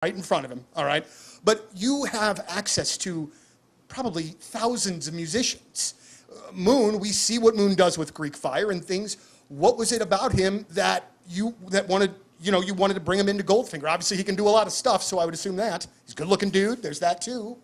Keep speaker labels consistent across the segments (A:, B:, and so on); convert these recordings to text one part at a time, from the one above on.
A: right in front of him, all right? But you have access to probably thousands of musicians. Moon, we see what Moon does with Greek Fire and things. What was it about him that you wanted to bring him into Goldfinger? Obviously, he can do a lot of stuff, so I would assume that. He's a good-looking dude. There's that, too.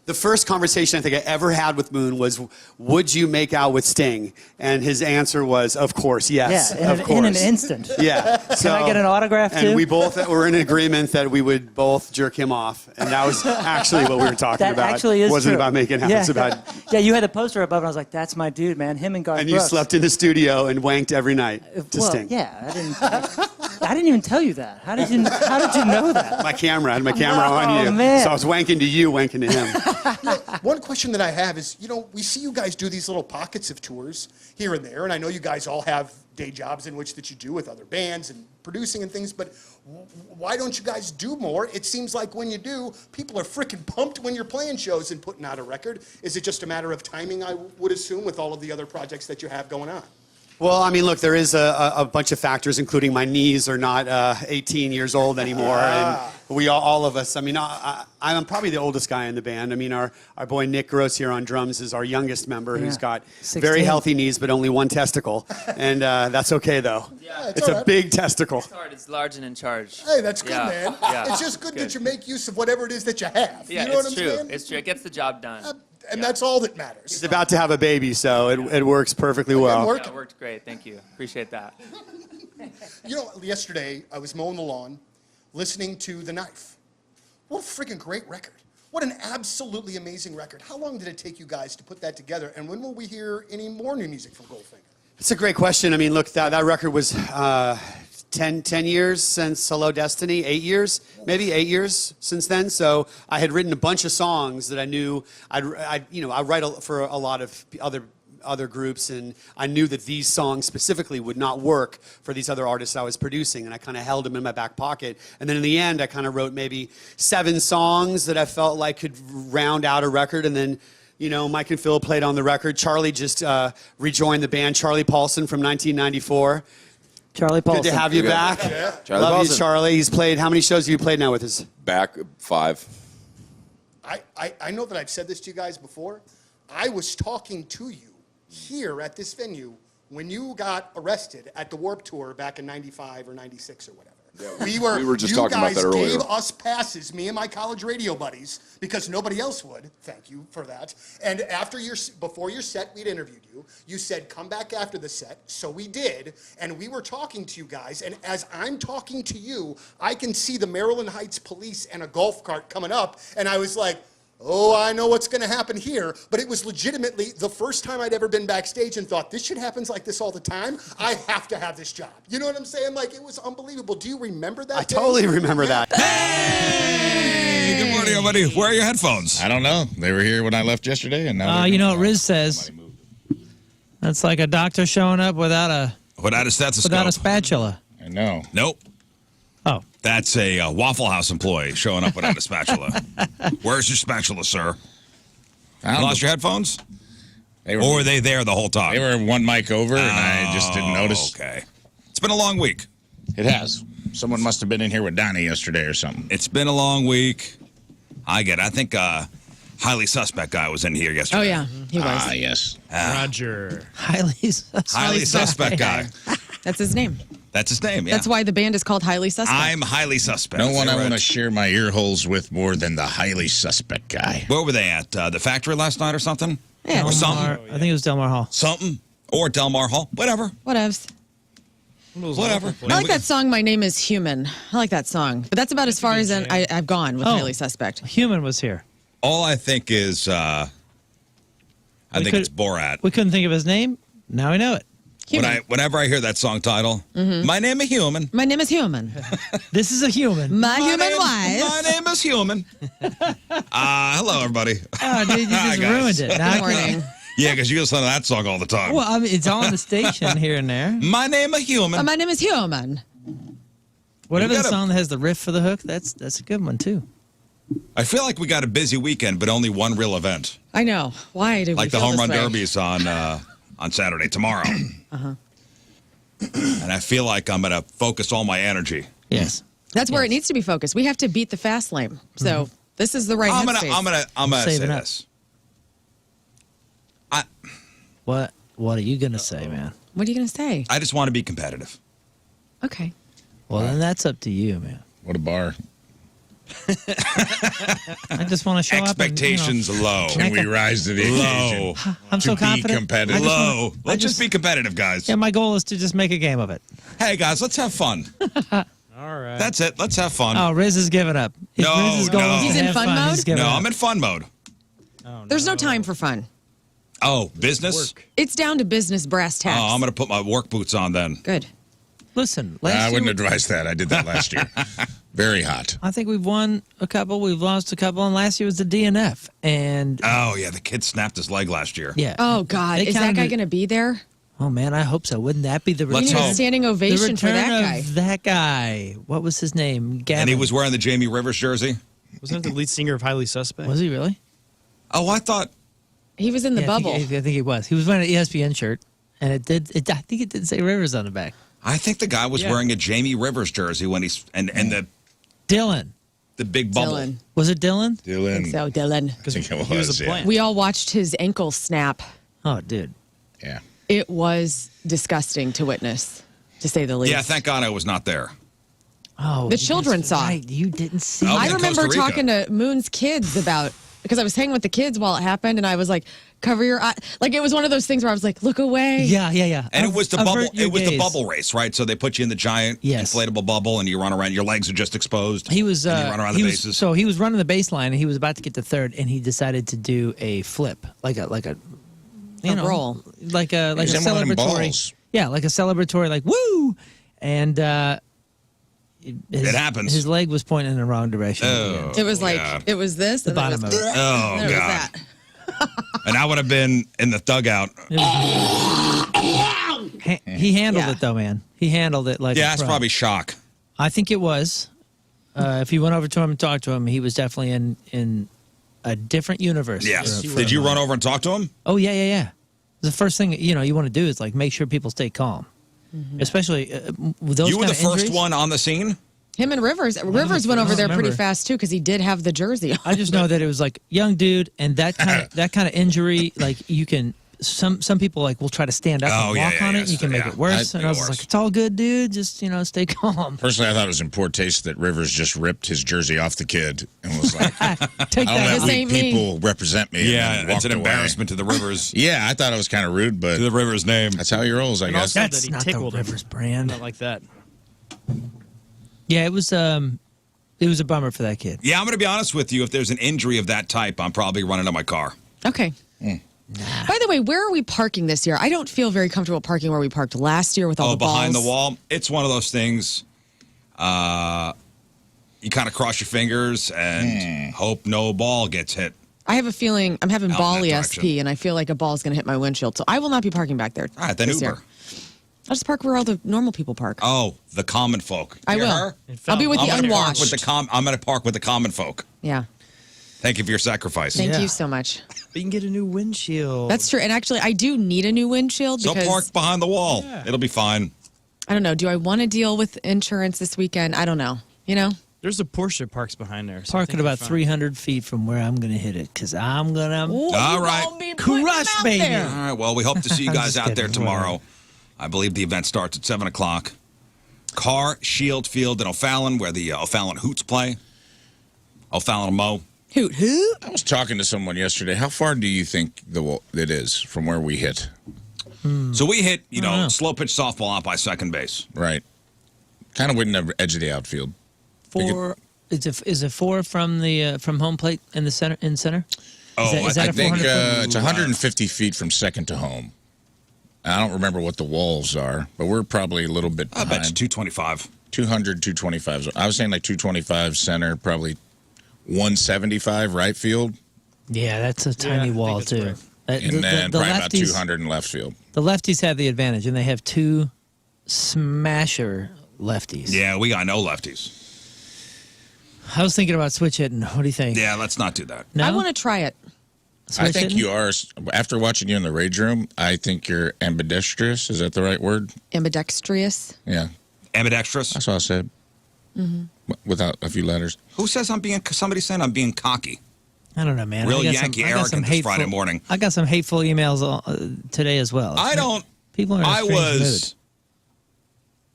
B: The first conversation I think I ever had with Moon was, would you make out with Sting? And his answer was, of course, yes, of course.
C: In an instant.
B: Yeah.
C: So, can I get an autograph, too?
B: And we both were in agreement that we would both jerk him off. And that was actually what we were talking about.
C: That actually is
B: It wasn't
C: true.
B: about making out.
C: Yeah.
B: It's about...
C: Yeah, you had the poster above, and I was like, that's my dude, man. Him and Garth
B: And you
C: Brooks.
B: slept in the studio and wanked every night to Sting.
C: Yeah, I didn't even tell you that. How did you know that?
B: My camera. I had my camera on you.
C: Man.
B: So I was wanking to you, wanking to him.
A: One question that I have is, we see you guys do these little pockets of tours here and there, and I know you guys all have day jobs in which that you do with other bands and producing and things, but why don't you guys do more? It seems like when you do, people are freaking pumped when you're playing shows and putting out a record. Is it just a matter of timing, I would assume, with all of the other projects that you have going on?
B: Well, I mean, look, there is a bunch of factors, including my knees are not 18 years old anymore. And we all of us, I mean, I'm probably the oldest guy in the band. I mean, our boy Nick Gross here on drums is our youngest member who's got
C: 16.
B: very healthy knees, but only one testicle. And that's okay, though.
A: Yeah,
B: it's a big testicle.
D: It's hard. It's large and in charge.
A: Hey, that's good, man.
D: Yeah.
A: It's just good that you make use of whatever it is that you have.
D: Yeah,
A: you know what I'm
D: true.
A: saying?
D: It's true. It gets the job done.
A: And that's all that matters.
B: He's about to have a baby, so it works perfectly well.
D: Yeah, it worked great. Thank you. Appreciate that.
A: Yesterday, I was mowing the lawn, listening to The Knife. What a freaking great record. What an absolutely amazing record. How long did it take you guys to put that together, and when will we hear any more new music from Goldfinger?
B: It's a great question. I mean, look, that record was 10 years since Hello Destiny, 8 years, maybe 8 years since then. So I had written a bunch of songs that I knew I write for a lot of other groups, and I knew that these songs specifically would not work for these other artists I was producing, and I kind of held them in my back pocket. And then in the end, I kind of wrote maybe 7 songs that I felt like could round out a record, and then Mike and Phil played on the record. Charlie just rejoined the band, Charlie Paulson from 1994.
C: Charlie Paulson.
B: Good to have you back.
A: Yeah.
E: Charlie
B: Love
E: Paulson.
B: you, Charlie. He's played, how many shows have you played now with us?
E: Back 5.
A: I know that I've said this to you guys before. I was talking to you here at this venue when you got arrested at the Warped Tour back in 95 or 96 or whatever.
E: Yeah,
A: We
E: were just talking about that earlier.
A: You guys gave us passes, me and my college radio buddies, because nobody else would. Thank you for that. And before your set, we'd interviewed you. You said, come back after the set. So we did. And we were talking to you guys. And as I'm talking to you, I can see the Maryland Heights police and a golf cart coming up. And I was like, oh, I know what's going to happen here. But it was legitimately the first time I'd ever been backstage and thought, this shit happens like this all the time. I have to have this job. You know what I'm saying? Like, it was unbelievable. Do you remember that
B: I
A: day?
B: totally remember that.
F: Hey! Good morning, everybody. Where are your headphones?
G: I don't know. They were here when I left yesterday, and now
H: you know what Riz says? That's like a doctor showing up without a
F: stethoscope.
H: without a spatula.
G: I know.
F: Nope.
H: Oh,
F: That's a Waffle House employee showing up without a spatula. Where's your spatula, sir? You lost your headphones? Or were they there the whole time?
G: They were one mic over, and I just didn't notice.
F: Okay. It's been a long week.
G: It has. Someone must have been in here with Donnie yesterday or something.
F: It's been a long week. I get it. I think highly suspect guy was in here yesterday.
I: Oh, yeah, he was.
G: Ah, yes.
H: Roger. Highly
F: Suspect guy.
I: That's his name.
F: That's his name, yeah.
I: That's why the band is called Highly Suspect.
F: I'm highly suspect.
G: No one
F: You're
G: I want to
F: right.
G: share my ear holes with more than the highly suspect guy.
F: Where were they at? The factory last night or something?
I: Yeah.
F: Or something?
H: I think it was Delmar Hall.
F: Something. Or Delmar Hall. Whatever.
I: Whatevs.
F: Whatever.
I: I like that song, My Name is Human. I like that song. But that's about as far as I've gone with Highly Suspect.
H: Human was here.
F: All I think is, I think it's Borat.
H: We couldn't think of his name. Now we know it.
F: Whenever I hear that song title, My Name is Human.
I: My name is Human.
H: This is a human.
I: My human wife.
F: My name is Human. Hello, everybody.
H: Oh, dude, you just
F: Guys.
H: ruined it. Now I
I: Good
H: can't-
I: morning.
F: Yeah, because you listen to that song all the time.
H: Well, I mean, it's on the station here and there.
F: My name is Human.
I: My name is Human.
H: Whatever
F: You
H: the
F: gotta-
H: song that has the riff for the hook, that's a good one, too.
F: I feel like we got a busy weekend, but only one real event.
I: I know. Why did we
F: Like the
I: feel
F: home run
I: this way?
F: derbies on Saturday, tomorrow. And I feel like I'm going to focus all my energy
H: Yes.
I: That's where it needs to be focused. We have to beat the fast lane. So this is the right headspace.
F: I'm gonna
H: Save
F: say
H: it up.
F: this.
H: What are you gonna say, man?
I: What are you going to say?
F: I just want to be competitive.
I: Okay.
H: Well, then that's up to you, man.
G: What a bar.
H: I just want to show
F: Expectations low.
G: Can we rise to the occasion?
F: Low.
H: I'm so
G: to be
H: confident.
G: competitive.
F: Low. Let's just be competitive, guys.
H: Yeah, my goal is to just make a game of it.
F: Hey, guys, let's have fun.
C: All right.
F: That's it. Let's have fun.
H: Oh, Riz is giving up. If
F: No,
H: Riz's goal
F: no.
H: is to
I: He's in
H: have
I: fun mode?
H: He's giving
F: No,
H: up.
F: I'm in fun mode.
I: There's no time for fun.
F: Oh, business?
I: It's down to business brass tacks.
F: Oh, I'm going to put my work boots on then.
I: Good.
H: Listen,
G: I
H: last
G: wouldn't
H: year,
G: advise that. I did that last year. Very hot.
H: I think we've won a couple, we've lost a couple, and last year was the DNF. And
F: Oh, yeah, the kid snapped his leg last year.
H: yeah.
I: Oh, God.
H: They
I: Is that
H: counted
I: guy
H: it-
I: going to be there?
H: Oh man, I hope so. Wouldn't that be the
F: Let's
I: We need
H: return?
I: a
F: hope.
I: standing
H: The
I: ovation for
H: return
I: that guy.
H: of that guy. What was his name? Gavin.
F: And he was wearing the Jamie Rivers jersey.
C: Wasn't that the lead singer of Highly Suspect?
H: Was he really?
F: Oh, I thought.
I: He was in the
H: Yeah,
I: bubble.
H: I think he was. He was wearing an ESPN shirt, and I think it did say Rivers on the back.
F: I think the guy was
C: Yeah.
F: wearing a Jamie Rivers jersey when he's and
H: Dylan.
F: the big bubble.
I: Dylan.
H: Was it Dylan?
G: Dylan.
I: So, Dylan.
C: Because
G: I think it
C: he was
G: was,
C: a
G: yeah.
C: plant.
I: We all watched his ankle snap.
H: Oh, dude.
G: Yeah.
I: It was disgusting to witness, to say the least.
F: Yeah, thank God I was not there.
H: Oh,
I: The children
H: that's
I: saw.
H: Right, you didn't see.
F: Oh,
H: it.
I: I
F: in
I: remember
F: Costa Rica.
I: talking to Moon's kids about, because I was hanging with the kids while it happened, and I was like, cover your eye. Like, it was one of those things where I was like, look away.
H: Yeah.
F: And it was the bubble.
H: Avert your
F: It was the
H: gaze.
F: bubble race, right? So they put you in the giant
H: Yes.
F: inflatable bubble, and you run around. Your legs are just exposed.
H: He was.
F: And you run around
H: he
F: the
H: was
F: bases.
H: so he was running the baseline, and he was about to get to third, and he decided to do a flip, like a you
I: A
H: know,
I: roll.
H: like a
G: He's in one of them
H: celebratory.
G: balls.
H: Yeah, like a celebratory, like woo, and
F: It happens.
H: His leg was pointing in the wrong direction.
F: Oh,
I: It was like,
F: God.
I: it was this.
H: The
I: and then
H: bottom
I: was,
H: of it.
F: Oh,
I: and then it was
F: God.
I: that.
F: And I would have been in the dugout.
H: He handled
I: Yeah.
H: it though, man. He handled it like
F: Yeah,
H: a
F: it's
H: pro.
F: probably shock.
H: I think it was. If you went over to him and talked to him, he was definitely in a different universe.
F: Yes.
H: for-
F: Did you run over and talk to him?
H: Oh yeah. The first thing you want to do is like make sure people stay calm, especially with those.
F: You were the
H: kind of
F: first
H: injuries.
F: one on the scene.
I: Him and Rivers. Rivers went over there pretty
H: remember.
I: fast, too, because he did have the jersey on.
H: I just know that it was like young dude, and that kind of injury, like you can. Some people like will try to stand up
F: Oh,
H: and
F: yeah,
H: walk
F: yeah,
H: on
F: yeah,
H: it. You can make
F: yeah.
H: it worse.
F: I'd
H: And I was
F: make it
H: just like,
F: worse.
H: it's all good, dude. Just stay calm.
G: Personally, I thought it was in poor taste that Rivers just ripped his jersey off the kid and was like, I
H: Take
G: don't
H: that.
G: let
I: This
G: weak
I: ain't me.
G: people represent me. and then
F: Yeah, it's
G: walked
F: an
G: away.
F: embarrassment to the Rivers.
G: Yeah, I thought it was kind of rude, but
F: To the Rivers name.
G: that's how he rolls, I
C: And
G: guess.
C: also
H: That's
C: that he
H: not the
C: tickled him.
H: Rivers brand.
C: Not like that.
H: Yeah, it was a bummer for that kid.
F: Yeah, I'm going to be honest with you. If there's an injury of that type, I'm probably running to my car.
I: Okay. By the way, where are we parking this year? I don't feel very comfortable parking where we parked last year with all
F: Oh,
I: the balls.
F: behind the wall. It's one of those things. You kind of cross your fingers and hope no ball gets hit.
I: I have a feeling I'm having
F: Out in
I: ball
F: that
I: ESP,
F: direction.
I: and I feel like a ball is going to hit my windshield. So I will not be parking back there.
F: All right, then
I: this
F: Uber.
I: year. I'll just park where all the normal people park.
F: Oh, the common folk.
I: I
F: You
I: will.
F: hear her?
I: I'll be with
F: I'm
I: the
F: gonna park
I: unwashed.
F: with I'm going to park with the common folk.
I: Yeah.
F: Thank you for your sacrifice.
I: Thank
H: Yeah.
I: you so much.
C: But you can get a new windshield.
I: That's true. And actually, I do need a new windshield
F: So
I: because
F: park behind the wall.
C: Yeah.
F: It'll be fine.
I: I don't know. Do I want to deal with insurance this weekend? I don't know. You know?
C: There's a Porsche parks behind there. So I
H: Park
C: think
H: at about
C: you're fine.
H: 300 feet from where I'm going to hit it, because I'm going to...
F: All right.
H: Crush, baby.
F: All right. Well, we hope to see you
H: I'm
F: guys
H: just
F: out there
H: kidding.
F: tomorrow. I believe the event starts at 7 o'clock. Carr Shield Field in O'Fallon, where the O'Fallon Hoots play. O'Fallon Mo.
I: Hoot hoot.
G: I was talking to someone yesterday. How far do you think it is from where we hit?
F: So we hit,
H: I don't know.
F: slow pitch softball out by second base.
G: Right. Kind of within the edge of the outfield.
H: Is it 4 from the from home plate in the center?
F: Oh,
H: is that
G: I
H: a
G: think
H: 400 foot?
G: it's 150 feet from second to home. I don't remember what the walls are, but we're probably a little bit
F: I
G: behind.
F: bet you 225.
G: 200, 225. I was saying like 225 center, probably 175 right field,
H: Yeah, that's a
C: I
H: tiny
C: think
H: wall,
C: that's
H: too.
C: right.
G: and then probably about
H: lefties,
G: 200 in left field.
H: the lefties have the advantage, and they have 2 smasher lefties.
F: Yeah, we got no lefties.
H: I was thinking about switch hitting. What do you think?
F: Yeah, let's not do that.
H: No?
I: I want to try it.
H: Switch
G: I think
H: hitting?
G: you are. After watching you in the rage room, I think you're ambidextrous. Is that the right word?
I: Ambidextrous.
G: Yeah,
F: Ambidextrous.
G: that's what I said. Without a few letters.
F: Who says somebody's saying I'm being cocky?
H: I don't know, man.
F: Real
H: I got
F: Yankee
H: I got
F: arrogant this
H: hateful-
F: Friday morning.
H: I got some hateful emails today as well. People are in a
F: I
H: strange
F: was,
H: mood.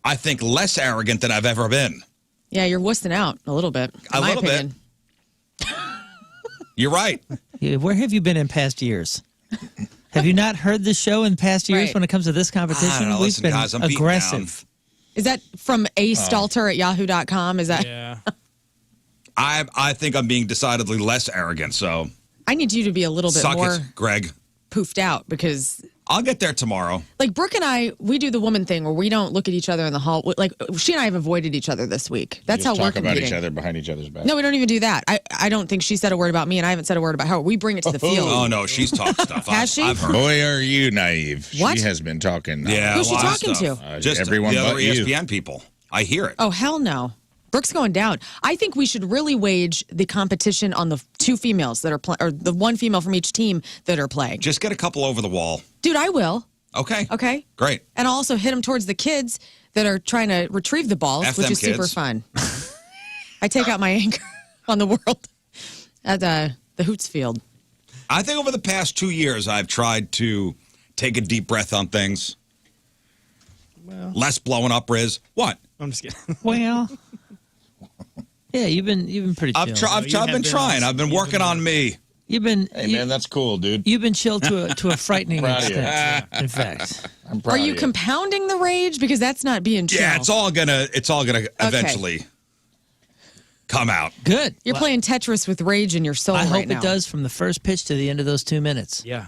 F: I think, less arrogant than I've ever been.
I: Yeah, you're wussing out a little bit. In my opinion.
F: You're right.
H: Yeah, where have you been in past years? Have you not heard this show in past years
I: Right.
H: when it comes to this competition?
F: I don't know.
H: We've
F: Listen,
H: been
F: guys, I'm beaten
H: aggressive.
I: Is that from astalter@yahoo.com? Is that?
C: Yeah.
F: I think I'm being decidedly less arrogant, so
I: I need you to be a little bit
F: suck
I: more
F: it, Greg.
I: poofed out because,
F: I'll get there tomorrow.
I: like, Brooke and I, we do the woman thing where we don't look at each other in the hall. Like, she and I have avoided each other this week. That's how
G: Just
I: we're
G: talk about
I: competing.
G: each other behind each other's back.
I: No, we don't even do that. I don't think she said a word about me, and I haven't said a word about her. We bring it to the field.
F: Oh no, she's talked stuff.
I: Has she?
F: I've heard.
G: Boy, are you naive.
I: What?
G: She has been talking.
F: Yeah,
I: Who's
F: a
I: she
F: lot of
I: talking
F: stuff.
I: to?
F: Just
G: everyone
F: the other
G: but you.
F: ESPN people. I hear it.
I: Oh, hell no. Brooke's going down. I think we should really wage the competition on the two females that are playing, or the one female from each team that are playing.
F: Just get a couple over the wall.
I: Dude, I will.
F: Okay.
I: Okay.
F: Great.
I: And I'll also hit them towards the kids that are trying to retrieve the balls,
F: F
I: which
F: them
I: is super
F: kids.
I: fun. I take out my anger on the world at the Hoots field.
F: I think over the past 2 years, I've tried to take a deep breath on things. Less blowing up, Riz. What?
C: I'm just kidding.
H: Well, yeah, you've been pretty chill.
F: I've been trying. I've been working on me.
H: You've been
G: Hey, man, that's cool, dude.
H: you've been chill to a frightening
G: Proud of you.
H: extent. In fact,
G: I'm proud
I: Are
G: of
I: you compounding the rage? Because that's not being chill.
F: Yeah, it's all gonna eventually come out.
H: good.
I: You're playing Tetris with rage in your soul
H: I
I: right
H: hope
I: now.
H: it does from the first pitch to the end of those 2 minutes.
C: Yeah.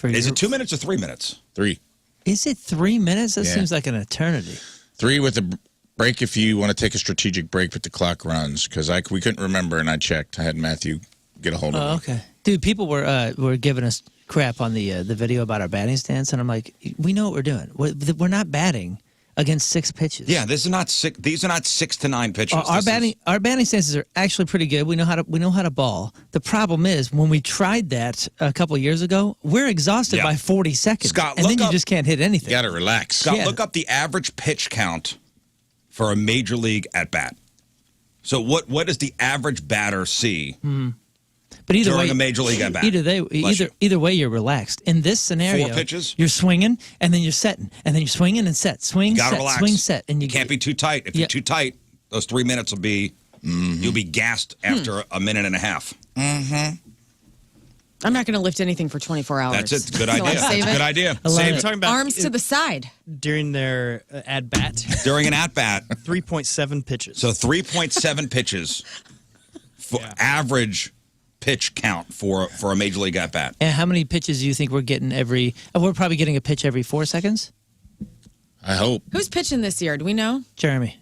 F: Is
H: your-
F: it 2 minutes or 3 minutes?
G: 3.
H: Is it 3 minutes? That
G: Yeah.
H: seems like an eternity.
G: 3 with a break if you want to take a strategic break, but the clock runs because we couldn't remember and I checked. I had Matthew get a hold of
H: Oh,
G: me.
H: okay. Dude, people were giving us crap on the video about our batting stance, and I'm like, we know what we're doing. We're not batting against 6 pitches.
F: Yeah, these are not 6 to 9 pitches.
H: Our batting stances are actually pretty good. We know how to ball. The problem is when we tried that a couple years ago, we're exhausted
F: Yeah.
H: by 40 seconds,
F: Scott,
H: and then
F: look
H: you
F: up-
H: just can't hit anything.
G: You got to relax.
F: Scott,
H: Yeah.
F: look up the average pitch count for a major league at bat. So what does the average batter see
H: But either
F: during
H: way,
F: a major league at bat?
H: either way, you're relaxed. In this scenario,
F: 4 pitches?
H: you're swinging and then you're setting, and then you're swinging and set, swing,
F: You gotta
H: set,
F: relax.
H: swing, set, and
F: You can't be too tight. If
H: Yeah.
F: you're too tight, those 3 minutes will be you'll be gassed after a minute and a half.
I: I'm not going to lift anything for 24 hours.
F: That's it. Good
I: So I
F: idea.
I: save
F: That's a
I: it.
F: good idea.
H: love
F: Save
H: it.
F: it.
C: Talking about
I: Arms to the side.
C: during their at bat,
F: During an at bat.
C: 3.7 pitches.
F: So 3.7 pitches for
C: Yeah.
F: average pitch count for a major league at bat.
H: And how many pitches do you think we're getting every? We're probably getting a pitch every 4 seconds.
G: I hope.
I: Who's pitching this year? Do we know?
H: Jeremy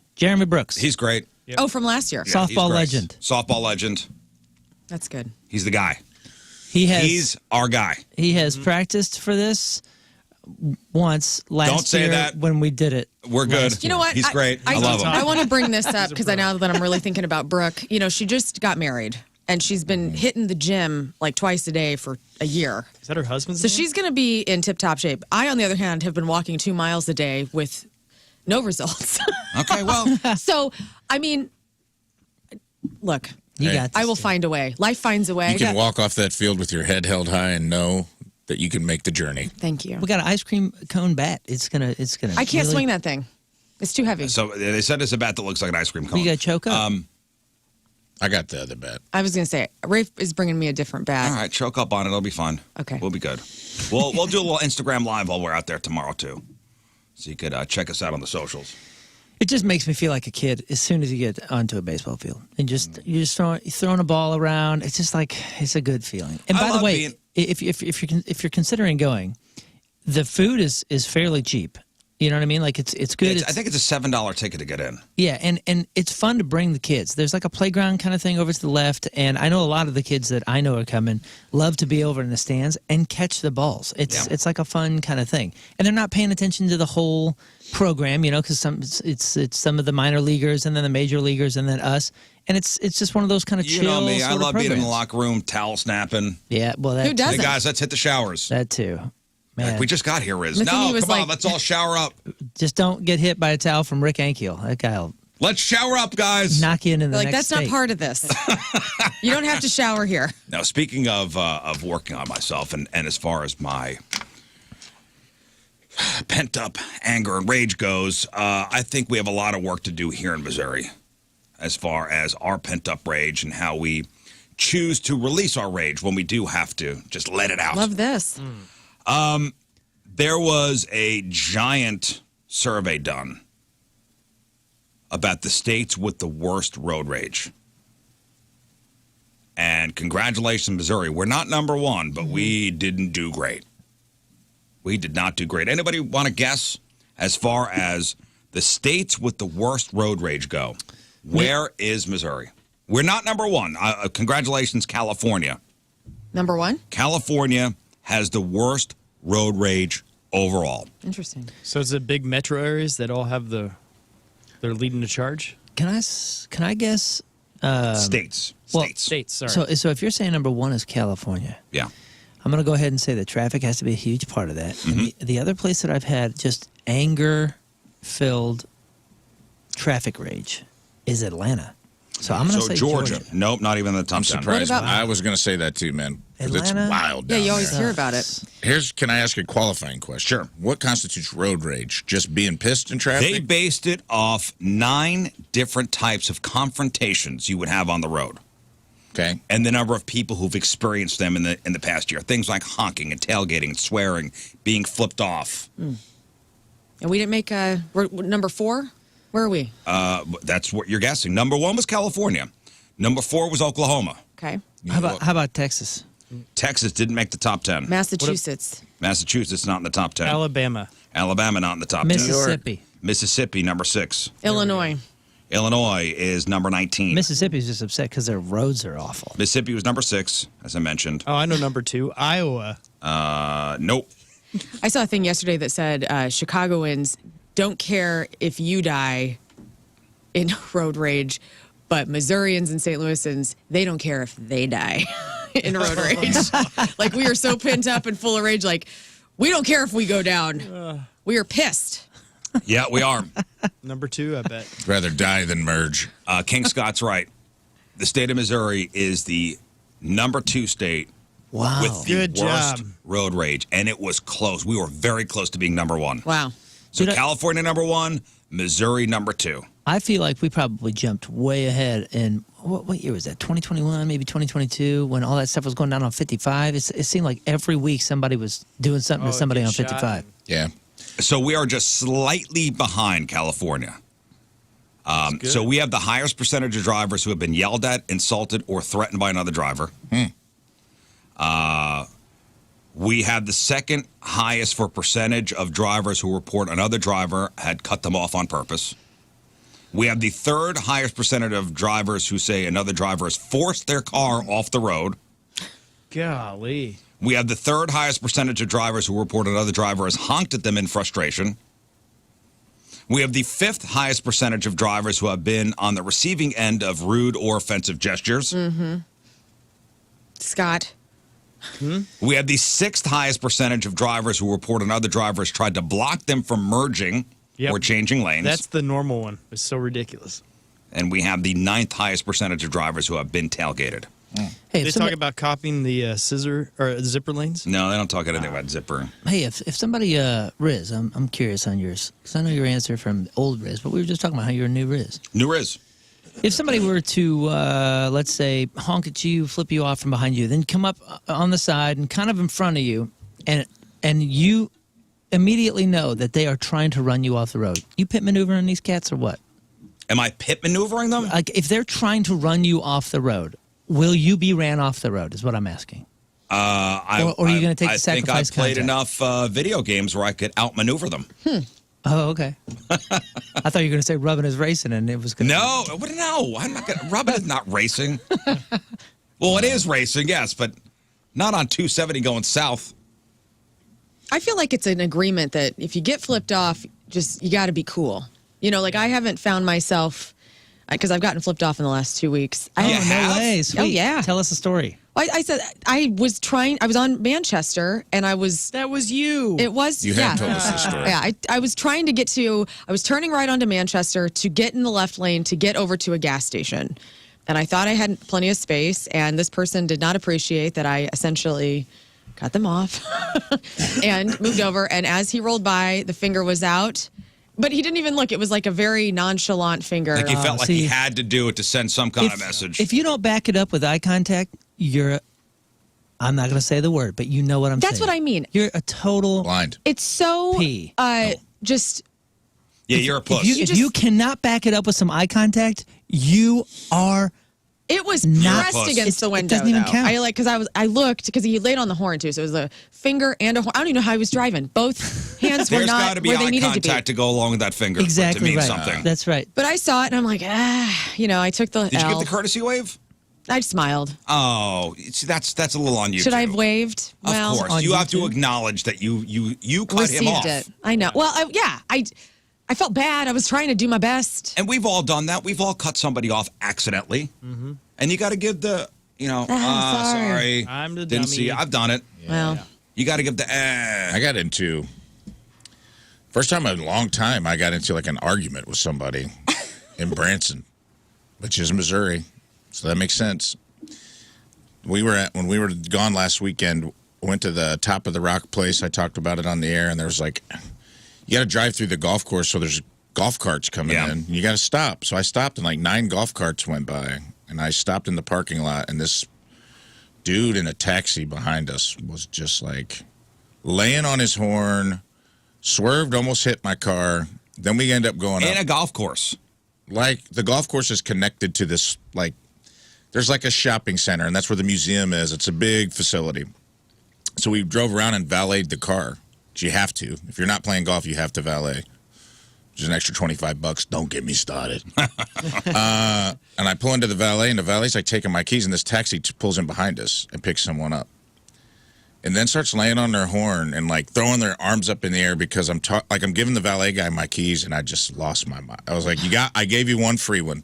H: Brooks.
F: He's great.
I: Oh, from last year.
F: Yeah, he's
H: Softball
F: great.
H: legend.
F: Softball legend.
I: That's good.
F: He's the guy.
H: He's
F: our guy.
H: he has practiced for this once last
F: Don't say
H: year
F: that.
H: when we did it.
F: We're good.
I: You know what?
F: He's great. I love him.
I: I want to bring this up because I know that I'm really thinking about Brooke. You know, she just got married and she's been hitting the gym like twice a day for a year.
C: Is that her husband's
I: So
C: name?
I: she's going to be in tip-top shape. I, on the other hand, have been walking 2 miles a day with no results.
F: Okay, well,
I: So, I mean, look,
H: You
G: Hey.
H: got this.
I: I will find a way. Life finds a way.
G: You can walk off that field with your head held high and know that you can make the journey.
I: Thank you.
H: We got an ice cream cone bat. It's gonna.
I: I can't
H: really-
I: swing that thing. It's too heavy.
F: so they said it's a bat that looks like an ice cream cone.
H: You got to choke up.
G: I got the other bet.
I: I was going to say, Rafe is bringing me a different bat.
F: All right, choke up on it. It'll be fun.
I: Okay.
F: We'll be good. We'll do a little Instagram live while we're out there tomorrow too, so you could check us out on the socials.
H: It just makes me feel like a kid as soon as you get onto a baseball field and you're just throwing a ball around. It's just like it's a good feeling. And
F: I
H: by the
F: love
H: way,
F: being-
H: if you're considering going, the food is fairly cheap. You know what I mean? Like it's good.
F: I think it's a $7 ticket to get in.
H: Yeah, and it's fun to bring the kids. There's like a playground kind of thing over to the left, and I know a lot of the kids that I know are coming love to be over in the stands and catch the balls. It's like a fun kind of thing, and they're not paying attention to the whole program, you know, because it's some of the minor leaguers and then the major leaguers and then us, and it's just one of those kind of
F: You
H: chill
F: know me. I
H: sort of
F: love being in the
H: programs.
F: locker room, towel snapping.
H: Yeah, well, that
I: Who doesn't?
F: Hey guys, let's hit the showers.
H: that too. Man,
F: Like, we just got here, Riz.
I: Matheny
F: No,
I: was
F: come on,
I: like-
F: let's all shower up.
H: just don't get hit by a towel from Rick Ankiel. That guy'll
F: Let's shower up, guys.
H: Knock you into the
I: They're like,
H: next
I: that's
H: state.
I: not part of this. You don't have to shower here.
F: Now, speaking of working on myself, and as far as my pent-up anger and rage goes, I think we have a lot of work to do here in Missouri as far as our pent-up rage and how we choose to release our rage when we do have to just let it out.
I: Love this.
F: There was a giant survey done about the states with the worst road rage. And congratulations, Missouri. We're not number one, but we didn't do great. We did not do great. Anybody want to guess as far as the states with the worst road rage go? Where is Missouri? We're not number one. Congratulations, California.
I: Number one?
F: California has the worst road rage overall.
I: Interesting.
C: So is it big metro areas that all have they're leading the charge?
H: Can I guess?
F: States.
H: well,
F: States.
C: States, sorry.
H: So if you're saying number one is California,
F: Yeah.
H: I'm going to go ahead and say that traffic has to be a huge part of that.
F: Mm-hmm.
H: And the other place that I've had just anger-filled traffic rage is Atlanta. So I'm going to
F: So
H: say
F: Georgia. Nope, not even in the top
G: I'm
F: 10.
G: surprised.
I: What about-
G: I was going to say that too, man. 'Cause it's
H: Atlanta?
G: wild
I: Yeah,
G: down
I: you always
G: there.
I: hear about it.
G: Can I ask a qualifying question?
F: Sure.
G: What constitutes road rage? Just being pissed in traffic?
F: They based it off 9 different types of confrontations you would have on the road,
G: Okay.
F: and the number of people who've experienced them in the past year. Things like honking and tailgating and swearing, being flipped off.
I: And we didn't make we're number 4? Where are we?
F: That's what you're guessing. Number 1 was California. Number 4 was Oklahoma.
I: Okay.
H: How about Texas?
F: Texas didn't make the top 10.
I: Massachusetts.
F: Massachusetts not in the top 10.
C: Alabama.
F: Alabama not in the top 10.
H: Mississippi.
F: Mississippi number 6.
I: Illinois.
F: Illinois is number 19.
H: Mississippi's just upset because their roads are awful.
F: Mississippi was number 6, as I mentioned.
C: Oh, I know number 2. Iowa.
F: Nope.
I: I saw a thing yesterday that said Chicagoans don't care if you die in road rage, but Missourians and St. Louisans, they don't care if they die in road rage. Like, we are so pent up and full of rage, like, we don't care if we go down. We are pissed.
F: Yeah, we are.
C: Number 2, I bet.
G: Rather die than merge.
F: King Scott's right. The state of Missouri is the number 2 state
H: Wow.
F: with the
C: Good
F: worst
C: job.
F: road rage, and it was close. We were very close to being number 1.
I: Wow.
F: So
H: Dude,
F: California number 1, Missouri number 2.
H: I feel like we probably jumped way ahead in, what year was that, 2021, maybe 2022, when all that stuff was going down on 55? It seemed like every week somebody was doing something to somebody on
C: get shot.
H: 55.
G: Yeah.
F: So we are just slightly behind California. So we have the highest percentage of drivers who have been yelled at, insulted, or threatened by another driver. We have the second highest for percentage of drivers who report another driver had cut them off on purpose. We have the third highest percentage of drivers who say another driver has forced their car off the road.
C: Golly.
F: We have the third highest percentage of drivers who report another driver has honked at them in frustration. We have the 5th highest percentage of drivers who have been on the receiving end of rude or offensive gestures.
I: Scott.
F: We have the 6th highest percentage of drivers who report another driver has tried to block them from merging
C: Yep.
F: or changing lanes.
C: That's the normal one. It's so ridiculous.
F: And we have the 9th highest percentage of drivers who have been tailgated.
H: Hey,
C: They
H: if
C: talk
H: somebody,
C: about copying the scissor or zipper lanes.
F: No, they don't talk anything about zipper.
H: hey, if somebody, Riz, I'm curious on yours, because I know your answer from old Riz, but we were just talking about how you're a new Riz.
F: New Riz.
H: If somebody were to, let's say, honk at you, flip you off from behind you, then come up on the side and kind of in front of you, and you immediately know that they are trying to run you off the road. You pit maneuvering these cats or what?
F: Am I pit maneuvering them?
H: Like, if they're trying to run you off the road, will you be ran off the road is what I'm asking. Or are you gonna take the
F: I think
H: sacrifice
F: I've played
H: contact?
F: enough video games where I could outmaneuver them.
H: Oh, okay. I thought you were going to say rubbing is racing, and it was going to...
F: No, I'm not gonna. Rubbing is not racing. Well, it is racing, yes, but not on 270 going south.
I: I feel like it's an agreement that if you get flipped off, just you got to be cool. You know, like, I haven't found myself because I've gotten flipped off in the last 2 weeks.
H: Oh,
I: I,
H: no way. Sweet.
I: Oh, yeah.
H: Tell us a story.
I: I said I was on Manchester, and I was.
H: That was you.
I: It was.
G: You have told us this story.
I: Yeah, I was trying to get to. I was turning right onto Manchester to get in the left lane to get over to a gas station, and I thought I had plenty of space. And this person did not appreciate that I essentially cut them off and moved over. And as he rolled by, the finger was out. But he didn't even look. It was like a very nonchalant finger.
F: Like he felt like he
H: see,
F: had to do it to send some kind of message.
H: If you don't back it up with eye contact, I'm not going to say the word, but you know what I'm saying.
I: That's what I mean.
H: You're a total
G: Blind.
I: It's so
H: P.
I: just.
F: Yeah, you're a puss.
H: If you cannot back it up with some eye contact, you are.
I: It was
H: Not
I: pressed
F: puss.
I: against the window.
H: doesn't even
I: though.
H: count.
I: I looked because he laid on the horn too, so it was a finger and a horn. I don't even know how he was driving. Both hands were
F: There's got
I: not
F: to be
I: where they
F: eye
I: needed to be.
F: contact to go along with that finger
H: Exactly
F: for it to mean
H: right.
F: something.
H: That's right.
I: But I saw it and I'm like, I took the
F: Did you
I: L.
F: give the courtesy wave?
I: I smiled.
F: Oh, see, that's a little on you.
I: Should I
F: too.
I: have waved?
F: Of
I: Well,
F: course,
H: on
F: you have to
H: YouTube?
F: acknowledge that you cut him off.
I: received it. I know. Well, I felt bad. I was trying to do my best.
F: And we've all done that. We've all cut somebody off accidentally.
H: Mm-hmm.
F: And you got to give the,
I: sorry.
H: I'm the
F: didn't see.
H: dummy.
F: I've done it.
I: Well,
F: You got to give the.
G: I got into first time in a long time. I got into like an argument with somebody in Branson, which is Missouri, so that makes sense. When we were gone last weekend. Went to the Top of the Rock place. I talked about it on the air, and there was like, you got to drive through the golf course, so there's golf carts coming
F: Yeah.
G: in. You got to stop. So I stopped, and like 9 golf carts went by, and I stopped in the parking lot, and this dude in a taxi behind us was just like laying on his horn, swerved, almost hit my car. Then we end up going
F: In
G: up.
F: a golf course.
G: Like the golf course is connected to this, like, there's like a shopping center, and that's where the museum is. It's a big facility. So we drove around and valeted the car. Which you have to. If you're not playing golf, you have to valet. Which is an extra $25. Don't get me started. And I pull into the valet, and the valet's like taking my keys, and this taxi pulls in behind us and picks someone up. And then starts laying on their horn and like throwing their arms up in the air because I'm giving the valet guy my keys, and I just lost my mind. I was like, I gave you one free one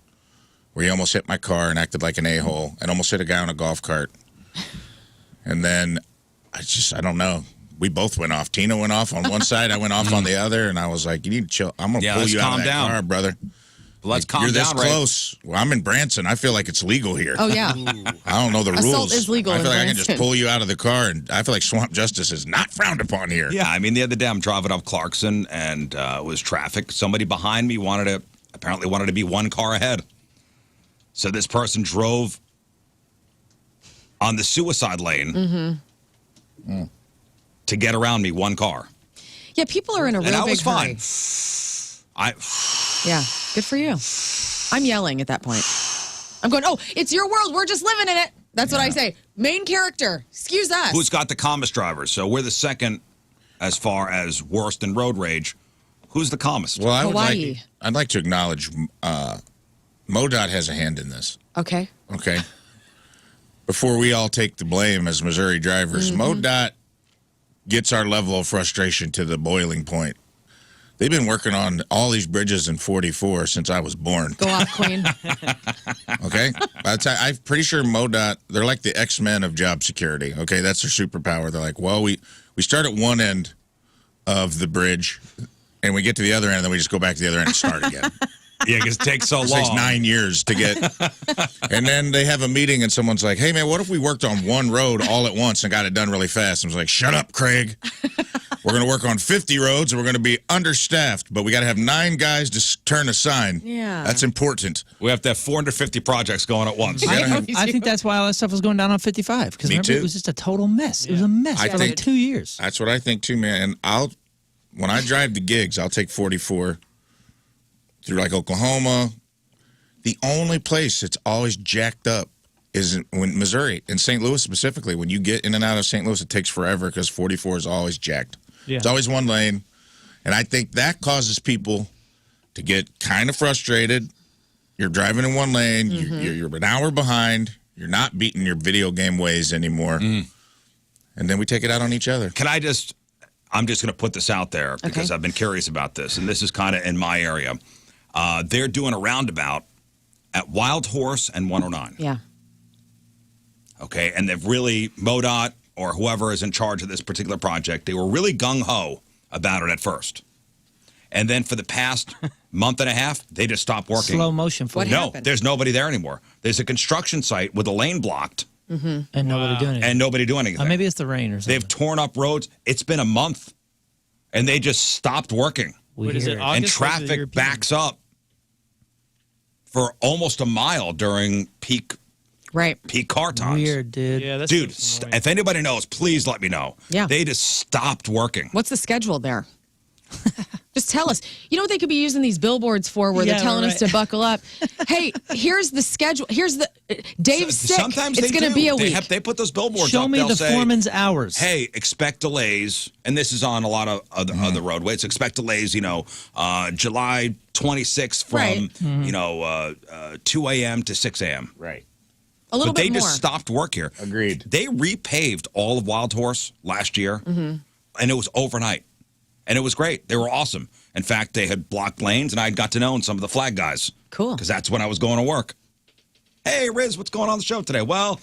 G: where you almost hit my car and acted like an a-hole and almost hit a guy on a golf cart. And then I don't know. We both went off. Tina went off on one side. I went off on the other. And I was like, you need to chill. I'm going to pull
F: let's
G: you out
F: calm
G: of that
F: down.
G: car, brother.
F: Let's calm
G: You're
F: down,
G: this
F: Ray.
G: close. Well, I'm in Branson. I feel like it's legal here.
I: oh yeah.
G: I don't know the
I: Assault
G: rules.
I: is legal
G: I feel
I: in
G: like I can just
I: Branson.
G: pull you out of the car. And I feel like swamp justice is not frowned upon here.
F: Yeah, I mean, the other day I'm driving up Clarkson, and it was traffic. Somebody behind me apparently wanted to be one car ahead. So this person drove on the suicide lane to get around me, one car.
I: Yeah, people are in a
F: And
I: real
F: I
I: big
F: was fine.
I: hurry. Yeah, good for you. I'm yelling at that point. I'm going, oh, it's your world. We're just living in it. That's what I say. Main character. Excuse us.
F: Who's got the calmest drivers? So we're the second as far as worst in road rage. Who's the calmest?
G: Well,
I: Hawaii.
G: I'd like to acknowledge MoDOT has a hand in this.
I: Okay.
G: Okay. Before we all take the blame as Missouri drivers, MoDOT gets our level of frustration to the boiling point. They've been working on all these bridges in 44 since I was born.
I: Go off, Queen.
G: Okay? I'm pretty sure MoDOT, they're like the X-Men of job security. Okay? That's their superpower. They're like, well, we start at one end of the bridge, and we get to the other end, and then we just go back to the other end and start again.
F: Yeah, because it takes so
G: It
F: long.
G: takes 9 years to get. And then they have a meeting, and someone's like, hey, man, what if we worked on one road all at once and got it done really fast? And I was like, shut up, Craig. We're going to work on 50 roads, and we're going to be understaffed, but we got to have 9 guys to turn a sign.
I: Yeah.
G: That's important.
F: We have to have 450 projects going at once.
H: I think that's why all that stuff was going down on 55. Because
G: Me
H: remember,
G: too.
H: it was just a total mess. It was a mess
G: I
H: for like
G: think-
H: 2 years.
G: That's what I think, too, man. And when I drive the gigs, I'll take 44 through, like, Oklahoma. The only place it's always jacked up is when Missouri, in St. Louis specifically. When you get in and out of St. Louis, it takes forever because 44 is always jacked.
H: Yeah.
G: It's always one lane. And I think that causes people to get kind of frustrated. You're driving in one lane. You're an hour behind. You're not beating your video game ways anymore. And then we take it out on each other.
F: I'm just going to put this out there because
I: Okay.
F: I've been curious about this, and this is kind of in my area. They're doing a roundabout at Wild Horse and 109.
I: Yeah.
F: Okay, and they've really, MoDOT or whoever is in charge of this particular project, they were really gung-ho about it at first. And then for the past month and a half, they just stopped working.
H: Slow motion for
I: What
H: you.
F: No,
I: happened?
F: there's nobody there anymore. There's a construction site with a lane blocked
H: And nobody doing it.
F: and nobody doing anything.
H: Maybe it's the rain or something.
F: They've torn up roads. It's been a month, and they just stopped working.
J: What is it,
H: Weird.
J: August?
F: And
J: was the
F: traffic
J: European?
F: backs up for almost a mile during peak
I: Right.
F: car times.
H: Weird, dude.
J: Yeah, that's
F: Dude,
J: annoying.
F: if anybody knows, please let me know.
I: Yeah.
F: They just stopped working.
I: What's the schedule there? Just tell us. You know what they could be using these billboards for where they're
H: Yeah,
I: telling us
H: right.
I: to buckle up? Hey, here's the schedule. Here's the Dave's sick.
F: Sometimes
I: it's
F: they
I: going to
F: do.
I: be a
F: They
I: week.
F: They put those billboards
H: Show
F: up.
H: me
F: They'll
H: the
F: say,
H: foreman's hours.
F: hey, expect delays, and this is on a lot of other roadways. Expect delays, July 26th from,
I: Right.
F: 2 a.m. to 6 a.m.
G: Right.
I: a little
F: But they
I: bit more.
F: just stopped work here.
G: Agreed.
F: They repaved all of Wild Horse last year, and it was overnight. And it was great. They were awesome. In fact, they had blocked lanes, and I got to know some of the flag guys.
I: Cool.
F: Because that's when I was going to work. Hey, Riz, what's going on the show today? Well,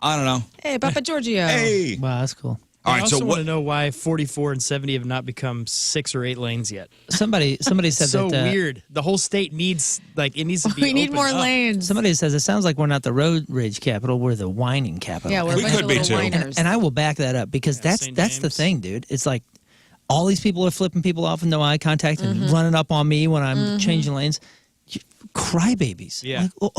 F: I don't know.
I: Hey, Papa Giorgio.
F: Hey.
H: Wow, that's cool.
F: All
J: I
F: right,
J: also
F: so
J: want
F: what?
J: to know why 44 and 70 have not become 6 or 8 lanes yet.
H: Somebody said
J: So
H: that.
J: weird. The whole state needs it needs to be.
I: We need
J: opened
I: more
J: up.
I: lanes.
H: Somebody says it sounds like we're not the road rage capital, we're the whining capital.
I: Yeah, we're a
F: We
I: bunch
F: could
I: of
F: be
I: little
F: too.
I: whiners.
H: And I will back that up because that's
J: St.
H: the
J: James.
H: thing, dude. It's like all these people are flipping people off with no eye contact and
I: Mm-hmm.
H: running up on me when I'm changing lanes. Crybabies.
J: Yeah.
H: Like,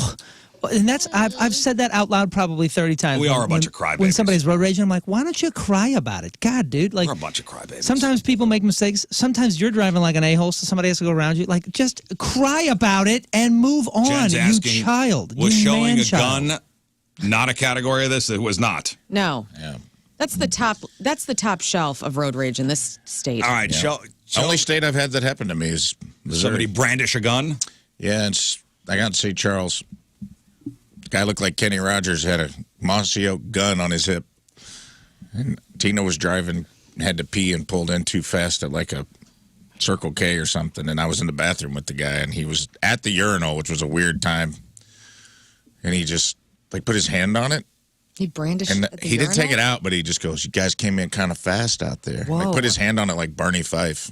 H: and that's I've said that out loud probably 30 times.
F: We are a
H: When-
F: bunch of
H: When
F: crybabies.
H: somebody's road raging, I'm like, why don't you cry about it? God, dude. Like
F: We're a bunch of crybabies.
H: sometimes people make mistakes. Sometimes you're driving like an a-hole, so somebody has to go around you. Like, just cry about it and move on,
F: Jen's
H: you
F: asking,
H: child.
F: was
H: you
F: showing a
H: man-child.
F: gun not a category of this? It was not.
I: No.
G: Yeah.
I: That's the top shelf of road rage in this state.
F: All right, show
G: Only state I've had that happen to me is Missouri.
F: somebody brandish a gun.
G: Yeah, I got to St. Charles. The guy looked like Kenny Rogers, had a mossy oak gun on his hip. And Tina was driving, had to pee and pulled in too fast at like a Circle K or something. And I was in the bathroom with the guy, and he was at the urinal, which was a weird time. And he just put his hand on it.
I: He brandished
G: And
I: at the
G: he didn't take it
I: urinal?
G: out, but he just goes, "You guys came in kind of fast out there."
I: Whoa.
G: Put his hand on it like Barney Fife.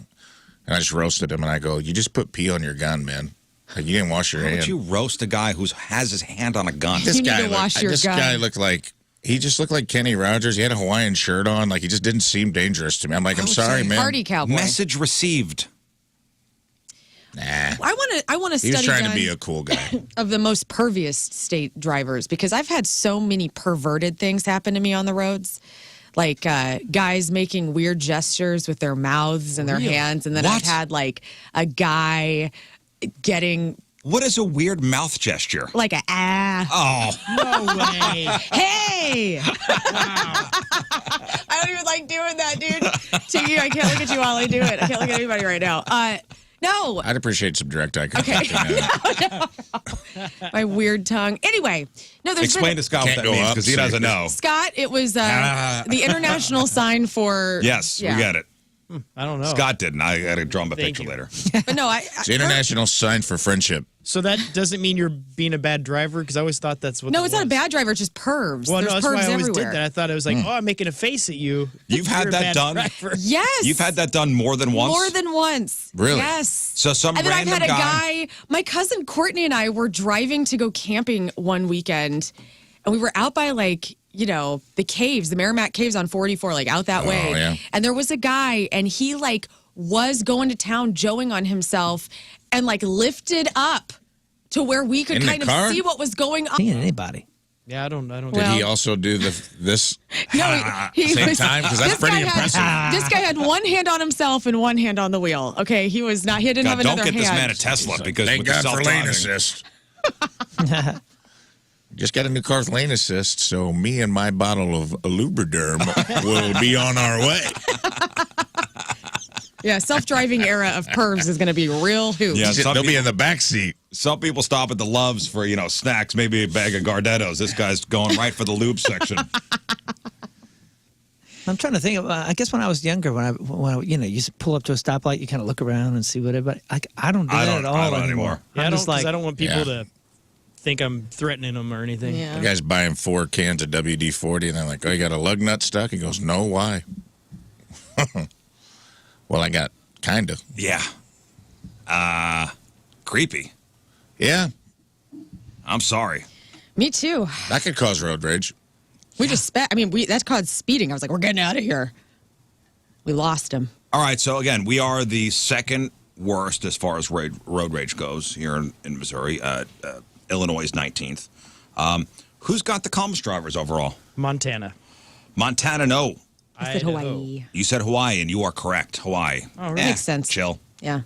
G: And I just roasted him, and I go, "You just put pee on your gun, man. Like, you didn't wash your
F: How
G: hand."
F: would you roast a guy who has his hand on a gun?
G: This
I: You need
G: guy
I: to wash your
G: this
I: gun.
G: guy looked like he just looked like Kenny Rogers. He had a Hawaiian shirt on. Like, he just didn't seem dangerous to me. I'm like, I'm
F: would
G: sorry,
F: say
G: man.
I: Party cowboy.
F: Message received.
G: Nah.
I: I want to
G: He was
I: study
G: trying to
I: gun
G: be a cool guy.
I: of the most pervious state drivers because I've had so many perverted things happen to me on the roads. Like guys making weird gestures with their mouths and their hands. And then I've
F: What?
I: had like a guy getting
F: What is a weird mouth gesture?
I: like a
F: Oh,
J: No way.
I: hey. I don't even like doing that, dude. To you, I can't look at you while I do it. I can't look at anybody right now. No.
G: I'd appreciate some direct eye contact.
I: Okay. My weird tongue. Anyway, no, there's
F: explain
I: been,
F: to Scott what
G: Can't
F: that
G: go
F: means
G: up,
F: because he
G: so-
F: doesn't know.
I: Scott, it was the international sign for
F: Yes,
I: yeah.
F: we get it.
J: I don't know.
F: Scott didn't. I got to draw him a
J: Thank
F: picture
J: you.
F: later.
I: But no,
G: It's the international sign for friendship.
J: So that doesn't mean you're being a bad driver because I always thought that's what.
I: no,
J: that
I: it's not a
J: was.
I: bad driver. It's just pervs.
J: Well,
I: There's
J: no, that's
I: pervs
J: why I always
I: everywhere.
J: did that. I thought it was like, oh, I'm making a face at you.
F: You've had
J: You're a
F: that
J: bad
F: done?
J: driver.
I: Yes.
F: You've had that done more than once?
I: More than once.
G: Really?
I: Yes.
F: So some
I: And then I've
F: random
I: had a guy, my cousin Courtney and I were driving to go camping one weekend, and we were out by the caves, the Merrimack Caves on 44, like out that way.
G: yeah.
I: And there was a guy, and he was going to town joeing on himself and lifted up to where we could
G: In the
I: kind of
G: car?
I: see what was going on.
H: Seeing anybody.
J: Yeah, I don't.
G: Did
I: Well-
G: he also do this
I: No, he
G: same
I: was,
G: time? Because that's
I: this guy
G: pretty impressive.
I: This guy had one hand on himself and one hand on the wheel. Okay, he was not. He didn't
F: God,
I: have
F: don't
I: another
F: get this
I: hand.
F: man a Tesla because
G: Thank
F: with the
G: God for lane
F: self-driving.
G: assist. Just got a new car with lane assist, so me and my bottle of Lubriderm will be on our way.
I: Yeah, self-driving era of pervs is going to be real hoop.
F: Yeah, some
G: They'll be
F: people,
G: in the back seat.
F: some people stop at the Loves for, snacks, maybe a bag of Gardettos. This guy's going right for the lube section.
H: I'm trying to think of. I guess when I was younger, when I you used to pull up to a stoplight, you kind of look around and see what everybody. I don't do that at all
F: I don't
H: anymore.
J: Yeah,
H: I'm
J: I don't
H: just like,
J: because I don't want people to think I'm threatening them or anything.
I: Yeah.
G: The guy's buying 4 cans of WD-40, and they're like, "Oh, you got a lug nut stuck?" He goes, "No, why?" Well, I got kind of.
F: Yeah. Creepy.
G: Yeah,
F: I'm sorry.
I: Me too.
G: that could cause road rage.
I: We just that's called speeding. I was like, we're getting out of here. We lost him.
F: All right, so again, we are the second worst as far as road rage goes here in Missouri. Illinois is 19th. Who's got the calmest drivers overall?
J: Montana.
F: Montana, no.
I: I said
J: Idaho.
I: Hawaii.
F: You said Hawaii, and you are correct. Hawaii.
J: Oh, really?
I: Makes sense.
F: Chill.
I: Yeah.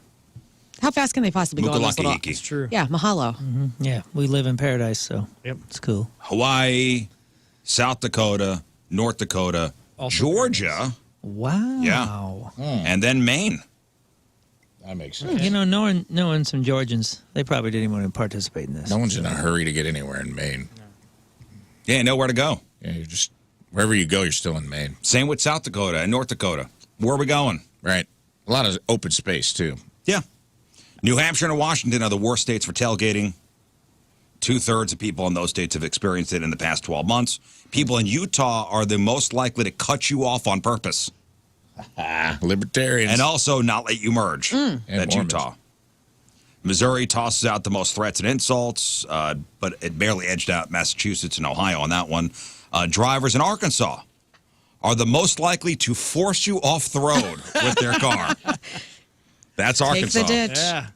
I: How fast can they possibly go on those little...
F: Mukalaki-iki.
J: It's true.
I: Yeah, mahalo.
H: Yeah, we live in paradise, so
J: Yep.
H: it's cool.
F: Hawaii, South Dakota, North Dakota,
J: Also
F: Georgia,
H: Wow.
F: Yeah. and then Maine.
G: That makes sense.
H: You know, knowing some Georgians, they probably didn't even want to participate in this.
G: No one's in a hurry to get anywhere in Maine.
F: Yeah, nowhere to go.
G: Yeah, you're just wherever you go, you're still in Maine.
F: Same with South Dakota and North Dakota. Where are we going?
G: Right. A lot of open space, too.
F: Yeah. New Hampshire and Washington are the worst states for tailgating. 2/3 of people in those states have experienced it in the past 12 months. People in Utah are the most likely to cut you off on purpose
G: Libertarians.
F: and also not let you merge.
G: And
F: That's
G: Mormons.
F: Utah. Missouri tosses out the most threats and insults, but it barely edged out Massachusetts and Ohio on that one. Drivers in Arkansas are the most likely to force you off the road with their car. That's
I: Take
F: Arkansas.
I: the ditch.
J: Yeah.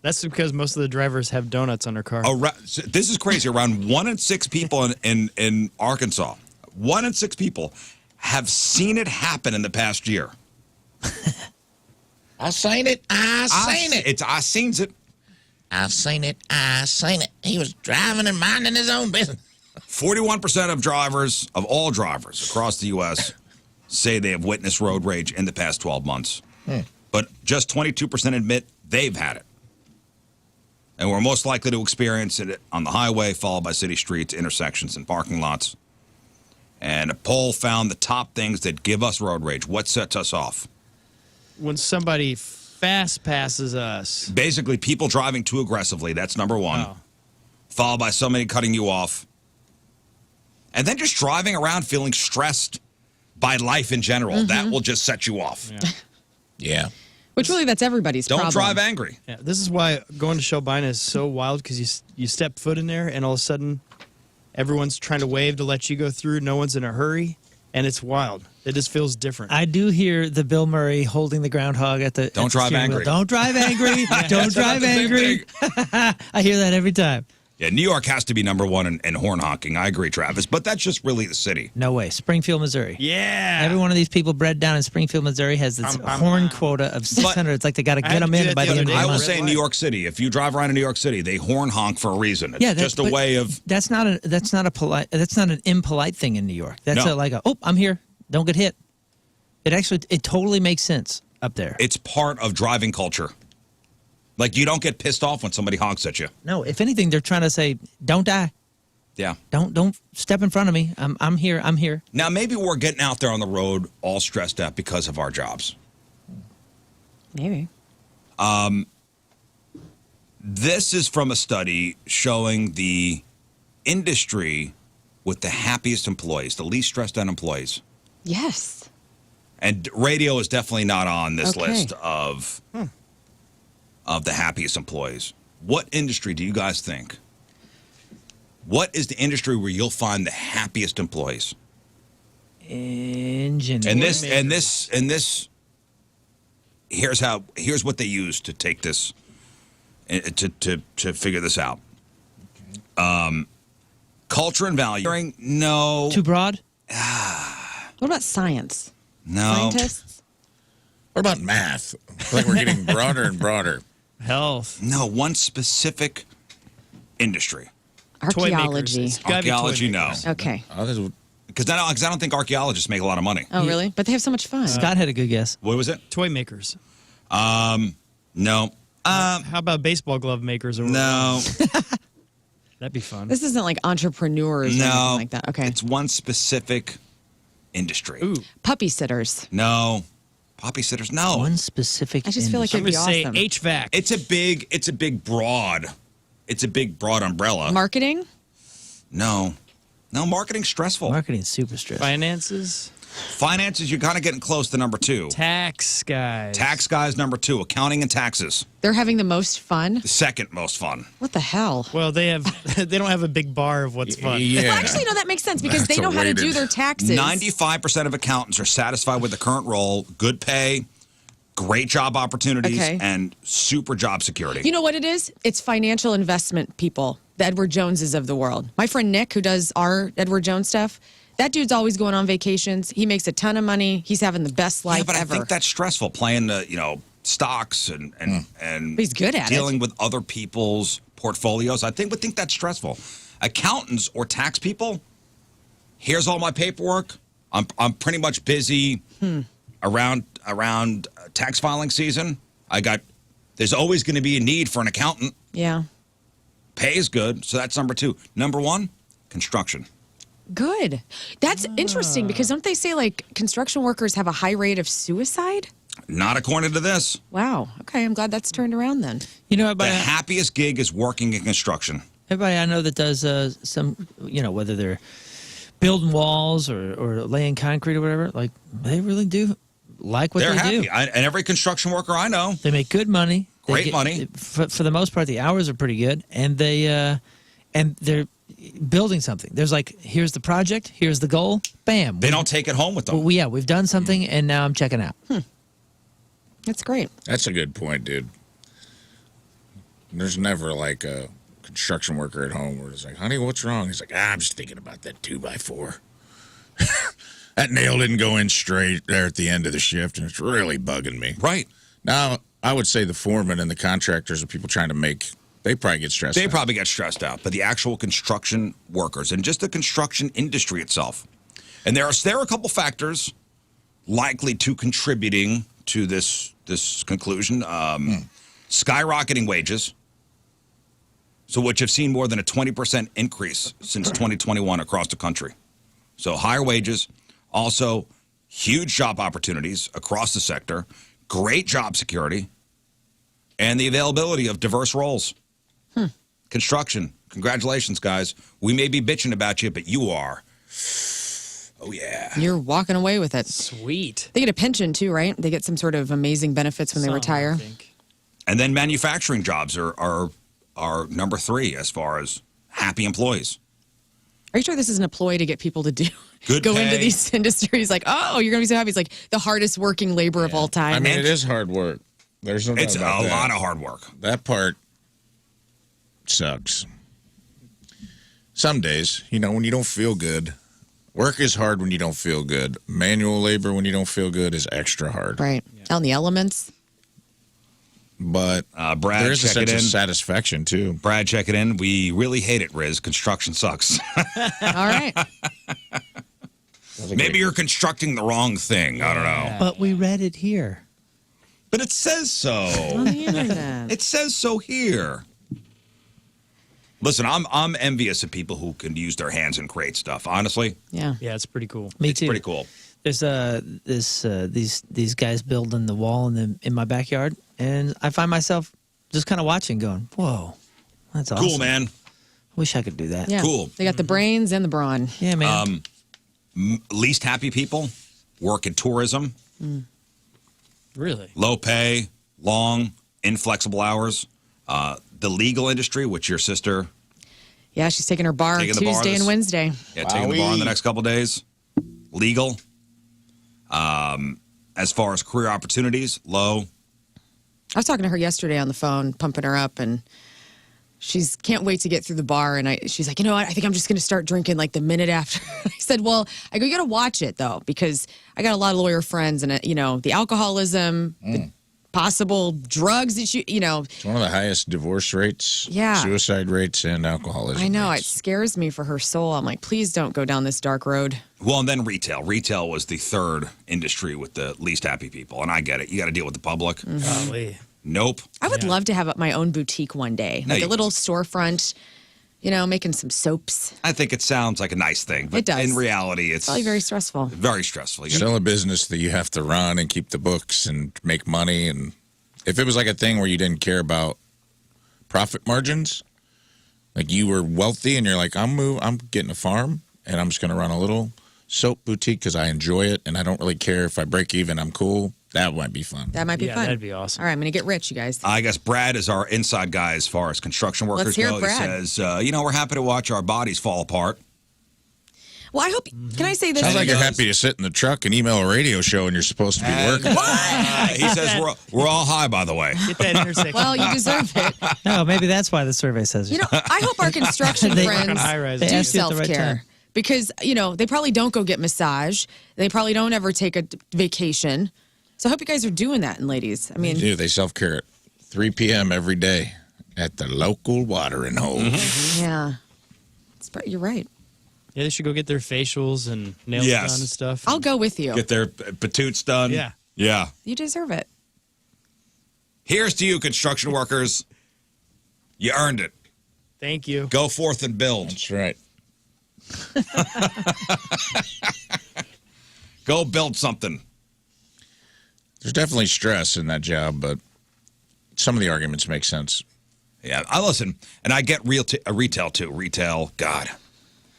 J: That's because most of the drivers have donuts on their car.
F: So this is crazy. Around 1 in 6 people in Arkansas, 1 in 6 people have seen it happen in the past year.
G: I seen it. I seen it.
F: It's I seen it.
G: I seen it. I seen it. He was driving and minding his own business.
F: 41% of drivers, of all drivers across the U.S., say they have witnessed road rage in the past 12 months. But just 22% admit they've had it. And we're most likely to experience it on the highway, followed by city streets, intersections, and parking lots. And a poll found the top things that give us road rage. What sets us off?
J: When somebody fast passes us.
F: Basically, people driving too aggressively. That's number one.
J: Oh.
F: Followed by somebody cutting you off. And then just driving around feeling stressed by life in general. That will just set you off.
G: Yeah.
I: Which really, that's everybody's
F: Don't
I: problem.
F: drive angry.
J: Yeah, this is why going to Shelbina is so wild, because you step foot in there and all of a sudden everyone's trying to wave to let you go through. No one's in a hurry, and it's wild. It just feels different.
H: I do hear the Bill Murray holding the groundhog at the.
F: Don't
H: at the
F: drive
H: steering wheel.
F: angry.
H: Don't drive angry. Don't drive angry. I hear that every time.
F: Yeah, New York has to be number one in horn honking. I agree, Travis. But that's just really the city.
H: No way. Springfield, Missouri.
J: Yeah.
H: Every one of these people bred down in Springfield, Missouri has its horn quota of 600. It's like they got to
J: I
H: get
J: had
H: them
J: to do
H: in
J: that
H: by
J: the
H: the
J: other
H: end of
J: day.
H: the
F: I will
H: month.
F: say in New York City, if you drive around in New York City, they horn honk for a reason. It's just a
H: but
F: way of.
H: That's not an impolite thing in New York. That's
F: No.
H: I'm here. Don't get hit. It totally makes sense up there.
F: It's part of driving culture. Like, you don't get pissed off when somebody honks at you.
H: No, if anything, they're trying to say, "Don't die.
F: Yeah.
H: Don't step in front of me. I'm here. I'm here."
F: Now, maybe we're getting out there on the road all stressed out because of our jobs.
I: Maybe.
F: This is from a study showing the industry with the happiest employees, the least stressed out employees.
I: Yes.
F: And radio is definitely not on this
I: Okay.
F: list of the happiest employees. What industry do you guys think? What is the industry where you'll find the happiest employees?
H: Engine.
F: And this here's what they use to take this to figure this out. Culture and value. No.
H: Too broad?
I: What about science?
F: No.
I: Scientists?
G: What about math? I feel like we're getting broader and broader.
J: Health.
F: No, one specific industry.
J: Toy makers.
I: Archaeology.
J: It's gotta be toy
F: Archaeology, no.
J: makers.
I: Okay.
G: Oh, this is-
F: Because I don't think archaeologists make a lot of money.
I: Oh, really? But they have so much fun.
H: Scott had a good guess.
F: What was it?
J: Toy makers.
F: No.
J: How about baseball glove makers? Or
F: No.
J: That'd be fun.
I: This isn't like entrepreneurs or
F: No.
I: anything like that. Okay.
F: It's one specific industry.
J: Ooh.
I: Puppy sitters.
F: No. Poppy sitters, no.
H: One specific.
I: I just feel like
J: I'm
I: it'd
J: going
I: be
J: to say
I: awesome.
J: HVAC.
F: It's a big broad it's a big, broad umbrella.
I: Marketing?
F: No, marketing's stressful.
H: Marketing's super stressful.
J: Finances,
F: Finances, you're kind of getting close to number 2.
J: tax guys.
F: Tax guys, number 2. Accounting and taxes,
I: They're having the most fun?
F: the second most fun.
I: What the hell?
J: Well, they don't have a big bar of what's fun.
G: Yeah.
I: Well, actually, no, that makes sense because
G: That's
I: they know how to
G: weighted.
I: do their taxes.
F: 95% of accountants are satisfied with the current role, good pay, great job opportunities,
I: Okay.
F: and super job security.
I: You know what it is? It's financial investment people, the Edward Joneses of the world. My friend Nick, who does our Edward Jones stuff, that dude's always going on vacations. He makes a ton of money. He's having the best life
F: yeah, but
I: ever.
F: I think that's stressful, playing the, stocks and
I: He's good at it.
F: dealing with other people's portfolios. I would think that's stressful. Accountants or tax people, here's all my paperwork. I'm pretty much busy around tax filing season. There's always going to be a need for an accountant.
I: Yeah.
F: Pay is good, so that's number 2. Number 1, construction.
I: Good. That's interesting because don't they say like construction workers have a high rate of suicide?
F: Not according to this.
I: Wow. Okay, I'm glad that's turned around then.
H: You know,
F: The
H: everybody,
F: happiest gig is working in construction.
H: everybody I know that does some, whether they're building walls or laying concrete or whatever, like they really do like what
F: They're
H: they
F: happy.
H: do.
F: And every construction worker I know,
H: They make good money. They
F: Great money.
H: For the most part, the hours are pretty good, and they're building something. There's like, here's the project, here's the goal, bam.
F: they don't take it home with them.
H: Well, we've done something, and now I'm checking out.
I: That's great.
G: That's a good point, dude. There's never like a construction worker at home where it's like, honey, what's wrong? He's like, I'm just thinking about that 2x4. That nail didn't go in straight there at the end of the shift, and it's really bugging me.
F: Right.
G: Now, I would say the foremen and the contractors, the people trying to make, they probably get stressed
F: They
G: out.
F: probably get stressed out, but the actual construction workers and just the construction industry itself. And there are a couple factors likely to contributing to this conclusion. Skyrocketing wages, so which have seen more than a 20% increase since 2021 across the country. So higher wages, also huge job opportunities across the sector, great job security, and the availability of diverse roles. Construction. Congratulations, guys. We may be bitching about you, but you are. Oh, yeah.
I: You're walking away with it.
J: Sweet.
I: They get a pension too, right? They get some sort of amazing benefits when they
J: Some,
I: retire.
J: I think.
F: And then manufacturing jobs are number 3 as far as happy employees.
I: Are you sure this isn't a ploy to get people to
F: Good
I: go into
F: pay.
I: these industries? Like, oh, you're going to be so happy. It's like the hardest working labor of all time.
G: I mean, it is hard work. There's no doubt
F: It's a
G: about that.
F: lot of hard work.
G: That part sucks. Some days, when you don't feel good, work is hard when you don't feel good. Manual labor when you don't feel good is extra hard.
I: Right. Out in the elements.
G: But
F: Brad,
G: there is a
F: check it
G: sense of
F: in.
G: satisfaction, too.
F: Brad, check it in. We really hate it, Riz. Construction sucks.
I: All right.
F: Maybe you're constructing the wrong thing. I don't know.
H: But we read it here.
F: But it says so.
I: On the internet.
F: It says so here. Listen, I'm envious of people who can use their hands and create stuff. Honestly,
I: Yeah.
J: Yeah, it's pretty cool.
H: Me
F: it's
H: too.
F: pretty cool.
H: There's these guys building the wall in my backyard, and I find myself just kind of watching, going, "Whoa, that's awesome!
F: Cool, man.
H: Wish I could do that."
I: Yeah.
F: Cool.
I: They got the brains and the brawn.
H: Yeah, man.
F: Least happy people work in tourism,
J: Really?
F: low pay, long, inflexible hours. The legal industry, which your sister
I: Yeah, she's taking her bar
F: Taking the bar
I: Tuesday
F: this-
I: and Wednesday.
F: taking the bar in the next couple days. Legal. As far as career opportunities, low.
I: I was talking to her yesterday on the phone, pumping her up, and she's can't wait to get through the bar. And she's like, you know what? I think I'm just going to start drinking like the minute after. I said, well, I go, you got to watch it though, because I got a lot of lawyer friends, and the alcoholism, the possible drugs that
G: It's one of the highest divorce rates,
I: Yeah.
G: suicide rates, and alcoholism
I: I know it
G: rates.
I: scares me for her soul. I'm like, please don't go down this dark road.
F: Well, and then retail. Retail was the third industry with the least happy people. And I get it. You got to deal with the public.
J: Golly.
F: Nope.
I: I would love to have my own boutique one day,
F: No,
I: like a
F: you-
I: little storefront, making some soaps.
F: I think it sounds like a nice thing. But
I: It does.
F: in reality, it's
I: Probably very stressful.
F: very stressful. You
G: Still a business that you have to run and keep the books and make money. And if it was like a thing where you didn't care about profit margins, Like you were wealthy and you're like, I'm getting a farm and I'm just going to run a little soap boutique because I enjoy it and I don't really care if I break even. I'm cool. That might be fun.
I: That might be
J: Yeah,
I: fun.
J: that'd be awesome.
I: All right, I'm going to get rich, you guys.
F: I guess Brad is our inside guy as far as construction workers
I: Let's hear it,
F: go.
I: Brad.
F: He says, we're happy to watch our bodies fall apart.
I: Well, I hope. Can I say this?
G: Sounds like you're
F: does.
G: happy to sit in the truck and email a radio show and you're supposed to be working.
F: He says, we're all high, by the way.
J: Get that intersection.
I: Well, you deserve it.
H: No, maybe that's why the survey says it.
I: You know, I hope our construction
H: They-
I: friends
J: high-rise.
H: They
I: do
H: asked you at the right
I: self-care.
H: time.
I: Because, they probably don't go get massage. They probably don't ever take a vacation. So I hope you guys are doing that, and ladies. I mean,
G: Dude, they self-care at 3 p.m. every day at the local watering hole.
I: yeah. You're right.
J: Yeah, they should go get their facials and nails
F: Yes.
J: done and stuff.
I: I'll go with you.
F: Get their patoots done.
J: Yeah.
F: Yeah.
I: You deserve it.
F: Here's to you, construction workers. You earned it.
J: Thank you.
F: Go forth and build.
G: That's right.
F: Go build something.
G: There's definitely stress in that job, but some of the arguments make sense.
F: Yeah, I listen, and I get retail too. Retail, God,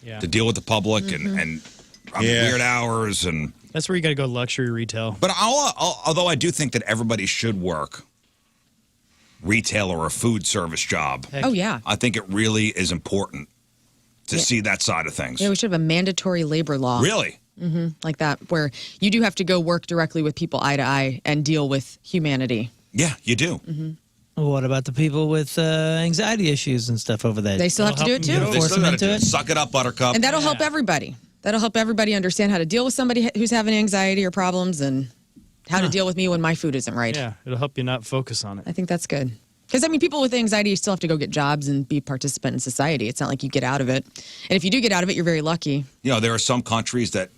J: Yeah.
F: to deal with the public and
G: Yeah.
F: weird hours and.
J: That's where you got to go luxury retail.
F: But although I do think that everybody should work retail or a food service job,
J: Heck,
I: Oh, yeah.
F: I think it really is important to see that side of things.
I: Yeah, we should have a mandatory labor law.
F: Really?
I: Like that, where you do have to go work directly with people eye to eye and deal with humanity.
F: Yeah, you do.
H: What about the people with anxiety issues and stuff over there?
I: They still have to do it
J: It'll help
I: too.
J: them
F: They
H: Force
F: still
H: them
F: gotta
H: into
F: do
H: it?
F: Suck it up, Buttercup.
I: And that'll help everybody. That'll help everybody understand how to deal with somebody who's having anxiety or problems and how to deal with me when my food isn't right.
J: Yeah, it'll help you not focus on it.
I: I think that's good. Because, people with anxiety still have to go get jobs and be a participant in society. It's not like you get out of it. And if you do get out of it, you're very lucky.
F: There are some countries that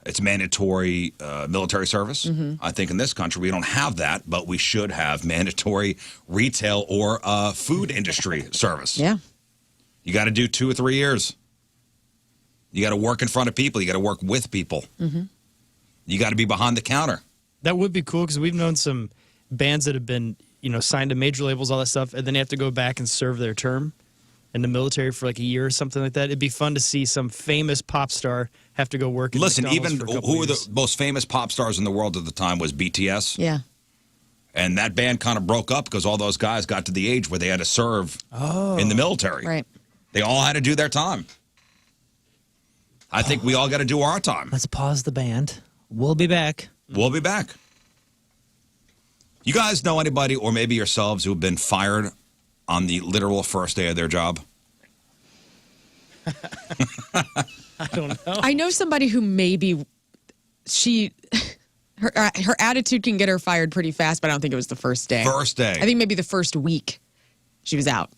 F: it's mandatory military service. I think in this country we don't have that, but we should have mandatory retail or food industry service.
I: Yeah.
F: You got to do 2 or 3 years. You got to work in front of people. You got to work with people. You got to be behind the counter.
J: That would be cool because we've known some bands that have been, signed to major labels, all that stuff, and then they have to go back and serve their term in the military for like a year or something like that. It'd be fun to see some famous pop star have to go work at
F: Listen,
J: McDonald's
F: even
J: for a couple
F: who were the
J: years.
F: most famous pop stars in the world at the time was BTS.
I: Yeah.
F: And that band kind of broke up because all those guys got to the age where they had to serve in the military.
I: Right.
F: They all had to do their time. I think we all got to do our time.
H: Let's pause the band. We'll be back.
F: We'll be back. You guys know anybody, or maybe yourselves, who have been fired on the literal first day of their job?
J: I don't know.
I: I know somebody who maybe her attitude can get her fired pretty fast, but I don't think it was the first day.
F: First day.
I: I think maybe the first week she was out.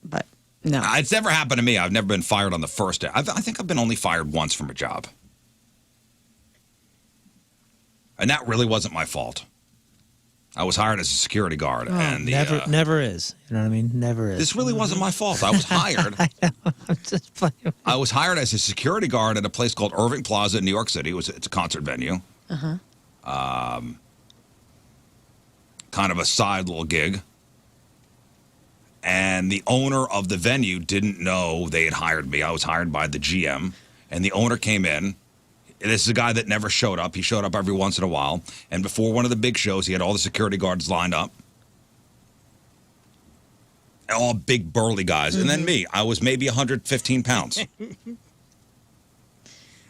I: But no.
F: It's never happened to me. I've never been fired on the first day. I think I've been only fired once from a job. And that really wasn't my fault. I was hired as a security guard. And
H: Never is. You know what I mean? Never is.
F: this really wasn't my fault. I was hired.
H: I'm just playing.
F: I was hired as a security guard at a place called Irving Plaza in New York City. It's a concert venue. Kind of a side little gig. And the owner of the venue didn't know they had hired me. I was hired by the GM. And the owner came in. This is a guy that never showed up. He showed up every once in a while. And before one of the big shows, he had all the security guards lined up. All big, burly guys. And then me. I was maybe 115 pounds.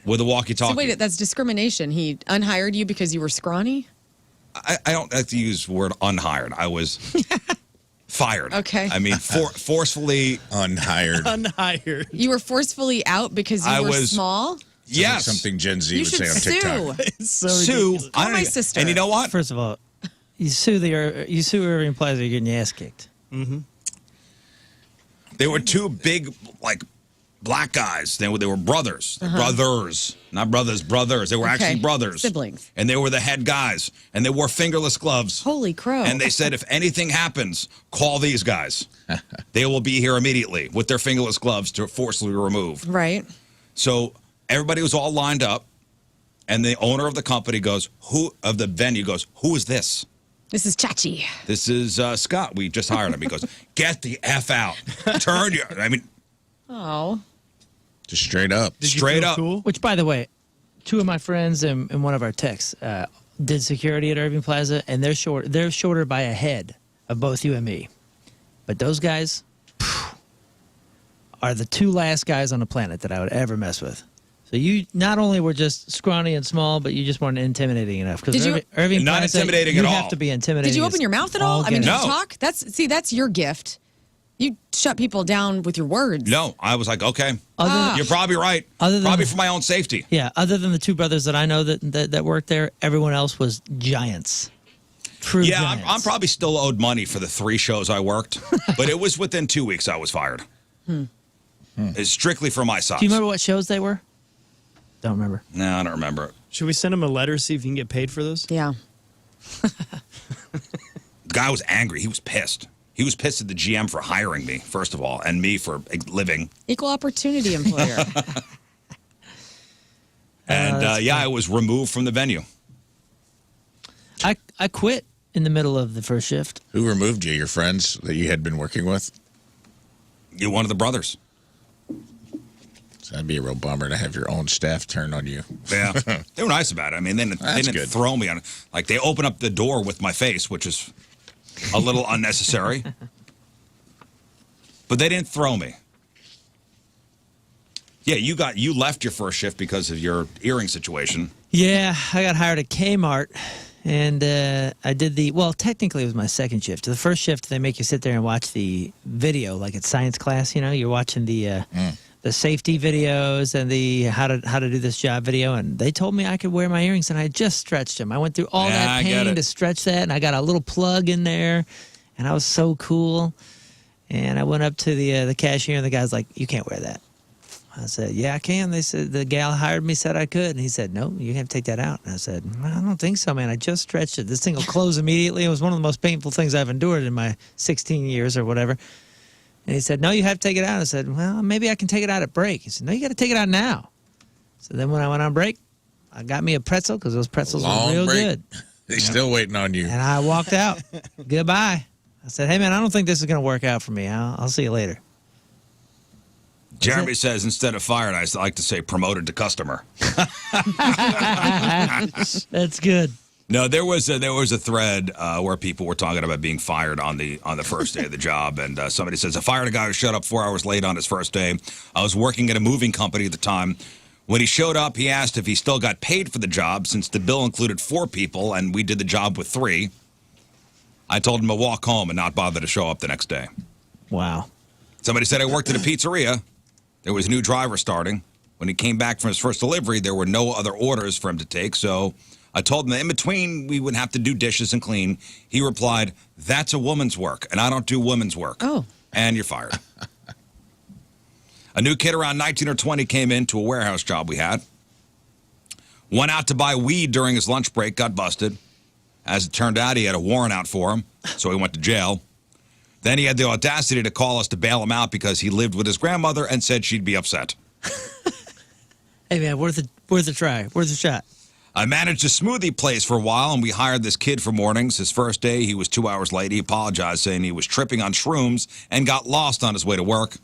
F: With a walkie-talkie.
I: So wait, that's discrimination. He unhired you because you were scrawny?
F: I don't like to use the word unhired. I was fired.
I: Okay.
F: I mean, forcefully.
G: Unhired.
J: Unhired.
I: You were forcefully out because you were small?
F: Yes.
G: Something Gen Z
I: You
G: would say
I: should
G: on
I: sue.
G: TikTok.
J: It's so
F: Sue.
J: ridiculous.
I: Call my
F: even-
I: sister.
F: And you know what?
H: First of all, you sue Irving Plaza, you're getting your ass kicked.
F: They were two big, black guys. They were brothers. Brothers. Not brothers, brothers. They were
I: Okay.
F: actually brothers.
I: Siblings.
F: And they were the head guys. And they wore fingerless gloves.
I: Holy crow.
F: And they said, if anything happens, call these guys. They will be here immediately with their fingerless gloves to forcibly remove.
I: Right.
F: So everybody was all lined up. And the owner of the company goes, who is this?
I: This is Chachi.
F: This is Scott. We just hired him. He goes, get the F out. Turn your, I mean,
I: Oh.
G: Just straight up.
J: Did you
F: straight
J: feel
F: up.
J: Cool?
H: Which, by the way, two of my friends and one of our techs did security at Irving Plaza, and they're shorter by a head of both you and me. But those guys are the two last guys on the planet that I would ever mess with. So you not only were just scrawny and small, but you just weren't intimidating enough. Because Irving
F: Not
H: Plaza,
F: intimidating
H: you
F: at
H: have
F: all.
H: to be intimidating.
I: Did you open your mouth at all? I mean, did
F: No.
I: you talk? That's your gift. You shut people down with your words.
F: no. I was like, okay,
H: Other-
F: you're probably right.
H: Other than-
F: Probably for my own safety.
H: Yeah, other than the two brothers that I know that worked there, everyone else was giants. True
F: Yeah,
H: giants.
F: I'm probably still owed money for the 3 shows I worked, but it was within 2 weeks I was fired. It's strictly for my size.
H: Do you remember what shows they were? Don't remember.
F: No, I don't remember.
J: Should we send him a letter, see if he can get paid for those?
I: Yeah.
F: The guy was angry. He was pissed. He was pissed at the GM for hiring me, first of all, and me for living.
I: Equal opportunity employer.
F: And I was removed from the venue.
H: I quit in the middle of the first shift.
G: Who removed you? Your friends that you had been working with?
F: You're one of the brothers.
G: So that'd be a real bummer to have your own staff turn on you.
F: Yeah, they were nice about it. I mean, they didn't
G: good.
F: throw me on. Like they opened up the door with my face, which is a little unnecessary. But they didn't throw me. Yeah, you left your first shift because of your earring situation.
H: Yeah, I got hired at Kmart, and I did technically it was my second shift. The first shift, they make you sit there and watch the video, like it's science class, you're watching the safety videos and the how to do this job video, and they told me I could wear my earrings, and I just stretched them. I went through all that
F: I get
H: pain
F: it.
H: to stretch that, and I got a little plug in there, and I was so cool. And I went up to the cashier, and the guy's like, "You can't wear that." I said, "Yeah, I can." They said the gal hired me said I could, and he said, "No, you have to take that out." And I said, "I don't think so, man. I just stretched it. This thing will close immediately." It was one of the most painful things I've endured in my 16 years or whatever. And he said, "No, you have to take it out." I said, "Well, maybe I can take it out at break." He said, "No, you got to take it out now." So then when I went on break, I got me a pretzel because those pretzels
G: Long
H: were real
G: break.
H: good.
G: They're still waiting on you.
H: And I walked out. Goodbye. I said, "Hey, man, I don't think this is going to work out for me. I'll see you later."
F: Jeremy says instead of fired, I like to say promoted to customer.
H: That's good.
F: No, there was a thread where people were talking about being fired on the first day of the job, and somebody says, "I fired a guy who showed up 4 hours late on his first day. I was working at a moving company at the time. When he showed up, he asked if he still got paid for the job since the bill included 4 people and we did the job with 3. I told him to walk home and not bother to show up the next day."
H: Wow.
F: Somebody said I worked at a pizzeria. There was a new driver starting. When he came back from his first delivery, there were no other orders for him to take, so I told him that in between we would have to do dishes and clean. He replied, "That's a woman's work, and I don't do women's work."
I: Oh.
F: And you're fired. A new kid around 19 or 20 came into a warehouse job we had. Went out to buy weed during his lunch break, got busted. As it turned out, he had a warrant out for him, so he went to jail. Then he had the audacity to call us to bail him out because he lived with his grandmother and said she'd be upset.
H: Hey, man, worth a try, worth a shot.
F: I managed a smoothie place for a while, and we hired this kid for mornings. His first day, he was 2 hours late. He apologized, saying he was tripping on shrooms and got lost on his way to work.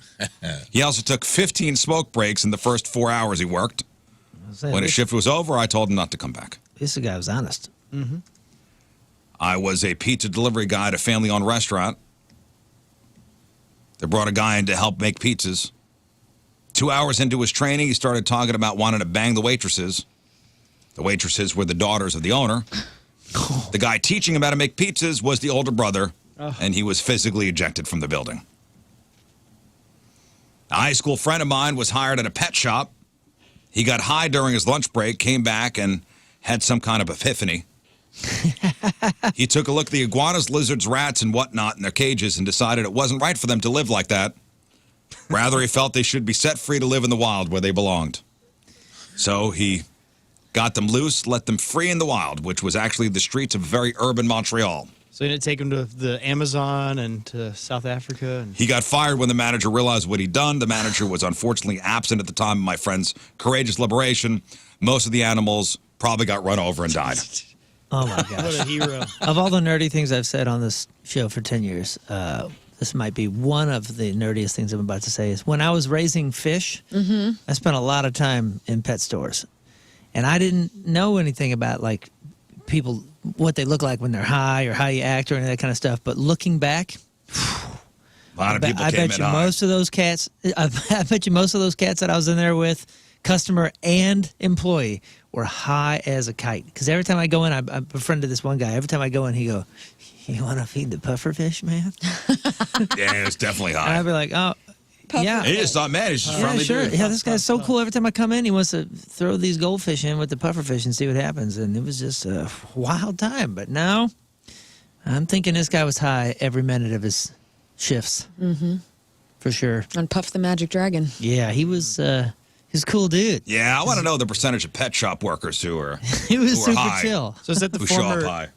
F: He also took 15 smoke breaks in the first 4 hours he worked. When his shift was over, I told him not to come back.
H: At least the guy was honest.
F: I was a pizza delivery guy at a family-owned restaurant. They brought a guy in to help make pizzas. 2 hours into his training, he started talking about wanting to bang the waitresses. The waitresses were the daughters of the owner. The guy teaching him how to make pizzas was the older brother, and he was physically ejected from the building. A high school friend of mine was hired at a pet shop. He got high during his lunch break, came back, and had some kind of epiphany. He took a look at the iguanas, lizards, rats, and whatnot in their cages and decided it wasn't right for them to live like that. Rather, he felt they should be set free to live in the wild where they belonged. So he got them loose, let them free in the wild, which was actually the streets of very urban Montreal.
J: So you didn't take him to the Amazon and to South Africa? And
F: He got fired when the manager realized what he'd done. The manager was unfortunately absent at the time of my friend's courageous liberation. Most of the animals probably got run over and died.
H: Oh my
J: What
H: gosh!
J: a hero.
H: Of all the nerdy things I've said on this show for 10 years, this might be one of the nerdiest things I'm about to say. Is when I was raising fish, I spent a lot of time in pet stores, and I didn't know anything about like people, what they look like when they're high or how you act or any of that kind of stuff. But looking back,
F: A lot of people
H: I
F: came
H: bet
F: in
H: you
F: high.
H: most of those cats. I bet you most of those cats that I was in there with, customer and employee, were high as a kite. Because every time I go in, I befriended this one guy. Every time I go in, he go, "You want to feed the pufferfish, man?"
F: Yeah, it's definitely
H: And
F: high.
H: I'd be like, "Oh, yeah."
F: He just thought, man, he's just a
H: Yeah,
F: friendly
H: sure.
F: dude.
H: Yeah, this guy's so cool. Every time I come in, he wants to throw these goldfish in with the pufferfish and see what happens. And it was just a wild time. But now, I'm thinking this guy was high every minute of his shifts. Mm-hmm. For sure.
I: On Puff the Magic Dragon.
H: Yeah, he's a cool dude.
F: Yeah, I want to know the percentage of pet shop workers who are
H: He was
F: who are
H: super
F: high,
H: chill.
J: So is that the
F: who show up
J: former,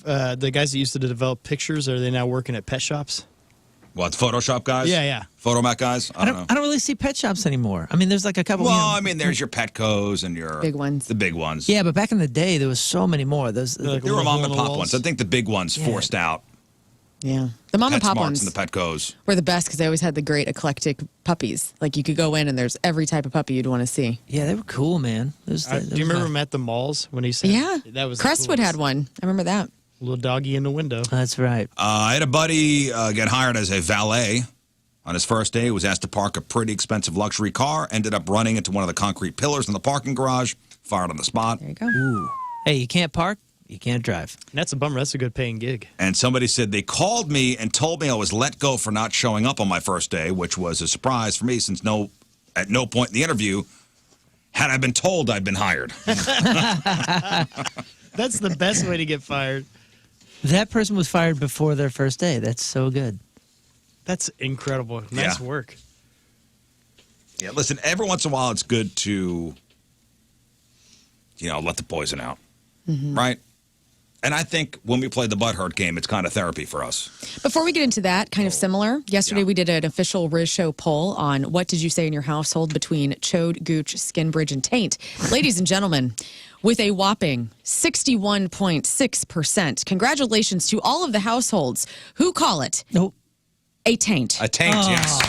F: high.
J: the guys that used to develop pictures? Are they now working at pet shops?
F: What, Photoshop guys?
J: Yeah.
F: Photomat guys? I don't know.
H: I don't really see pet shops anymore. I mean, there's like a couple.
F: Well,
H: you know-
F: I mean, there's your Petcos and your
I: Big ones.
F: The big ones.
H: Yeah, but back in the day, there was so many more. Those
J: like
F: There were
J: little
F: mom
J: hole
F: and
J: in the
F: pop
J: walls.
F: ones. I think the big ones
H: Yeah.
F: forced out.
I: Yeah. The mom and pop
F: PetSmarts
I: ones
F: and the Petcos.
I: were the best because they always had the great eclectic puppies. Like you could go in and there's every type of puppy you'd want to see.
H: yeah, they were cool, man.
J: Do you remember him at the malls when he said,
I: Yeah.
J: that was the
I: Crestwood
J: coolest.
I: had one. I remember that.
J: Little doggy in the window.
H: That's right.
F: I had a buddy get hired as a valet. On his first day, he was asked to park a pretty expensive luxury car, ended up running into one of the concrete pillars in the parking garage, fired on the spot.
I: There you go.
H: Ooh. Hey, you can't park, you can't drive.
J: And that's a bummer. That's a good paying gig.
F: And somebody said they called me and told me I was let go for not showing up on my first day, which was a surprise for me since at no point in the interview had I been told I'd been hired.
J: That's the best way to get fired.
H: That person was fired before their first day. That's so good.
J: That's incredible. Nice
F: Yeah.
J: work.
F: Yeah, listen, every once in a while it's good to, let the poison out, right? And I think when we play the butthurt game, it's kind of therapy for us.
I: Before we get into that, kind of similar, yesterday we did an official Riz Show poll on what did you say in your household between chode, gooch, skin bridge, and taint. Ladies and gentlemen, with a whopping 61.6%. Congratulations to all of the households who call it
H: Nope.
I: a taint.
F: A taint, yes.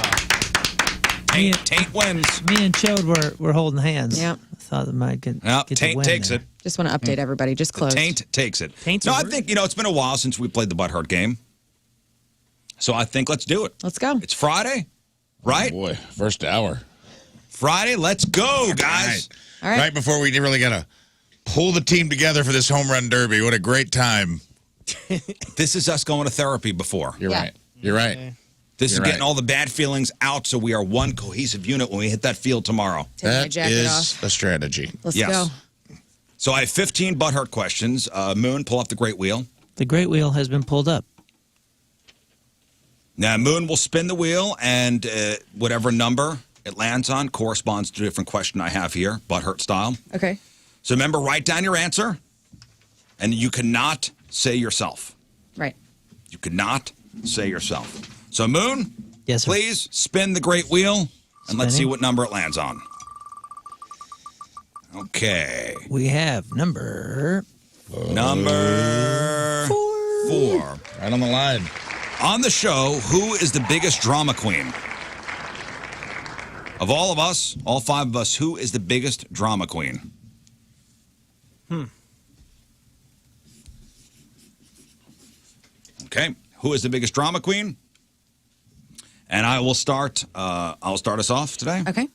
F: Taint wins.
H: Me and Chode were holding hands.
I: Yep.
H: I thought that might get
F: Yep,
H: the
F: taint
H: win
F: takes
H: there.
F: it.
I: Just want to update everybody. Just
F: The
I: closed.
F: taint takes it.
J: Taint's
F: no,
J: a
F: I
J: word.
F: think, it's been a while since we played the butthurt game. So I think let's do it.
I: Let's go.
F: It's Friday, right?
G: Boy, first hour.
F: Friday, let's go, guys.
I: All right.
G: Right before we really got to pull the team together for this home run derby. What a great time.
F: This is us going to therapy before.
G: You're
I: Yeah.
G: right. You're right.
F: This is
G: You're
F: getting
G: right.
F: all the bad feelings out so we are one cohesive unit when we hit that field tomorrow.
I: Take my
G: That
I: jacket
G: is
I: off.
G: a strategy.
I: Let's
F: Yes.
I: go.
F: So I have 15 butthurt questions. Moon, pull up the great wheel.
H: The great wheel has been pulled up.
F: Now, Moon will spin the wheel, and whatever number it lands on corresponds to a different question I have here, butthurt style.
I: Okay.
F: So remember, write down your answer, and you cannot say yourself.
I: Right.
F: You cannot say yourself. So, Moon,
H: Yes, sir.
F: please spin the great wheel, and let's see
H: Spinning.
F: what number it lands on. Okay.
H: We have number
F: Number four.
G: Right on the line.
F: On the show, who is the biggest drama queen? Of all of us, all five of us, who is the biggest drama queen? Okay. Who is the biggest drama queen? And I will start. I'll start us off today.
I: Okay.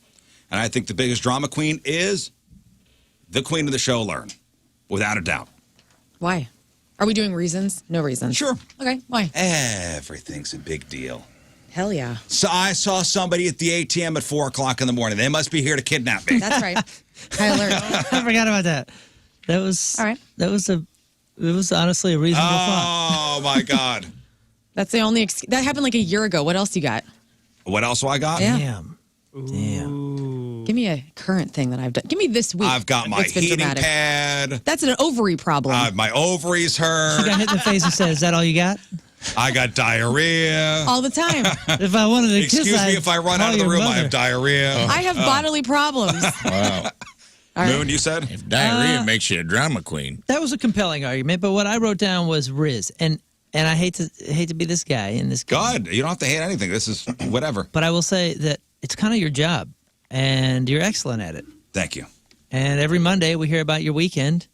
F: And I think the biggest drama queen is the queen of the show, Lern, without a doubt.
I: Why? Are we doing reasons? No reasons.
F: Sure.
I: Okay. Why?
F: Everything's a big deal.
I: Hell yeah.
F: So I saw somebody at the ATM at 4 o'clock in the morning. They must be here to kidnap me.
I: That's right. High alert.
H: I forgot about that. That was
I: All right.
H: That was honestly a reasonable thought.
F: Oh my God!
I: That's the only that happened like a year ago. What else you got?
F: What else do I got?
I: Yeah.
H: Damn. Damn.
I: Give me a current thing that I've done. Give me this week.
F: I've got my
I: It's been
F: heating
I: dramatic.
F: pad.
I: That's an ovary problem.
F: My ovaries
H: She
F: hurt.
H: got hit in the face and said, "Is that all you got?"
F: I got diarrhea.
I: all the time.
H: If I wanted to kiss,
F: Excuse me
H: I'd
F: if I run
H: call
F: out of the
H: your
F: room. I
H: mother.
F: have diarrhea.
I: I have bodily problems.
G: Wow.
I: All right.
F: Moon, you said?
G: If diarrhea makes you a drama queen.
H: That was a compelling argument, but what I wrote down was Riz, and I hate to be this guy in this game.
F: God, you don't have to hate anything. This is whatever.
H: But I will say that it's kind of your job, and you're excellent at it.
F: Thank you.
H: And every Monday we hear about your weekend,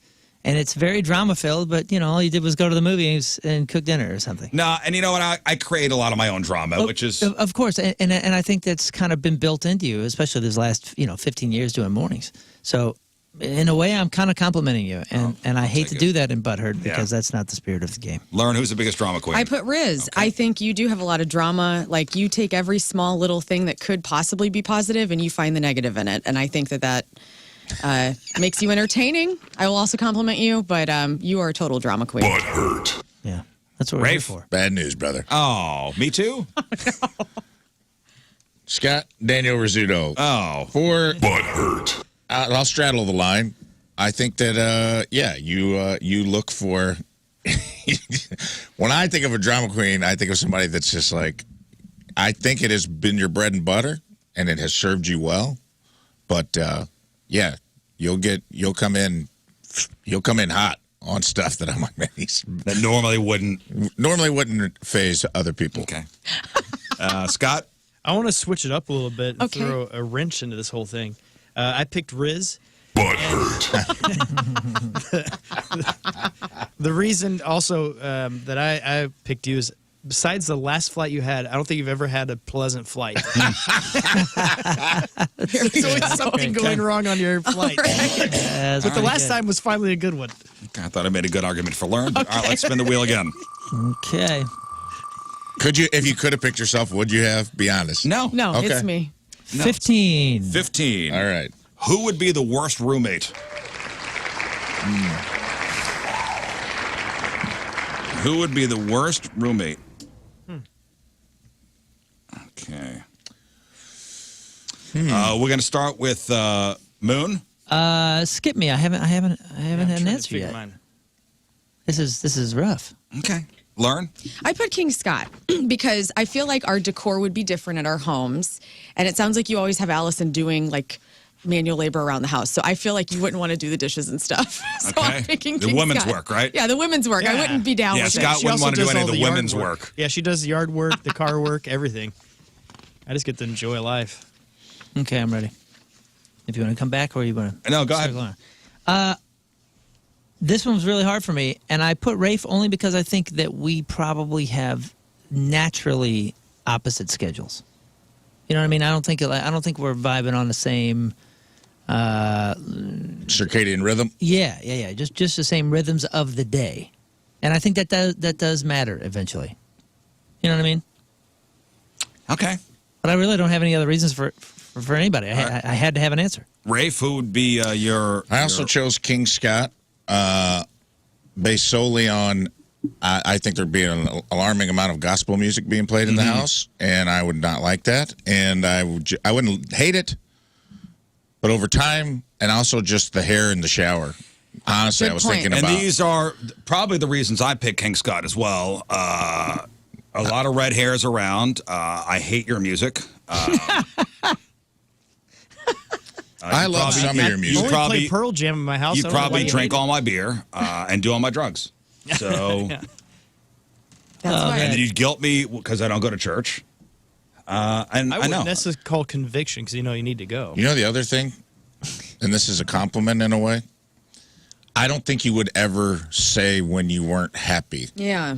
H: and it's very drama filled. But all you did was go to the movies and cook dinner or something.
F: No, and you know what? I create a lot of my own drama, which is
H: of course, and I think that's kind of been built into you, especially these last 15 years doing mornings. So in a way, I'm kind of complimenting you, and I hate to do that in Butthurt because that's not the spirit of the game.
F: Learn who's the biggest drama queen.
I: I put Riz. I think you do have a lot of drama. Like, you take every small little thing that could possibly be positive and you find the negative in it. And I think that makes you entertaining. I will also compliment you, but you are a total drama queen.
K: Butthurt.
H: Yeah, that's what we're here
F: Rafe?
H: for.
G: Bad news, brother.
F: Oh, me too?
G: Scott Daniel Rizzuto.
F: Oh.
G: For
K: Butthurt.
G: I'll straddle the line. I think that you look for. When I think of a drama queen, I think of somebody that's just like, I think it has been your bread and butter, and it has served you well. But you'll come in hot on stuff that I'm like, man,
F: that normally wouldn't
G: phase other people.
F: Okay. Scott?
J: I want to switch it up a little bit and
I: Okay.
J: throw a wrench into this whole thing. I picked Riz.
K: Butthurt.
J: The reason also that I picked you is, besides the last flight you had, I don't think you've ever had a pleasant flight. There's always something going wrong on your flight. But the last time was finally a good one.
F: I thought I made a good argument for Learn. But all right, let's spin the wheel again.
H: Okay.
G: If you could have picked yourself, would you have? Be honest.
F: No.
I: No,
G: Okay.
I: it's me.
H: 15.
F: 15.
G: All right.
F: Who would be the worst roommate? Who would be the worst roommate? Okay. We're going to start with Moon.
H: Skip me. I haven't had an
J: trying to
H: answer
J: figure
H: yet.
J: mine.
H: This is rough.
F: Okay. Learn.
I: I put King Scott because I feel like our decor would be different at our homes. And it sounds like you always have Allison doing like manual labor around the house. So I feel like you wouldn't want to do the dishes and stuff. So
F: Okay.
I: I'm picking
F: The
I: King
F: women's
I: Scott.
F: work, right?
I: Yeah, the women's work. I
J: Yeah.
I: wouldn't be down
F: Yeah,
I: with
F: Scott
I: it.
F: wouldn't want to do
J: does
F: any
J: all
F: of the
J: yard
F: women's work.
J: Yeah, she does the yard work, the car work, everything. I just get to enjoy life.
H: Okay, I'm ready. If you want to come back, or you want to?
F: No, go ahead.
H: This one was really hard for me, and I put Rafe only because I think that we probably have naturally opposite schedules. You know what I mean? I don't think we're vibing on the same.
G: Circadian rhythm.
H: Yeah. Just the same rhythms of the day, and I think that does matter eventually. You know what I mean?
F: Okay.
H: But I really don't have any other reasons for anybody. I had to have an answer.
F: Rafe, who would be your...
G: I also chose King Scott based solely on I think there'd be an alarming amount of gospel music being played in the house, and I would not like that. And I wouldn't hate it, but over time, and also just the hair in the shower. Honestly,
I: Good
G: I was
I: point.
G: thinking
F: And
G: about.
F: these are probably the reasons I picked King Scott as well. A lot of red hairs around. I hate your music.
G: I love some of your
J: You
G: music.
J: only
F: probably-
J: play Pearl Jam in my house.
F: You
J: I don't know why
F: probably
J: you
F: drink
J: hate
F: all my beer and do all my drugs. So,
I: That's
F: and
I: why.
F: then you guilt me because I don't go to church. And
J: it.
F: I know.
J: This is called conviction because you know you need to go.
G: You know the other thing, and this is a compliment in a way. I don't think you would ever say when you weren't happy.
I: Yeah.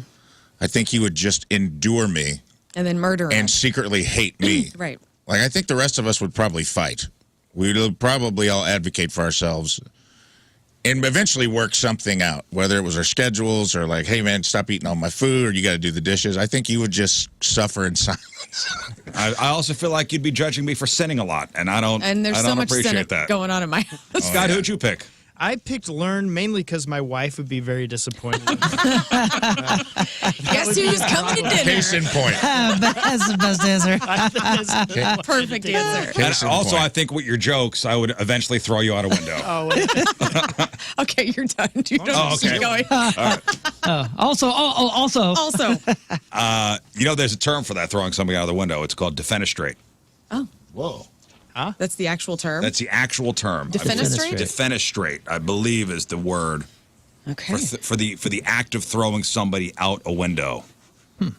G: I think you would just endure me
I: And then murder him.
G: and secretly hate me.
I: Right.
G: Like, I think the rest of us would probably fight. We'd probably all advocate for ourselves and eventually work something out, whether it was our schedules or like, hey, man, stop eating all my food, or you got to do the dishes. I think you would just suffer in silence.
F: I also feel like you'd be judging me for sinning a lot, and I don't.
I: And there's
F: I
I: so
F: don't
I: much
F: appreciate
I: sin
F: that.
I: going on in my house.
F: Scott, who'd you pick?
J: I picked Lern mainly because my wife would be very disappointed.
I: Guess who's coming to dinner?
G: Case in point.
H: That's the best answer.
I: Perfect answer.
G: Case in
F: Also,
G: point.
F: I think with your jokes, I would eventually throw you out a window.
J: Oh, wait.
I: Okay, you're done. You don't
F: Oh, okay.
I: keep going.
H: Also,
I: Also,
F: You know, there's a term for that, throwing somebody out of the window. It's called defenestrate.
I: oh,
G: Whoa.
J: Huh?
I: That's the actual term?
F: That's the actual term.
I: Defenestrate?
F: Defenestrate, I believe, is the word
I: Okay.
F: for the act of throwing somebody out a window.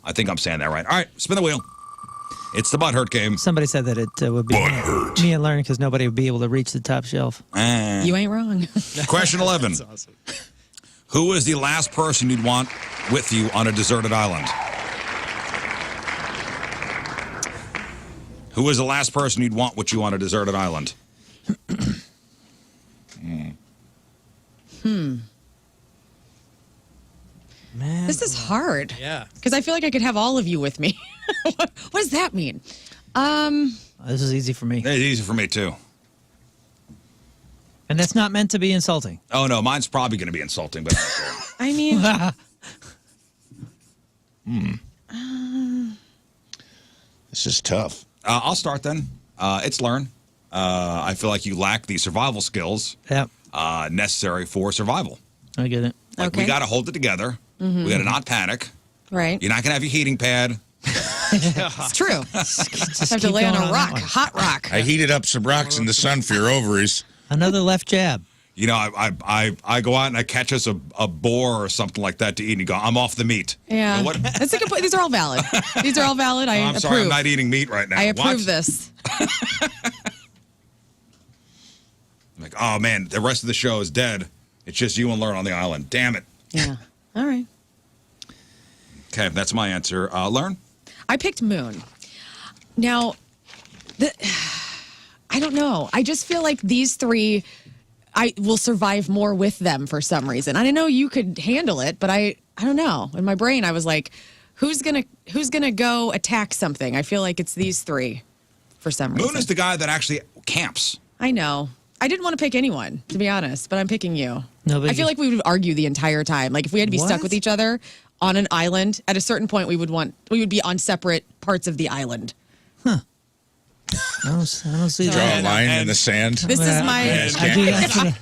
F: I think I'm saying that right. All right, spin the wheel. It's the butt hurt game.
H: Somebody said that it would be me and Lern because nobody would be able to reach the top shelf.
I: You ain't wrong.
F: Question 11.
J: That's awesome.
F: Who is the last person you'd want with you on a deserted island? Who is the last person you'd want with you on a deserted island?
H: Man,
I: This is hard.
J: Yeah.
I: Because I feel like I could have all of you with me. What does that mean?
H: this is easy for me.
F: It's easy for me, too.
H: And that's not meant to be insulting.
F: Oh, no, mine's probably going to be insulting, but
I: I mean,
G: This is tough.
F: I'll start then. It's Lern. I feel like you lack the survival skills
H: Yep,
F: necessary for survival.
H: I get it.
F: Like, we
I: Okay.
F: got to hold it together. We got to not panic.
I: right.
F: You're not going to have your heating pad.
I: It's true.
H: Just
I: Have to
H: keep
I: lay on
H: going
I: a
H: that
I: rock,
H: one.
I: hot rock.
G: I heated up some rocks in the sun for your ovaries.
H: Another left jab.
F: You know, I go out and I catch us a boar or something like that to eat, and you go, I'm off the meat.
I: Yeah.
F: You know what?
I: That's a good point. These are all valid. These are all valid. I
F: I'm
I: approve.
F: sorry, I'm not eating meat right now.
I: I approve
F: What?
I: this.
F: I'm like, oh man, the rest of the show is dead. It's just you and Lern on the island. Damn it.
I: Yeah. All right.
F: Okay, that's my answer. Lern?
I: I picked Moon. Now, I don't know. I just feel like these three, I will survive more with them for some reason. I know you could handle it, but I don't know. In my brain, I was like, who's gonna go attack something? I feel like it's these three for some reason.
F: Moon is the guy that actually camps.
I: I know. I didn't want to pick anyone, to be honest, but I'm picking you.
H: No biggie.
I: I feel like we would argue the entire time. Like if we had to be stuck
H: What?
I: with each other on an island, at a certain point we would be on separate parts of the island.
H: I don't see
G: Draw
H: that.
G: a line in
F: and-
G: the sand.
I: This is my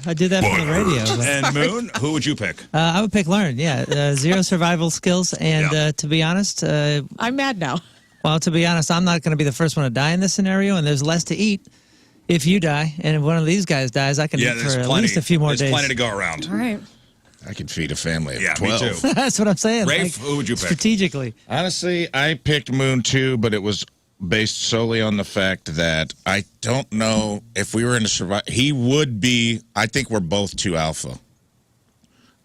H: I do that for the radio. but-
F: And Moon, who would you pick?
H: I would pick Lern. Yeah, zero survival skills, and
F: Yeah.
H: to be honest,
I: I'm mad now.
H: to be honest, I'm not going to be the first one to die in this scenario, and there's less to eat. If you die, and if one of these guys dies, I can
F: Yeah,
H: eat
F: there's
H: for at
F: plenty.
H: least a few more
F: There's
H: days.
F: plenty to go around.
I: All right.
G: I could feed a family of
F: Yeah,
G: 12.
F: me too.
H: That's what I'm saying.
F: Rafe, who would you pick?
H: Strategically.
G: Honestly, I picked Moon too, but it was based solely on the fact that I don't know if we were in a survival. He would be. I think we're both too alpha.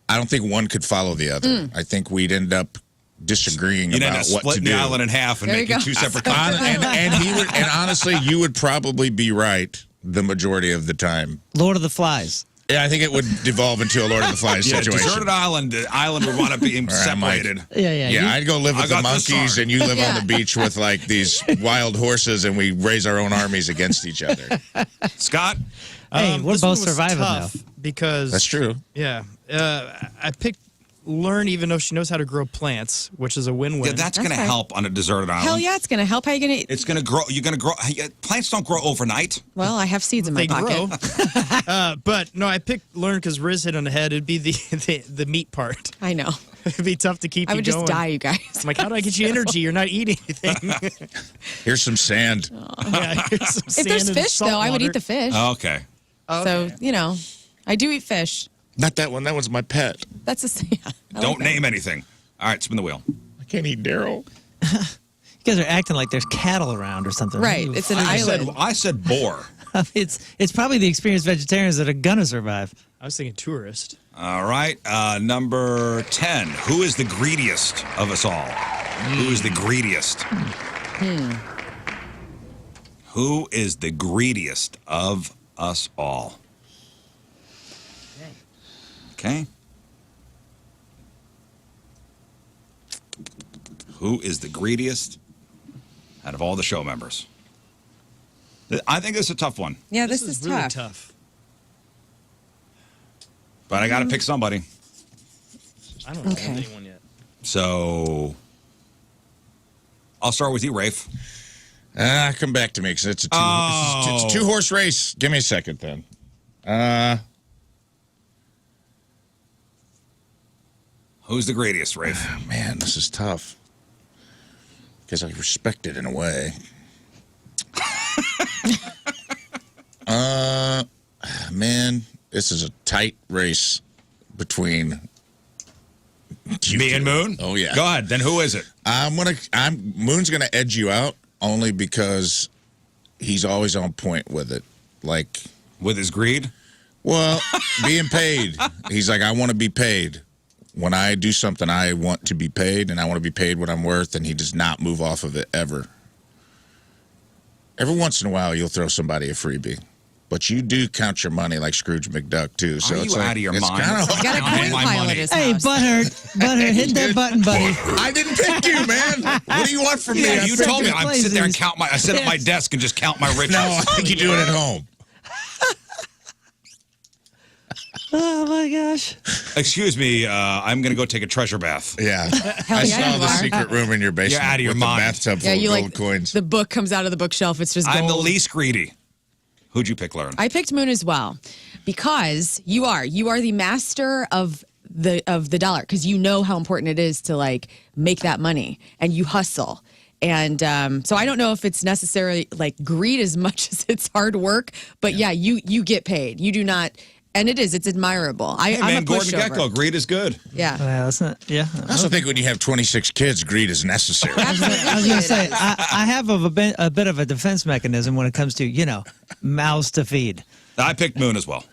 G: I don't think one could follow the other. I think we'd end up disagreeing
F: You'd end
G: about
F: up
G: what to
F: splitting
G: do.
F: the island in half and
I: There you
F: making
I: go.
F: two separate
G: Hon-
F: continents.
G: and he would, and honestly, you would probably be right the majority of the time.
H: Lord of the Flies.
G: Yeah, I think it would devolve into a Lord of the Flies
F: Yeah,
G: situation.
F: deserted island. The island would want to be
G: Or I might.
F: separated.
H: Yeah.
G: Yeah, I'd go live
F: I
G: with the
F: got this
G: monkeys,
F: sword.
G: and you live on
I: Yeah.
G: the beach with like these wild horses, and we raise our own armies against each other.
F: Scott?
H: Hey, we're
J: This
H: both
J: one was
H: surviving
J: tough
H: now.
J: because
G: That's true.
J: Yeah, I picked Lern, even though she knows how to grow plants, which is a win-win.
F: Yeah, that's going to
I: fine.
F: help on a deserted island.
I: Hell yeah, it's gonna help. How you gonna?
F: It's going to grow. You're going to grow. Plants don't grow overnight.
I: Well, I have seeds in my
J: they
I: pocket.
J: grow. But no, I picked Lern because Riz hit on the head. It'd be the meat part.
I: I know.
J: It'd be tough to keep
I: I
J: you
I: would
J: going.
I: just die, you guys.
J: I'm like, how do I get you energy? You're not eating anything.
G: Here's some sand.
J: Yeah, here's some
I: If
J: sand
I: there's
J: and
I: fish,
J: salt
I: though, I would
J: water.
I: eat the fish.
F: Okay.
I: So I do eat fish.
G: Not that one. That one's my pet.
I: That's a yeah. I
F: Don't
I: like that.
F: name anything. All right, spin the wheel.
G: I can't eat Daryl.
H: You guys are acting like there's cattle around or something.
I: Right. It's an island.
F: I said boar.
H: It's probably the experienced vegetarians that are gonna survive.
J: I was thinking tourist.
F: All right, number 10. Who is the greediest of us all? Who is the greediest? Who is the greediest of us all? Okay. Who is the greediest out of all the show members? I think this is a tough one,
I: Yeah, this is
J: really
I: tough.
J: tough.
F: but I got to pick somebody.
J: I don't know
I: Okay.
J: anyone yet.
F: So I'll start with you, Rafe.
G: Come back to me because it's a
F: Oh.
G: it's a two-horse race. Give me a second then.
F: Who's the greediest, Rafe?
G: Man, this is tough because I respect it in a way. This is a tight race between you
F: Me
G: two.
F: and Moon?
G: Oh yeah.
F: Go ahead. Then who is it?
G: Moon's gonna edge you out only because he's always on point with it. Like
F: with his greed?
G: Well, being paid. He's like, I want to be paid. When I do something, I want to be paid, and I want to be paid what I'm worth, and he does not move off of it ever. Every once in a while, you'll throw somebody a freebie. But you do count your money like Scrooge McDuck, too. So
F: Are
G: it's
F: you
G: like,
F: out of your
G: it's
F: mind?
G: kinda
I: He's got a
F: Counting
I: coin
F: my
I: pile
F: money.
I: at his
H: Hey,
I: house.
H: Butthurt, hit that button, buddy.
G: I didn't pick you, man. What do you want from me?
F: Yeah,
G: I
F: you
G: picked
F: told me
G: you.
F: I sit there and count I sit at my desk and just count my riches.
G: No, I think you do it at home.
H: Oh my gosh.
F: Excuse me, I'm going to go take a treasure bath.
G: Yeah.
I: Hell
G: I
I: yeah,
G: saw
I: you
G: the
I: are.
G: secret room in your basement
F: You're out of your
G: with
F: mind.
G: the bathtub full
I: Yeah,
G: of
I: you
G: gold
I: like
G: coins.
I: the book comes out of the bookshelf. It's just gold.
F: I'm the least greedy. Who'd you pick, Lern?
I: I picked Moon as well because you are the master of the dollar because you know how important it is to like make that money and you hustle. And so I don't know if it's necessarily like greed as much as it's hard work, but yeah, you get paid. You do not, and it's admirable.
F: Hey,
I: I'm
F: man,
I: a
F: Gordon
I: pushover.
F: Gekko, greed is good.
I: Yeah.
H: That's not, yeah.
G: I also think when you have 26 kids, greed is necessary.
H: I was
I: Absolutely.
H: going to say, I have a bit of a defense mechanism when it comes to, mouths to feed.
F: I picked Moon as well.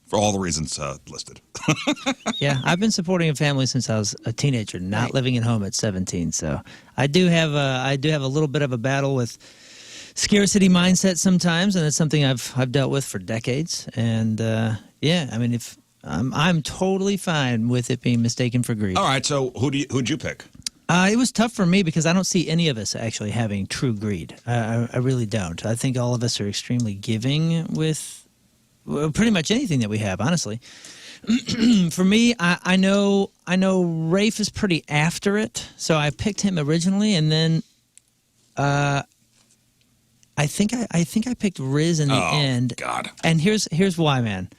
F: For all the reasons listed.
H: Yeah, I've been supporting a family since I was a teenager, not living at home at 17. So I do have a little bit of a battle with scarcity mindset sometimes, and it's something I've dealt with for decades. And yeah, I mean, if I'm totally fine with it being mistaken for greed.
F: All right, so who'd you pick?
H: It was tough for me because I don't see any of us actually having true greed. I really don't. I think all of us are extremely giving with pretty much anything that we have, honestly. For me, I know Rafe is pretty after it, so I picked him originally, and then I think I picked Riz in the end.
F: God.
H: And here's why, man.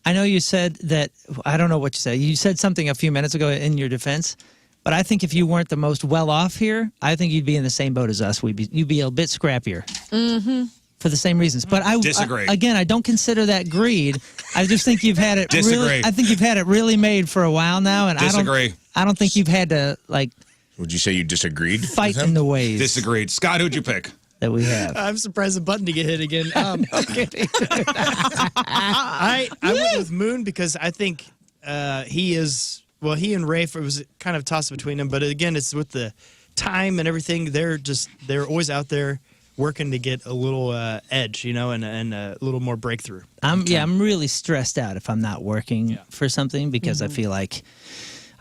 H: I know you said that. I don't know what you said. You said something a few minutes ago in your defense, but I think if you weren't the most well off here, I think you'd be in the same boat as us. You'd be a bit scrappier. Mm-hmm. For the same reasons, but I
F: disagree.
H: Again, I don't consider that greed. I just think you've had it.
F: Disagree.
H: Really, I think you've had it really made for a while now, and
F: Disagree.
H: I don't think you've had to like
G: Would you say you disagreed?
H: fight
G: with him?
H: in the ways
F: Disagreed. Scott, who'd you pick?
H: that we have.
J: I'm surprised the button to get hit again. I went with Moon because I think he and Rafe, it was kind of a toss between them, but again, it's with the time and everything. They're always out there working to get a little edge, and a little more breakthrough.
H: I'm really stressed out if I'm not working for something because I feel like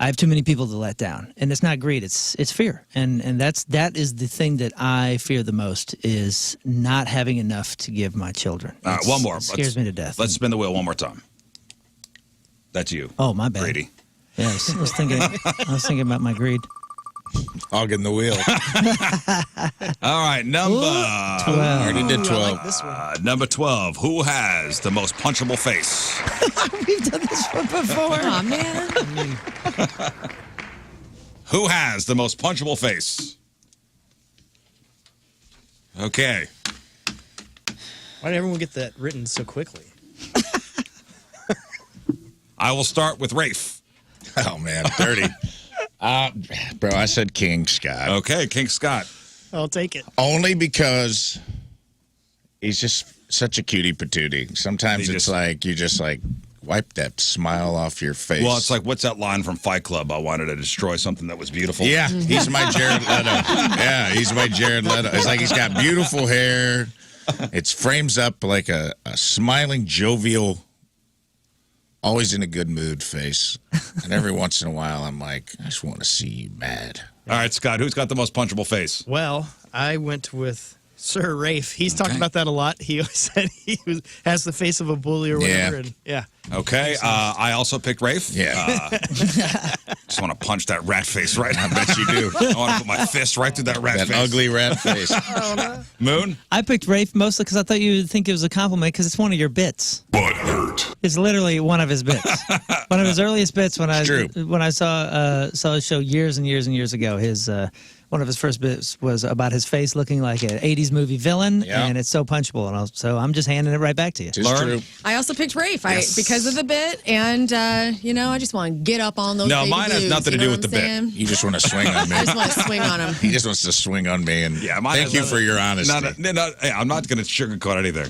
H: I have too many people to let down, and it's not greed, it's fear, and that is the thing that I fear the most is not having enough to give my children.
F: All right, one more.
H: It scares me to death.
F: Let's spin the wheel one more time. That's you.
H: Oh, my bad.
F: Greedy.
H: Yeah, I was thinking about my greed.
G: Hog in the wheel.
F: All right, number
H: 12.
G: Already did 12.
J: This one.
F: number 12. Who has the most punchable face?
H: We've done this one before.
I: Aw, man.
F: Who has the most punchable face? Okay.
J: Why did everyone get that written so quickly?
F: I will start with Rafe.
G: Oh, man, 30. Bro, I said King Scott.
F: Okay, King Scott.
J: I'll take it.
G: Only because he's just such a cutie patootie. Sometimes
F: He
G: it's
F: just-
G: like you just like wipe that smile off your face.
F: Well, it's like, what's that line from Fight Club? I wanted to destroy something that was beautiful.
G: Yeah, he's my Jared Leto. Yeah, he's my Jared Leto. It's like he's got beautiful hair. It frames up like a smiling, jovial, always in a good mood face. And every once in a while, I'm like, I just want to see you mad.
F: All right, Scott, who's got the most punchable face?
J: Well, I went with Sir Rafe. He's talked about that a lot. He always said has the face of a bully or whatever.
G: Yeah.
J: And yeah.
F: Okay, I also picked Rafe.
G: Yeah.
F: Just want to punch that rat face right now.
G: I bet you do.
F: I want to put my fist right through that rat
G: That
F: face.
G: ugly rat face.
F: Moon?
H: I picked Rafe mostly because I thought you would think it was a compliment because it's one of your bits.
K: Butt hurt.
H: It's literally one of his bits. One of his earliest bits when
G: It's true.
H: I saw a show years and years and years ago. His One of his first bits was about his face looking like an 80s movie villain,
G: Yeah.
H: and it's so punchable. And so I'm just handing it right back to you.
G: It's true.
I: I also picked Rafe
F: Yes.
I: because of the bit, and I just want to get up on those.
F: No,
I: baby
F: mine has
I: blues,
F: nothing to
I: you know
F: do
I: what
F: with the
I: I'm
F: bit.
I: saying?
G: You just want to swing on me.
I: I just want to swing on him.
G: He just wants to swing on me, and
F: Yeah, mine
G: thank
F: has
G: you
F: nothing-
G: for your honesty.
F: I'm not going to sugarcoat anything.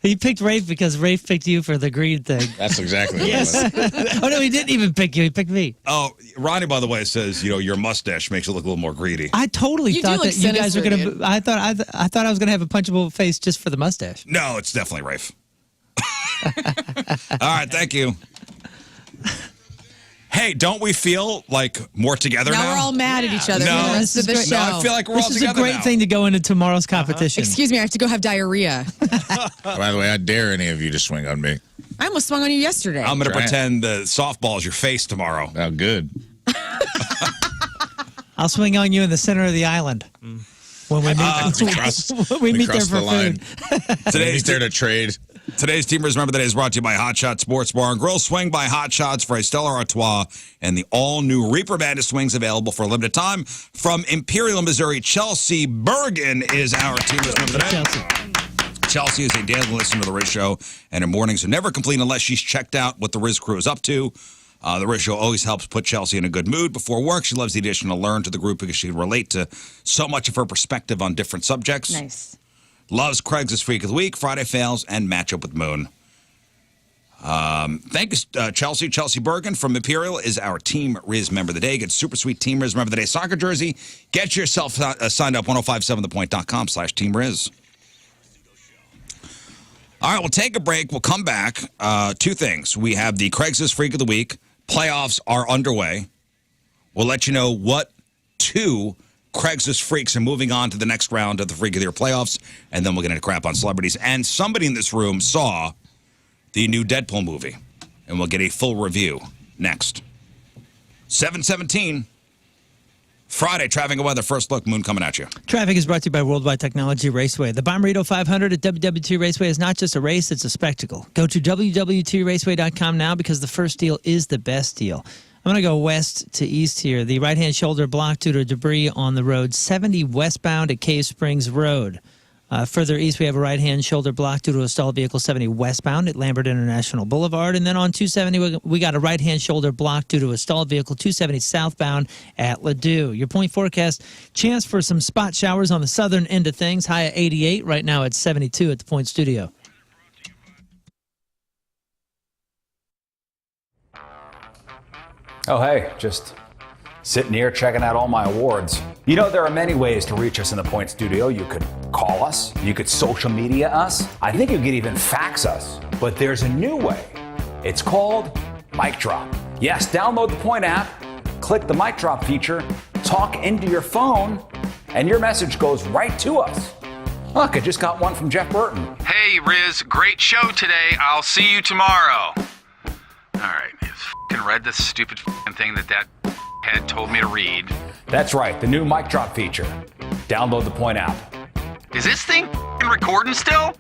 H: He picked Rafe because Rafe picked you for the greed thing.
G: That's exactly what it was.
H: Oh, no, he didn't even pick you. He picked me.
F: Oh, Ronnie, by the way, says your mustache makes it look a little more greedy.
H: I totally
I: You do
H: thought
I: look
H: that you guys were
I: sinister,
H: going
I: dude.
H: to. I thought I was going to have a punchable face just for the mustache.
F: No, it's definitely Rafe. All right, thank you. Hey, don't we feel like more together now?
I: Now we're all mad at each other
F: No.
I: for the rest of the
H: This is
I: show.
F: No, I feel like we're all
H: This is a
F: together
H: great
F: now.
H: thing to go into tomorrow's competition.
I: Excuse me, I have to go have diarrhea.
G: By the way, I dare any of you to swing on me.
I: I almost swung on you yesterday.
F: I'm going to
G: Try it.
F: pretend the softball is your face tomorrow.
G: Oh, good.
H: I'll swing on you in the center of the island when we meet.
G: We cross,
H: when we meet there
G: cross
H: for
G: the line.
H: food.
F: Today's
G: He's there to trade.
F: Today's Team Remember the Day is brought to you by Hot Shot Sports Bar and Grill. Swing by Hot Shots for a stellar artois and the all-new Reaper Bandit swings available for a limited time. From Imperial, Missouri, Chelsea Bergen is our Team Remember the Day.
H: Chelsea.
F: Chelsea is a daily listener to the Riz Show, and her mornings are never complete unless she's checked out what the Riz crew is up to. The Riz Show always helps put Chelsea in a good mood before work. She loves the addition of Lern to the group because she can relate to so much of her perspective on different subjects.
I: Nice.
F: Loves Craig's Freak of the Week, Friday Fails, and Matchup with Moon. Thank you, Chelsea. Chelsea Bergen from Imperial is our Team Riz Member of the Day. Get super sweet Team Riz Member of the Day soccer jersey. Get yourself signed up, 1057thepoint.com/Team Riz. All right, we'll take a break. We'll come back. Two things. We have the Craigslist Freak of the Week. Playoffs are underway. We'll let you know what two Craigslist freaks are moving on to the next round of the Freak of the Year playoffs, and then we'll get into crap on celebrities. And somebody in this room saw the new Deadpool movie, and we'll get a full review next. 7:17. Friday, traffic and weather. First look, Moon coming at you.
H: Traffic is brought to you by Worldwide Technology Raceway. The Bomberito 500 at WWT Raceway is not just a race, it's a spectacle. Go to WWTRaceway.com now because the first deal is the best deal. I'm going to go west to east here. The right-hand shoulder blocked due to debris on the road 70 westbound at Cave Springs Road. Further east, we have a right-hand shoulder block due to a stalled vehicle 70 westbound at Lambert International Boulevard. And then on 270, we got a right-hand shoulder block due to a stalled vehicle 270 southbound at Ladue. Your point forecast, chance for some spot showers on the southern end of things. High at 88. Right now it's 72 at the Point Studio.
L: Oh, hey, just sitting here checking out all my awards. You know, there are many ways to reach us in the Point Studio. You could call us, you could social media us, I think you could even fax us. But there's a new way. It's called Mic Drop. Yes, download the Point app, click the Mic Drop feature, talk into your phone, and your message goes right to us. Look, I just got one from Jeff Burton.
M: Hey, Riz, great show today. I'll see you tomorrow. All right, I f***ing read this stupid f***ing thing that head told me to read.
L: That's right, the new Mic Drop feature. Download the Point app.
M: Is this thing f***ing recording still?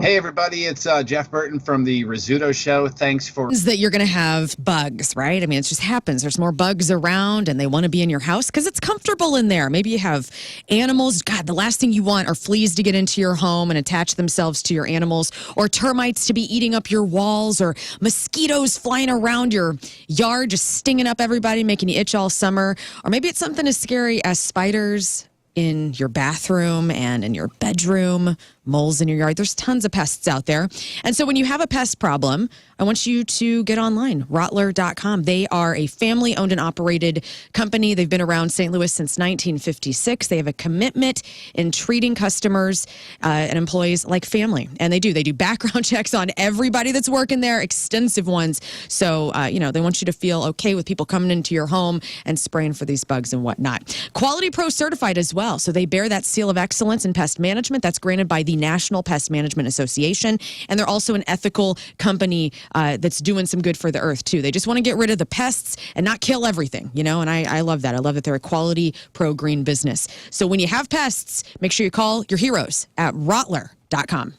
N: Hey everybody, it's Jeff Burton from the Rizzuto Show. Thanks for
I: Is that you're going to have bugs, right? I mean, it just happens. There's more bugs around and they want to be in your house because it's comfortable in there. Maybe you have animals. God, the last thing you want are fleas to get into your home and attach themselves to your animals, or termites to be eating up your walls, or mosquitoes flying around your yard just stinging up everybody, making you itch all summer. Or maybe it's something as scary as spiders in your bathroom and in your bedroom, moles in your yard. There's tons of pests out there. And so when you have a pest problem, I want you to get online, Rottler.com. They are a family-owned and operated company. They've been around St. Louis since 1956. They have a commitment in treating customers and employees like family. And they do background checks on everybody that's working there, extensive ones. So, they want you to feel okay with people coming into your home and spraying for these bugs and whatnot. Quality Pro certified as well. So they bear that seal of excellence in pest management that's granted by the National Pest Management Association. And they're also an ethical company that's doing some good for the earth, too. They just want to get rid of the pests and not kill everything, and I love that. I love that they're a Quality Pro green business. So when you have pests, make sure you call your heroes at Rottler. JUL.26.com.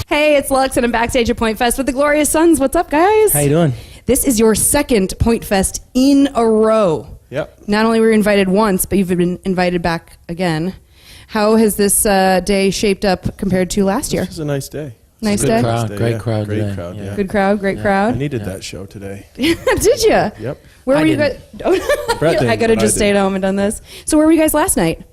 O: Hey, it's Lux, and I'm backstage at Point Fest with the Glorious Sons. What's up, guys?
P: How you doing?
O: This is your second Point Fest in a row.
P: Yep.
O: Not only were you invited once, but you've been invited back again. How has this day shaped up compared to last year?
P: It was a nice day.
O: Nice
P: Good
O: day?
P: crowd,
O: Nice
P: great
O: day,
P: crowd,
O: Great
P: today.
O: crowd, yeah. Good crowd, great crowd.
P: I needed that show today.
O: Did you?
P: Yep.
O: Where
P: I
O: were you
P: didn't.
O: guys?
P: Brett didn't,
O: I could have
P: but I
O: just stayed
P: did.
O: home and done this. So where were you guys last night?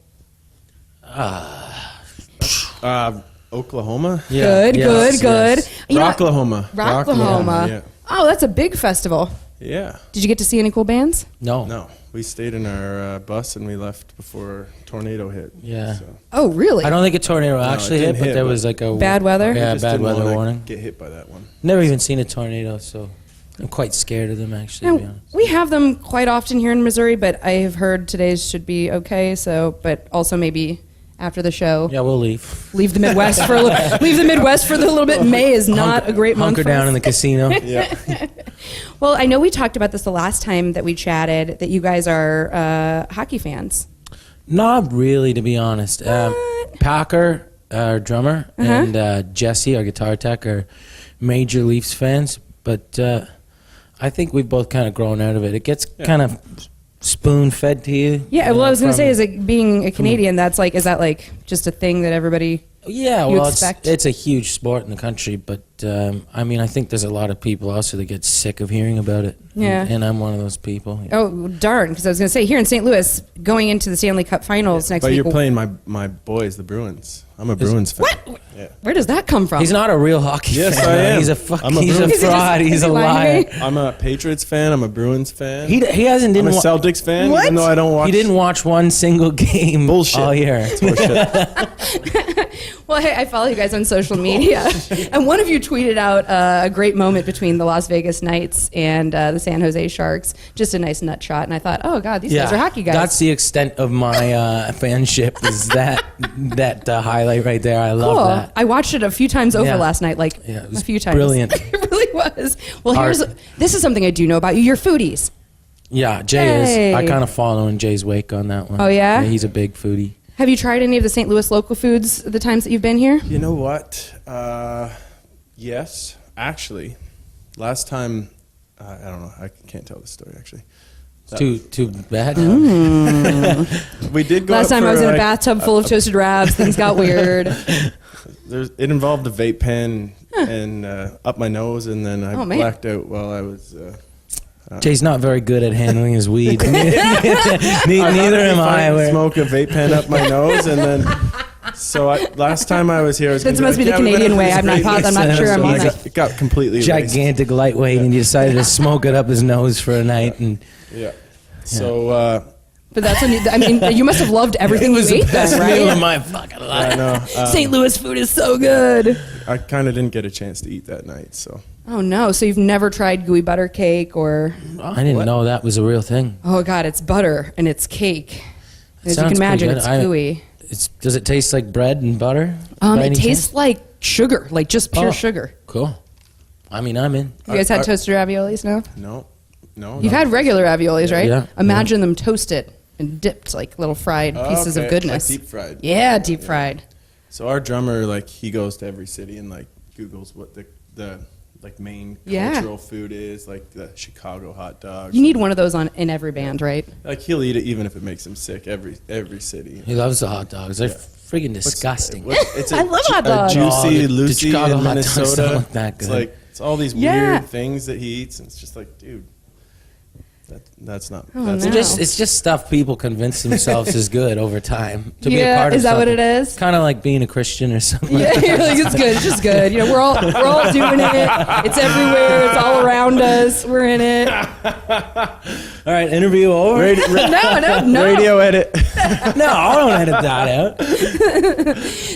P: Oklahoma.
O: Good.
P: Rocklahoma.
O: Rocklahoma.
P: Yeah.
O: Oh, that's a big festival.
P: Yeah.
O: Did you get to see any cool bands?
P: No. We stayed in our bus and we left before tornado hit.
Q: Yeah.
P: So.
O: Oh, really?
Q: I don't think a tornado
P: No, it
Q: actually
P: didn't
Q: hit, but there
P: but
Q: was like a
O: Bad weather?
P: I
Q: Yeah,
P: just
Q: bad
P: didn't
Q: weather
P: wanna
Q: warning.
P: Get hit by that one.
Q: Never even seen a tornado, so I'm quite scared of them actually. To be
O: Now,
Q: honest.
O: we have them quite often here in Missouri, but I have heard today's should be okay. So, but also maybe after the show,
Q: Yeah, we'll leave.
O: leave the Midwest for a little. Leave the Midwest for a little bit. May is not a great month.
Q: Hunker
O: for
Q: down
O: us.
Q: in the casino.
P: Yeah.
O: Well, I know we talked about this the last time that we chatted. That you guys are hockey fans.
Q: Not really, to be honest. Packer, our drummer, and Jesse, our guitar tech, are major Leafs fans. But I think we've both kind of grown out of it. It gets kind of spoon-fed to you.
O: Yeah. Well, I was going to say, is it being a Canadian? That's like, is that like just a thing that everybody?
Q: Yeah,
O: you
Q: well,
O: expect?
Q: it's a huge sport in the country, but I mean, I think there's a lot of people also that get sick of hearing about it.
O: Yeah.
Q: And I'm one of those people. Yeah.
O: Oh, darn! Because I was going to say, here in St. Louis, going into the Stanley Cup Finals next
P: But
O: week.
P: you're playing my boys, the Bruins. I'm a Bruins fan.
O: What?
P: Yeah.
O: Where does that come from?
Q: He's not a real hockey
P: Yes,
Q: fan.
P: I am.
Q: He's a fuck.
P: I'm a
Q: He's a
P: Bruins
Q: fraud.
O: Is
Q: He's
O: he
Q: a
O: lying
Q: liar.
O: to me?
P: I'm a Patriots fan. I'm a Bruins fan.
Q: He hasn't
P: I'm
Q: didn't
P: a
Q: wa-
P: Celtics fan,
O: What?
P: even though I don't watch.
Q: He didn't watch one single game
P: Bullshit.
Q: all year.
P: It's bullshit.
O: Well, hey, I follow you guys on social media, and one of you tweeted out a great moment between the Las Vegas Knights and the San Jose Sharks. Just a nice nut shot, and I thought, oh god, these guys are hockey guys.
Q: That's the extent of my fanship. Is that highlight right there? I love
O: cool.
Q: that.
O: I watched it a few times over
Q: Yeah.
O: last night, like
Q: Yeah, it was
O: a few times.
Q: brilliant.
O: It really was. Well,
Q: Art.
O: this is something I do know about you. You're foodies.
Q: Yeah, Jay
O: Hey.
Q: is. I kind of follow in Jay's wake on that one.
O: Oh, yeah?
Q: He's a big foodie.
O: Have you tried any of the St. Louis local foods the times that you've been here?
P: You know what? Yes, actually. Last time, I don't know. I can't tell the story actually.
Q: Too bad.
P: We did go.
O: Last
P: out
O: time I
P: for,
O: was in a
P: like,
O: bathtub full of toasted rabs. Things got weird.
P: It involved a vape pen and up my nose, and then I
O: Oh, man.
P: blacked out while I was.
Q: Jay's not very good at handling his weed. Neither am I.
P: Smoke a vape pen up my nose, and then. So last time I was here, I was.
O: That
P: gonna
O: must be the
P: we went
O: Canadian
P: out
O: way.
P: for
O: I'm
P: this
O: not
P: great
O: sure I'm
P: so
O: on
P: I
O: that.
P: It got completely erased.
Q: Gigantic lightweight, and you decided to smoke it up his nose for a night. And
P: Yeah. So.
O: But that's when I mean, you must have loved everything
Q: it was
O: you
Q: the
O: ate
Q: best
O: then,
Q: meal of
O: right?
Q: my fucking life.
P: I know.
O: St. Louis food is so good.
P: I kind of didn't get a chance to eat that night, so.
O: Oh no! So you've never tried gooey butter cake or?
Q: I didn't know that was a real thing.
O: Oh god, it's butter and it's cake. As you
Q: Sounds
O: can imagine,
Q: pretty
O: it's
Q: good.
O: gooey.
Q: Does it taste like bread and butter? by
O: It
Q: any
O: tastes
Q: chance?
O: like sugar, like just pure
Q: Oh.
O: sugar.
Q: Cool. I mean, I'm in.
O: You guys had toasted raviolis now?
P: No.
O: You've had regular raviolis, right?
Q: Yeah.
O: Imagine them toasted and dipped like little fried pieces of
P: Okay,
O: goodness.
P: like deep fried.
O: Yeah, deep fried.
P: So our drummer, like, he goes to every city and like Googles what the like main
O: Yeah.
P: cultural food is, like the Chicago hot dogs.
O: You need one of those in every band, right?
P: Like he'll eat it even if it makes him sick. Every city.
Q: He loves the hot dogs. They're friggin' disgusting.
P: It's
O: I love hot dogs.
P: A Juicy
Q: the
P: Lucy
Q: Chicago
P: in
Q: hot dogs
P: Minnesota.
Q: don't look that
P: It's
Q: good.
P: like it's all these
O: Yeah.
P: weird things that he eats, and it's just like, dude, that's not.
O: Oh,
P: that's
O: no.
Q: It's just stuff people convince themselves is good over time to be a
O: Yeah,
Q: part of.
O: is that what it
Q: something.
O: is?
Q: Kind of like being a Christian or something.
O: Yeah, you're like, it's good. It's just good. You know, we're all doing it. It's everywhere. It's all around us. We're in it.
Q: All right, interview over.
O: No.
P: Radio edit.
Q: No, I don't edit that out.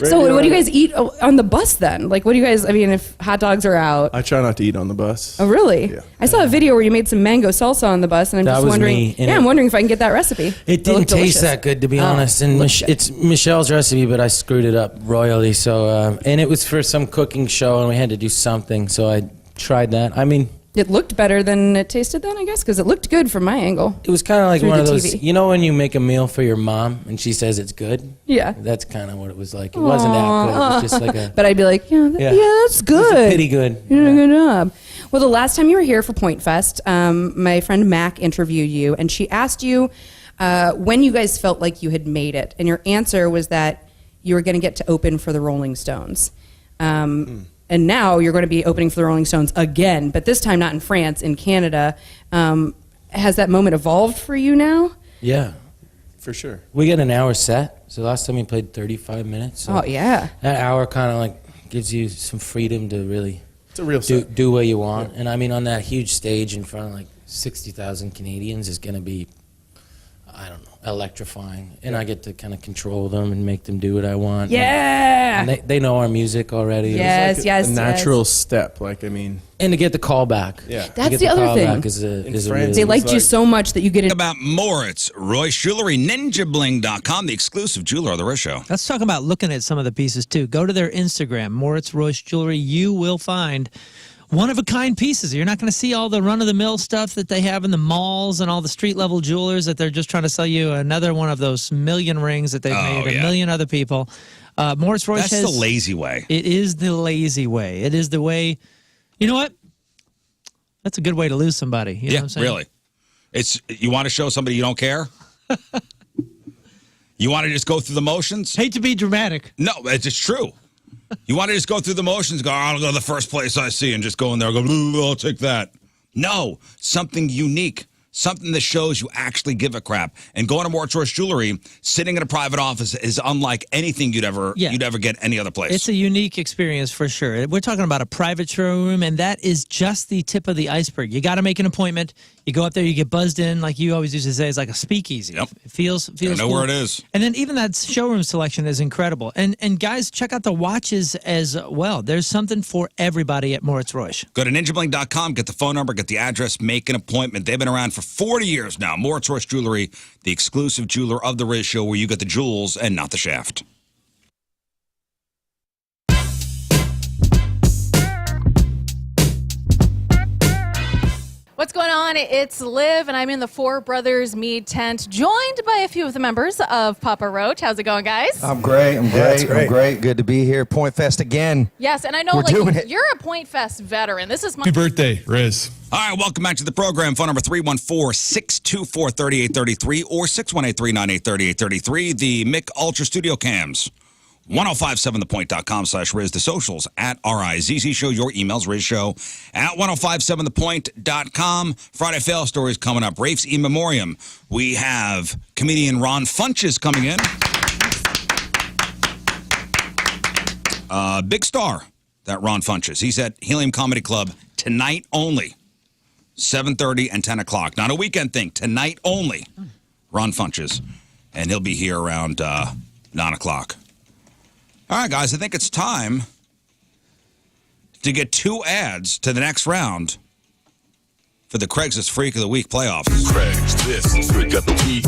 O: So, what do you guys eat on the bus then? Like, what do you guys? I mean, if hot dogs are out.
P: I try not to eat on the bus.
O: Oh, really?
P: Yeah.
O: I saw a video where you made some mango salsa on the bus, and I'm
Q: That
O: just
Q: was
O: wondering.
Q: me, and
O: Yeah, I'm wondering if I can get that recipe.
Q: It didn't
O: looked
Q: taste
O: delicious.
Q: that good, to be
O: Oh,
Q: honest. And
O: looked good.
Q: it's Michelle's recipe, but I screwed it up royally. So, and it was for some cooking show, and we had to do something. So I tried that. I mean,
O: It looked better than it tasted then, I guess, because it looked good from my angle.
Q: It was kind of like
O: Through
Q: one of
O: the
Q: those,
O: TV.
Q: you know, when you make a meal for your mom and she says it's good.
O: Yeah.
Q: That's kind of what it was like. It wasn't that good. It was just like a.
O: But I'd be like, yeah, that's good.
Q: It was pretty good.
O: You did a good job. Well, the last time you were here for Point Fest, my friend Mac interviewed you, and she asked you when you guys felt like you had made it, and your answer was that you were going to get to open for the Rolling Stones. And now you're going to be opening for the Rolling Stones again, but this time not in France, in Canada. Has that moment evolved for you now?
Q: Yeah.
P: For sure.
Q: We get an hour set. So last time we played 35 minutes. So
O: Oh, yeah.
Q: that hour kind of like gives you some freedom to really
P: It's a real set.
Q: do what you want. And I mean, on that huge stage in front of like 60,000 Canadians is going to be, I don't know, electrifying. And I get to kind of control them and make them do what I want.
O: Yeah.
Q: And they know our music already.
O: Yes,
P: It's like
O: yes,
P: a
O: yes.
P: natural step. Like, I mean,
Q: And to get the call back.
P: Yeah.
Q: To
O: That's
Q: get
O: the other
Q: call
O: thing.
Q: back is a
P: France,
Q: really,
O: They liked you
P: like-
O: so much that you get it.
F: About Moritz Royce Jewelry, ninjabling.com, the exclusive jeweler of the Riz Show.
H: Let's talk about looking at some of the pieces too. Go to their Instagram, Moritz Royce Jewelry. You will find one-of-a-kind pieces. You're not going to see all the run-of-the-mill stuff that they have in the malls and all the street-level jewelers that they're just trying to sell you another one of those million rings that they've made a million other people. Moritz Royce
F: That's the lazy way.
H: It is the lazy way. It is the way. You know what? That's a good way to lose somebody. You know what I'm saying?
F: Really. It's you want to show somebody you don't care? You want to just go through the motions?
H: Hate to be dramatic.
F: No, it's just true. You want to just go through the motions, go, I'll go to the first place I see, and just go in there and go, I'll take that. No, something unique, something that shows you actually give a crap. And going to Moritz Royce Jewelry, sitting in a private office is unlike anything you'd ever get any other place.
H: It's a unique experience for sure. We're talking about a private showroom, and that is just the tip of the iceberg. You got to make an appointment. You go up there, you get buzzed in, like you always used to say, it's like a speakeasy.
F: Yep.
H: It feels
F: I know
H: cool.
F: where it is.
H: And then even that showroom selection is incredible. And guys, check out the watches as well. There's something for everybody at Moritz Royce.
F: Go to ninjabling.com, get the phone number, get the address, make an appointment. They've been around for 40 years now. Moritz Royce Jewelry, the exclusive jeweler of the Riz Show, where you get the jewels and not the shaft.
R: What's going on? It's Liv, and I'm in the Four Brothers Mead tent, joined by a few of the members of Papa Roach. How's it going, guys?
S: I'm great. I'm great. Good to be here. Point Fest again.
R: Yes, and I know
S: We're doing it.
R: you're a Point Fest veteran. This is my
F: Happy birthday, Riz. All right, welcome back to the program. Phone number 314-624-3833 or 618-398-3833. The Mick Ultra Studio Cams. 1057thepoint.com/Riz. The socials at RIZZ Show. Your emails, RizShow at 1057thepoint.com. Friday Fail Stories coming up. Rafe's E-Memoriam. We have comedian Ron Funches coming in. Big star, that Ron Funches. He's at Helium Comedy Club tonight only. 7:30 and 10 o'clock. Not a weekend thing. Tonight only. Ron Funches. And he'll be here around 9 o'clock. All right, guys, I think it's time to get two ads to the next round for the Craigslist Freak of the Week playoffs.
K: Craigslist Freak of the Week.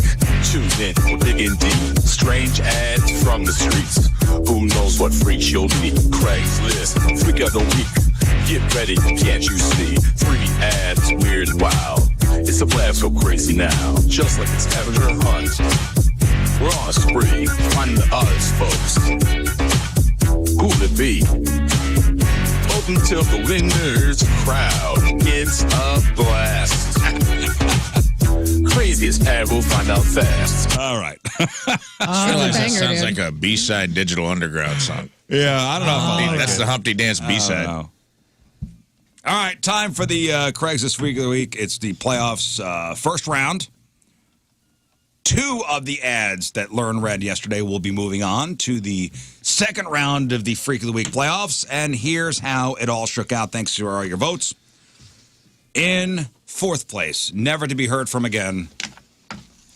K: Tune in for digging deep. Strange ads from the streets. Who knows what freaks you'll meet? Craigslist Freak of the Week. Get ready, can't you see? Free ads, weird and wild. It's a blast so crazy now. Just like a scavenger hunt. We're on a spree. Find us, folks. Who'll it be? Open till the winner's crowd gets a blast. Craziest ad, we'll find out fast.
F: All right.
G: I realize that sounds like a B-side Digital Underground song.
F: Yeah, I don't know.
G: That's the Humpty Dance B-side.
F: All right, time for the Craigslist Freak of the Week. It's the playoffs first round. Two of the ads that Lern read yesterday will be moving on to the second round of the Freak of the Week playoffs. And here's how it all shook out, thanks to all your votes. In fourth place, never to be heard from again,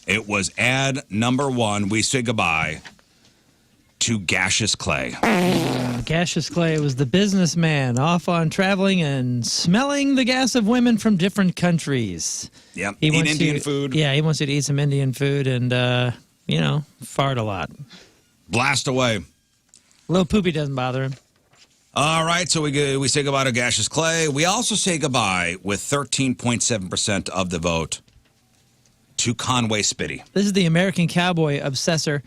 F: it was ad number one. We say goodbye to Gaseous Clay.
H: Gaseous Clay was the businessman off on traveling and smelling the gas of women from different countries.
F: Yep,
H: He
F: eat
H: wants
F: Indian
H: you-
F: food.
H: Yeah, he wants you to eat some Indian food and, fart a lot.
F: Blast away.
H: Little poopy doesn't bother him.
F: All right, so we say goodbye to Gaseous Clay. We also say goodbye with 13.7% of the vote to Conway Spitty.
H: This is the American Cowboy obsessor.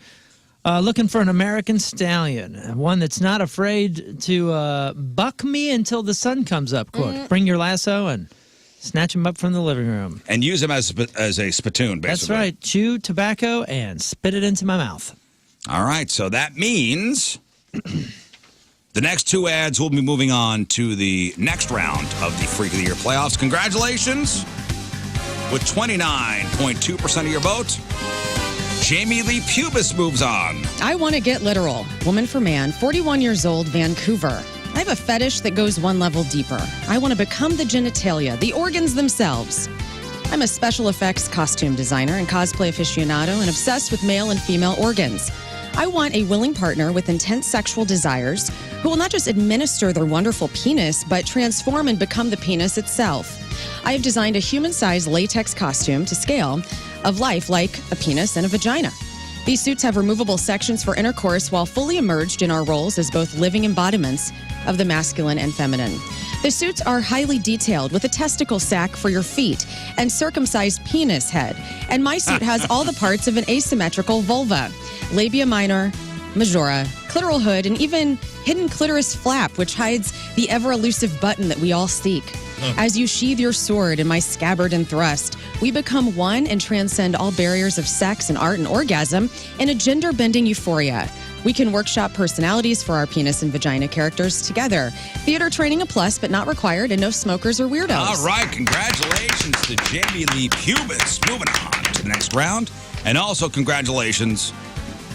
H: Looking for an American stallion, one that's not afraid to buck me until the sun comes up, quote. Bring your lasso and snatch him up from the living room.
F: And use him as a spittoon, basically.
H: That's right. Chew tobacco and spit it into my mouth.
F: All right, so that means the next two ads will be moving on to the next round of the Freak of the Year playoffs. Congratulations. With 29.2% of your vote, Jamie Lee Pubis moves on.
I: I want to get literal. Woman for man, 41 years old, Vancouver. I have a fetish that goes one level deeper. I want to become the genitalia, the organs themselves. I'm a special effects costume designer and cosplay aficionado and obsessed with male and female organs. I want a willing partner with intense sexual desires who will not just administer their wonderful penis, but transform and become the penis itself. I have designed a human-sized latex costume to scale of life like a penis and a vagina. These suits have removable sections for intercourse while fully immersed in our roles as both living embodiments of the masculine and feminine. The suits are highly detailed with a testicle sack for your feet and circumcised penis head. And my suit has all the parts of an asymmetrical vulva, labia minor, majora, clitoral hood, and even hidden clitoris flap, which hides the ever-elusive button that we all seek. As you sheathe your sword in my scabbard and thrust, we become one and transcend all barriers of sex and art and orgasm in a gender-bending euphoria. We can workshop personalities for our penis and vagina characters together. Theater training a plus, but not required, and no smokers or weirdos.
F: All right, congratulations to Jamie Lee Pubis. Moving on to the next round. And also congratulations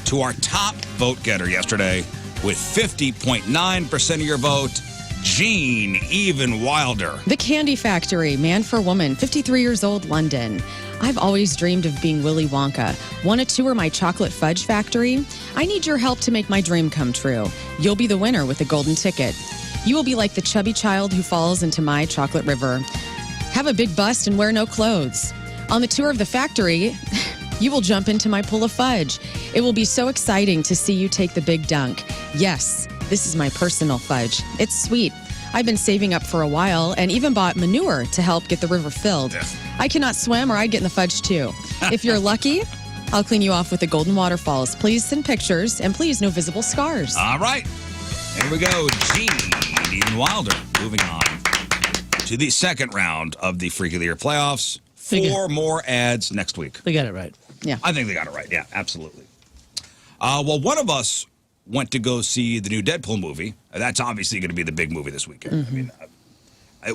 F: to our top vote getter yesterday with 50.9% of your vote, Gene Even Wilder.
I: The Candy Factory, man for woman, 53 years old, London. I've always dreamed of being Willy Wonka. Want to tour my chocolate fudge factory? I need your help to make my dream come true. You'll be the winner with a golden ticket. You will be like the chubby child who falls into my chocolate river. Have a big bust and wear no clothes. On the tour of the factory, you will jump into my pool of fudge. It will be so exciting to see you take the big dunk. Yes, this is my personal fudge. It's sweet. I've been saving up for a while and even bought manure to help get the river filled. I cannot swim or I'd get in the fudge too. If you're lucky, I'll clean you off with the golden waterfalls. Please send pictures and please no visible scars.
F: All right. Here we go. Gene Even Wilder moving on to the second round of the Freak of the Year playoffs. 4 more ads next week.
H: They got it right.
I: Yeah.
F: I think they got it right. Yeah, absolutely. Well, one of us went to go see the new Deadpool movie. That's obviously going to be the big movie this weekend. I mean,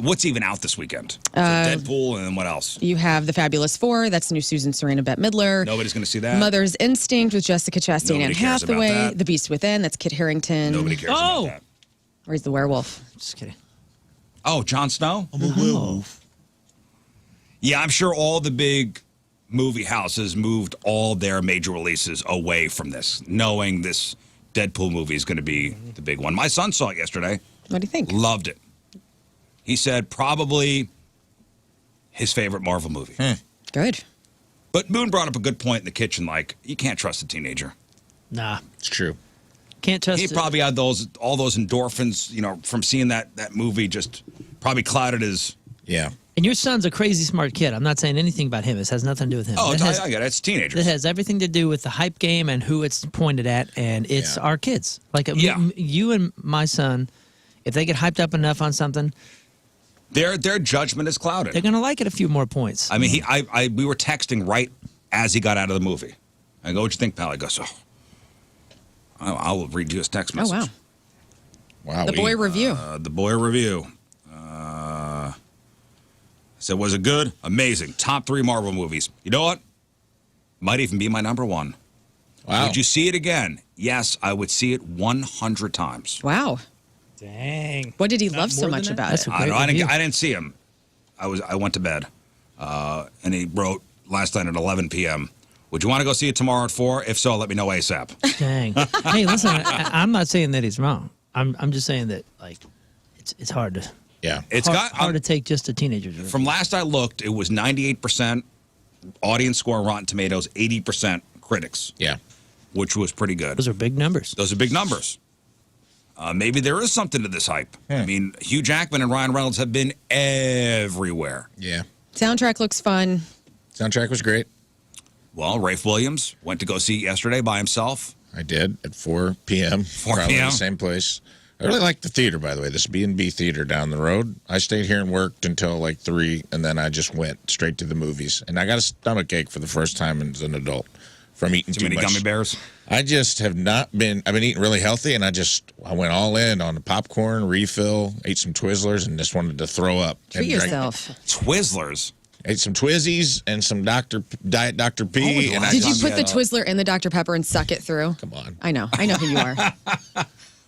F: what's even out this weekend? So Deadpool, and then what else?
I: You have The Fabulous Four. That's new Susan Sarandon, Bette Midler.
F: Nobody's going to see that.
I: Mother's Instinct with Jessica Chastain
F: Nobody
I: and
F: cares about
I: Hathaway.
F: that.
I: The Beast Within. That's Kit Harington.
F: Nobody cares about that.
I: Or he's the werewolf.
H: Just kidding.
F: Oh, Jon Snow?
H: I'm a werewolf.
F: Yeah, I'm sure all the big movie houses moved all their major releases away from this, knowing this Deadpool movie is going to be the big one. My son saw it yesterday.
I: What do you think?
F: Loved it. He said probably his favorite Marvel movie.
I: Good.
F: But Moon brought up a good point in the kitchen, like, you can't trust a teenager.
H: Nah.
G: It's true.
H: Can't trust
F: He probably had all those endorphins, from seeing that movie, just probably clouded his...
G: Yeah.
H: And your son's a crazy smart kid. I'm not saying anything about him. This has nothing to do with him.
F: Oh,
H: It has-
F: I get it. It's teenagers.
H: It has everything to do with the hype game and who it's pointed at, and it's our kids. Like you and my son, if they get hyped up enough on something,
F: Their judgment is clouded.
H: they're gonna like it a few more points.
F: I mean, we were texting right as he got out of the movie. I go, what'd you think, pal? He goes, I'll read you his text message.
I: Oh, wow.
G: Wow.
I: The boy review.
F: The boy review. Said, was it good? Amazing. Top 3 Marvel movies. You know what? Might even be my number 1.
G: Wow.
F: Would you see it again? Yes, I would see it 100 times.
I: Wow.
H: Dang.
I: What did he love so much about it?
F: I didn't see him. I went to bed. And he wrote last night at 11 p.m., would you want to go see it tomorrow at 4? If so, let me know ASAP.
H: Dang. Hey, listen, I'm not saying that he's wrong. I'm just saying that, like, it's hard to...
G: Yeah.
F: It's
H: hard to take just a teenager.
F: From last I looked, it was 98% audience score on Rotten Tomatoes, 80% critics.
G: Yeah.
F: Which was pretty good.
H: Those are big numbers.
F: Those are big numbers. maybe there is something to this hype. I mean, Hugh Jackman and Ryan Reynolds have been everywhere.
G: Yeah.
I: Soundtrack looks fun.
G: Soundtrack was great.
F: Well, Rafe Williams went to go see it yesterday by himself.
G: I did at 4 p.m.
F: 4
G: Probably
F: p.m.
G: the same place. I really like the theater, by the way. This B&B theater down the road. I stayed here and worked until like 3, and then I just went straight to the movies. And I got a stomach ache for the first time as an adult from eating too
F: many
G: much.
F: gummy bears?
G: I just have not been. I've been eating really healthy, and I went all in on the popcorn, refill, ate some Twizzlers, and just wanted to throw up.
I: Treat
G: and drank-
I: yourself.
F: Twizzlers?
G: Ate some Twizzies and some Diet Dr. P. and I
I: Did you
G: just-
I: put the Twizzler in the Dr. Pepper and suck it through?
G: Come on.
I: I know who you are.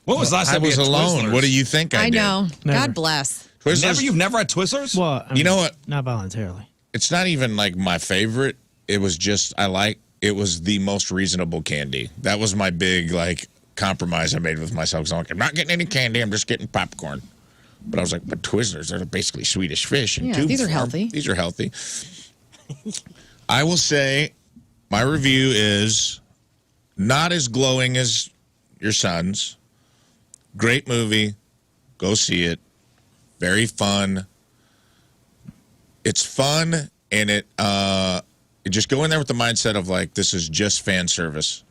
F: What was the last
G: I
F: time we
G: was
F: had
G: alone.
F: Twizzlers?
G: What do you think I did?
I: know.
J: Never.
I: God bless.
G: Twizzlers.
F: You've never had Twizzlers?
J: Well, I
G: You know
J: mean,
G: what?
J: Not voluntarily.
G: It's not even like my favorite. It was just it was the most reasonable candy. That was my big like compromise I made with myself. 'Cause I'm like, I'm not getting any candy. I'm just getting popcorn. But I was like, but Twizzlers are basically Swedish fish in
I: Yeah,
G: tube
I: these are
G: form.
I: healthy.
G: These are healthy. I will say my review is not as glowing as your son's. Great movie. Go see it. Very fun. It's fun, and it just go in there with the mindset of like, this is just fan service.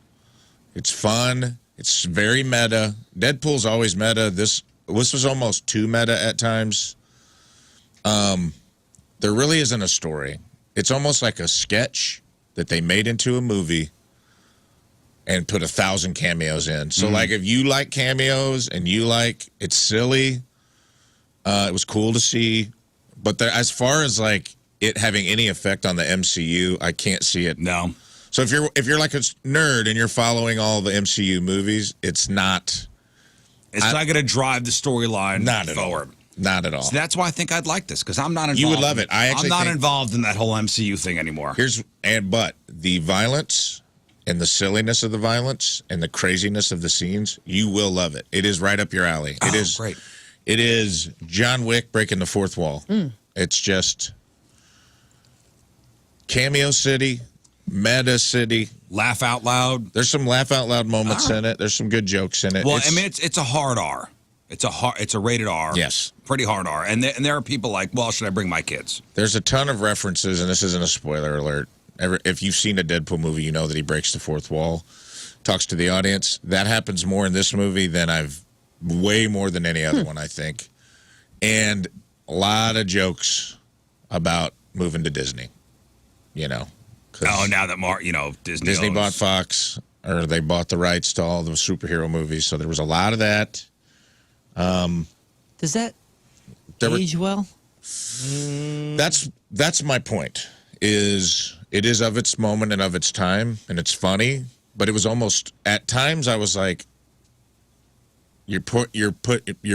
G: It's fun. It's very meta. Deadpool's always meta. This was almost too meta at times. There really isn't a story. It's almost like a sketch that they made into a movie and put 1,000 cameos in. So, like, if you like cameos and you like it's silly, it was cool to see. But as far as like it having any effect on the MCU, I can't see it.
F: No.
G: So if you're like a nerd and you're following all the MCU movies, it's not.
F: It's not going to drive the storyline
G: forward. Not at all.
F: So that's why I think I'd like this, because I'm not involved.
G: You would love it.
F: I'm not involved in that whole MCU thing anymore.
G: But the violence and the silliness of the violence and the craziness of the scenes, you will love it. It is right up your alley. It is
F: great.
G: It is John Wick breaking the fourth wall. It's just cameo city, meta city.
F: Laugh out loud.
G: There's some laugh out loud moments in it. There's some good jokes in it.
F: Well, I mean, it's a hard R. It's a rated R.
G: Yes.
F: Pretty hard R. And there are people like, well, should I bring my kids?
G: There's a ton of references, and this isn't a spoiler alert. If you've seen a Deadpool movie, you know that he breaks the fourth wall, talks to the audience. That happens more in this movie than way more than any other one, I think. And a lot of jokes about moving to Disney, you know.
F: Oh, now that Disney owns.
G: bought Fox, or they bought the rights to all the superhero movies, so there was a lot of that.
H: Does that age well?
G: That's my point. It is of its moment and of its time, and it's funny, but it was almost at times I was like, you're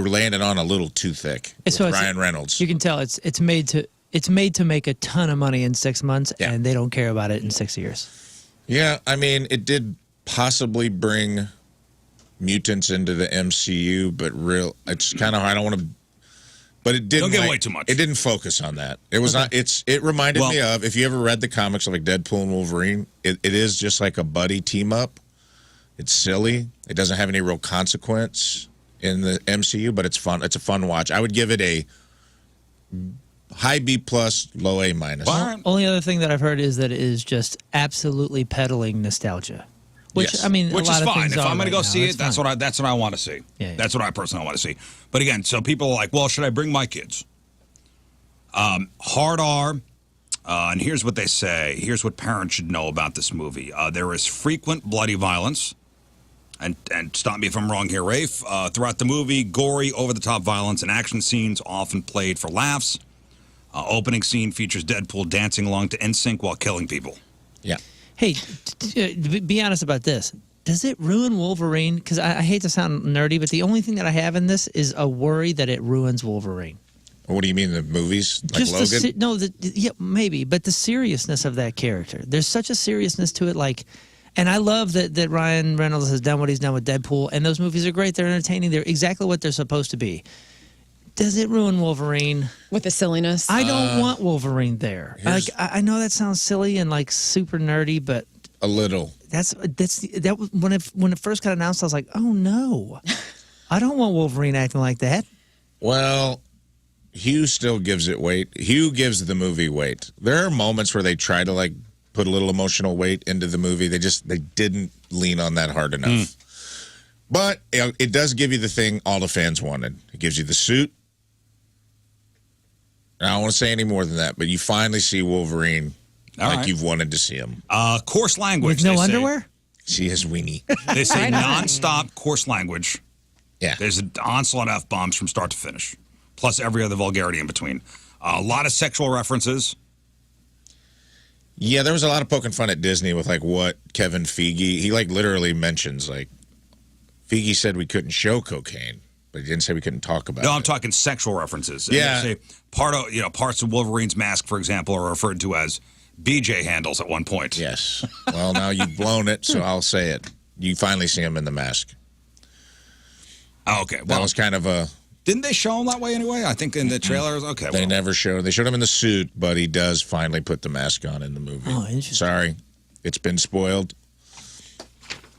G: landing on a little too thick with Ryan Reynolds.
H: You can tell it's made to make a ton of money in 6 months, and they don't care about it in 6 years.
G: Yeah, I mean, it did possibly bring mutants into the MCU, but it's kind of, I don't want to, but it didn't.
F: Don't give away too much.
G: It didn't focus on that. It was not. It reminded me of, if you ever read the comics of like Deadpool and Wolverine. It is just like a buddy team up. It's silly. It doesn't have any real consequence in the MCU, but it's fun. It's a fun watch. I would give it a high B+, low A-.
H: Only other thing that I've heard is that it is just absolutely peddling nostalgia. Which,
G: Yes.
H: I mean,
F: Which
H: a lot
F: is
H: of
F: fine.
H: things
F: If
H: are
F: I'm going to
H: right
F: go
H: now.
F: see
H: It's
F: it, that's
H: fine.
F: what I want to see.
H: Yeah.
F: That's what I personally want to see. But again, so people are like, well, should I bring my kids? Hard R. And here's what they say. Here's what parents should know about this movie. There is frequent bloody violence. And stop me if I'm wrong here, Rafe. Throughout the movie, gory, over-the-top violence and action scenes often played for laughs. Opening scene features Deadpool dancing along to NSYNC while killing people.
G: Yeah.
H: Hey, be honest about this. Does it ruin Wolverine? Because I hate to sound nerdy, but the only thing that I have in this is a worry that it ruins Wolverine.
G: What do you mean, the movies? Like Logan?
H: Yeah, maybe. But the seriousness of that character. There's such a seriousness to it. And I love that Ryan Reynolds has done what he's done with Deadpool. And those movies are great. They're entertaining. They're exactly what they're supposed to be. Does it ruin Wolverine?
I: With the silliness?
H: I don't want Wolverine there. I know that sounds silly and super nerdy, but
G: a little.
H: That was when it first got announced. I was like, oh no. I don't want Wolverine acting like that.
G: Well, Hugh still gives it weight. Hugh gives the movie weight. There are moments where they try to like put a little emotional weight into the movie. They didn't lean on that hard enough. But it does give you the thing all the fans wanted. It gives you the suit. I don't want to say any more than that, but you finally see Wolverine like you've wanted to see him.
F: Coarse language.
H: With no underwear?
G: See his weenie.
F: They say nonstop coarse language.
G: Yeah.
F: There's an onslaught of F-bombs from start to finish, plus every other vulgarity in between. A lot of sexual references.
G: Yeah, there was a lot of poking fun at Disney with like what Kevin Feige, he like literally mentions like Feige said we couldn't show cocaine, but he didn't say we couldn't talk about it.
F: No, I'm talking sexual references.
G: Yeah.
F: They say parts of Wolverine's mask, for example, are referred to as BJ handles at one point.
G: Yes. Well, now you've blown it, so I'll say it. You finally see him in the mask.
F: Oh, okay. Well,
G: That was kind of a...
F: Didn't they show him that way anyway? I think in the trailers. Okay.
G: They never showed. They showed him in the suit, but he does finally put the mask on in the movie.
H: Oh, interesting.
G: Sorry, it's been spoiled,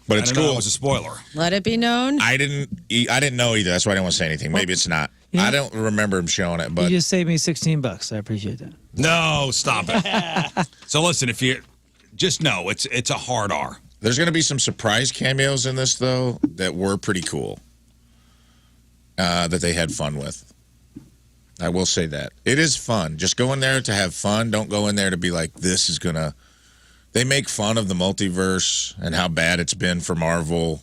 G: but it's
F: I didn't know
G: cool.
F: it was a spoiler.
I: Let it be known.
G: I didn't know either. That's why I didn't want to say anything. Maybe it's not. I don't remember him showing it,
H: You
G: but
H: just saved me $16. I appreciate that.
F: No, stop it. So listen, if you just know it's a hard R.
G: there's going to be some surprise cameos in this though that were pretty cool. That they had fun with. I will say that. It is fun. Just go in there to have fun. Don't go in there to be like, this is going to... They make fun of the multiverse and how bad it's been for Marvel.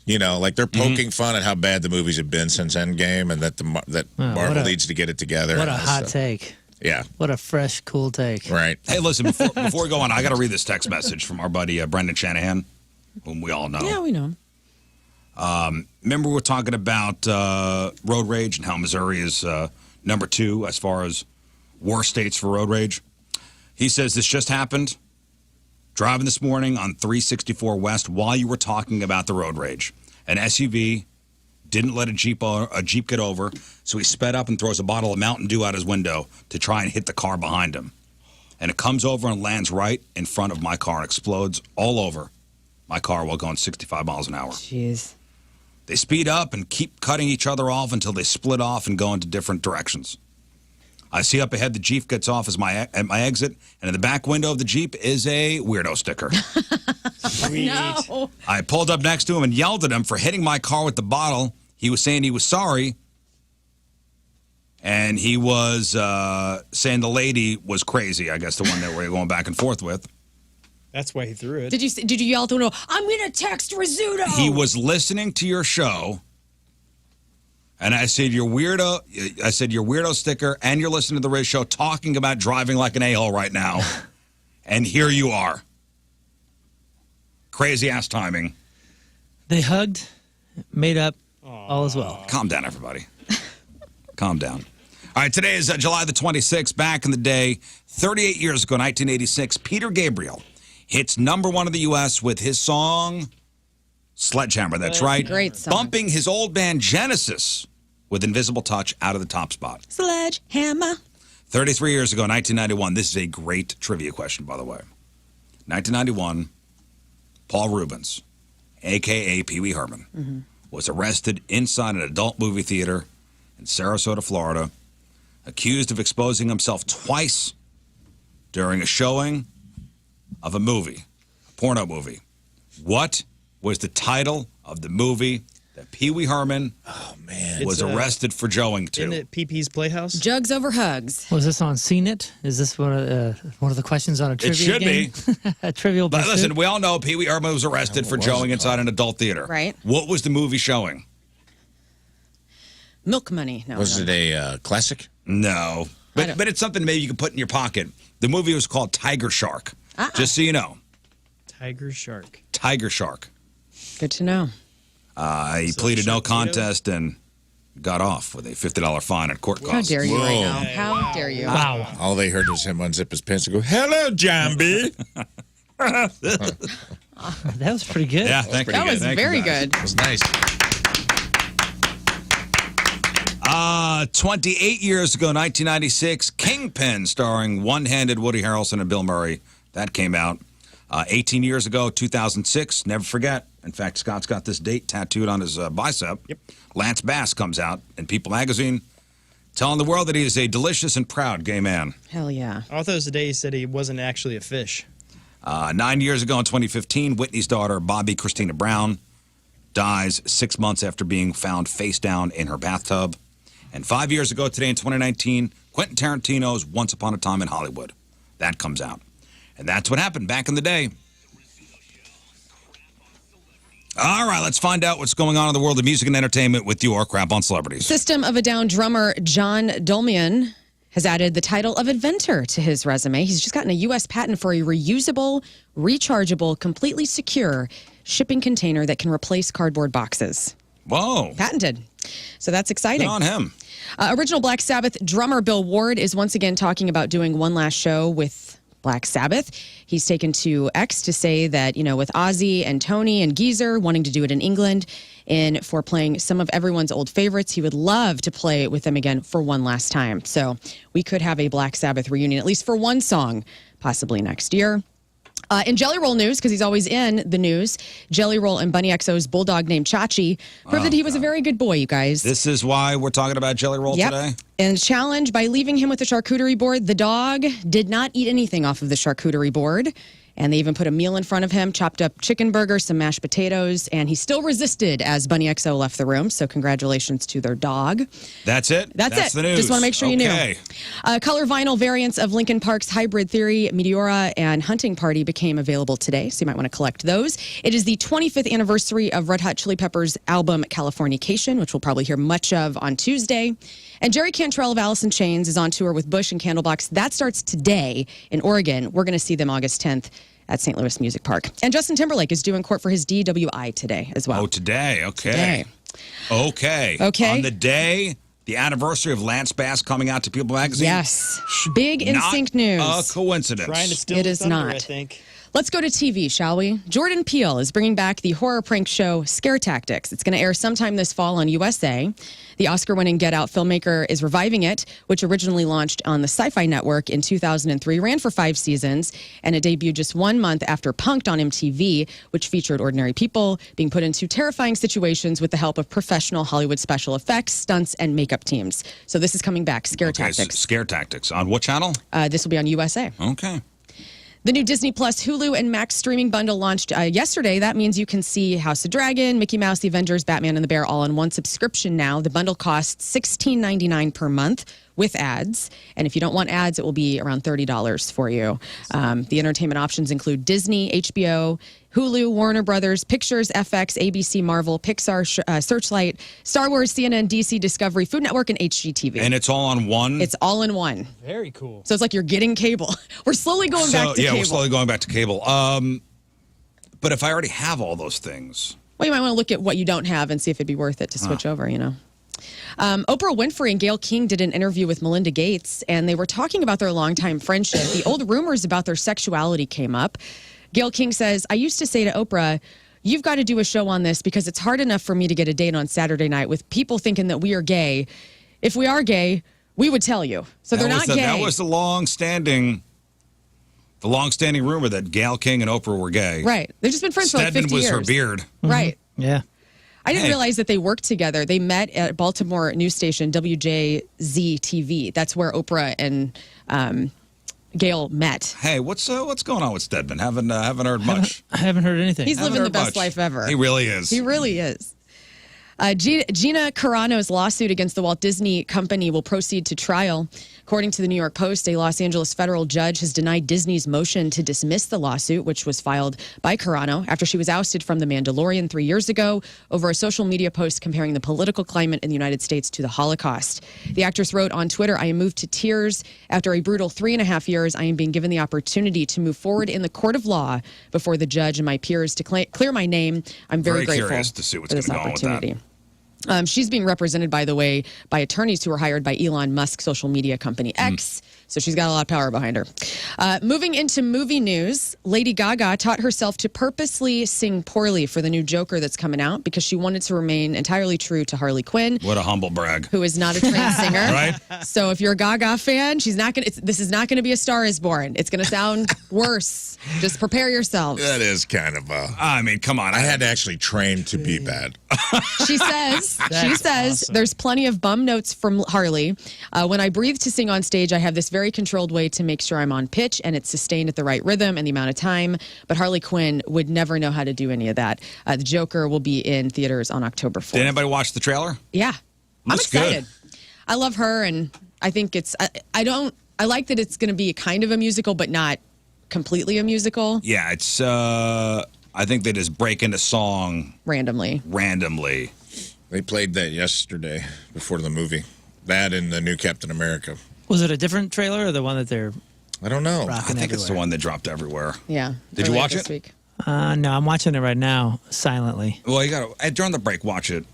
G: You know, like they're poking fun at how bad the movies have been since Endgame and that Marvel needs to get it together.
H: What a hot take.
G: Yeah.
H: What a fresh, cool take.
G: Right.
F: Hey, listen, before we go on, I got to read this text message from our buddy Brendan Shanahan, whom we all know.
I: Yeah, we know.
F: Remember we were talking about road rage and how Missouri is number 2 as far as worst states for road rage? He says this just happened driving this morning on 364 West while you were talking about the road rage. An SUV didn't let a Jeep get over, so he sped up and throws a bottle of Mountain Dew out his window to try and hit the car behind him. And it comes over and lands right in front of my car and explodes all over my car while going 65 miles an hour.
I: Jeez.
F: They speed up and keep cutting each other off until they split off and go into different directions. I see up ahead the Jeep gets off at my exit, and in the back window of the Jeep is a weirdo sticker.
I: No.
F: I pulled up next to him and yelled at him for hitting my car with the bottle. He was saying he was sorry, and he was saying the lady was crazy, I guess the one that we were going back and forth with.
J: That's why he threw it.
I: Did you yell out the window, I'm going to text Rizzuto?
F: He was listening to your show, and I said, your weirdo sticker, and you're listening to the Riz show talking about driving like an a-hole right now. And here you are. Crazy ass timing.
H: They hugged, made up, all as well.
F: Calm down, everybody. Calm down. All right, today is July the 26th. Back in the day, 38 years ago, 1986, Peter Gabriel hits #1 in the U.S. with his song Sledgehammer. That's right.
I: Great song.
F: Bumping his old band Genesis with Invisible Touch out of the top spot.
I: Sledgehammer.
F: 33 years ago, 1991. This is a great trivia question, by the way. 1991, Paul Rubens, a.k.a. Pee Wee Herman, was arrested inside an adult movie theater in Sarasota, Florida, accused of exposing himself twice during a showing of a movie, a porno movie. What was the title of the movie that Pee Wee Herman was arrested for showing to?
J: Isn't it Pee-Pee's Playhouse?
I: Jugs over hugs.
H: Was this on CNET? Is this one of the questions on a trivia
F: should
H: game?
F: be.
H: A trivial
F: But
H: pursuit?
F: listen, we all know Pee Wee Herman was arrested for showing inside an adult theater.
I: Right.
F: What was the movie showing?
I: Milk Money. No,
G: Was
I: no.
G: it a classic?
F: No. But it's something maybe you can put in your pocket. The movie was called Tiger Shark. Just so you know.
J: Tiger Shark.
F: Tiger Shark.
I: Good to know.
F: He pleaded no contest and got off with a $50 fine and court costs.
I: How dare you right now? How dare you?
H: Wow.
G: All they heard was him unzip his pants and go, "Hello, Jambi."
H: That was pretty good.
F: Yeah, thank you.
I: That was
F: Thank you,
I: very
F: guys.
I: good.
G: It was nice.
F: 28 years ago, 1996, Kingpin, starring one-handed Woody Harrelson and Bill Murray. That came out. 18 years ago, 2006, never forget. In fact, Scott's got this date tattooed on his bicep. Yep. Lance Bass comes out in People magazine telling the world that he is a delicious and proud gay man.
I: Hell yeah.
J: I thought it was the day he said he wasn't actually a fish.
F: 9 years ago in 2015, Whitney's daughter, Bobby Christina Brown, dies 6 months after being found face down in her bathtub. And 5 years ago today in 2019, Quentin Tarantino's Once Upon a Time in Hollywood. That comes out. And that's what happened back in the day. All right, let's find out what's going on in the world of music and entertainment with your Crap on Celebrities.
I: System of a Down drummer John Dolmian has added the title of inventor to his resume. He's just gotten a U.S. patent for a reusable, rechargeable, completely secure shipping container that can replace cardboard boxes.
F: Whoa.
I: Patented. So that's exciting.
F: Good on him.
I: Original Black Sabbath drummer Bill Ward is once again talking about doing one last show with Black Sabbath. He's taken to X to say that, with Ozzy and Tony and Geezer wanting to do it in England and for playing some of everyone's old favorites, he would love to play with them again for one last time. So we could have a Black Sabbath reunion, at least for one song, possibly next year. In Jelly Roll news, because he's always in the news, Jelly Roll and Bunny XO's bulldog named Chachi proved that he was a very good boy, you guys.
F: This is why we're talking about Jelly Roll today?
I: And challenge by leaving him with the charcuterie board, the dog did not eat anything off of the charcuterie board. And they even put a meal in front of him, chopped up chicken burger, some mashed potatoes, and he still resisted as Bunny XO left the room. So congratulations to their dog.
F: That's it?
I: That's it.
F: The news.
I: Just want to make sure you knew.
F: Okay.
I: Color vinyl variants of Linkin Park's Hybrid Theory, Meteora, and Hunting Party became available today, so you might want to collect those. It is the 25th anniversary of Red Hot Chili Peppers' album Californication, which we'll probably hear much of on Tuesday. And Jerry Cantrell of Alice in Chains is on tour with Bush and Candlebox. That starts today in Oregon. We're going to see them August 10th. At St. Louis Music Park. And Justin Timberlake is due in court for his DWI today as well.
F: Oh, today. Okay. Okay. On the day, the anniversary of Lance Bass coming out to People magazine?
I: Yes. Big in sync news.
F: A coincidence.
J: Trying to steal
I: It
J: the
I: is
J: thunder,
I: not.
J: I think.
I: Let's go to TV, shall we? Jordan Peele is bringing back the horror prank show Scare Tactics. It's going to air sometime this fall on USA. The Oscar-winning Get Out filmmaker is reviving it, which originally launched on the Sci-Fi Network in 2003, ran for 5 seasons, and it debuted just 1 month after Punk'd on MTV, which featured ordinary people being put into terrifying situations with the help of professional Hollywood special effects, stunts, and makeup teams. So this is coming back, Scare Tactics.
F: Scare Tactics. On what channel?
I: This will be on USA.
F: Okay.
I: The new Disney Plus, Hulu, and Max streaming bundle launched yesterday. That means you can see House of Dragon, Mickey Mouse, The Avengers, Batman, and the Bear all in one subscription now. The bundle costs $16.99 per month with ads. And if you don't want ads, it will be around $30 for you. The entertainment options include Disney, HBO, Hulu, Warner Brothers, Pictures, FX, ABC, Marvel, Pixar, Searchlight, Star Wars, CNN, DC, Discovery, Food Network, and HGTV.
F: And it's all on one?
I: It's all in one.
J: Very cool.
I: So it's like you're getting cable. We're slowly going back to cable.
F: Yeah, we're slowly going back to cable. But if I already have all those things.
I: Well, you might want to look at what you don't have and see if it'd be worth it to switch over, Oprah Winfrey and Gayle King did an interview with Melinda Gates, and they were talking about their longtime friendship. The old rumors about their sexuality came up. Gayle King says, I used to say to Oprah, you've got to do a show on this because it's hard enough for me to get a date on Saturday night with people thinking that we are gay. If we are gay, we would tell you. So they're not gay.
F: That was the long-standing rumor that Gayle King and Oprah were gay.
I: Right. They've just been friends for like 50 years.
F: Stedman was her beard.
I: Right.
J: Yeah.
I: I didn't realize that they worked together. They met at Baltimore news station WJZ-TV. That's where Oprah and Gayle met.
F: Hey, what's going on with Stedman? Haven't heard much.
J: I haven't heard anything.
I: He's living the best life ever.
F: He really is.
I: He really is. Gina Carano's lawsuit against the Walt Disney Company will proceed to trial. According to the New York Post, a Los Angeles federal judge has denied Disney's motion to dismiss the lawsuit, which was filed by Carano after she was ousted from The Mandalorian 3 years ago over a social media post comparing the political climate in the United States to the Holocaust. The actress wrote on Twitter, I am moved to tears. After a brutal 3.5 years, I am being given the opportunity to move forward in the court of law before the judge and my peers to clear my name. I'm very grateful
F: curious to see what's
I: for this
F: going to go on with that.
I: opportunity. She's being represented, by the way, by attorneys who were hired by Elon Musk's social media company X. So she's got a lot of power behind her. Moving into movie news, Lady Gaga taught herself to purposely sing poorly for the new Joker that's coming out because she wanted to remain entirely true to Harley Quinn.
F: What a humble brag.
I: Who is not a trained singer.
F: Right?
I: So if you're a Gaga fan, this is not going to be A Star is Born. It's going to sound worse. Just prepare yourselves.
G: That is kind of
F: I mean, come on.
G: I had to actually train to be bad.
I: She says, awesome. There's plenty of bum notes from Harley. When I breathe to sing on stage, I have this very controlled way to make sure I'm on pitch and it's sustained at the right rhythm and the amount of time. But Harley Quinn would never know how to do any of that. The Joker will be in theaters on October 4th.
F: Did anybody watch the trailer?
I: Yeah. I'm
F: Looks
I: excited.
F: good.
I: I love her, and I think I like that it's going to be kind of a musical, but not completely a musical.
F: Yeah, it's, I think they just break into song
I: randomly.
G: They played that yesterday before the movie. That and the new Captain America.
H: Was it a different trailer or the one that they're
G: I don't know.
F: I think it's the one that dropped everywhere.
I: Yeah.
F: Did you watch
I: this
F: it?
I: Week.
H: No, I'm watching it right now, silently.
F: Well, you got to, during the break, watch it.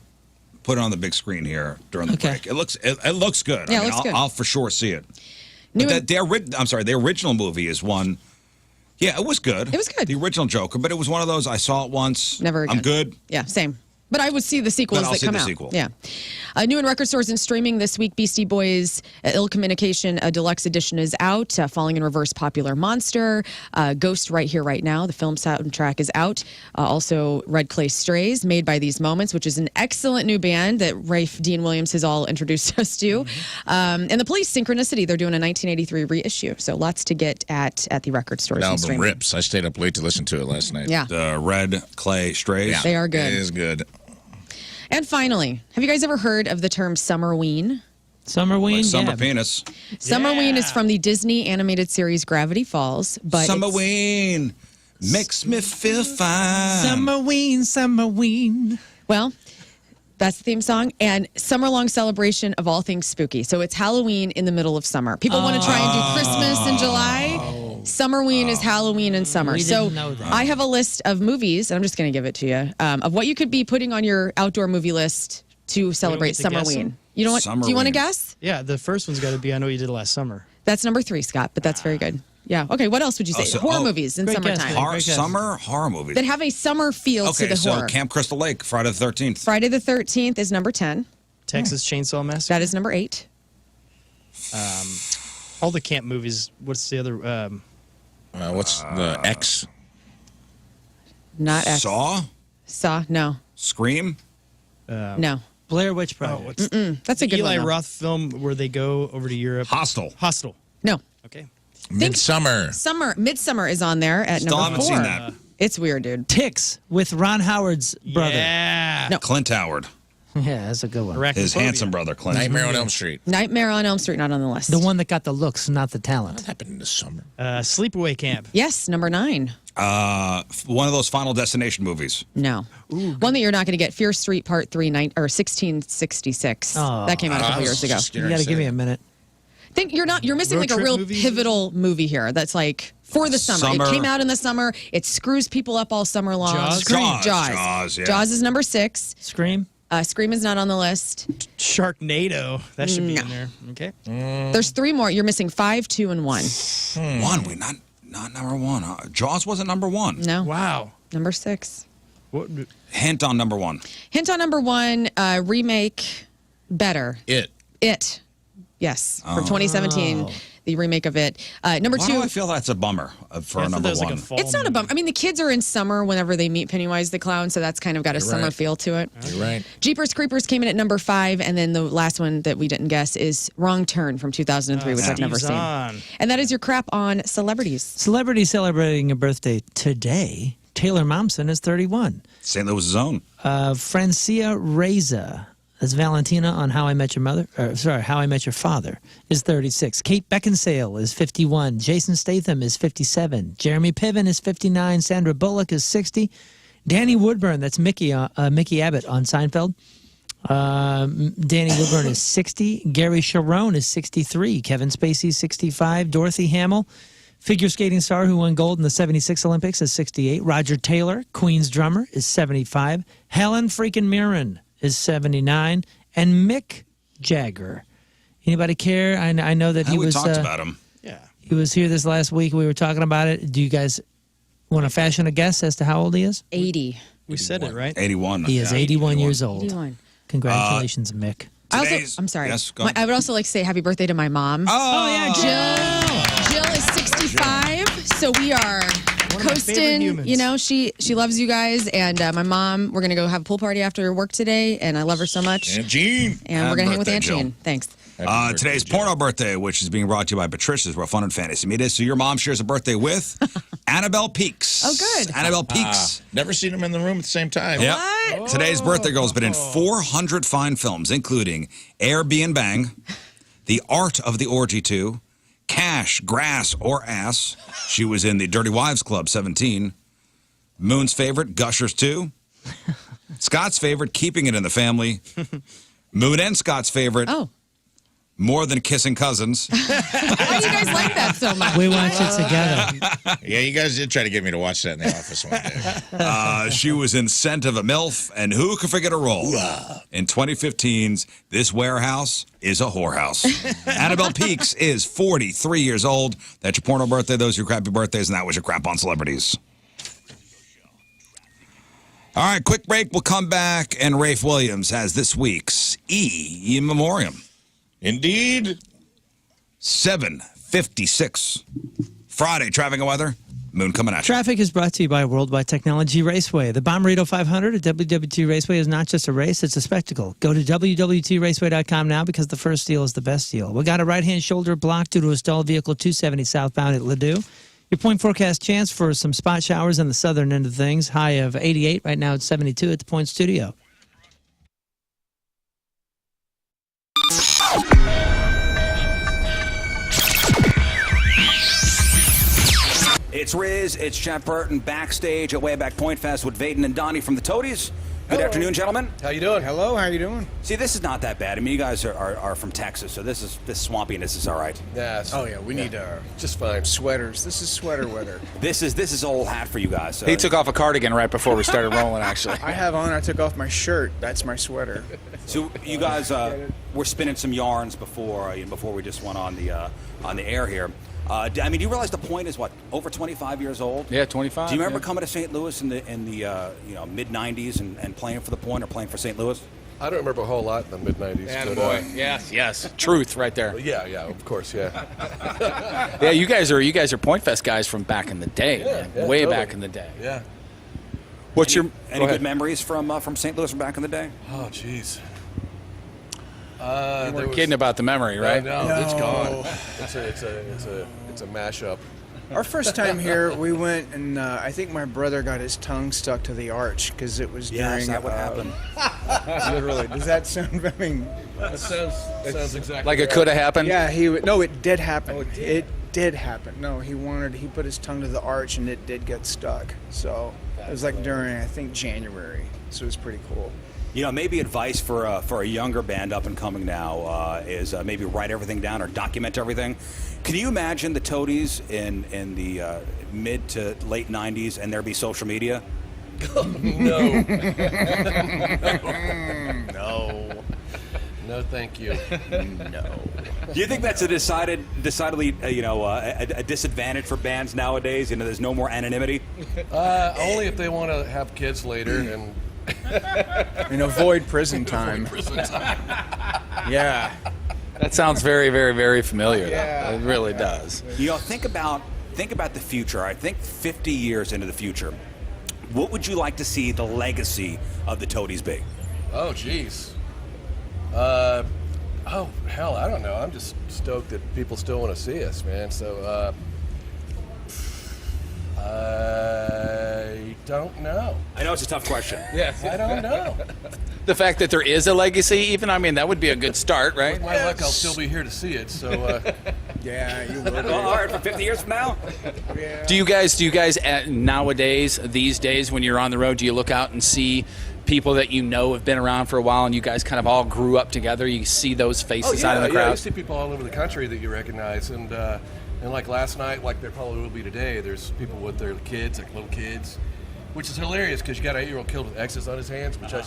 F: Put it on the big screen here during the break. It looks good.
I: Yeah,
F: I mean,
I: it looks good.
F: I'll for sure see it. But the original movie is one. Yeah, it was good.
I: It was good.
F: The original Joker, but it was one of those I saw it once.
I: Never again.
F: I'm good.
I: Yeah, same. But I would see the sequels
F: But I'll
I: that
F: see
I: come
F: the
I: out.
F: sequel.
I: Yeah. New in record stores and streaming this week, Beastie Boys' Ill Communication, a deluxe edition is out. Falling in Reverse, Popular Monster. Ghost Right Here, Right Now. The film soundtrack is out. Also, Red Clay Strays, Made by These Moments, which is an excellent new band that Rafe Williams has all introduced us to. And The Police, Synchronicity. They're doing a 1983 reissue. So lots to get at the record stores
G: The
I: and
G: album
I: streaming.
G: rips. I stayed up late to listen to it last night.
I: Yeah.
F: The Red Clay Strays.
G: Yeah,
I: They are good.
G: It is good.
I: And finally, have you guys ever heard of the term Summerween?
H: Summerween?
F: Like summer penis.
I: Summerween is from the Disney animated series Gravity Falls. But
F: Summerween makes me feel fine.
H: Summerween.
I: Well, that's the theme song. And summer-long celebration of all things spooky. So it's Halloween in the middle of summer. People want to try and do Christmas in July. Summerween is Halloween in summer.
H: We
I: So
H: didn't know that.
I: I have a list of movies, and I'm just going to give it to you, of what you could be putting on your outdoor movie list to celebrate
J: get to guess
I: Summerween.
J: them?
I: You know what? Do you want to guess?
J: Yeah, the first one's got to be I Know What You Did Last Summer.
I: That's number 3, Scott, but that's very good. Yeah. Okay, what else would you say? Horror movies in summertime.
F: Summer horror movies.
I: That have a summer feel to
F: Okay,
I: the
F: so
I: horror.
F: Camp Crystal Lake, Friday the 13th.
I: Friday the 13th is number 10.
J: Texas Chainsaw Massacre.
I: That is number 8.
J: All the camp movies. What's the other?
G: What's the X?
I: Not X.
F: Saw?
I: No.
F: Scream?
I: No.
H: Blair Witch Project.
I: That's a good
J: Eli
I: one, though.
J: Roth film where they go over to Europe.
F: Hostel.
I: No.
J: Okay.
G: Midsummer.
I: Midsummer is on there at
F: Still
I: number
F: haven't
I: 4.
F: seen that.
I: It's weird, dude.
H: Ticks with Ron Howard's brother.
J: Yeah.
I: No.
F: Clint Howard.
H: Yeah, that's a good one.
F: His handsome brother, Clint.
G: Nightmare on Elm Street.
I: Nightmare on Elm Street, not on the list.
H: The one that got the looks, not the talent.
G: What happened in the summer?
J: Sleepaway Camp.
I: Yes, number 9.
F: One of those Final Destination movies.
I: No. One that you're not going to get, Fear Street Part 3, 1666.
H: Oh.
I: That came out a couple years ago.
H: You got to give me a minute.
I: Think you're missing
J: Road
I: like a
J: trip
I: real
J: movies?
I: pivotal movie here that's like for the summer.
F: Summer.
I: It came out in the summer. It screws people up all summer long.
J: Jaws?
I: Scream.
F: Jaws, yeah.
I: Jaws is number 6.
H: Scream.
I: Scream is not on the list.
J: Sharknado. That should be
I: No.
J: in there. Okay.
I: There's 3 more. You're missing 5, 2, and 1.
F: One, we not number 1. Huh? Jaws wasn't number 1.
I: No.
J: Wow.
I: Number 6.
J: What?
F: Hint on number 1.
I: Hint on number 1, remake Better. It. Yes. From 2017. The remake of it. Number
F: Why
I: 2.
F: do I feel that's a bummer for number 1?
I: It's not a bummer. I mean, the kids are in summer whenever they meet Pennywise the Clown, so that's kind of got a summer
G: right.
I: feel to it.
G: You're right.
I: Jeepers Creepers came in at number 5, and then the last one that we didn't guess is Wrong Turn from 2003, which I've never
J: Steve
I: seen.
J: Zahn.
I: And that is your crap on celebrities.
H: Celebrity celebrating a birthday today. Taylor Momsen is 31.
F: St. Louis' own.
H: Francia Reza, as Valentina on How I Met Your Mother, How I Met Your Father, is 36. Kate Beckinsale is 51. Jason Statham is 57. Jeremy Piven is 59. Sandra Bullock is 60. Danny Woodburn, that's Mickey Abbott on Seinfeld. Danny Woodburn is 60. Gary Sharon is 63. Kevin Spacey is 65. Dorothy Hamill, figure skating star who won gold in the 76 Olympics, is 68. Roger Taylor, Queen's drummer, is 75. Helen freaking Mirren is 79, and Mick Jagger. Anybody care? I know that he
F: we
H: was.
F: talked about him.
J: Yeah.
H: He was here this last week. We were talking about it. Do you guys want to fashion a guess as to how old he is?
I: 80.
J: We said it, right?
F: 81.
H: He is 81 years old.
I: 81.
H: Congratulations, Mick.
I: I'm sorry.
F: Yes, go ahead.
I: I would also like to say happy birthday to my mom.
H: Oh yeah,
I: Jill is 65, so we are coasting. You know, she loves you guys, and my mom. We're gonna go have a pool party after work today, and I love her so much.
G: Aunt Jean.
I: And we're gonna hang with
F: birthday,
I: Aunt
F: Jill.
I: Jean. Thanks.
F: Today's porno birthday, which is being brought to you by Patricia's Real Fun and Fantasy Media. So your mom shares a birthday with Annabelle Peaks.
I: Oh, good.
F: Annabelle Peaks.
G: Never seen them in the room at the same time.
F: Yep. Today's birthday girl has been in 400 fine films, including Airbnb, The Art of the Orgy 2, Cash, Grass, or Ass. She was in the Dirty Wives Club 17, Moon's favorite, Gushers 2, Scott's favorite, Keeping It in the Family, Moon and Scott's favorite, More Than Kissing Cousins.
I: Why do you guys like that so much?
H: We watched it together.
G: Yeah, you guys did try to get me to watch that in the office one day.
F: She was in Scent of a MILF, and Who Could Forget a Role? In 2015's This Warehouse is a Whorehouse. Annabelle Peaks is 43 years old. That's your porno birthday. Those are your crappy birthdays, and that was your crap on celebrities. All right, quick break. We'll come back, and Rafe Williams has this week's E-Memoriam.
G: Indeed.
F: 7:56. Friday, traffic and weather. Moon coming at you.
H: Traffic is brought to you by Worldwide Technology Raceway. The Bommarito 500 at WWT Raceway is not just a race, it's a spectacle. Go to WWTRaceway.com now because the first deal is the best deal. We got a right-hand shoulder block due to a stalled vehicle 270 southbound at Ladue. Your point forecast chance for some spot showers on the southern end of things. High of 88. Right now it's 72 at the Point Studio.
T: It's Riz, it's Jeff Burton backstage at Wayback Point Fest with Vaden and Donnie from the Toadies. Good afternoon, gentlemen.
U: How you doing? Hello, how you doing?
T: See, this is not that bad. I mean, you guys are from Texas, so this swampiness is all right.
U: Yeah. Oh yeah, we need just fine sweaters. This is sweater weather.
T: This is old hat for you guys. So.
U: He took
M: off a cardigan right before we started rolling, actually.
U: I took off my shirt. That's my sweater.
T: So you guys were spinning some yarns before we just went on the air here. I mean, do you realize the Point is what, over 25 years old?
M: Yeah, 25.
T: Do you remember coming to St. Louis in the mid 90s and playing for the Point or playing for St. Louis?
V: I don't remember a whole lot in the mid 90s.
M: Yeah, boy. Yes. Truth right there.
V: Yeah, of course, yeah.
M: Yeah, you guys are Point Fest guys from back in the day, man. Way
V: totally.
M: back in the day.
V: Yeah.
T: What's any good memories from St. Louis from back in the day?
V: Oh, jeez.
M: You weren't kidding about the memory, right?
V: No, it's gone. It's a mashup.
U: Our first time here, we went and I think my brother got his tongue stuck to the arch because it was during.
T: That would happen.
U: Literally, does that sound? I mean,
V: that sounds exactly
M: like it could have happened.
U: Yeah, it did happen. It did happen. No, he put his tongue to the arch and it did get stuck. So it was like during I think January. So it was pretty cool.
T: You know, maybe advice for a younger band up and coming now is maybe write everything down or document everything. Can you imagine the Toadies in the mid to late 90s and there be social media?
V: No. No, thank you.
T: No. Do you think that's a decidedly a disadvantage for bands nowadays? You know, there's no more anonymity.
V: Only if they want to have kids later and.
U: And avoid prison time. Yeah.
M: That sounds very, very, very familiar.
U: Yeah.
M: It really does.
T: You know, think about the future. I think 50 years into the future, what would you like to see the legacy of the Toadies be?
V: Oh, jeez. Oh, hell, I don't know. I'm just stoked that people still want to see us, man. So, I don't know.
T: I know it's a tough question.
V: Yes, I don't know.
M: The fact that there is a legacy, even, I mean, that would be a good start, right?
V: With my luck, I'll still be here to see it. So,
U: yeah, you will.
T: All right, for 50 years from now.
U: Yeah.
M: Do you guys nowadays, these days, when you're on the road, do you look out and see people that you know have been around for a while, and you guys kind of all grew up together? You see those faces out in the crowd.
V: Yeah, you see people all over the country that you recognize, and like last night, like there probably will be today, there's people with their kids, like little kids, which is hilarious because you got an 8-year-old kid with X's on his hands, which I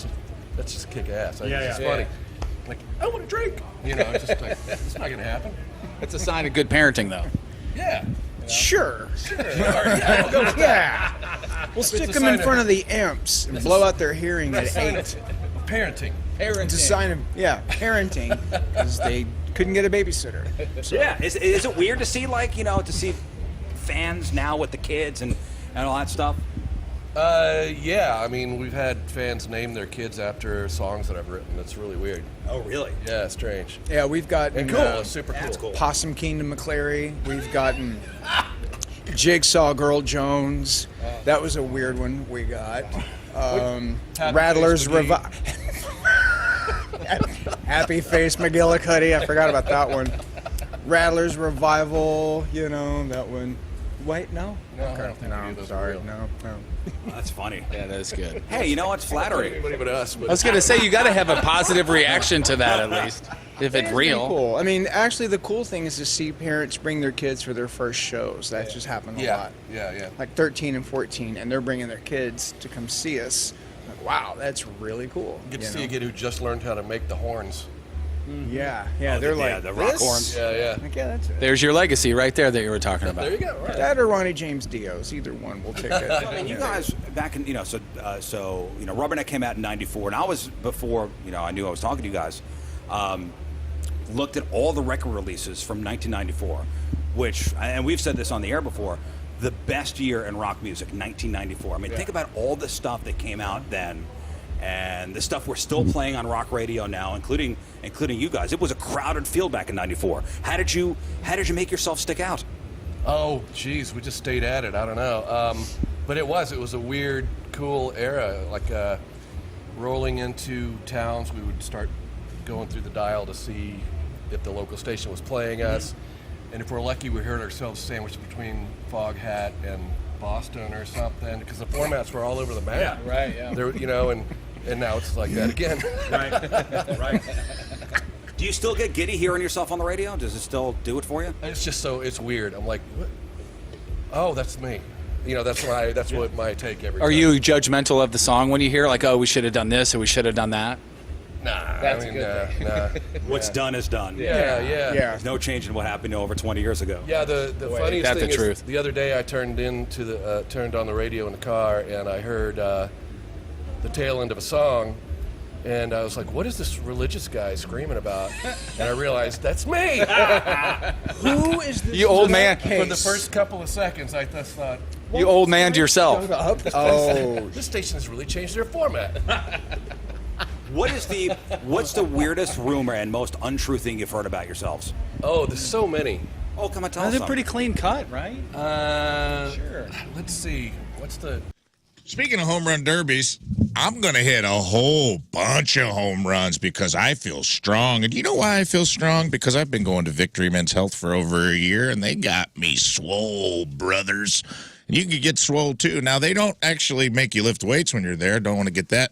V: Let's just kick ass.
J: Yeah,
V: It's
J: yeah.
V: funny. Like, I want to drink. You know, it's just like, it's not going to happen.
M: It's a sign of good parenting, though.
V: Yeah.
U: Sure.
V: Yeah, we'll go with that.
U: We'll
V: It's
U: stick
V: a
U: them
V: sign
U: in
V: of-
U: front of the amps and
V: It's
U: blow
V: a-
U: out their hearing at
V: That's a sign
U: 8.
V: of parenting.
U: It's a sign of, parenting, because they couldn't get a babysitter. So.
T: Yeah, is it weird to see to see fans now with the kids and all that stuff?
V: Yeah, I mean, we've had fans name their kids after songs that I've written. It's really weird.
T: Oh, really?
V: Yeah, strange.
U: Yeah, we've gotten
V: And cool, super cool.
T: That's cool.
U: Possum Kingdom McClary. We've gotten Jigsaw Girl Jones. That was a weird one we got. Rattlers
V: McGee.
U: Happy Face McGillicuddy. I forgot about that one. Rattlers Revival. You know that one. Wait, no.
V: No, I don't think any of those are real.
U: No.
T: That's funny.
M: Yeah, that is good.
T: Hey, you know what's flattering?
V: Anybody but us. But
M: I was going to say, you got to have a positive reaction to that at least, if it's
U: It's
M: real.
U: cool. I mean, actually, the cool thing is to see parents bring their kids for their first shows. That just happened a lot.
V: Yeah.
U: Like 13 and 14, and they're bringing their kids to come see us. Like, wow, that's really cool.
V: Get to
U: you
V: see
U: know?
V: a kid who just learned how to make the horns.
U: Yeah,
T: Oh,
U: they're
T: the-
U: like
T: yeah, the rock
U: this?
T: horns.
V: Yeah.
U: Like, yeah, that's it.
M: There's your legacy right there that you were talking about.
V: There you go. Right.
U: That or Ronnie James Dios, either one, we'll take it.
T: I mean, you guys back in so Rubberneck came out in '94, and I was before I knew I was talking to you guys. Looked at all the record releases from 1994, which, and we've said this on the air before, the best year in rock music, 1994. I mean, think about all the stuff that came out then, and the stuff we're still playing on rock radio now, including you guys. It was a crowded field back in '94. How did you make yourself stick out?
V: Oh, geez, we just stayed at it. I don't know. But it was a weird, cool era. Like rolling into towns, we would start going through the dial to see if the local station was playing us. And if we're lucky, we heard ourselves sandwiched between Foghat and Boston or something, because the formats were all over the map.
M: Yeah, right, yeah.
V: There, and now it's like that again.
T: Right. Do you still get giddy hearing yourself on the radio? Does it still do it for you?
V: It's weird. I'm like, what? Oh, that's me. That's what my take every
M: Are
V: time.
M: you judgmental of the song when you hear, like, oh, we should have done this or we should have done that?
V: Nah,
M: That's
V: I mean,
M: a good
V: nah.
T: What's done is done.
V: Yeah.
T: There's no change in what happened over 20 years ago.
V: Yeah, the funniest
M: that
V: thing
M: the
V: is
M: truth.
V: the other day I turned on the radio in the car and I heard the tail end of a song, and I was like, "What is this religious guy screaming about?" And I realized that's me.
U: Who is this?
M: You old man.
V: For the first couple of seconds, I just thought,
M: You old man to yourself.
U: Oh,
V: this station has really changed their format.
T: What's the weirdest rumor and most untrue thing you've heard about yourselves?
V: Oh, there's so many.
T: Oh, come on, tell us
M: They're
T: some.
M: pretty clean cut, right?
V: Sure. Let's see.
G: Speaking of home run derbies, I'm going to hit a whole bunch of home runs because I feel strong. And you know why I feel strong? Because I've been going to Victory Men's Health for over a year, and they got me swole, brothers. And you can get swole, too. Now, they don't actually make you lift weights when you're there. Don't want to get that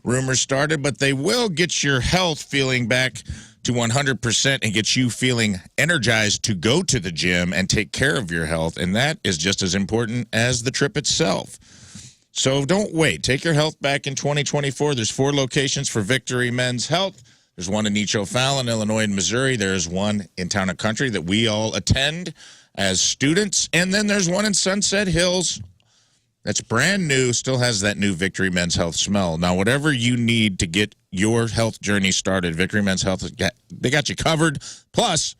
G: rumor started, but they will get your health feeling back to 100% and get you feeling energized to go to the gym and take care of your health. And that is just as important as the trip itself. So don't wait. Take your health back in 2024. There's 4 locations for Victory Men's Health. There's one in East O'Fallon, Illinois, and Missouri. There's one in Town and Country that we all attend as students. And then there's one in Sunset Hills that's brand new, still has that new Victory Men's Health smell. Now, whatever you need to get your health journey started, Victory Men's Health, they got you covered. Plus,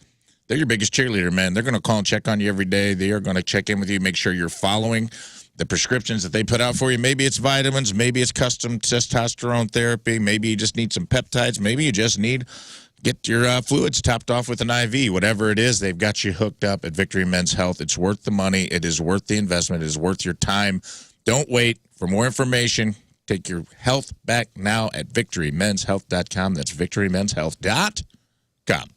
G: they're your biggest cheerleader, man. They're going to call and check on you every day. They are going to check in with you, make sure you're following the prescriptions that they put out for you. Maybe it's vitamins. Maybe it's custom testosterone therapy. Maybe you just need some peptides. Maybe you just need get your fluids topped off with an IV. Whatever it is, they've got you hooked up at Victory Men's Health. It's worth the money. It is worth the investment. It is worth your time. Don't wait. For more information, take your health back now at victorymenshealth.com. That's victorymenshealth.com.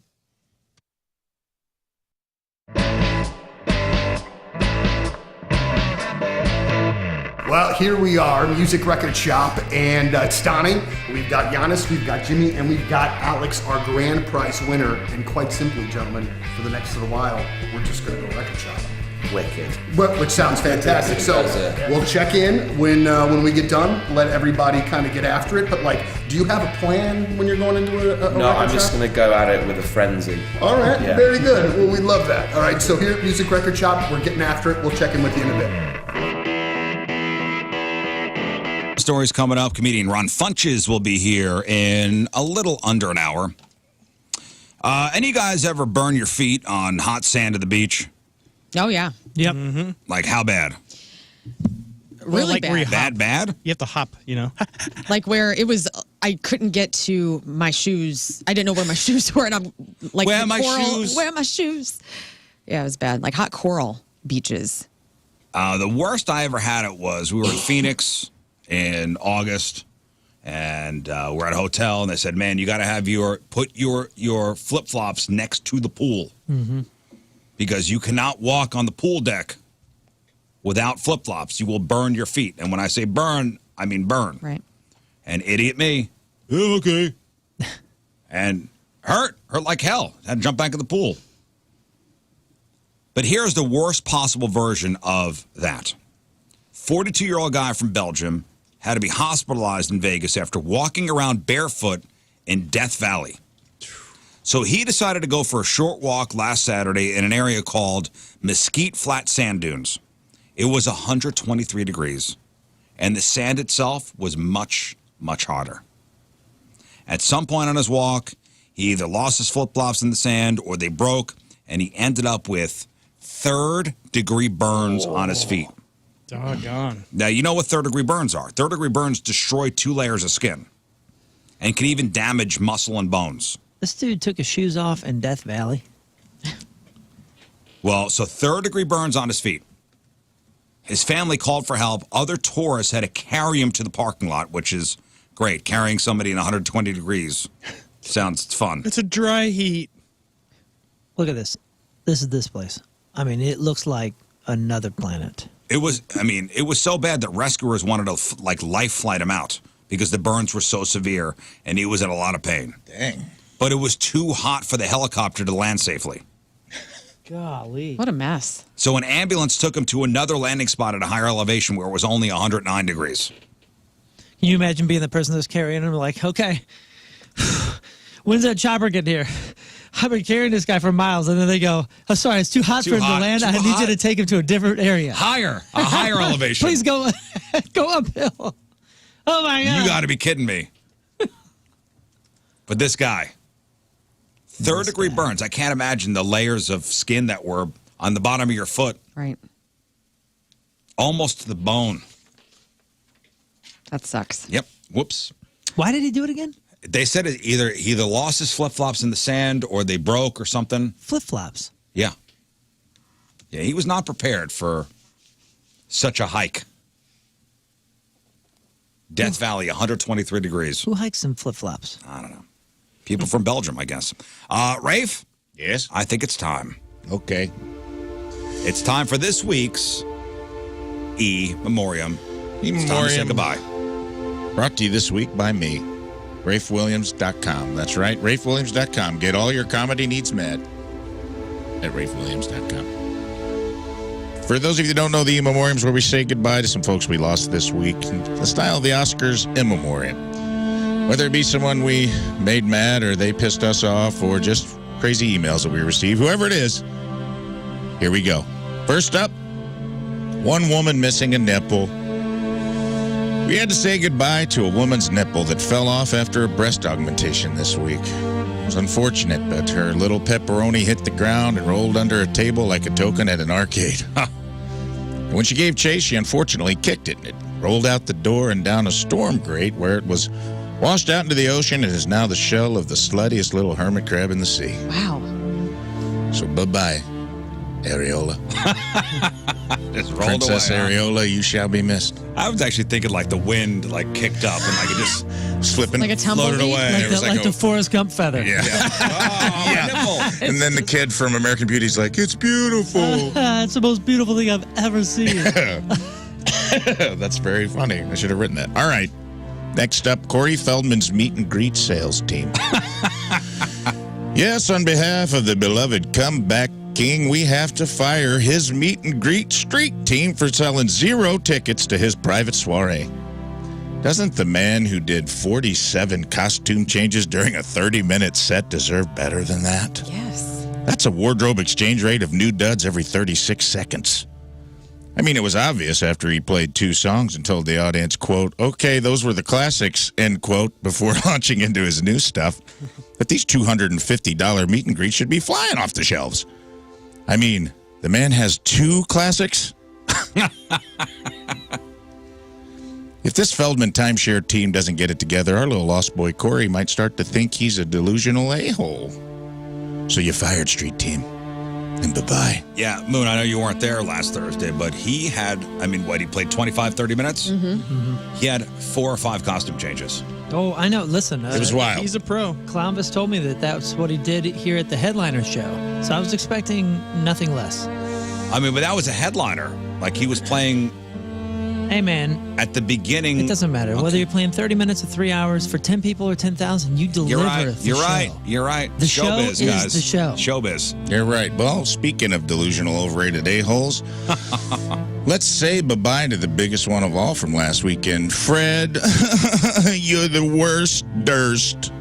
A: Well, here we are, Music Record Shop, and it's Donnie. We've got Giannis, we've got Jimmy, and we've got Alex, our grand prize winner. And quite simply, gentlemen, for the next little while, we're just going to go record shopping.
D: wicked.
A: Which sounds fantastic. So we'll check in when we get done. Let everybody kind of get after it. But like, do you have a plan when you're going into a
D: No, I'm just going to go at it with a frenzy.
A: All right,
D: Yeah.
A: very good. Well, we love that. All right, so here at Music Record Shop, we're getting after it. We'll check in with you in a bit.
F: Stories coming up. Comedian Ron Funches will be here in a little under an hour. Any of you guys ever burn your feet on hot sand at the beach?
I: Oh, yeah.
J: Yep.
F: Mm-hmm. Like how bad?
I: Really
J: like where you
I: bad.
F: Bad?
J: You have to hop, you know.
I: Like where it was, I couldn't get to my shoes. I didn't know where my shoes were, and I'm like,
F: Where
I: the
F: are my
I: coral,
F: shoes?
I: Where are my shoes? Yeah, it was bad. Like hot coral beaches.
F: The worst I ever had it was we were in Phoenix in August, and we're at a hotel, and they said, "Man, you got to have put your flip flops next to the pool because you cannot walk on the pool deck without flip flops. You will burn your feet." And when I say burn, I mean burn.
I: Right.
F: And idiot me, oh, okay, and hurt like hell. Had to jump back in the pool. But here's the worst possible version of that. 42-year-old guy from Belgium had to be hospitalized in Vegas after walking around barefoot in Death Valley. So he decided to go for a short walk last Saturday in an area called Mesquite Flat Sand Dunes. It was 123 degrees, and the sand itself was much, much hotter. At some point on his walk, he either lost his flip-flops in the sand or they broke, and he ended up with third-degree burns on his feet.
J: Doggone.
F: Now, you know what third-degree burns are. Third-degree burns destroy 2 layers of skin and can even damage muscle and bones.
H: This dude took his shoes off in Death Valley.
F: Well, so third-degree burns on his feet. His family called for help. Other tourists had to carry him to the parking lot, which is great. Carrying somebody in 120 degrees sounds fun.
J: It's a dry heat.
H: Look at this. This is this place. I mean, it looks like another planet.
F: It was so bad that rescuers wanted to life flight him out because the burns were so severe and he was in a lot of pain.
G: Dang.
F: But it was too hot for the helicopter to land safely.
H: Golly.
I: What a mess.
F: So an ambulance took him to another landing spot at a higher elevation where it was only 109 degrees.
H: Can you imagine being the person that's carrying him? Like, okay, when's that chopper get here? I've been carrying this guy for miles, and then they go, "Oh, sorry, it's too hot for him to land. I need you to take him to a different area,
F: a higher elevation.
H: Please go uphill." Oh my God!
F: You got to be kidding me. But this guy, third-degree burns. I can't imagine the layers of skin that were on the bottom of your foot,
I: Right.
F: almost to the bone.
I: That sucks.
F: Yep. Whoops.
H: Why did he do it again?
F: They said he either lost his flip-flops in the sand or they broke or something.
H: Flip-flops.
F: Yeah. Yeah, he was not prepared for such a hike. Death Valley, 123 degrees.
H: Who hikes in flip-flops?
F: I don't know. People from Belgium, I guess. Rafe?
G: Yes?
F: I think it's time.
G: Okay.
F: It's time for this week's E-Memoriam. It's time to say goodbye.
G: Brought to you this week by me, RafeWilliams.com. That's right, RafeWilliams.com. Get all your comedy needs met at RafeWilliams.com. For those of you that don't know, the E-Memoriam's where we say goodbye to some folks we lost this week. In the style of the Oscars, E-Memoriam. Whether it be someone we made mad or they pissed us off or just crazy emails that we received, whoever it is, here we go. First up, one woman missing a nipple. We had to say goodbye to a woman's nipple that fell off after a breast augmentation this week. It was unfortunate, but her little pepperoni hit the ground and rolled under a table like a token at an arcade. And when she gave chase, she unfortunately kicked it, and it rolled out the door and down a storm grate where it was washed out into the ocean and is now the shell of the sluttiest little hermit crab in the sea.
I: Wow.
F: So
G: bye-bye, Areola.
F: Just rolled
G: Princess
F: away, huh?
G: Areola, you shall be missed.
F: I was actually thinking like the wind like kicked up and like it just
G: flipping,
I: Like a
F: floated
I: tumbleweed?
F: away.
H: Like,
F: It was
H: the, like the Forrest Gump feather.
G: Yeah.
F: yeah.
G: And then the kid from American Beauty's like, it's beautiful.
H: It's the most beautiful thing I've ever seen.
G: That's very funny. I should have written that. All right. Next up, Corey Feldman's meet and greet sales team. Yes, on behalf of the beloved comeback King, we have to fire his meet and greet street team for selling 0 tickets to his private soiree. Doesn't the man who did 47 costume changes during a 30-minute set deserve better than that?
I: Yes.
G: That's a wardrobe exchange rate of new duds every 36 seconds. I mean, it was obvious after he played 2 songs and told the audience, quote, okay, those were the classics, end quote, before launching into his new stuff, that these $250 meet and greets should be flying off the shelves. I mean, the man has 2 classics? If this Feldman timeshare team doesn't get it together, our little lost boy Corey might start to think he's a delusional a-hole. So you fired, street team. And bye-bye.
F: Yeah, Moon, I know you weren't there last Thursday, but he had, he played 25, 30 minutes? He had 4 or 5 costume changes.
H: Oh, I know. Listen.
G: It was wild.
J: He's a pro.
H: Clownvis told me that that's what he did here at the Headliner show. So I was expecting nothing less.
F: But that was a headliner. Like, he was playing...
H: Hey, man.
F: At the beginning...
H: It doesn't matter.
F: Okay.
H: Whether you're playing 30 minutes or 3 hours for 10 people or 10,000, you deliver
F: You're
H: the
F: right.
H: show.
F: You're right.
H: The show
F: Showbiz,
H: is
F: guys.
H: the show.
F: Showbiz.
G: You're right. Well, speaking of delusional, overrated a-holes, let's say bye-bye to the biggest one of all from last weekend. Fred, you're the worst Durst.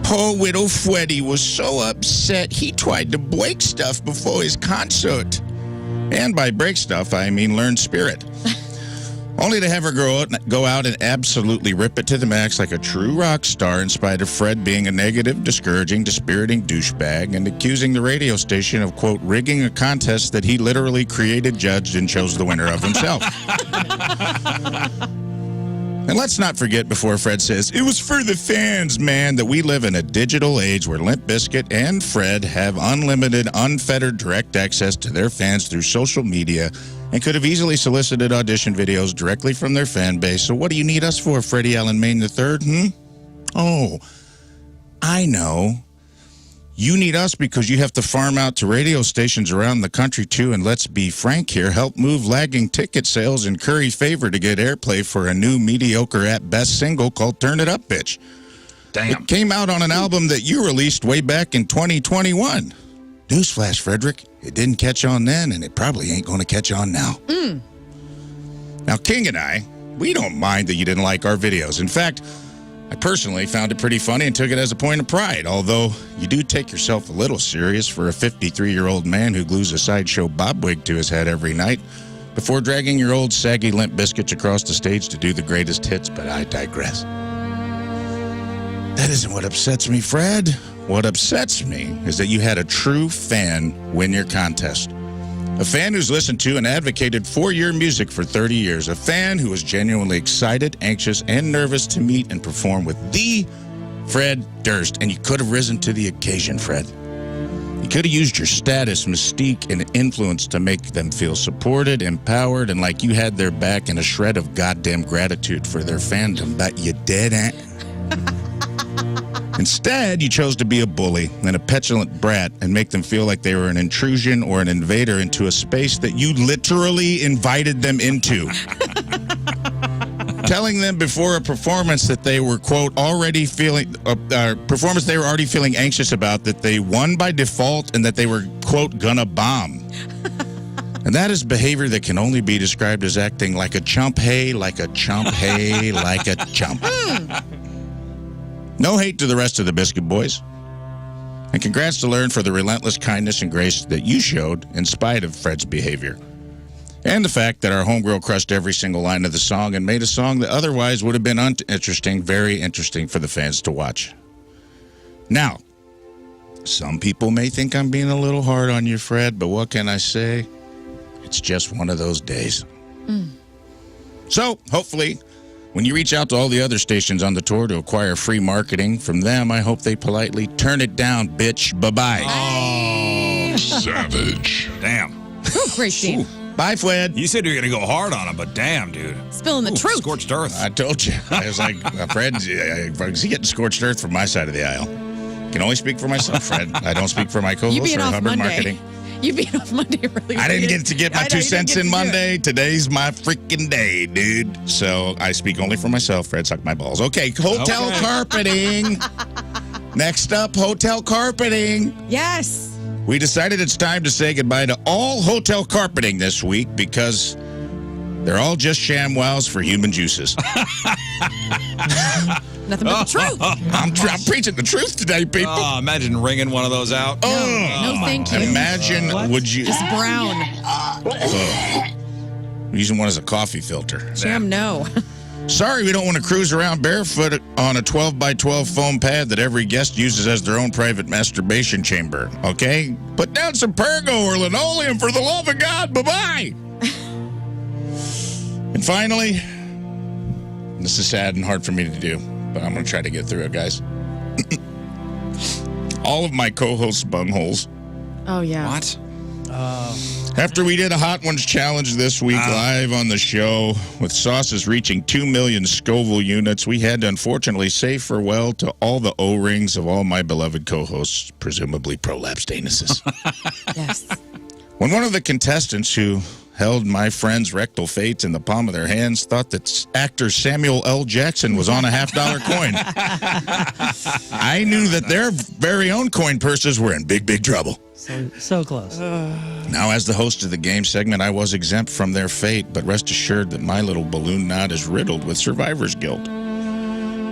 G: Poor widow Freddy was so upset he tried to break stuff before his concert. And by break stuff, I mean learn spirit. Only to have her go out and absolutely rip it to the max like a true rock star in spite of Fred being a negative, discouraging, dispiriting douchebag and accusing the radio station of, quote, rigging a contest that he literally created, judged, and chose the winner of himself. And let's not forget, before Fred says, it was for the fans, man, that we live in a digital age where Limp Bizkit and Fred have unlimited, unfettered direct access to their fans through social media and could have easily solicited audition videos directly from their fan base. So what do you need us for, Freddie Allen Maine III? Oh, I know. You need us because you have to farm out to radio stations around the country, too, and let's be frank here, help move lagging ticket sales and curry favor to get airplay for a new mediocre at best single called Turn It Up, Bitch.
F: Damn.
G: It came out on an album that you released way back in 2021. Newsflash, Frederick. It didn't catch on then, and it probably ain't going to catch on now. Now, King and I, we don't mind that you didn't like our videos. In fact, I personally found it pretty funny and took it as a point of pride, although you do take yourself a little serious for a 53-year-old man who glues a sideshow bob wig to his head every night before dragging your old saggy Limp Bizkits across the stage to do the greatest hits, but I digress. That isn't what upsets me, Fred. What upsets me is that you had a true fan win your contest. A fan who's listened to and advocated for your music for 30 years. A fan who was genuinely excited, anxious, and nervous to meet and perform with the Fred Durst. And you could have risen to the occasion, Fred. You could have used your status, mystique, and influence to make them feel supported, empowered, and like you had their back and a shred of goddamn gratitude for their fandom. But you didn't. Instead, you chose to be a bully and a petulant brat and make them feel like they were an intrusion or an invader into a space that you literally invited them into. Telling them before a performance that they were, quote, already feeling, performance they were already feeling anxious about, that they won by default and that they were, quote, gonna bomb. And that is behavior that can only be described as acting like a chump, hey, like a chump, hey, like a chump. No hate to the rest of the Biscuit Boys. And congrats to Lern for the relentless kindness and grace that you showed in spite of Fred's behavior. And the fact that our homegirl crushed every single line of the song and made a song that otherwise would have been uninteresting, very interesting for the fans to watch. Now, some people may think I'm being a little hard on you, Fred, but what can I say? It's just one of those days. So, hopefully, when you reach out to all the other stations on the tour to acquire free marketing from them, I hope they politely turn it down, bitch. Bye-bye.
F: Oh, savage. Damn.
I: Great scene.
G: Bye, Fred.
F: You said you were going to go hard on him, but damn, dude.
I: Spilling the truth.
F: Scorched earth.
G: I told you. I was like, Fred, is he getting scorched earth from my side of the aisle? I can only speak for myself, Fred. I don't speak for my co-host or Hubbard Marketing.
I: You beat off Monday really
G: I didn't get to get my 2 cents in Monday.
I: It.
G: Today's my freaking day, dude. So I speak only for myself. Fred, suck my balls. Okay, hotel carpeting. Next up, hotel carpeting.
I: Yes.
G: We decided it's time to say goodbye to all hotel carpeting this week because they're all just ShamWows for human juices.
I: Nothing but the truth.
G: I'm preaching the truth today, people.
F: Oh, imagine ringing one of those out.
I: No, thank you.
G: Imagine, would you?
I: Just brown.
G: Using one as a coffee filter.
I: Sham, no.
G: Sorry, we don't want to cruise around barefoot on a 12x12 foam pad that every guest uses as their own private masturbation chamber, okay? Put down some Pergo or linoleum for the love of God. Bye-bye. And finally, this is sad and hard for me to do, but I'm going to try to get through it, guys. All of my co-hosts' bungholes.
I: Oh, yeah.
F: What?
G: After we did a Hot Ones challenge this week live on the show, with sauces reaching 2 million Scoville units, we had to unfortunately say farewell to all the O-rings of all my beloved co-hosts, presumably prolapsed anuses.
I: Yes.
G: When one of the contestants who held my friend's rectal fates in the palm of their hands thought that actor Samuel L. Jackson was on a $50 coin, I knew that their very own coin purses were in big, big trouble.
H: So close.
G: Now, as the host of the game segment, I was exempt from their fate, but rest assured that my little balloon knot is riddled with survivor's guilt.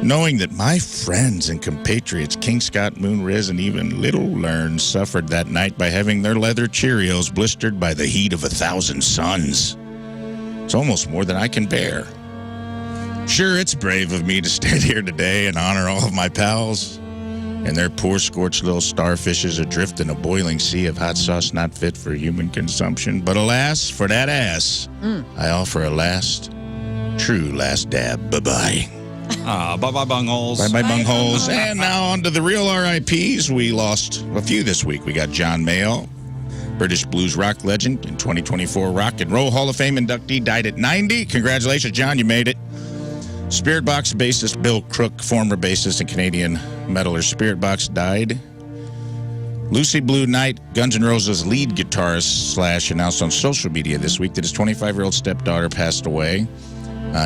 G: Knowing that my friends and compatriots King Scott, Moon Riz, and even little Lern suffered that night by having their leather Cheerios blistered by the heat of 1,000 suns. It's almost more than I can bear. Sure, it's brave of me to stand here today and honor all of my pals and their poor scorched little starfishes adrift in a boiling sea of hot sauce not fit for human consumption. But alas, for that ass, I offer a true last dab. Bye-bye.
F: Bye-bye, bungholes.
G: Bye-bye, bungholes. And now on to the real RIPs. We lost a few this week. We got John Mayall, British blues rock legend and 2024 Rock and Roll Hall of Fame inductee, died at 90. Congratulations, John, you made it. Spirit Box bassist Bill Crook, former bassist and Canadian metaler Spirit Box, died. Lucy Blue Knight, Guns N' Roses lead guitarist / announced on social media this week that his 25-year-old stepdaughter passed away.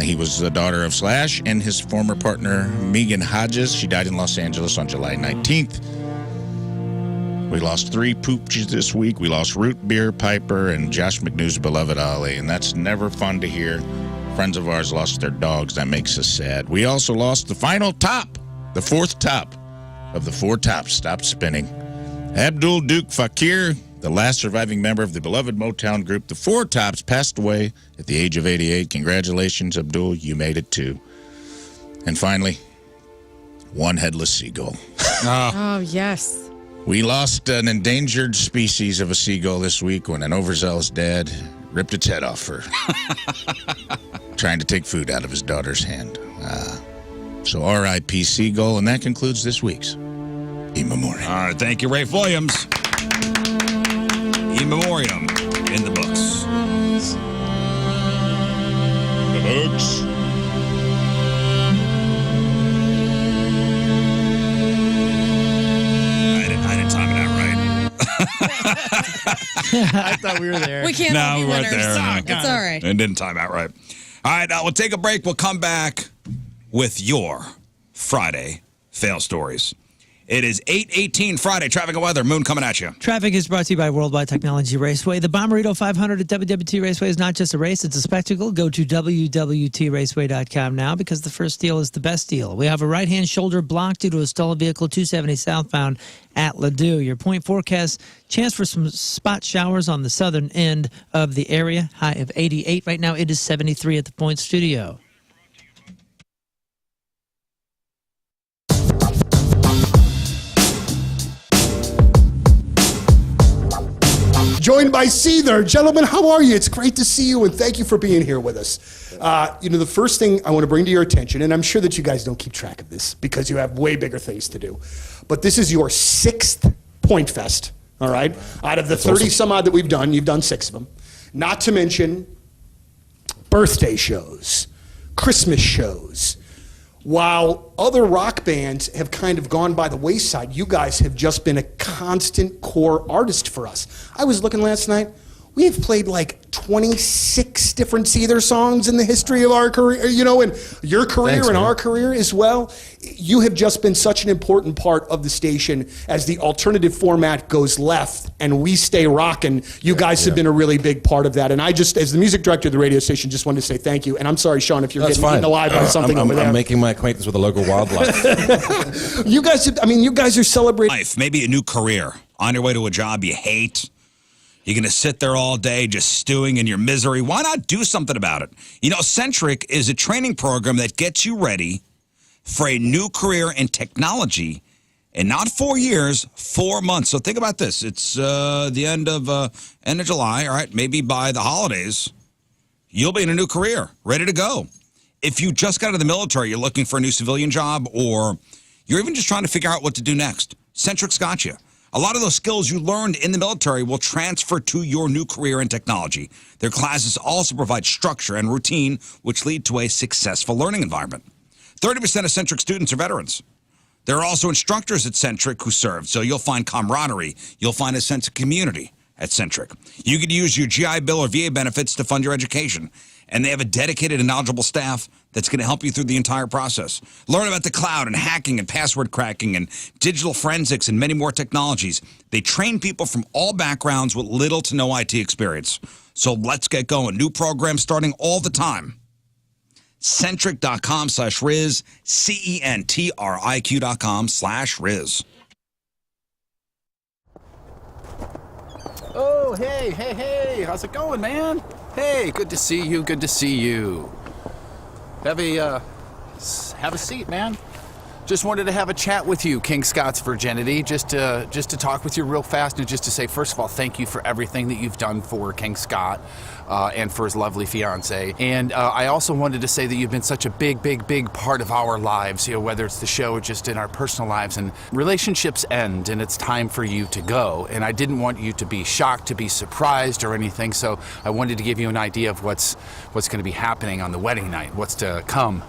G: He was the daughter of Slash and his former partner, Megan Hodges. She died in Los Angeles on July 19th. We lost 3 pooches this week. We lost Root Beer Piper and Josh McNew's beloved Ollie, and that's never fun to hear. Friends of ours lost their dogs. That makes us sad. We also lost the final top, the 4th top of the 4 tops stopped spinning. Abdul Duke Fakir, the last surviving member of the beloved Motown group, the 4 Tops, passed away at the age of 88. Congratulations, Abdul. You made it too. And finally, one headless seagull.
I: Oh, yes.
G: We lost an endangered species of a seagull this week when an overzealous dad ripped its head off for trying to take food out of his daughter's hand. So R.I.P. Seagull, and that concludes this week's E-Memoriam.
F: All right, thank you, Rafe Williams. E-Memoriam in the books.
G: The books.
F: I didn't time it out right.
J: I thought we were there.
I: We can't all be
F: we weren't
I: winners.
F: there.
I: It's all right.
F: It didn't time out right. All right, we'll take a break. We'll come back with your Friday fail stories. It is 8:18 Friday. Traffic and weather. Moon coming at you.
H: Traffic is brought to you by Worldwide Technology Raceway. The Bomberito 500 at WWT Raceway is not just a race, it's a spectacle. Go to WWTRaceway.com now because the first deal is the best deal. We have a right-hand shoulder block due to a stalled vehicle 270 southbound at Ladue. Your point forecast, chance for some spot showers on the southern end of the area. High of 88. Right now it is 73 at the Point Studio.
A: Joined by Seether. Gentlemen, how are you? It's great to see you, and thank you for being here with us. The first thing I want to bring to your attention, and I'm sure that you guys don't keep track of this because you have way bigger things to do, but this is your 6th Point Fest, all right? Out of the 30-some-odd that we've done, you've done 6 of them. Not to mention birthday shows, Christmas shows. While other rock bands have kind of gone by the wayside, you guys have just been a constant core artist for us. I was looking last night, We have played like 26 different Seether songs in the history of our career, you know, and your career
B: Thanks,
A: and
B: man.
A: our career as well. You have just been such an important part of the station as the alternative format goes left and we stay rocking. You guys have been a really big part of that. And I just, as the music director of the radio station, just wanted to say thank you. And I'm sorry, Sean, if you're
B: That's
A: getting eaten
B: fine.
A: alive by something over there.
B: I'm making my acquaintance with the local wildlife.
A: You guys, I mean, you guys are celebrating
F: life, maybe a new career, on your way to a job you hate. You're going to sit there all day just stewing in your misery. Why not do something about it? You know, Centric is a training program that gets you ready for a new career in technology in not 4 years, 4 months. So think about this. It's the end of July, all right? Maybe by the holidays, you'll be in a new career, ready to go. If you just got out of the military, you're looking for a new civilian job, or you're even just trying to figure out what to do next, Centric's got you. A lot of those skills you learned in the military will transfer to your new career in technology. Their classes also provide structure and routine, which lead to a successful learning environment. 30% of Centric students are veterans. There are also instructors at Centric who served, so you'll find camaraderie. You'll find a sense of community at Centric. You could use your GI Bill or VA benefits to fund your education, and they have a dedicated and knowledgeable staff that's going to help you through the entire process. Learn about the cloud and hacking and password cracking and digital forensics and many more technologies. They train people from all backgrounds with little to no IT experience. So let's get going. New programs starting all the time. Centric.com/Riz, CENTRIQ.com/Riz.
E: Oh, hey, how's it going, man? Hey, good to see you, good to see you. Have a seat, man. Just wanted to have a chat with you, King Scott's Virginity, just to talk with you real fast and just to say, first of all, thank you for everything that you've done for King Scott and for his lovely fiance. And I also wanted to say that you've been such a big part of our lives, you know, whether it's the show or just in our personal lives. And relationships end, and it's time for you to go. And I didn't want you to be shocked, to be surprised or anything, so I wanted to give you an idea of what's going to be happening on the wedding night, what's to come,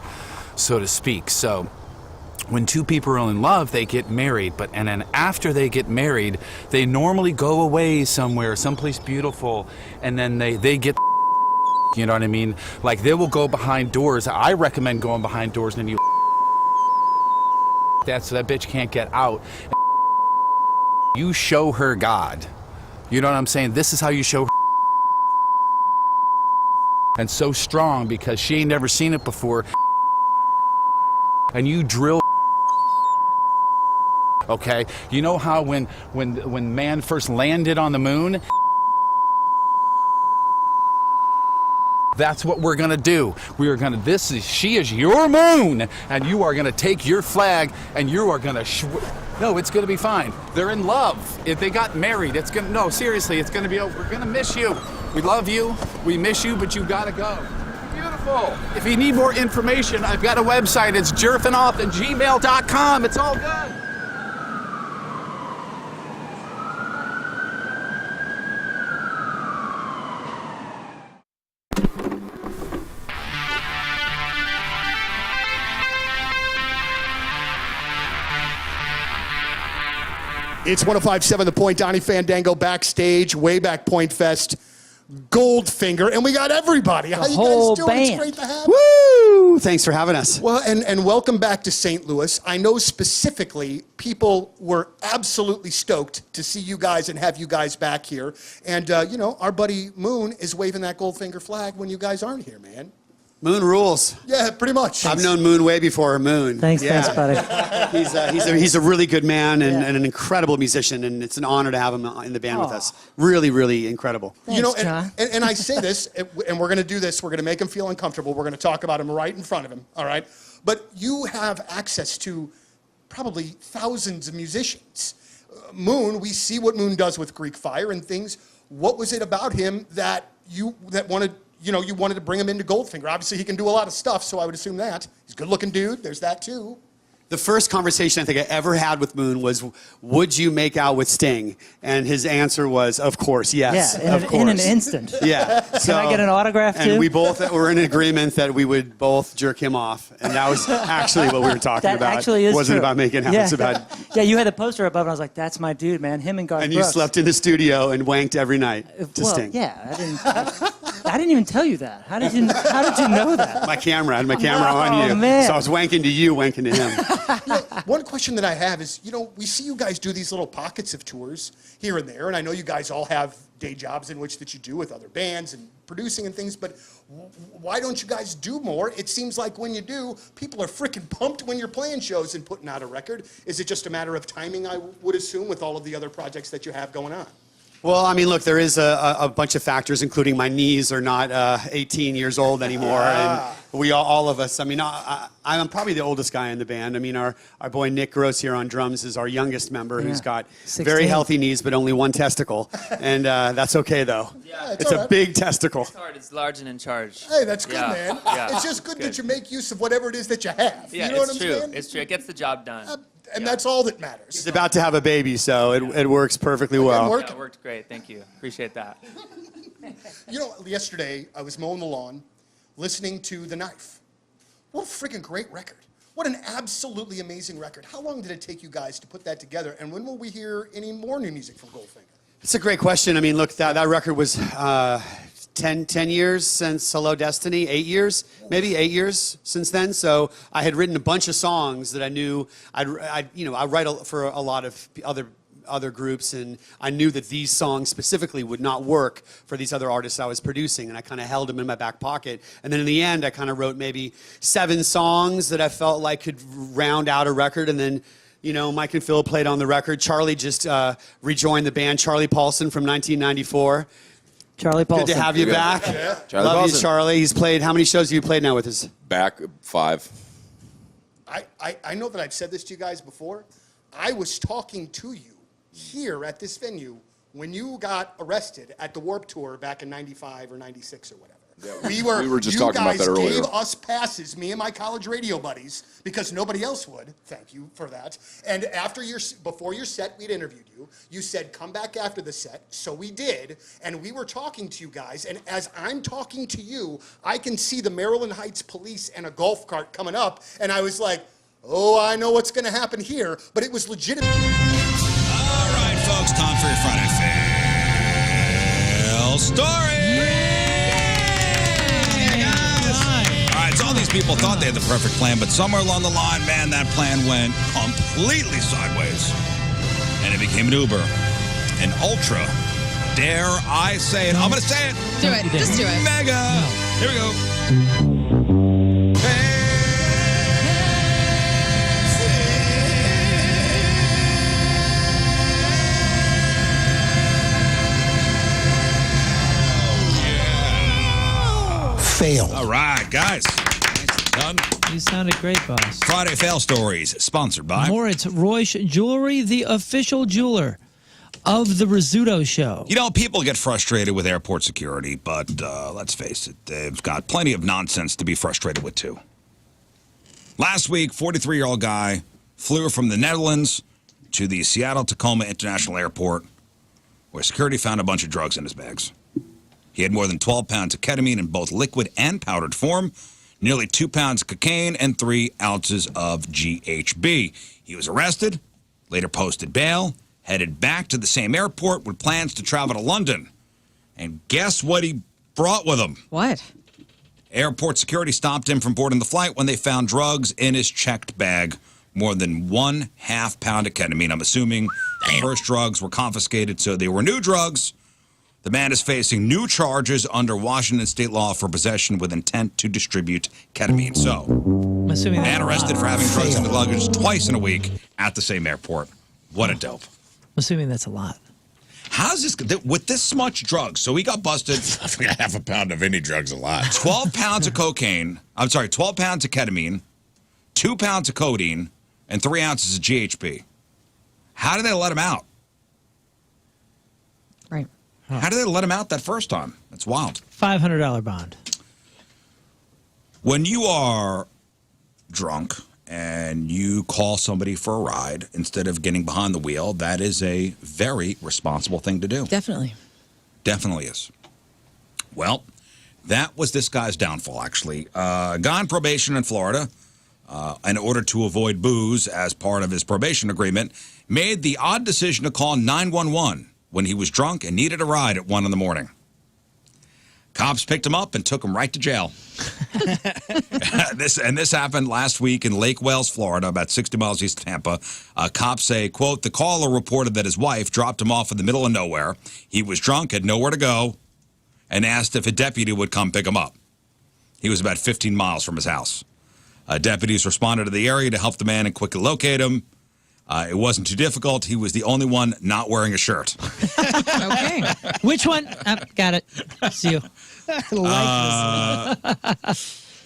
E: so to speak. So when two people are in love, they get married, and then after they get married, they normally go away somewhere, someplace beautiful, and then they get, you know what I mean? Like, they will go behind doors. I recommend going behind doors, and then you that so that bitch can't get out. You show her God. You know what I'm saying? This is how you show her. And so strong because she ain't never seen it before. And you drill. Okay, you know how when man first landed on the moon? That's what we're gonna do. We are gonna. She is your moon, and you are gonna take your flag, and you are gonna. No, it's gonna be fine. They're in love. If they got married, it's gonna. No, seriously, it's gonna be over. We're gonna miss you. We love you. We miss you, but you gotta go. Beautiful. If you need more information, I've got a website. It's jerfinoff@gmail.com. It's all good.
A: It's 105.7 The Point, Donnie Fandango backstage, way back Point Fest, Goldfinger, and we got everybody. How you guys doing? It's great to have you.
W: Woo! Thanks for having us.
A: Well, and welcome back to St. Louis. I know specifically people were absolutely stoked to see you guys and have you guys back here. And, you know, our buddy Moon is waving that Goldfinger flag when you guys aren't here, man.
W: Moon rules.
A: Yeah, pretty much.
W: I've known Moon way before Moon.
C: Thanks,
W: buddy. He's a really good man and,
C: Yeah.
W: and an incredible musician, and it's an honor to have him in the band with us. Really, really incredible.
C: Thanks,
A: you know,
C: John.
A: and I say this, and we're going to do this. We're going to make him feel uncomfortable. We're going to talk about him right in front of him, all right? But you have access to probably thousands of musicians. Moon, we see what Moon does with Greek Fire and things. What was it about him that you wanted to bring him into Goldfinger? Obviously, he can do a lot of stuff, so I would assume that. He's a good-looking dude. There's that, too.
W: The first conversation I think I ever had with Moon was, would you make out with Sting? And his answer was, of course, yes.
C: Yeah, in an instant.
W: Yeah.
C: Can I get an autograph too?
W: And we both were in agreement that we would both jerk him off. And that was actually what we were talking
C: That
W: about.
C: actually is
W: Wasn't
C: true.
W: about making out.
C: Yeah.
W: It's about...
C: Yeah, you had the poster above, and I was like, that's my dude, man. Him and Garth
W: And you
C: Brooks.
W: slept in the studio and wanked every night to
C: Well,
W: Sting.
C: yeah, I didn't even tell you that. How did you know that?
W: My camera. I had my camera on you.
C: Man.
W: So I was wanking to you, wanking to him.
A: One question that I have is, we see you guys do these little pockets of tours here and there, and I know you guys all have day jobs in which that you do with other bands and producing and things, but why don't you guys do more? It seems like when you do, people are freaking pumped when you're playing shows and putting out a record. Is it just a matter of timing, I would assume, with all of the other projects that you have going on?
W: Well, I mean, look, there is a bunch of factors, including my knees are not 18 years old anymore, and we all of us. I mean, I'm probably the oldest guy in the band. I mean, our boy Nick Gross here on drums is our youngest member, who's got
C: 16.
W: very healthy knees, but only one testicle, and that's okay though.
R: Yeah,
W: it's a big testicle.
R: It's hard. It's large and in charge.
A: Hey, that's good,
R: Yeah.
A: man.
R: Yeah.
A: It's just good that you make use of whatever it is that you have.
R: Yeah,
A: you know
R: it's
A: what I'm
R: true.
A: saying?
R: It's true. It gets the job done.
A: And that's all that matters.
W: He's about to have a baby, so it works perfectly well.
R: Yeah, it worked great. Thank you. Appreciate that.
A: Yesterday I was mowing the lawn, listening to The Knife. What a freaking great record. What an absolutely amazing record. How long did it take you guys to put that together, and when will we hear any more new music from Goldfinger?
W: It's a great question. I mean, look, that record was 10 years since Hello Destiny, 8 years, maybe 8 years since then. So I had written a bunch of songs that I knew I write for a lot of other groups, and I knew that these songs specifically would not work for these other artists I was producing, and I kind of held them in my back pocket. And then in the end, I kind of wrote maybe 7 songs that I felt like could round out a record, and then Mike and Phil played on the record. Charlie just rejoined the band, Charlie Paulson from 1994.
C: Charlie Paulson.
W: Good to have you back.
L: Yeah. Charlie
W: Love
L: Paulson.
W: you, Charlie. He's played, how many shows have you played now with us?
L: Back 5.
A: I know that I've said this to you guys before. I was talking to you here at this venue when you got arrested at the Warped Tour back in 95 or 96 or whatever.
L: Yeah,
A: We
L: were just talking about that earlier.
A: You guys gave us passes, me and my college radio buddies, because nobody else would. Thank you for that. And before your set, we'd interviewed you. You said, come back after the set. So we did. And we were talking to you guys. And as I'm talking to you, I can see the Maryland Heights police and a golf cart coming up. And I was like, oh, I know what's going to happen here. But it was legitimate.
F: All right, folks, time for your Friday Fail Story. All right, so all these people thought they had the perfect plan, but somewhere along the line, man, that plan went completely sideways. And it became an Uber, an ultra, dare I say it? I'm going to say it.
I: Do it. Just do it.
F: Mega. Here we go.
N: Fail.
F: All right, guys. Done.
H: You sounded great, boss.
F: Friday Fail Stories, sponsored by
H: Moritz Royce Jewelry, the official jeweler of the Rizzuto Show.
F: People get frustrated with airport security, but let's face it, they've got plenty of nonsense to be frustrated with, too. Last week, 43-year-old guy flew from the Netherlands to the Seattle-Tacoma International Airport, where security found a bunch of drugs in his bags. He had more than 12 pounds of ketamine in both liquid and powdered form, nearly 2 pounds of cocaine, and 3 ounces of GHB. He was arrested, later posted bail, headed back to the same airport with plans to travel to London. And guess what he brought with him?
I: What?
F: Airport security stopped him from boarding the flight when they found drugs in his checked bag. More than 1/2 pound of ketamine. I'm assuming the first drugs were confiscated, so they were new drugs. The man is facing new charges under Washington state law for possession with intent to distribute ketamine. So, man arrested for having drugs in the luggage twice in a week at the same airport. What a dope.
H: I'm assuming that's a lot.
F: How's this, with this much drugs? So he got busted.
G: I think 1/2 pound of any drug's a lot.
F: 12 pounds of cocaine. I'm sorry, 12 pounds of ketamine, 2 pounds of codeine, and 3 ounces of GHB. How did they let him out?
I: Right.
F: How did they let him out that first time? That's wild.
H: $500 bond.
F: When you are drunk and you call somebody for a ride instead of getting behind the wheel, that is a very responsible thing to do.
I: Definitely.
F: Definitely is. Well, that was this guy's downfall, actually. Guy on probation in Florida, in order to avoid booze as part of his probation agreement, made the odd decision to call 911 when he was drunk and needed a ride at 1 in the morning. Cops picked him up and took him right to jail. This happened last week in Lake Wales, Florida, about 60 miles east of Tampa. Cops say, quote, the caller reported that his wife dropped him off in the middle of nowhere. He was drunk, had nowhere to go, and asked if a deputy would come pick him up. He was about 15 miles from his house. Deputies responded to the area to help the man and quickly locate him. It wasn't too difficult. He was the only one not wearing a shirt.
I: Okay.
H: Which one? Got it. It's you.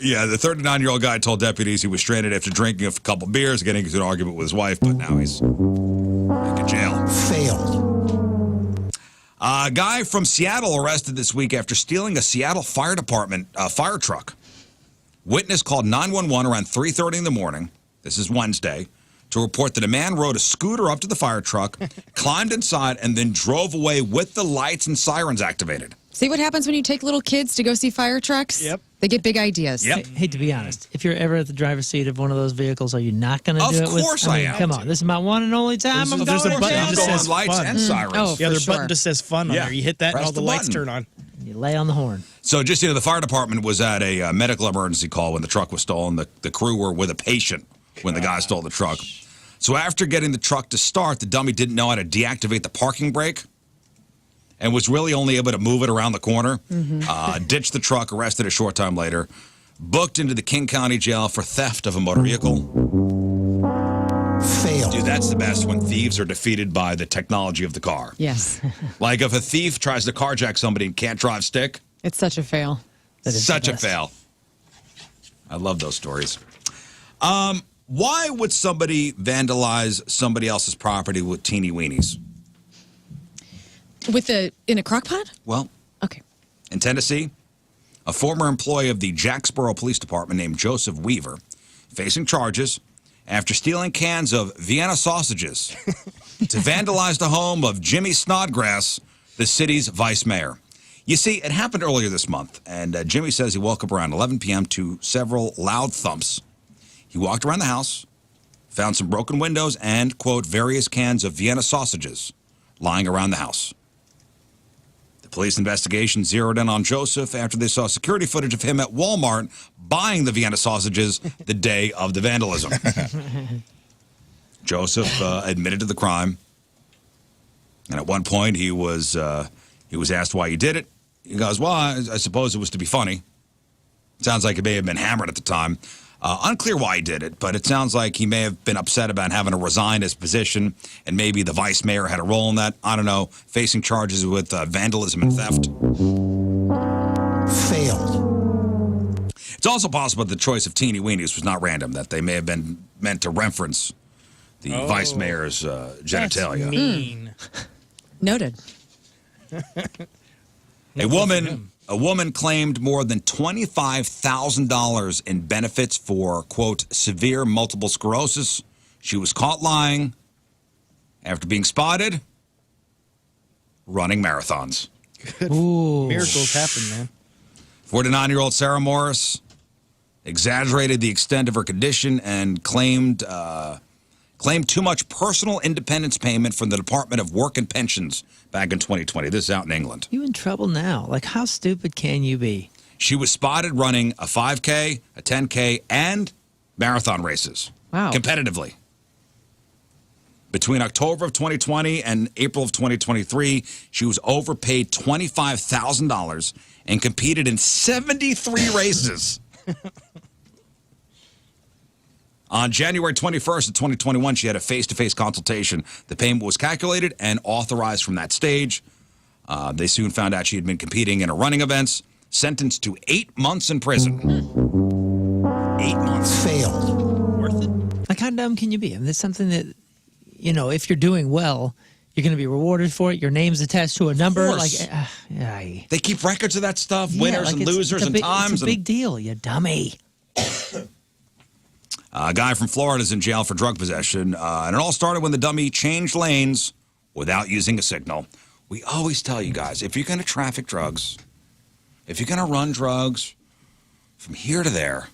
F: Yeah, the 39-year-old guy told deputies he was stranded after drinking a couple beers, getting into an argument with his wife, but now he's back in jail.
N: Failed.
F: A guy from Seattle arrested this week after stealing a Seattle Fire Department fire truck. Witness called 911 around 3:30 in the morning. This is Wednesday. To report that a man rode a scooter up to the fire truck, climbed inside, and then drove away with the lights and sirens activated.
I: See what happens when you take little kids to go see fire trucks?
J: Yep.
I: They get big ideas.
F: Yep.
H: Hey, to be honest, if you're ever at the driver's seat of one of those vehicles, are you not going to do it?
F: Of course I am.
H: Come on, this is my one and only time. I'm
J: There's
H: going
J: a
H: to
J: button
H: jail.
J: that just says
F: lights
J: fun.
F: and sirens.
I: Oh,
J: Yeah,
I: for
J: their
I: sure.
J: button just says fun on
F: Yeah.
J: there. You hit that
F: Press
J: and all the
F: the
J: lights
F: button.
J: turn on.
H: You lay on the horn.
F: So just, the fire department was at a medical emergency call when the truck was stolen. The crew were with a patient when the guy stole the truck. So after getting the truck to start, the dummy didn't know how to deactivate the parking brake and was really only able to move it around the corner. Ditched the truck, arrested a short time later, booked into the King County Jail for theft of a motor vehicle.
N: Failed.
F: Dude, that's the best, when thieves are defeated by the technology of the car.
I: Yes.
F: Like if a thief tries to carjack somebody and can't drive stick,
I: It's such a fail.
H: That is
F: such
H: the
F: a
H: best.
F: fail. I love those stories. Why would somebody vandalize somebody else's property with teeny weenies?
I: In a crock pot?
F: Well,
I: Okay.
F: in Tennessee, a former employee of the Jacksboro Police Department named Joseph Weaver, facing charges after stealing cans of Vienna sausages to vandalize the home of Jimmy Snodgrass, the city's vice mayor. You see, it happened earlier this month, and Jimmy says he woke up around 11 p.m. to several loud thumps. He walked around the house, found some broken windows, and, quote, various cans of Vienna sausages lying around the house. The police investigation zeroed in on Joseph after they saw security footage of him at Walmart buying the Vienna sausages the day of the vandalism. Joseph admitted to the crime, and at one point he was asked why he did it. He goes, well, I suppose it was to be funny. Sounds like he may have been hammered at the time. Unclear why he did it, but it sounds like he may have been upset about having to resign his position, and maybe the vice mayor had a role in that. I don't know. Facing charges with vandalism and theft.
N: Failed.
F: It's also possible that the choice of teeny weenies was not random, that they may have been meant to reference the vice mayor's genitalia.
J: That's mean.
I: Noted.
F: A woman claimed more than $25,000 in benefits for, quote, severe multiple sclerosis. She was caught lying after being spotted running marathons.
H: Ooh.
J: Miracles happen, man.
F: 49-year-old Sarah Morris exaggerated the extent of her condition and claimed too much personal independence payment from the Department of Work and Pensions back in 2020. This is out in England.
H: You in trouble now. Like, how stupid can you be?
F: She was spotted running a 5K, a 10K, and marathon races.
I: Wow.
F: Competitively. Between October of 2020 and April of 2023, she was overpaid $25,000 and competed in 73 races. On January 21st of 2021, she had a face-to-face consultation. The payment was calculated and authorized from that stage. They soon found out she had been competing in her running events, sentenced to 8 months in prison. 8 months.
N: Failed.
H: Worth it? Like, how dumb can you be? I mean, it's something that, you know, if you're doing well, you're going to be rewarded for it. Your name's attached to a number. Like,
F: they keep records of that stuff,
H: yeah,
F: winners
H: like
F: and losers and times.
H: It's a big deal, you dummy.
F: A guy from Florida is in jail for drug possession, and it all started when the dummy changed lanes without using a signal. We always tell you guys, if you're going to traffic drugs, if you're going to run drugs from here to there,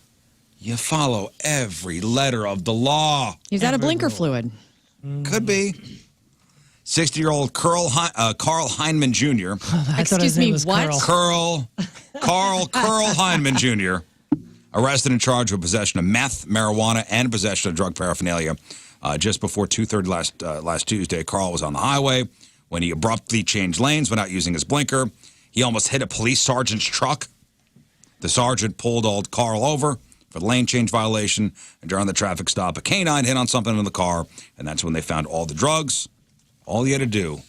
F: you follow every letter of the law.
I: He's out of blinker fluid.
F: Could be. 60-year-old Carl Heineman Jr.
I: Excuse me, what?
F: Carl Heineman Jr. arrested and charged with possession of meth, marijuana, and possession of drug paraphernalia. Just before 2:30 last Tuesday, Carl was on the highway when he abruptly changed lanes without using his blinker. He almost hit a police sergeant's truck. The sergeant pulled old Carl over for the lane change violation, and during the traffic stop, a canine hit on something in the car, and that's when they found all the drugs. All he had to do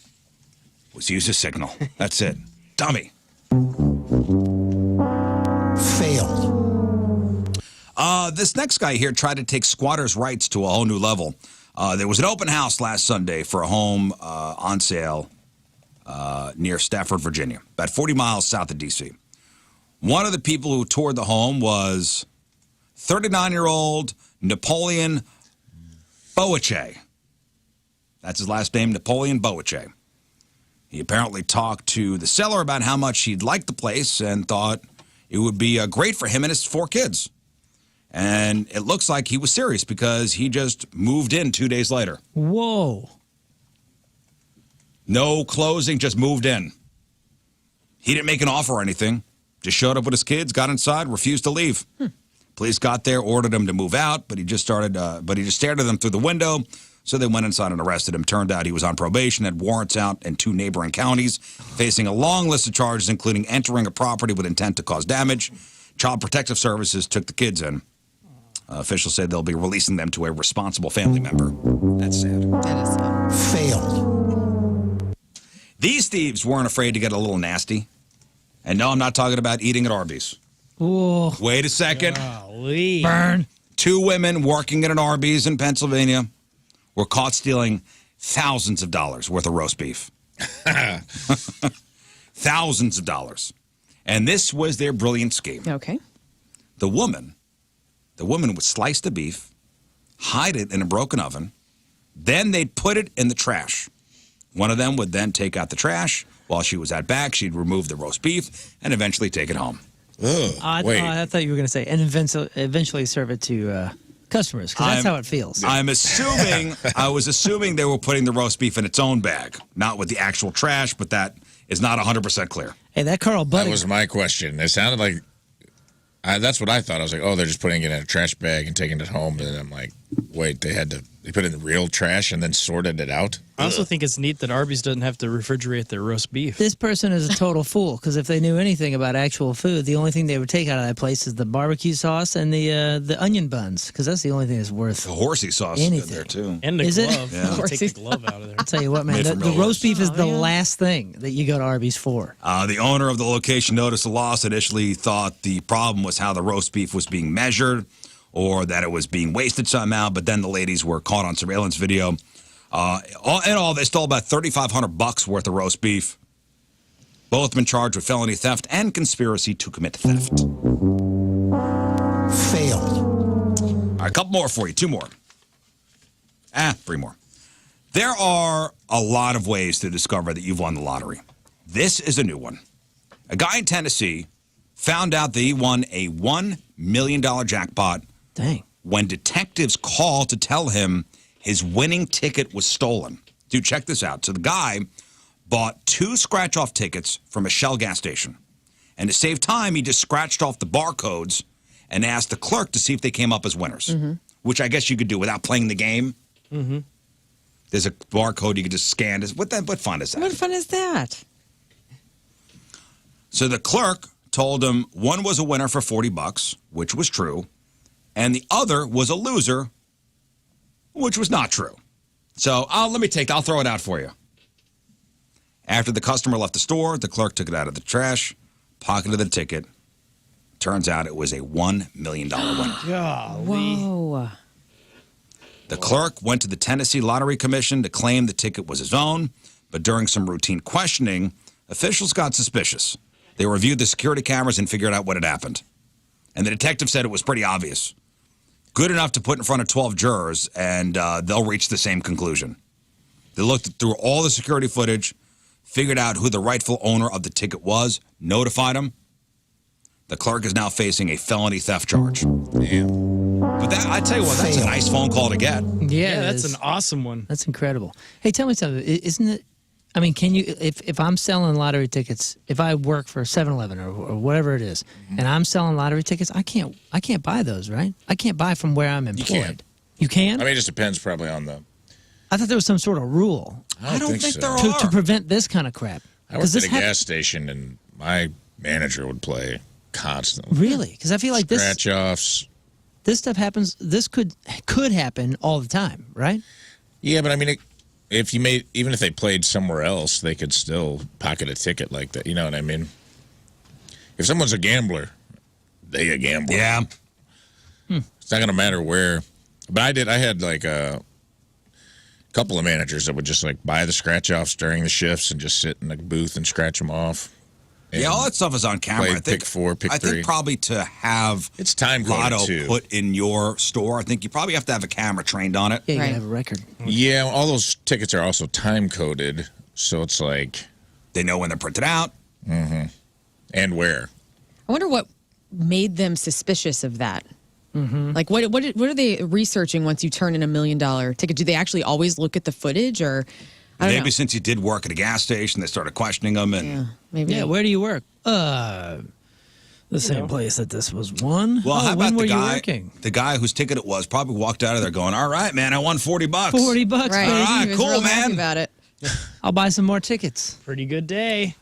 F: was use a signal. That's it. Dummy.
O: Failed.
F: This next guy here tried to take squatters' rights to a whole new level. There was an open house last Sunday for a home on sale near Stafford, Virginia, about 40 miles south of D.C. One of the people who toured the home was 39-year-old Napoleon Boache. That's his last name, Napoleon Boache. He apparently talked to the seller about how much he'd liked the place and thought it would be great for him and his 4 kids. And it looks like he was serious because he just moved in 2 days later.
H: Whoa.
F: No closing, just moved in. He didn't make an offer or anything. Just showed up with his kids, got inside, refused to leave. Police got there, ordered him to move out, but he just stared at them through the window. So they went inside and arrested him. Turned out he was on probation, had warrants out in 2 neighboring counties, facing a long list of charges, including entering a property with intent to cause damage. Child Protective Services took the kids in. Officials said they'll be releasing them to a responsible family member. That's sad.
I: That is sad.
O: Failed.
F: These thieves weren't afraid to get a little nasty. And no, I'm not talking about eating at Arby's.
H: Ooh.
F: Wait a second.
H: Golly. Burn.
F: 2 women working at an Arby's in Pennsylvania were caught stealing thousands of dollars worth of roast beef. Thousands of dollars. And this was their brilliant scheme.
I: Okay.
F: The woman would slice the beef, hide it in a broken oven, then they'd put it in the trash. One of them would then take out the trash. While she was at back, she'd remove the roast beef and eventually take it home.
H: I thought you were going to say, and eventually serve it to customers, because that's how it feels.
F: I was assuming they were putting the roast beef in its own bag, not with the actual trash, but that is not 100% clear.
H: Hey, that Carl Buddy.
G: That was my question. It sounded like, that's what I thought. I was like, oh, they're just putting it in a trash bag and taking it home. And I'm like, wait, they put it in the real trash and then sorted it out?
J: I also think it's neat that Arby's doesn't have to refrigerate their roast beef.
H: This person is a total fool, because if they knew anything about actual food, the only thing they would take out of that place is the barbecue sauce and the onion buns, because that's the only thing that's worth
F: the horsey sauce
H: anything.
F: is good there, too.
J: And the
H: Is
J: glove.
H: it?
J: Yeah. Take the glove out of there.
H: I'll tell you what, man, the roast beef is the last thing that you go to Arby's for.
F: The owner of the location noticed the loss, initially thought the problem was how the roast beef was being measured or that it was being wasted somehow, but then the ladies were caught on surveillance video. In all, they stole about $3,500 worth of roast beef. Both been charged with felony theft and conspiracy to commit theft.
O: Failed.
F: All right, a couple more for you. 2 more. 3 more. There are a lot of ways to discover that you've won the lottery. This is a new one. A guy in Tennessee found out that he won a $1 million jackpot.
H: Dang.
F: When detectives called to tell him his winning ticket was stolen. Dude, check this out. So the guy bought 2 scratch-off tickets from a Shell gas station. And to save time, he just scratched off the barcodes and asked the clerk to see if they came up as winners, which I guess you could do without playing the game.
H: Mm-hmm.
F: There's a barcode you could just scan. What fun is that?
I: What fun is that?
F: So the clerk told him one was a winner for $40, which was true, and the other was a loser, which was not true. So I'll throw it out for you. After the customer left the store, the clerk took it out of the trash, pocketed the ticket. Turns out it was a $1 million winner.
I: Whoa.
F: The clerk went to the Tennessee Lottery Commission to claim the ticket was his own, but during some routine questioning, officials got suspicious. They reviewed the security cameras and figured out what had happened. And the detective said it was pretty obvious. good enough to put in front of 12 jurors, and they'll reach the same conclusion. They looked through all the security footage, figured out who the rightful owner of the ticket was, notified him. The clerk is now facing a felony theft charge. Damn. But that, I tell you what, that's a nice phone call to get.
J: Yeah, that's an awesome one.
H: That's incredible. Hey, tell me something. Isn't it? I mean, can you, if I'm selling lottery tickets, if I work for 7-Eleven or whatever it is, and I'm selling lottery tickets, I can't buy those, right? I can't buy from where I'm employed. You can?
G: I mean, it just depends probably on the.
H: I thought there was some sort of rule.
G: I don't think there
H: to,
G: are.
H: to prevent this kind of crap.
G: I worked at a gas station, and my manager would play constantly.
H: Really? Because I feel like
G: scratch offs.
H: This stuff happens. This could happen all the time, right?
G: Yeah, but I mean, even if they played somewhere else, they could still pocket a ticket like that. You know what I mean? If someone's a gambler, they a gambler.
F: Yeah.
G: It's not gonna matter where. But I had like a couple of managers that would just like buy the scratch offs during the shifts and just sit in the booth and scratch them off.
F: Yeah, all that stuff is on camera.
G: Play
F: I think,
G: pick 4, pick 3.
F: I think probably to have
G: it's time
F: Lotto
G: too.
F: put in your store, I think you probably have to have a camera trained on it.
H: Yeah, you gotta have a record.
G: Yeah, all those tickets are also time coded, so it's like
F: they know when they're printed out.
G: Mm-hmm. And where.
I: I wonder what made them suspicious of that.
H: Mm-hmm.
I: Like, what are they researching once you turn in $1 million ticket? Do they actually always look at the footage, or I don't
F: Maybe
I: know.
F: since you did work at a gas station, they started questioning them. And
I: maybe.
H: Yeah, where do you work? The same place that this was won.
F: Well, how
H: when
F: about
H: were
F: the
H: you
F: guy?
H: working?
F: The guy whose ticket it was probably walked out of there going, "All right, man, I won $40.
H: $40,
I: Right.
F: All right,
I: He was
F: cool,
I: real
F: man.
I: happy about it.
H: I'll buy some more tickets.
J: Pretty good day.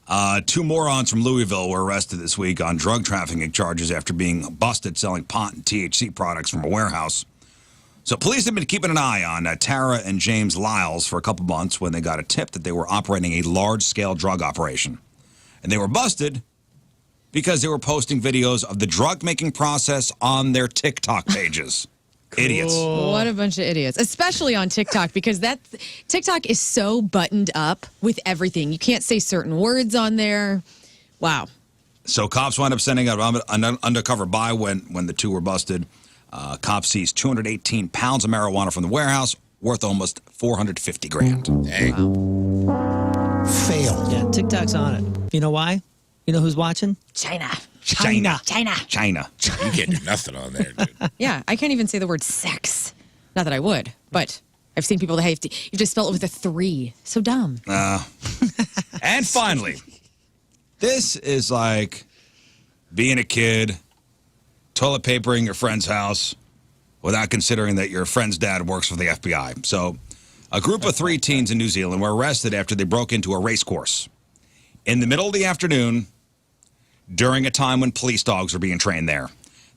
F: 2 morons from Louisville were arrested this week on drug trafficking charges after being busted selling pot and THC products from a warehouse. So police have been keeping an eye on Tara and James Lyles for a couple months when they got a tip that they were operating a large-scale drug operation. And they were busted because they were posting videos of the drug-making process on their TikTok pages. Idiots.
I: What a bunch of idiots, especially on TikTok, because TikTok is so buttoned up with everything. You can't say certain words on there. Wow.
F: So cops wound up sending out an undercover buy when the two were busted. Cops seized 218 pounds of marijuana from the warehouse, worth almost $450,000.
G: Dang.
C: Fail.
H: Yeah, TikTok's on it. You know why? You know who's watching?
I: China.
F: China.
I: China.
G: You can't do nothing on there, dude.
I: Yeah, I can't even say the word sex. Not that I would, but I've seen people that you just spell it with a 3. So dumb.
F: And finally, this is like being a kid, toilet papering your friend's house without considering that your friend's dad works for the FBI. So a group of 3 teens in New Zealand were arrested after they broke into a race course in the middle of the afternoon during a time when police dogs were being trained there.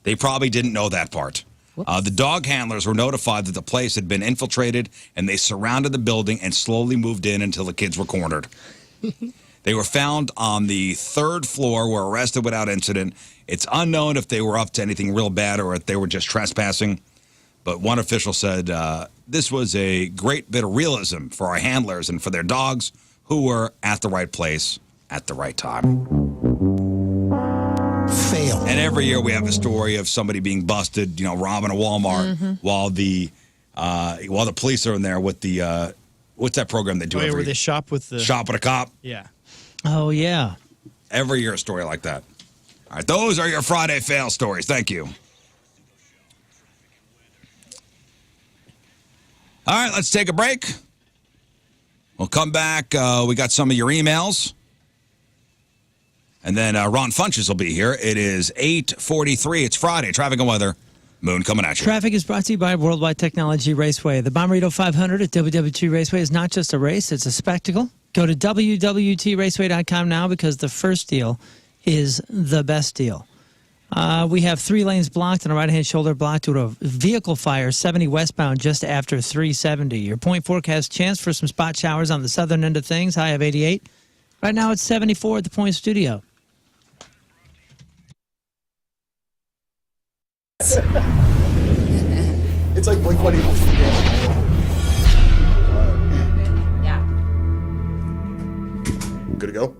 F: They probably didn't know that part. The dog handlers were notified that the place had been infiltrated, and they surrounded the building and slowly moved in until the kids were cornered. They were found on the 3rd floor, were arrested without incident. It's unknown if they were up to anything real bad or if they were just trespassing. But one official said this was a great bit of realism for our handlers and for their dogs who were at the right place at the right time.
C: Fail.
F: And every year we have a story of somebody being busted, robbing a Walmart while the police are in there with the what's that program they do
J: where they shop with the
F: shop with a cop?
J: Yeah.
H: Oh, yeah.
F: Every year a story like that. All right, those are your Friday fail stories. Thank you. All right, let's take a break. We'll come back. We got some of your emails. And then Ron Funches will be here. It is 8:43. It's Friday. Traffic and weather. Moon coming at you.
H: Traffic is brought to you by Worldwide Technology Raceway. The Bommarito 500 at WWT Raceway is not just a race, it's a spectacle. Go to WWTRaceway.com now because the first deal is the best deal. We have 3 lanes blocked and a right-hand shoulder blocked due to a vehicle fire 70 westbound just after 370. Your point forecast chance for some spot showers on the southern end of things, high of 88. Right now it's 74 at the Point Studio.
A: It's like Blink-182.
I: Yeah.
A: Good to go?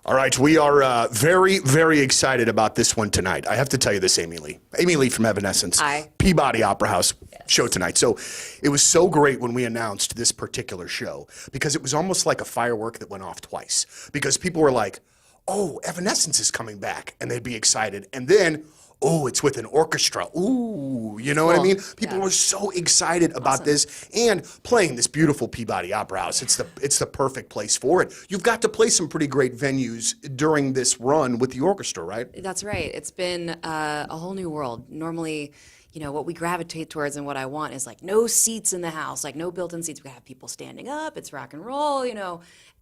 A: All right, we are very, very excited about this one tonight. I have to tell you this, Amy Lee. Amy Lee from Evanescence.
P: Hi.
A: Peabody Opera House show tonight. So it was so great when we announced this particular show because it was almost like a firework that went off twice. Because people were like, oh, Evanescence is coming back, and they'd be excited. And then, oh, it's with an orchestra. Ooh, you know what I mean? People were so excited about this and playing this beautiful Peabody Opera House. It's the perfect place for it. You've got to play some pretty great venues during this run with the orchestra, right?
P: That's right. It's been a whole new world. Normally, what we gravitate towards and what I want is like no seats in the house, like no built-in seats. We have people standing up. It's rock and roll,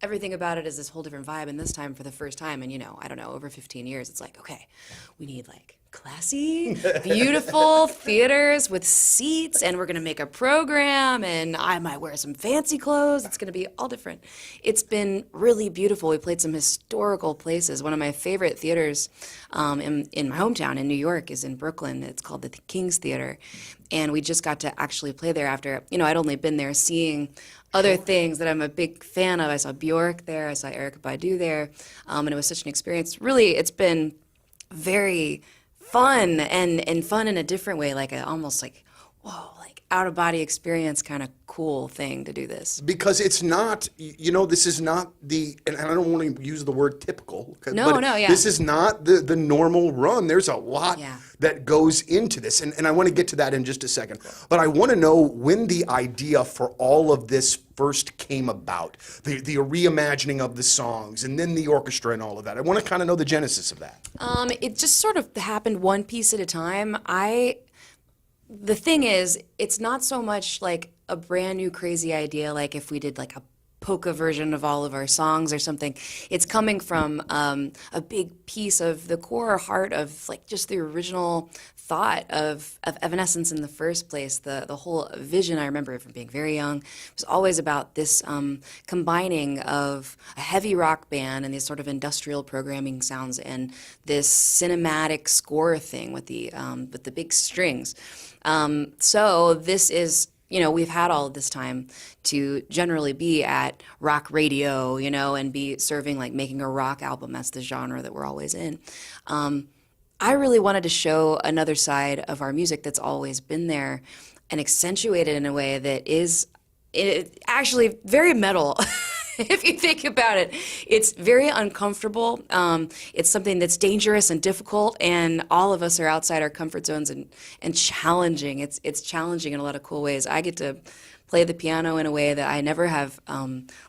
P: Everything about it is this whole different vibe. And this time, for the first time in, I don't know, over 15 years, it's like, okay, we need like classy, beautiful theaters with seats, and we're going to make a program, and I might wear some fancy clothes. It's going to be all different. It's been really beautiful. We played some historical places. One of my favorite theaters in my hometown in New York is in Brooklyn. It's called the King's Theater, and we just got to actually play there after, I'd only been there seeing other things that I'm a big fan of. I saw Bjork there. I saw Erykah Badu there, and it was such an experience. Really, it's been very fun and fun in a different way, like almost like, whoa, like out-of-body experience kind of cool thing to do this.
A: Because it's not, this is not and I don't want to use the word typical.
P: No,
A: This is not the normal run. There's a lot that goes into this, and I want to get to that in just a second. But I want to know when the idea for all of this first came about, the reimagining of the songs, and then the orchestra and all of that. I want to kind of know the genesis of that.
P: It just sort of happened one piece at a time. The thing is, it's not so much like a brand new crazy idea, like if we did like a polka version of all of our songs or something. It's coming from a big piece of the core heart of like just the original thought of Evanescence in the first place. The whole vision, I remember from being very young, was always about this combining of a heavy rock band and these sort of industrial programming sounds and this cinematic score thing with the big strings. So this is, we've had all of this time to generally be at rock radio, and be serving, like making a rock album. That's the genre that we're always in. I really wanted to show another side of our music that's always been there and accentuate it in a way that is actually very metal. If you think about it, it's very uncomfortable. It's something that's dangerous and difficult, and all of us are outside our comfort zones and challenging. It's challenging in a lot of cool ways. I get to play the piano in a way that I never have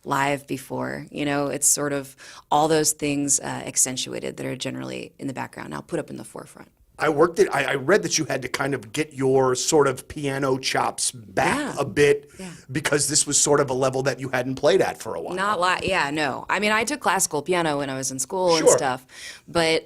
P: live before. It's sort of all those things accentuated that are generally in the background, now put up in the forefront.
A: I read that you had to kind of get your sort of piano chops back a bit because this was sort of a level that you hadn't played at for a while.
P: No. I mean, I took classical piano when I was in school and stuff, but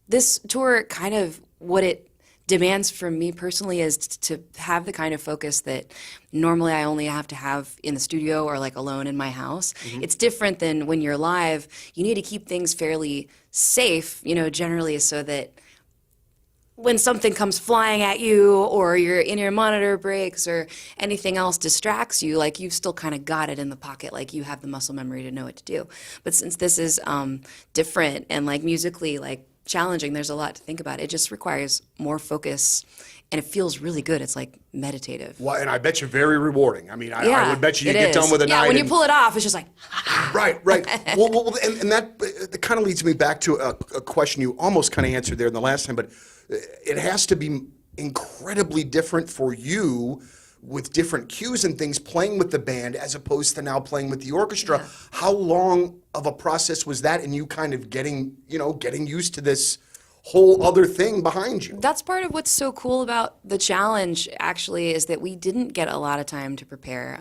P: this tour kind of, what it demands from me personally is to have the kind of focus that normally I only have to have in the studio or like alone in my house. Mm-hmm. It's different than when you're live. You need to keep things fairly safe, generally, so that when something comes flying at you or your monitor breaks or anything else distracts you, like you've still kind of got it in the pocket, like you have the muscle memory to know what to do. But since this is different and like musically like challenging, there's a lot to think about. It just requires more focus, and it feels really good. It's like meditative.
A: Well, and I bet you very rewarding. I mean, I would bet you get done with a night.
P: Yeah, when you pull it off, it's just like...
A: Right. well, and that kind of leads me back to a question you almost kind of answered there in the last time, but it has to be incredibly different for you with different cues and things playing with the band as opposed to now playing with the orchestra. Yeah. How long of a process was that in you kind of getting used to this whole other thing behind you?
P: That's part of what's so cool about the challenge, actually, is that we didn't get a lot of time to prepare.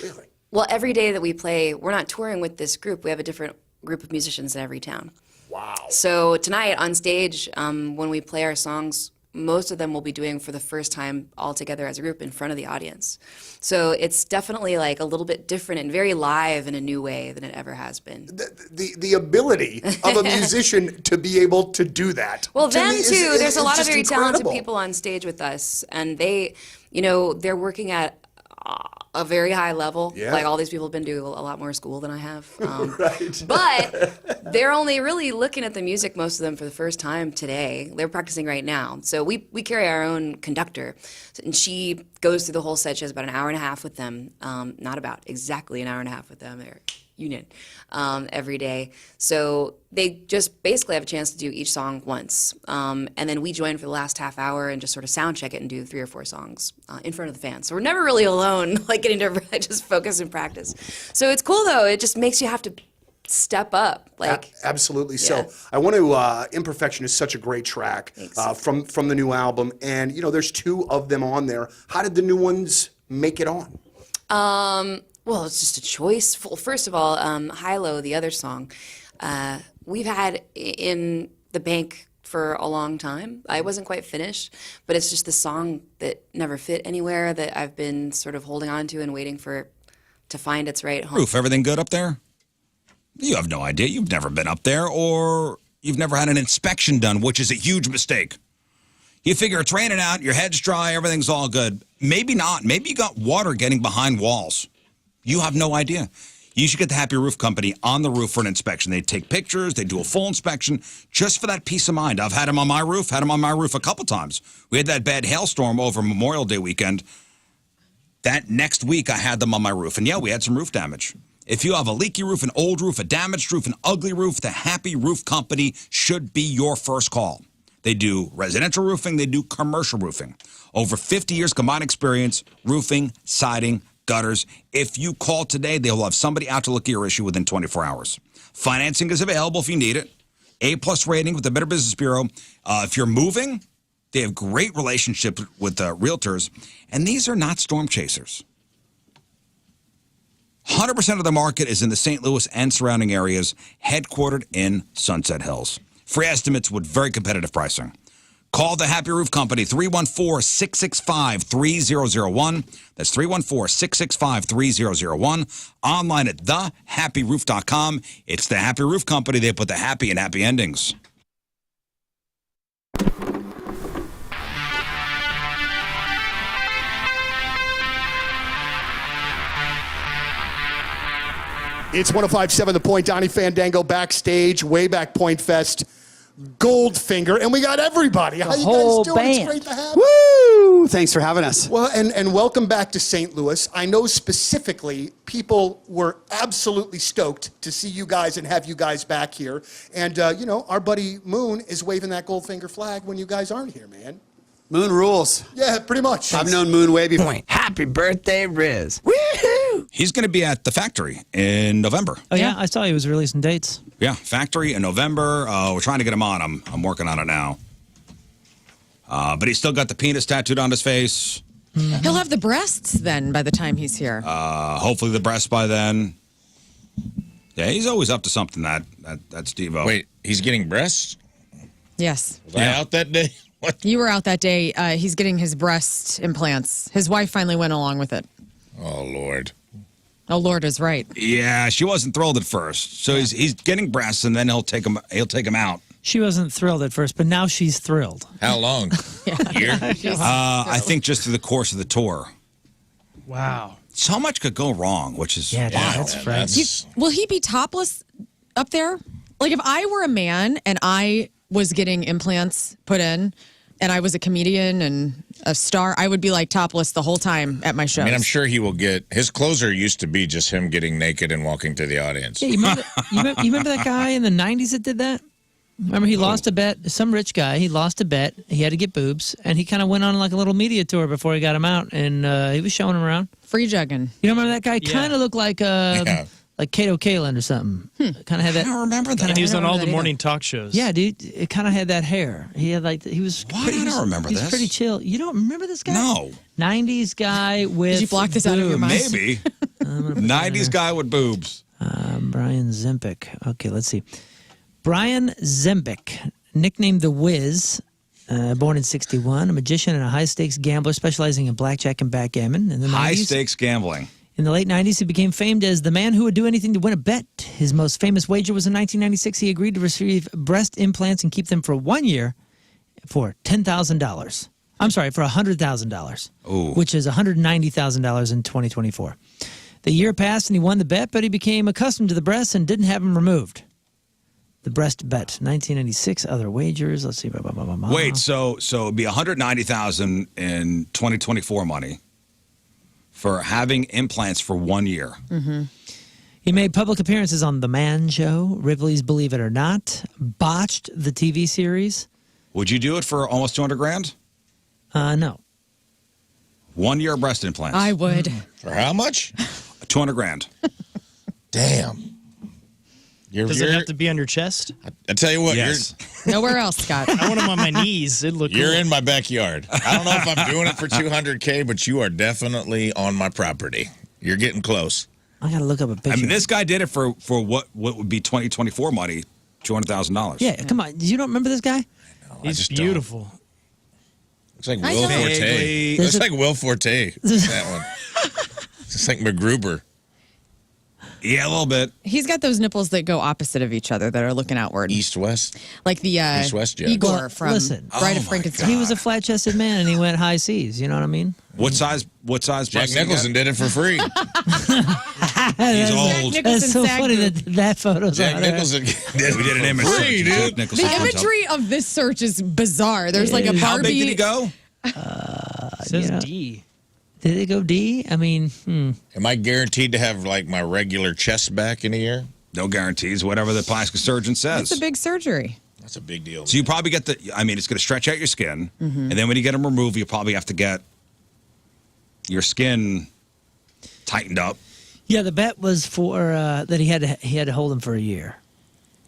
A: Really?
P: Well, every day that we play, we're not touring with this group. We have a different group of musicians in every town.
A: Wow.
P: So tonight on stage, when we play our songs, most of them will be doing for the first time all together as a group in front of the audience. So it's definitely like a little bit different and very live in a new way than it ever has been.
A: The ability of a musician to be able to do that.
P: Well, them too. There's a lot of very talented people on stage with us, and they, they're working at a very high level.
K: Yeah.
P: Like all these people have been to a lot more school than I have.
K: Right.
P: But they're only really looking at the music, most of them, for the first time today. They're practicing right now. So we carry our own conductor, and she goes through the whole set. She has about an hour and a half with them. Not about, exactly an hour and a half with them. They're union every day. So they just basically have a chance to do each song once. And then we join for the last half hour and just sort of sound check it and do 3 or 4 songs in front of the fans. So we're never really alone, like getting to just focus and practice. So it's cool though. It just makes you have to step up. Like
K: Absolutely.
P: Yeah.
K: So I want to, Imperfection is such a great track from the new album. And, you know, there's 2 of them on there. How did the new ones make it on?
P: Well, it's just a choice. First of all, High-Low, the other song, we've had in the bank for a long time. I wasn't quite finished, but it's just the song that never fit anywhere that I've been sort of holding on to and waiting for to find its right home.
F: Roof, everything good up there? You have no idea. You've never been up there, or you've never had an inspection done, which is a huge mistake. You figure it's raining out, your head's dry, everything's all good. Maybe not. Maybe you got water getting behind walls. You have no idea. You should get the Happy Roof Company on the roof for an inspection. They take pictures. They do a full inspection just for that peace of mind. I've had them on my roof, a couple times. We had that bad hailstorm over Memorial Day weekend. That next week, I had them on my roof. And, yeah, we had some roof damage. If you have a leaky roof, an old roof, a damaged roof, an ugly roof, the Happy Roof Company should be your first call. They do residential roofing. They do commercial roofing. Over 50 years combined experience, roofing, siding, gutters. If you call today, they will have somebody out to look at your issue within 24 hours. Financing is available if you need it. A+ rating with the Better Business Bureau. If you're moving, they have great relationships with realtors. And these are not storm chasers. 100% of the market is in the St. Louis and surrounding areas, headquartered in Sunset Hills. Free estimates with very competitive pricing. Call the Happy Roof Company, 314-665-3001. That's 314-665-3001. Online at thehappyroof.com. It's the Happy Roof Company. They put the happy in happy endings.
A: It's 105.7 The Point. Donnie Fandango backstage, way back Point Fest. Goldfinger, and we got everybody. How you guys doing? It's great to have you.
W: Woo! Thanks for having us.
A: Well, and welcome back to St. Louis. I know specifically people were absolutely stoked to see you guys and have you guys back here. And, you know, our buddy Moon is waving that Goldfinger flag when you guys aren't here, man.
W: Moon rules.
A: Yeah, pretty much.
W: I've known Moon way before.
Q: Happy birthday, Riz.
F: Woohoo! He's going to be at the Factory in November.
H: Oh, yeah? I saw he was releasing dates.
F: Yeah, Factory in November. We're trying to get him on. I'm working on it now. But he's still got the penis tattooed on his face.
I: He'll have the breasts then by the time he's here.
F: Hopefully the breasts by then. Yeah, he's always up to something, that Steve-O.
G: Wait, he's getting breasts?
I: Yes.
G: Was I out that day? What?
I: You were out that day. He's getting his breast implants. His wife finally went along with it.
G: Oh, Lord.
I: Oh, Lord is right.
F: Yeah, she wasn't thrilled at first. So he's getting breasts, and then he'll take them out.
H: She wasn't thrilled at first, but now she's thrilled.
G: How long? Year?
F: I think just through the course of the tour.
J: Wow.
F: So much could go wrong, which is
H: wow.
F: That's
H: frightening.
I: Will he be topless up there? Like if I were a man and I was getting implants put in and I was a comedian and a star, I would be like topless the whole time at my shows.
G: I mean, I'm sure he will get... His closer used to be just him getting naked and walking to the audience.
H: Yeah, you remember that guy in the 90s that did that? Remember he lost a bet, some rich guy, he lost a bet, he had to get boobs, and he kind of went on like a little media tour before he got him out, and he was showing him around.
I: Free jugging.
H: You don't remember that guy? Kind of looked like Kato Kalin or something. Kind of had that.
F: I don't remember that.
J: And he was on all the morning talk shows.
H: Yeah, dude. It kind of had that hair. He had he was.
F: Why do I don't remember
H: this?
F: this?
H: He's pretty chill. You don't remember this guy?
F: No.
H: 90s guy with.
I: Did you block this out of your mind?
F: Maybe. 90s guy with boobs.
H: Brian Zembic. Okay, let's see. Brian Zembic, nicknamed The Wiz, born in 61, a magician and a high-stakes gambler specializing in blackjack and backgammon. In the 90s,
F: High-stakes gambling.
H: In the late 90s, he became famed as the man who would do anything to win a bet. His most famous wager was in 1996. He agreed to receive breast implants and keep them for 1 year for $10,000. I'm sorry, for $100,000, which is $190,000 in 2024. The year passed and he won the bet, but he became accustomed to the breasts and didn't have them removed. The breast bet, 1996, other wagers. Let's see.
F: Wait, so it'd be $190,000 in 2024 money for having implants for 1 year.
H: Mm-hmm. He made public appearances on The Man Show, Ripley's Believe It or Not, Botched, the TV series.
F: Would you do it for almost $200,000?
H: No.
F: 1 year breast implants.
I: I would.
G: For how much?
F: $200,000.
G: Damn.
J: Does it have to be on your chest?
G: I tell you what,
F: Yes.
I: Nowhere else, Scott.
J: I want them on my knees. It'd look
G: you're
J: cool.
G: in my backyard. I don't know if I'm doing it for $200K, but you are definitely on my property. You're getting close.
H: I got to look up a picture.
F: I mean, this guy did it for what would be 2024 money, $200,000.
H: Yeah, come on. You don't remember this guy?
J: He's beautiful.
G: Looks like
H: I
G: Will
H: know.
G: Forte.
H: Vaguely.
G: Looks like Will Forte. That one. Just like MacGruber.
F: Yeah, a little bit.
I: He's got those nipples that go opposite of each other that are looking outward.
G: East-west?
I: Like the
G: East-west jet.
I: Igor
H: Well,
I: from
H: listen.
I: Bride of Frankenstein.
H: He was a flat-chested man, and he went high seas. You know what I mean?
F: What size
G: Jack
F: breast you
G: Nicholson
F: got?
G: did it for free.
F: He's old.
H: That's so funny that photo's
G: Jack
H: out there.
G: Nicholson
F: We did an image
G: free,
F: search. Jack
G: dude.
F: Nicholson
I: The
F: comes up.
I: imagery of this search is bizarre. There's like a Barbie.
F: How big did he go?
J: It says D.
H: Did it go D? I mean,
G: Am I guaranteed to have like my regular chest back in a year?
F: No guarantees. Whatever the plastic surgeon says.
I: That's a big surgery.
G: That's a big deal.
F: So you probably get it's going to stretch out your skin.
I: Mm-hmm.
F: And then when you get them removed, you probably have to get your skin tightened up
H: yeah. The bet was for that he had to hold him for a year.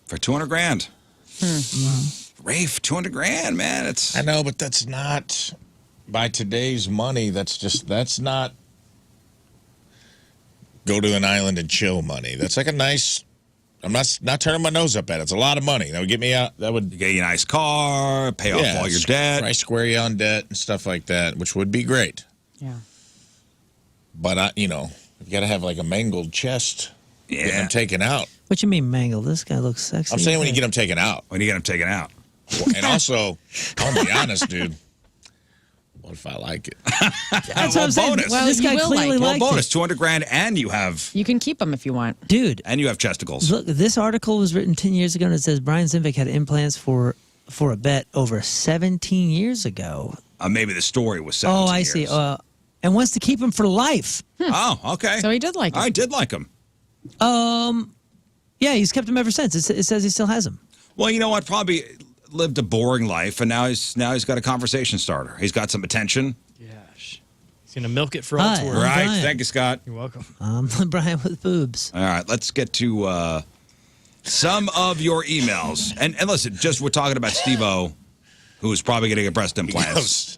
F: for $200,000. Rafe, $200,000, man. It's
G: I know, but that's not by today's money. That's not go to an island and chill money. That's like a nice. I'm not turning my nose up at it. It's a lot of money. That would get me out. That would
F: get you a nice car, pay off all your debt.
G: Try square you on debt and stuff like that, which would be great.
I: Yeah.
G: But you got to have like a mangled chest.
F: Yeah.
G: Getting them taken out.
H: What you mean mangled? This guy looks sexy.
G: I'm saying when you get them taken out.
F: When you get them taken out.
G: And also, I'll be honest, dude. What if I like it?
H: That's what I'm saying.
F: bonus.
I: Well,
H: this
I: you
H: guy
I: will
H: clearly
I: like it.
H: liked
F: bonus, $200,000, and you have
I: You can keep them if you want.
H: Dude,
F: chesticles.
H: look, this article was written 10 years ago, and it says Brian Zimvick had implants for a bet over 17 years ago.
F: Maybe the story was 17
H: Oh, I
F: years.
H: see. And wants to keep him for life.
F: Oh, okay.
I: So he did like it.
F: I did like him.
H: Yeah, he's kept him ever since. It says he still has him.
F: Well, you know what? Probably lived a boring life, and now he's got a conversation starter. He's got some attention.
J: He's gonna milk it for all it's
H: Hi,
J: worth.
H: I'm
F: Right.
H: Brian.
F: Thank you, Scott.
J: You're welcome.
H: Brian with boobs.
F: All right, let's get to some of your emails. And listen, we're talking about Steve-O, who's probably getting a breast implant.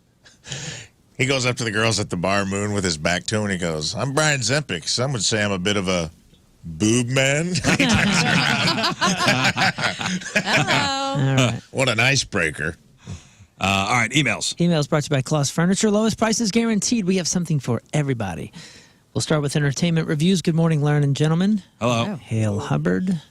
G: He goes up to the girls at the bar, Moon, with his back to him, and he goes, I'm Brian Zempic. Some would say I'm a bit of a boob man.
H: All right.
G: What an icebreaker.
F: All right, emails.
H: Emails brought to you by Klaus Furniture. Lowest prices guaranteed. We have something for everybody. We'll start with entertainment reviews. Good morning, Lern and gentlemen.
F: Hello.
H: Hail Hubbard.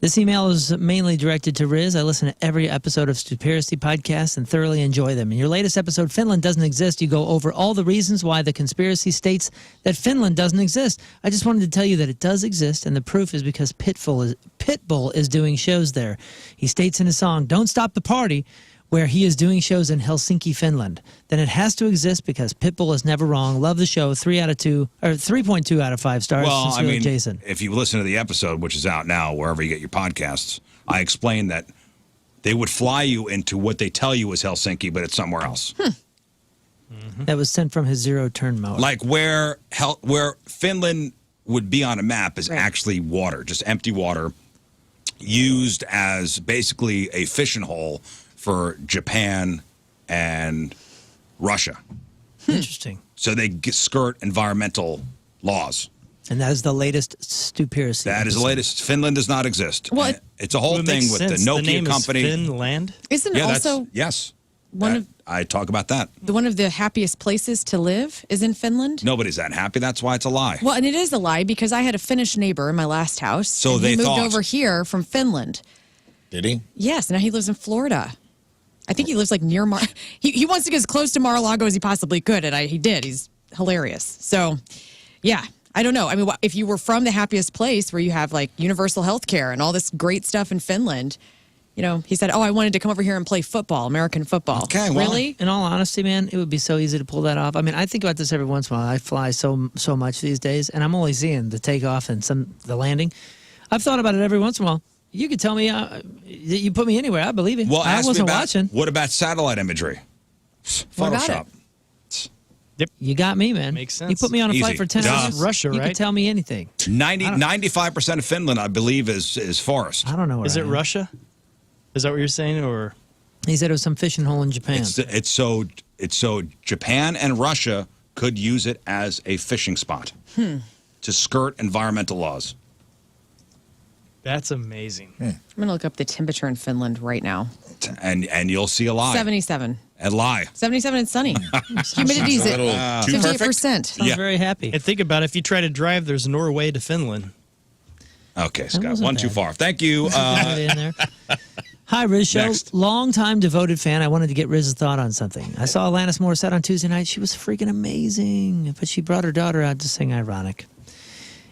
H: This email is mainly directed to Riz. I listen to every episode of Stupidity podcast and thoroughly enjoy them. In your latest episode, Finland doesn't exist, you go over all the reasons why the conspiracy states that Finland doesn't exist. I just wanted to tell you that it does exist, and the proof is because Pitbull is doing shows there. He states in his song, Don't Stop the Party, where he is doing shows in Helsinki, Finland. Then it has to exist because Pitbull is never wrong. Love the show. 3.2 out of 5 stars.
F: Well, I
H: Sincerely,
F: mean,
H: Jason.
F: if you listen to the episode, which is out now, wherever you get your podcasts, I explained that they would fly you into what they tell you is Helsinki, but it's somewhere else.
H: That was sent from his zero-turn mower.
F: Like where Finland would be on a map is actually water, just empty water, used as basically a fishing hole for Japan and Russia.
H: Interesting.
F: So they skirt environmental laws.
H: And that is the latest Stupidity.
F: That is the latest. Finland does not exist.
I: Well,
F: it's a whole
J: It
F: thing
J: makes
F: with
J: sense.
F: the Nokia
J: name
F: company.
J: Is Finland?
I: Isn't it also
F: yes.
I: one of
F: I talk about that.
I: one of the happiest places to live is in Finland?
F: Nobody's that happy. That's why it's a lie.
I: Well, and it is a lie because I had a Finnish neighbor in my last house.
F: So
I: and
F: they
I: he moved
F: thought.
I: over here from Finland.
G: Did he?
I: Yes, now he lives in Florida. I think he lives like near he wants to get as close to Mar-a-Lago as he possibly could, and he did. He's hilarious. So, yeah, I don't know. I mean, if you were from the happiest place where you have like universal health care and all this great stuff in Finland, you know, he said, "Oh, I wanted to come over here and play football, American football."
H: Okay,
I: well, really?
H: In all honesty, man, it would be so easy to pull that off. I mean, I think about this every once in a while. I fly so much these days, and I'm only seeing the takeoff and the landing. I've thought about it every once in a while. You could tell me you put me anywhere, I believe it.
F: Well,
H: I wasn't watching.
F: What about satellite imagery?
H: What about
F: Photoshop.
J: Yep.
H: You got me, man.
J: Makes sense.
H: You put me on a flight
F: Easy.
H: for 10
F: Duh.
H: hours.
J: Russia,
H: You
J: right?
H: could tell me anything.
F: 95% of Finland, I believe, is forest.
H: I don't know. Where
J: Is
H: I
J: it
H: am.
J: Russia? Is that what you're saying, or?
H: He said it was some fishing hole in Japan.
F: It's so Japan and Russia could use it as a fishing spot to skirt environmental laws.
J: That's amazing.
I: I'm going to look up the temperature in Finland right now.
F: And you'll see a lie.
I: 77.
F: And lie.
I: 77 and sunny. Humidity's at 58%.
H: Sounds very happy.
J: And think about it, if you try to drive, there's Norway to Finland.
F: Okay, Scott,
H: wasn't
F: one too
H: bad.
F: far. Thank you.
H: In there. Hi, Riz Show.
F: Next.
H: Long-time devoted fan. I wanted to get Riz's thought on something. I saw Alanis Morissette on Tuesday night. She was freaking amazing, but she brought her daughter out to sing Ironic.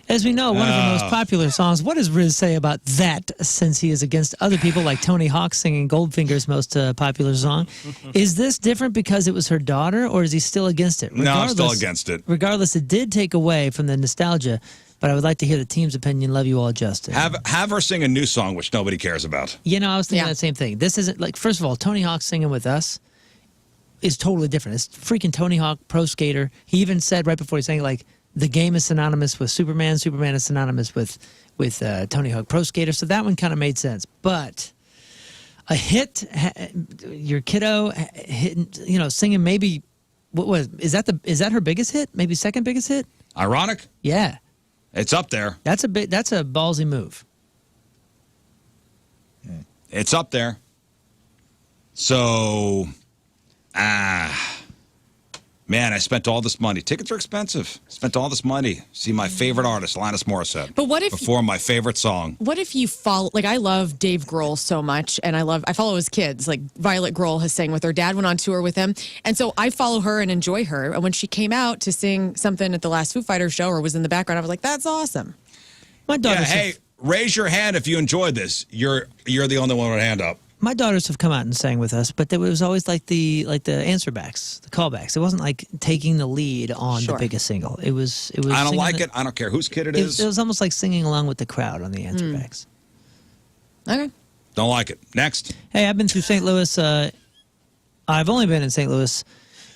H: As we know, one of her most popular songs. What does Riz say about that, since he is against other people like Tony Hawk singing Goldfinger's most popular song? Is this different because it was her daughter, or is he still against it?
F: No, I'm still against it.
H: Regardless, it did take away from the nostalgia, but I would like to hear the team's opinion. Love you all, Justin.
F: Have her sing a new song, which nobody cares about.
H: You know, I was thinking that same thing. This isn't like, first of all, Tony Hawk singing with us is totally different. It's freaking Tony Hawk, pro skater. He even said right before he sang, like, the game is synonymous with Superman. Superman is synonymous with Tony Hawk, pro skater. So that one kind of made sense. But a hit, your kiddo hitting, you know, singing maybe, is that her biggest hit? Maybe second biggest hit?
F: Ironic?
H: Yeah.
F: It's up there.
H: That's a ballsy move.
F: It's up there. So, man, I spent all this money. Tickets are expensive. Spent all this money. See my favorite artist, Alanis Morissette.
I: But what if
F: perform my favorite song?
I: What if you follow, like, I love Dave Grohl so much, and I follow his kids. Like, Violet Grohl has sang with her dad, went on tour with him. And so I follow her and enjoy her. And when she came out to sing something at the last Foo Fighters show or was in the background, I was like, that's awesome.
H: My daughter
F: hey, raise your hand if you enjoyed this. You're the only one with a hand up.
H: My daughters have come out and sang with us, but it was always like the answer backs, the callbacks. It wasn't like taking the lead on the biggest single. It was.
F: I don't like it. I don't care whose kid it is.
H: It was almost like singing along with the crowd on the answer backs.
I: Okay.
F: Don't like it. Next.
H: Hey, I've been through St. Louis. I've only been in St. Louis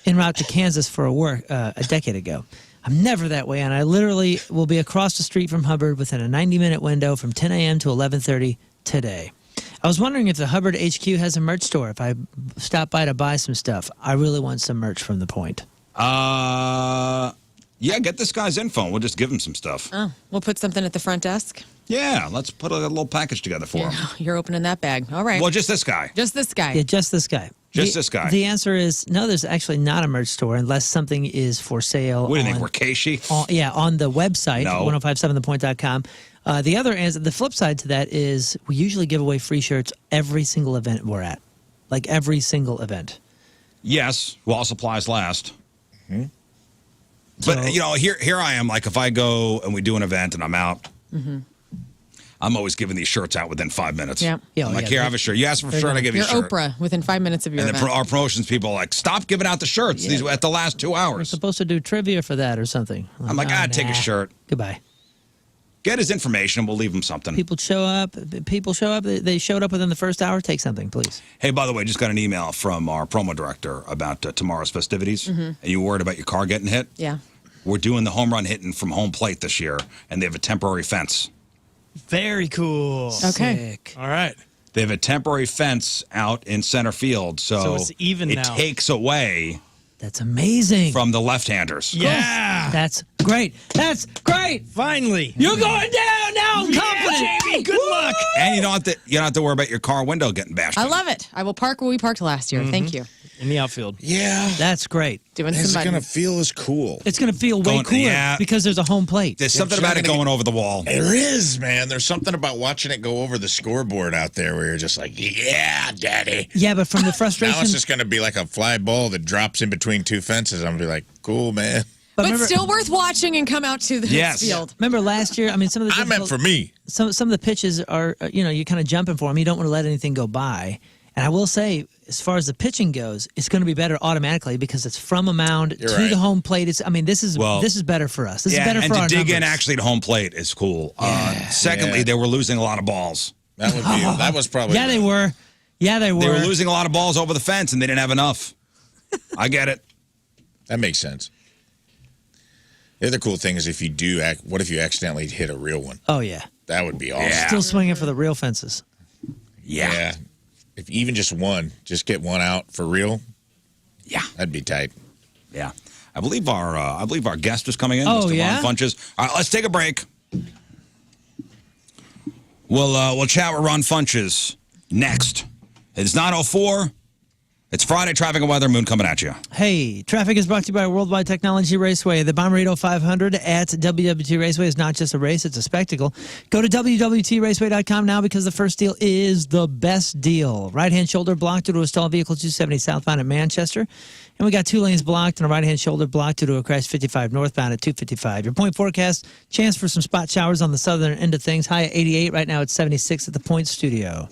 H: en route to Kansas for a decade ago. I'm never that way, and I literally will be across the street from Hubbard within a 90-minute window from 10 a.m. to 11:30 today. I was wondering if the Hubbard HQ has a merch store. If I stop by to buy some stuff, I really want some merch from The Point.
F: Yeah, get this guy's info. We'll just give him some stuff.
I: Oh, we'll put something at the front desk.
F: Yeah, let's put a little package together for him.
I: You're opening that bag. All right.
F: Well, just this guy.
I: Just this guy.
H: Yeah, just this guy.
F: Just this guy.
H: The answer is no, there's actually not a merch store unless something is for sale.
F: What do you think, we're Casey?
H: On the website,
F: No.
H: 1057thepoint.com. The other answer, the flip side to that is we usually give away free shirts every single event we're at. Like every single event.
F: Yes, while supplies last. But, you know, here I am. Like, if I go and we do an event and I'm out, I'm always giving these shirts out within 5 minutes.
I: Yeah.
F: I'm like, here, I have a shirt. You ask for a shirt, I give you
I: You're
F: a shirt.
I: Oprah within 5 minutes of your
F: And then
I: event.
F: our promotions people are like, stop giving out the shirts these at the last 2
H: We're
F: hours.
H: supposed to do trivia for that or something.
F: I'm like, take a shirt.
H: Goodbye.
F: Get his information, and we'll leave him something.
H: People show up. They showed up within the first hour. Take something, please.
F: Hey, by the way, just got an email from our promo director about tomorrow's festivities. And you worried about your car getting hit?
I: Yeah.
F: We're doing the home run hitting from home plate this year, and they have a temporary fence.
J: Very cool.
I: Okay.
J: All right.
F: They have a temporary fence out in center field, so
J: it's even
F: it
J: now.
F: takes away
H: That's amazing.
F: from the left-handers.
J: Yeah.
H: That's great. That's great.
J: Finally.
H: You're going down now. I'm confident.
J: Yeah, Jamie, good luck.
F: And you don't have to worry about your car window getting bashed
I: I
F: in.
I: love it. I will park where we parked last year. Thank you.
J: In the outfield.
G: Yeah.
H: That's great.
I: Doing
G: It's
I: some
G: going to
I: mud.
G: feel as cool.
H: It's going to feel way cooler because there's a home plate.
F: There's something about it going over the wall.
G: There is, man. There's something about watching it go over the scoreboard out there where you're just like, yeah, daddy.
H: Yeah, but from the frustration.
G: Now it's just going to be like a fly ball that drops in between two fences. I'm going to be like, cool, man.
I: But still worth watching and come out to the field.
H: Remember last year? I mean, some of the
G: I meant for me.
H: Some of the pitches are, you're kind of jumping for them. You don't want to let anything go by. And I will say, as far as the pitching goes, it's going to be better automatically because it's from a mound to the home plate. This is better for us. This is better for our
F: and to dig in
H: numbers.
F: actually to home plate is cool. Secondly, they were losing a lot of balls.
G: That was probably.
H: Yeah, they were. Yeah, they were.
F: They were losing a lot of balls over the fence, and they didn't have enough. I get it.
G: That makes sense. The other cool thing is what if you accidentally hit a real one?
H: Oh, yeah.
G: That would be awesome.
H: Still swinging for the real fences.
G: Yeah. If even just one, just get one out for real.
F: Yeah.
G: That'd be tight.
F: Yeah. I believe our guest is coming in.
H: Oh,
F: Mr.
H: yeah?
F: Ron Funches. All right, let's take a break. We'll chat with Ron Funches next. It's 9:04. It's Friday, traffic and weather. Moon coming at you.
H: Hey, traffic is brought to you by Worldwide Technology Raceway. The Bommarito 500 at WWT Raceway is not just a race, it's a spectacle. Go to WWTRaceway.com now because the first deal is the best deal. Right-hand shoulder blocked due to a stalled vehicle 270 southbound at Manchester. And we got 2 lanes blocked and a right-hand shoulder blocked due to a crash 55 northbound at 255. Your point forecast, chance for some spot showers on the southern end of things. High at 88, right now it's 76 at the Point Studio.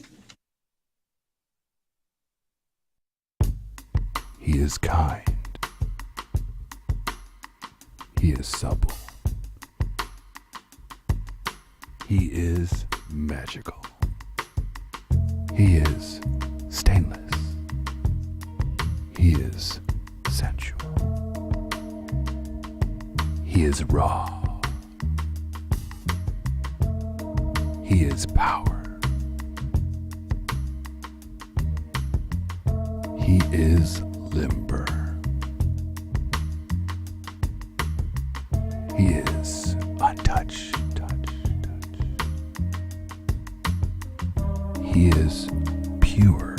S: He is kind. He is supple. He is magical. He is stainless. He is sensual. He is raw. He is power. He is limber. He is untouched. He is pure.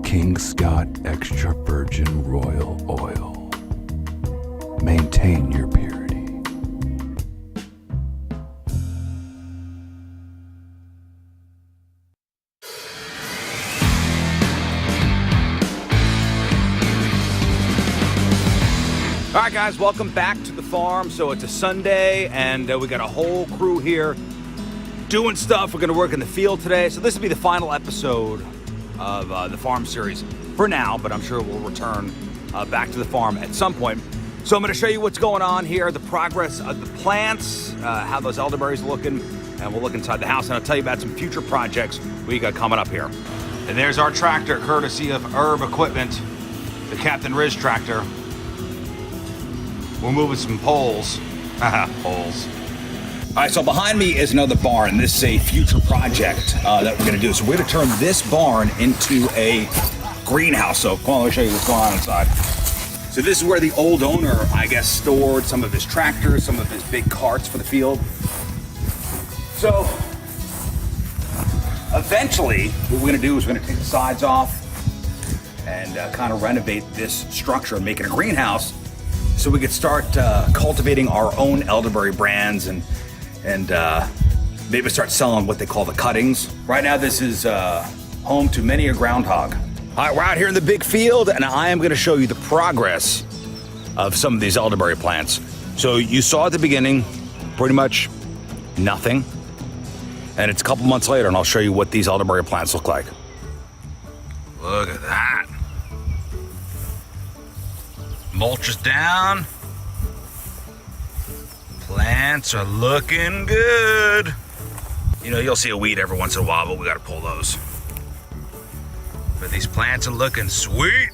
S: King Scott Extra Virgin Royal Oil. Maintain your purity.
T: All right, guys, welcome back to the farm. So it's a Sunday, and we got a whole crew here doing stuff. We're going to work in the field today. So this will be the final episode of the farm series for now, but I'm sure we'll return back to the farm at some point. So I'm going to show you what's going on here, the progress of the plants, how those elderberries are looking, and we'll look inside the house, and I'll tell you about some future projects we got coming up here. And there's our tractor, courtesy of Herb Equipment, the Captain Riz tractor. We're moving some poles. Poles. All right, so behind me is another barn. This is a future project that we're going to do. So we're going to turn this barn into a greenhouse. So come on, let me show you what's going on inside. So this is where the old owner, I guess, stored some of his tractors, some of his big carts for the field. So eventually, what we're going to do is we're going to take the sides off and kind of renovate this structure and make it a greenhouse so we could start cultivating our own elderberry brands and maybe start selling what they call the cuttings. Right now, this is home to many a groundhog. All right, we're out here in the big field, and I am going to show you the progress of some of these elderberry plants. So you saw at the beginning, pretty much nothing. And it's a couple months later, and I'll show you what these elderberry plants look like. Look at that. Mulch is down. Plants are looking good. You know, you'll see a weed every once in a while, but we gotta pull those. But these plants are looking sweet.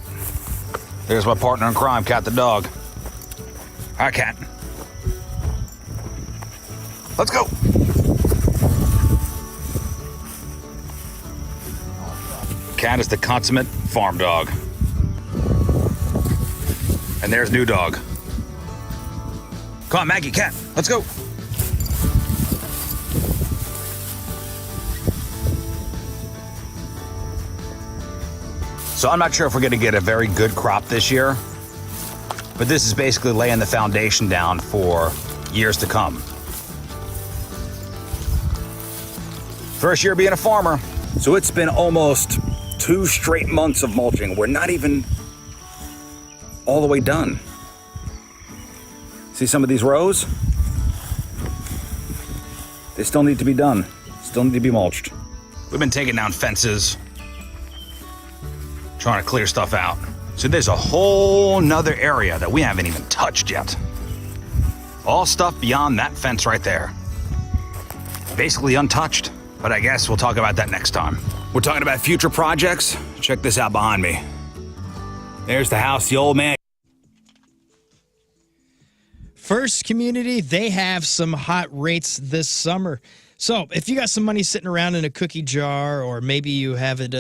T: There's my partner in crime, Cat the dog. Hi, Cat. Let's go. Cat is the consummate farm dog.
F: And there's New Dog. Come on, Maggie, Cat, let's go. So I'm not sure if we're going to get a very good crop this year, but this is basically laying the foundation down for years to come. First year being a farmer. So it's been almost 2 straight months of mulching. We're not even all the way done. See some of these rows? They still need to be done. Still need to be mulched. We've been taking down fences, trying to clear stuff out. So there's a whole nother area that we haven't even touched yet. All stuff beyond that fence right there. Basically untouched, but I guess we'll talk about that next time. We're talking about future projects. Check this out behind me. There's the house the old man.
J: First Community, they have some hot rates this summer. So if you got some money sitting around in a cookie jar, or maybe you have it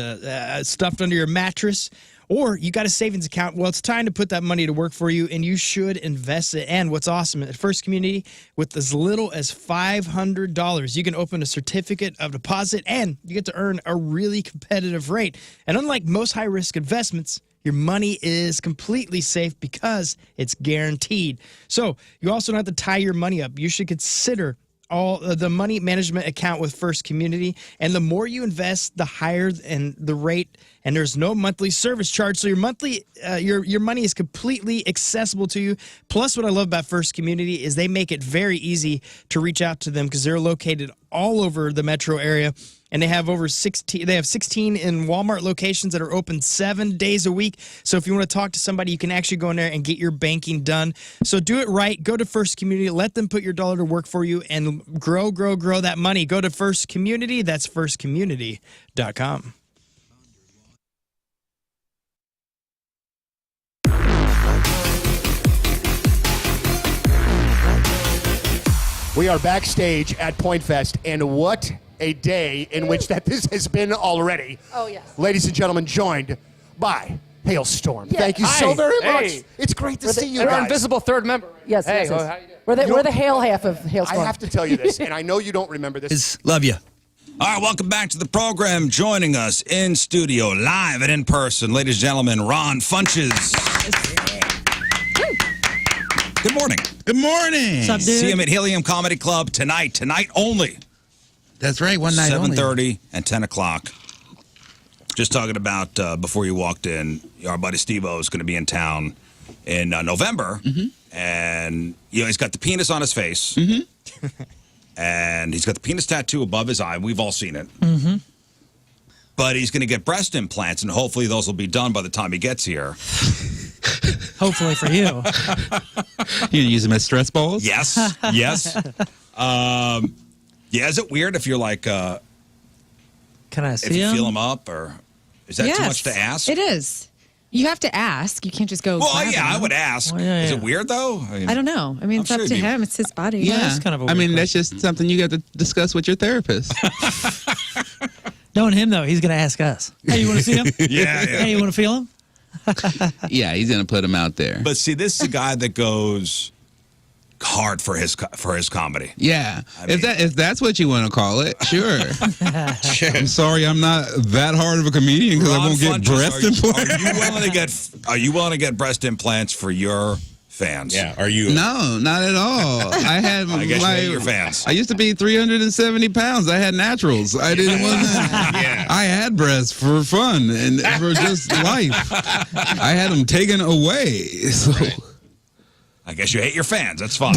J: stuffed under your mattress, or you got a savings account, well, it's time to put that money to work for you, and you should invest it. And what's awesome at First Community, with as little as $500, you can open a certificate of deposit, and you get to earn a really competitive rate. And unlike most high-risk investments, your money is completely safe because it's guaranteed. So you also don't have to tie your money up. You should consider all the money management account with First Community, and the more you invest, the higher and the rate, and there's no monthly service charge, so your monthly your money is completely accessible to you. Plus, what I love about First Community is they make it very easy to reach out to them because they're located all over the metro area, and they have over 16 in Walmart locations that are open 7 days a week. So if you want to talk to somebody, you can actually go in there and get your banking done. So do it right. Go to First Community. Let them put your dollar to work for you and grow that money. Go to First Community. That's firstcommunity.com.
A: We are backstage at Point Fest, and what a day in which this has been already.
R: Oh, yes.
A: Ladies and gentlemen, joined by Hailstorm.
R: Yeah.
A: Thank you
R: Hi.
A: so very
M: Hey.
A: much. It's great to
M: We're
A: see you
M: Our
A: guys.
M: invisible third member.
N: Yes,
M: Hey,
N: yes,
M: well,
N: yes.
M: how you doing?
N: We're the hail half of Hailstorm.
A: I have to tell you this, and I know you don't remember this.
F: Love you. All right, welcome back to the program. Joining us in studio, live and in person, ladies and gentlemen, Ron Funches. Good morning.
Q: Good morning.
H: What's up, dude?
F: See him at Helium Comedy Club tonight only.
Q: That's right, one night only.
F: 7:30 and 10 o'clock. Just talking about, before you walked in, our buddy Steve-O is going to be in town in November. And, he's got the penis on his face. And he's got the penis tattoo above his eye. We've all seen it. But he's going to get breast implants, and hopefully those will be done by the time he gets here.
H: Hopefully for you.
Q: You use them as stress balls?
F: Yes, yes. Yeah, is it weird if you're like,
H: Can I
F: if
H: see
F: you
H: him?
F: feel him up, or is that too much to ask?
I: It is. You have to ask. You can't just go.
F: Well,
I: grab
F: yeah,
I: him.
F: I would ask.
H: Well, yeah,
F: Is
H: yeah.
F: it weird though?
I: I don't know. I mean, it's
F: I'm
I: up
F: sure
I: to
F: it'd be-
I: him. It's his body.
Q: Yeah.
H: That's kind of a
Q: I
H: weird
Q: mean, that's just something you got to discuss with your therapist.
H: Knowing him, though, he's going to ask us. Hey, you want to see him?
F: Yeah, yeah.
H: Hey, you want to feel him?
Q: Yeah, he's going to put him out there.
F: But see, this is a guy that goes hard for his comedy.
Q: Yeah,
F: I mean-
Q: if that's what you want to call it, sure. I'm sorry, I'm not that hard of a comedian because I
F: Ron
Q: won't get
F: Funches,
Q: breast implants.
F: Are you willing to get breast implants for your fans?
G: Yeah, are you?
Q: No, not at all. I had
F: I guess you hate your fans.
Q: I used to be 370 pounds. I had naturals. I didn't want to.
F: Yeah.
Q: I had breasts for fun and for just life. I had them taken away. So.
F: I guess you hate your fans. That's fine.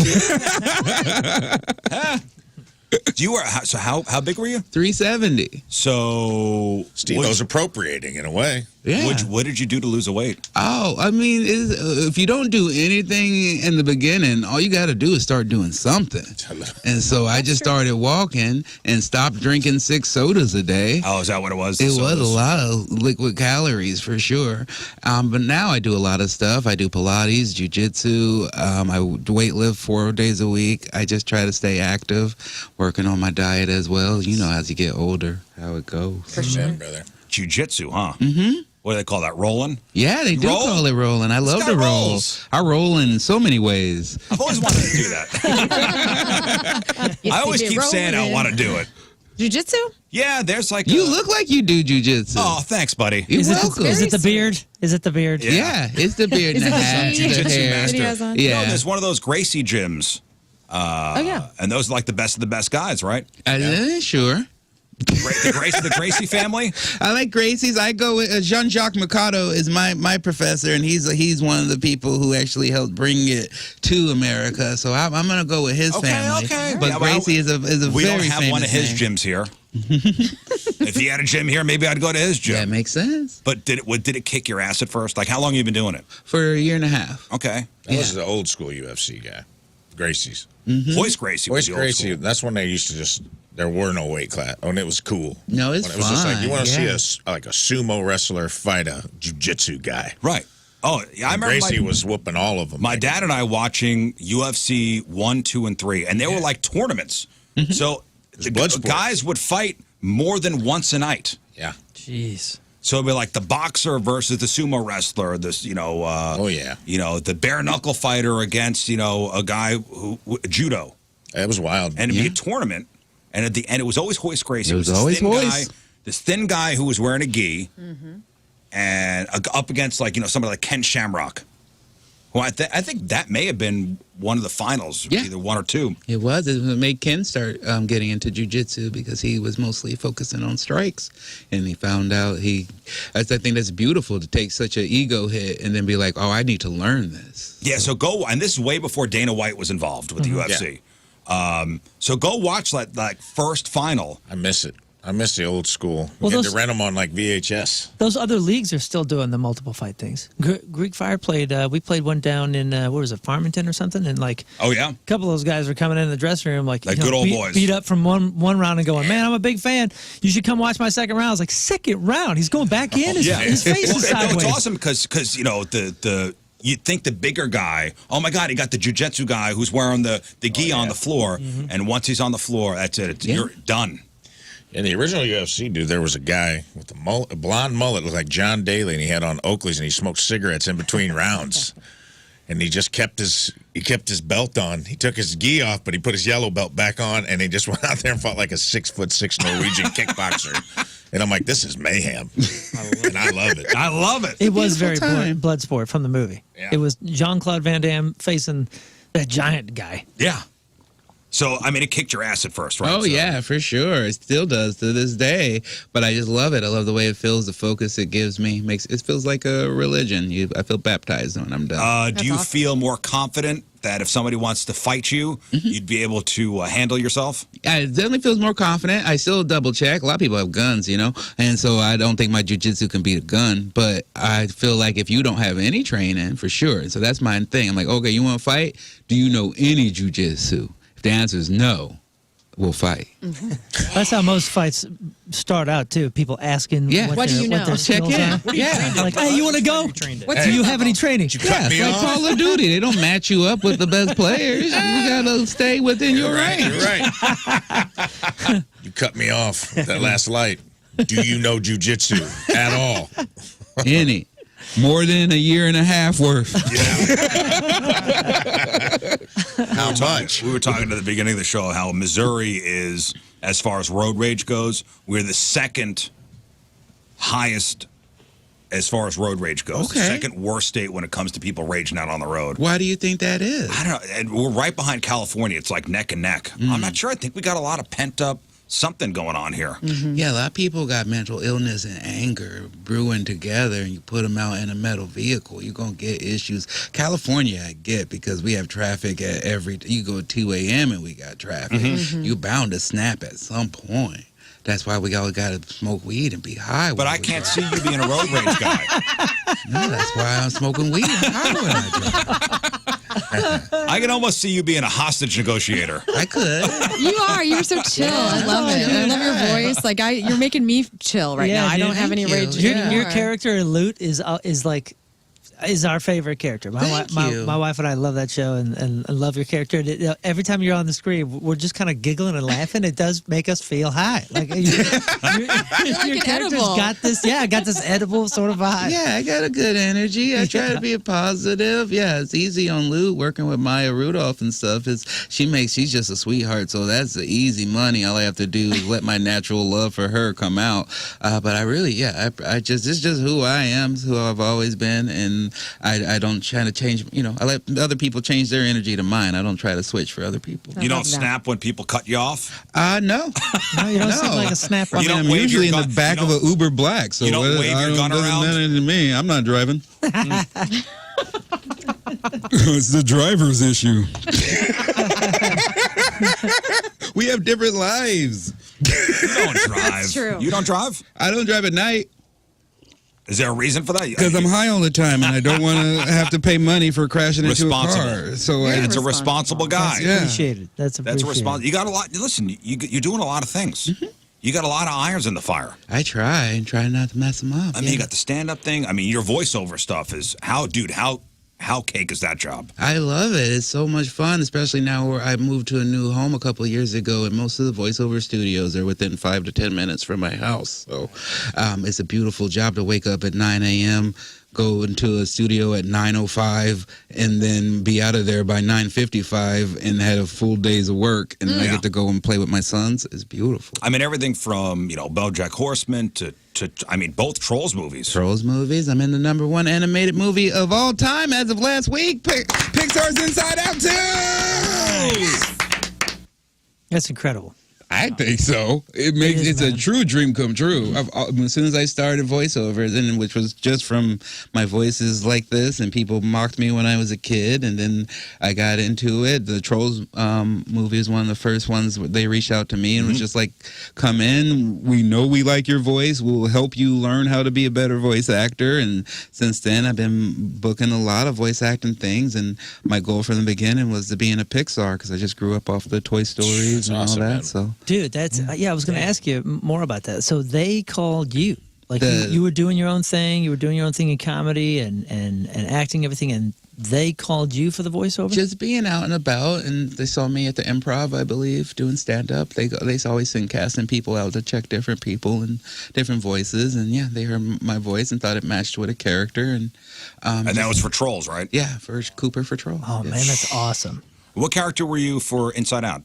F: So how big were you?
Q: 370.
F: So
G: Steve-O's appropriating in a way.
Q: Yeah.
F: What did you do to lose the weight?
Q: Oh, I mean, if you don't do anything in the beginning, all you got to do is start doing something. And so I just started walking and stopped drinking 6 sodas a day.
F: Oh, is that what it was?
Q: It was a lot of liquid calories for sure. But now I do a lot of stuff. I do Pilates, Jiu-Jitsu. I weightlift 4 days a week. I just try to stay active, working on my diet as well. You know, as you get older, how it goes.
G: For sure, brother.
F: Jiu-Jitsu, huh? What do they call that? Rolling?
Q: Yeah, they do call it rolling. I love to roll.
F: Rolls.
Q: I roll in so many ways.
F: I've always wanted to do that. I always keep saying I want to do it.
I: Jiu-Jitsu?
F: Yeah, there's like
Q: You look like you do jujitsu.
F: Oh, thanks, buddy.
Q: You're welcome.
C: Is it the beard? Is it the beard?
Q: Yeah, it's the beard and the hat, the
F: Jiu-Jitsu
Q: hair.
F: master.
Q: Yeah.
F: No, there's one of those Gracie gyms.
I: Yeah.
F: And those are like the best of the best guys, right?
Q: Sure.
F: The Gracie family?
Q: I like Gracie's. I go with Jean-Jacques Mikado is my professor, and he's one of the people who actually helped bring it to America. So I'm going to go with his family.
F: Okay.
Q: But
F: Yeah,
Q: Gracie is a
F: we
Q: very
F: don't have one of his
Q: famous name.
F: gyms here. If he had a gym here, maybe I'd go to his gym.
Q: That makes sense.
F: But did it kick your ass at first? Like, how long have you been doing it?
Q: For a year and a half.
F: Okay.
G: That was the old school UFC guy, Gracie's.
F: Hoist Gracie was
G: Hoist
F: the old
G: Gracie.
F: school.
G: That's when they used to just. There were no weight class, and it was cool.
Q: No, it's
G: When it was just like you want to
Q: fun,
G: see a sumo wrestler fight a jiu-jitsu guy.
F: Right. Oh, yeah, I
G: And
F: remember
G: Gracie was whooping all of them.
F: my dad and I watching UFC 1, 2, and 3, and they were like tournaments. So the
G: blood sports.
F: guys would fight more than once a night.
G: Yeah.
C: Jeez.
F: So it'd be like the boxer versus the sumo wrestler. This,
G: oh yeah.
F: The bare knuckle fighter against a guy who judo.
G: It was wild.
F: And it'd be a tournament, and at the end it was always Hoist Gracie.
Q: It was
F: this
Q: always
F: thin
Q: Hoist.
F: guy, this thin guy who was wearing a gi, and up against somebody like Ken Shamrock. Who I think that may have been one of the finals, either 1 or 2.
Q: It was. It made Ken start getting into jiu-jitsu because he was mostly focusing on strikes. And he found out I think that's beautiful to take such an ego hit and then be like, oh, I need to learn this.
F: Yeah, so go, and this is way before Dana White was involved with the UFC. So go watch that first final.
G: I miss it. I miss the old school.
C: Well,
G: We had
C: those-
G: to rent them on like VHS.
C: Those other leagues are still doing the multiple fight things. Greek Fire played. We played one down in what was it, Farmington or something, and
F: Oh yeah,
C: a couple of those guys were coming in the dressing room like
F: good old boys.
C: beat up from one round and going, man, I'm a big fan. You should come watch my second round. I was like, second round? He's going back in. His face is sideways.
F: It's awesome because the you think the bigger guy, oh my God, he got the jiu-jitsu guy who's wearing the gi on the floor, and once he's on the floor, that's it. You're done.
G: In the original UFC, dude, there was a guy with a blonde mullet, looked like John Daly, and he had on Oakleys, and he smoked cigarettes in between rounds. And he just kept his belt on. He took his gi off, but he put his yellow belt back on, and he just went out there and fought like a 6'6" Norwegian kickboxer. And I'm like, this is mayhem, and I love it.
F: I love it.
C: It was very
Q: time.
C: blood sport from the movie.
F: Yeah.
C: It was Jean-Claude Van Damme facing that giant guy.
F: Yeah. So, I mean, it kicked your ass at first, right?
Q: Oh,
F: So-
Q: yeah, for sure. It still does to this day. But I just love it. I love the way it feels, the focus it gives me. It feels like a religion. I feel baptized when I'm done.
F: Do you feel more confident that if somebody wants to fight you, you'd be able to handle yourself?
Q: Yeah, it definitely feels more confident. I still double check. A lot of people have guns, and so I don't think my jiu-jitsu can beat a gun. But I feel like if you don't have any training, for sure. So that's my thing. I'm like, okay, you want to fight? Do you know any jiu-jitsu? If the answer is no, we'll fight.
C: That's how most fights start out too. People asking
I: What do you know?
C: what their
Q: Check
C: skills
Q: in.
C: are.
Q: Yeah.
C: Like, hey, you want to go?
I: What's
C: Do you
I: your
C: have any training?
Q: Yeah, it's like Call of Duty. They don't match you up with the best players. You gotta stay within your range.
G: You're right. You cut me off that last light. Do you know jiu-jitsu at all?
Q: Any. More than a year and a half worth.
G: How much?
F: We were talking at the beginning of the show how Missouri is, as far as road rage goes, we're the second highest as far as road rage goes. The
Q: Okay.
F: second worst state when it comes to people raging out on the road.
Q: Why do you think that is?
F: I don't know. And we're right behind California. It's like neck and neck. I'm not sure. I think we got a lot of pent up something going on here.
Q: Yeah, a lot of people got mental illness and anger brewing together, and you put them out in a metal vehicle, you're going to get issues. California, I get, because we have traffic at you go at 2 a.m. and we got traffic. You're bound to snap at some point. That's why we all got to smoke weed and be high.
F: But I can't see you being a road rage guy.
Q: No, that's why I'm smoking weed and high when I drive.
F: I can almost see you being a hostage negotiator.
Q: I could.
I: You are. You're so chill. I love it. I love your voice. Like you're making me chill right now. I don't have any rage.
C: Your
I: anymore.
C: character in Loot is like
H: is our favorite character. My wife and I love that show and love your character. And every time you're on the screen, we're just kind of giggling and laughing. It does make us feel high. Like your character's got this edible sort of vibe.
Q: Yeah, I got a good energy. I try to be a positive. Yeah, it's easy on Lou working with Maya Rudolph and stuff. She's just a sweetheart, so that's the easy money. All I have to do is let my natural love for her come out. But I really, it's just who I am, who I've always been, and I don't try to change. I let other people change their energy to mine. I don't try to switch for other people.
F: You don't snap when people cut you off?
Q: No.
H: No, you don't seem like a snapper.
Q: I'm usually in the back of an Uber Black, so
F: you don't wave your gun
Q: doesn't
F: around?
Q: matter to me. I'm not driving. It's the driver's issue. We have different lives.
F: You don't drive.
R: That's true.
F: You don't drive?
Q: I don't drive at night.
F: Is there a reason for that?
Q: Because I'm high all the time, and I don't want to have to pay money for crashing into a car. So
F: it's a responsible guy.
H: That's appreciated. That's
F: a responsible. You got a lot. Listen, you're doing a lot of things.
Q: Mm-hmm.
F: You got a lot of irons in the fire.
Q: I try not to mess them up.
F: I mean, you got the stand-up thing. I mean, your voiceover stuff is how cake is that job?
Q: I love it. It's so much fun, especially now where I moved to a new home a couple of years ago, and most of the voiceover studios are within 5 to 10 minutes from my house. So it's a beautiful job to wake up at 9 a.m., go into a studio at 9:05, and then be out of there by 9:55 and had a full day's of work, and I get to go and play with my sons. It's beautiful.
F: I mean, everything from, BoJack Horseman to both Trolls movies.
Q: Trolls movies. I'm in the #1 animated movie of all time as of last week. Pixar's Inside Out 2!
H: That's incredible.
Q: I think so. It's a true dream come true. As soon as I started voiceovers, and which was just from my voices like this, and people mocked me when I was a kid, and then I got into it. The Trolls movie is one of the first ones where they reached out to me and was just like, "Come in. We know we like your voice. We'll help you learn how to be a better voice actor." And since then, I've been booking a lot of voice acting things. And my goal from the beginning was to be in a Pixar because I just grew up off the Toy Stories and all that. Man. So.
H: Dude, that's I was going to ask you more about that. So they called you, like you were doing your own thing. You were doing your own thing in comedy and acting, everything, and they called you for the voiceover.
Q: Just being out and about, and they saw me at the Improv, I believe, doing stand up. They always send casting people out to check different people and different voices, and they heard my voice and thought it matched with a character, and
F: that was for Trolls, right?
Q: Yeah, for Cooper for Trolls.
H: Oh man, that's awesome.
F: What character were you for Inside Out?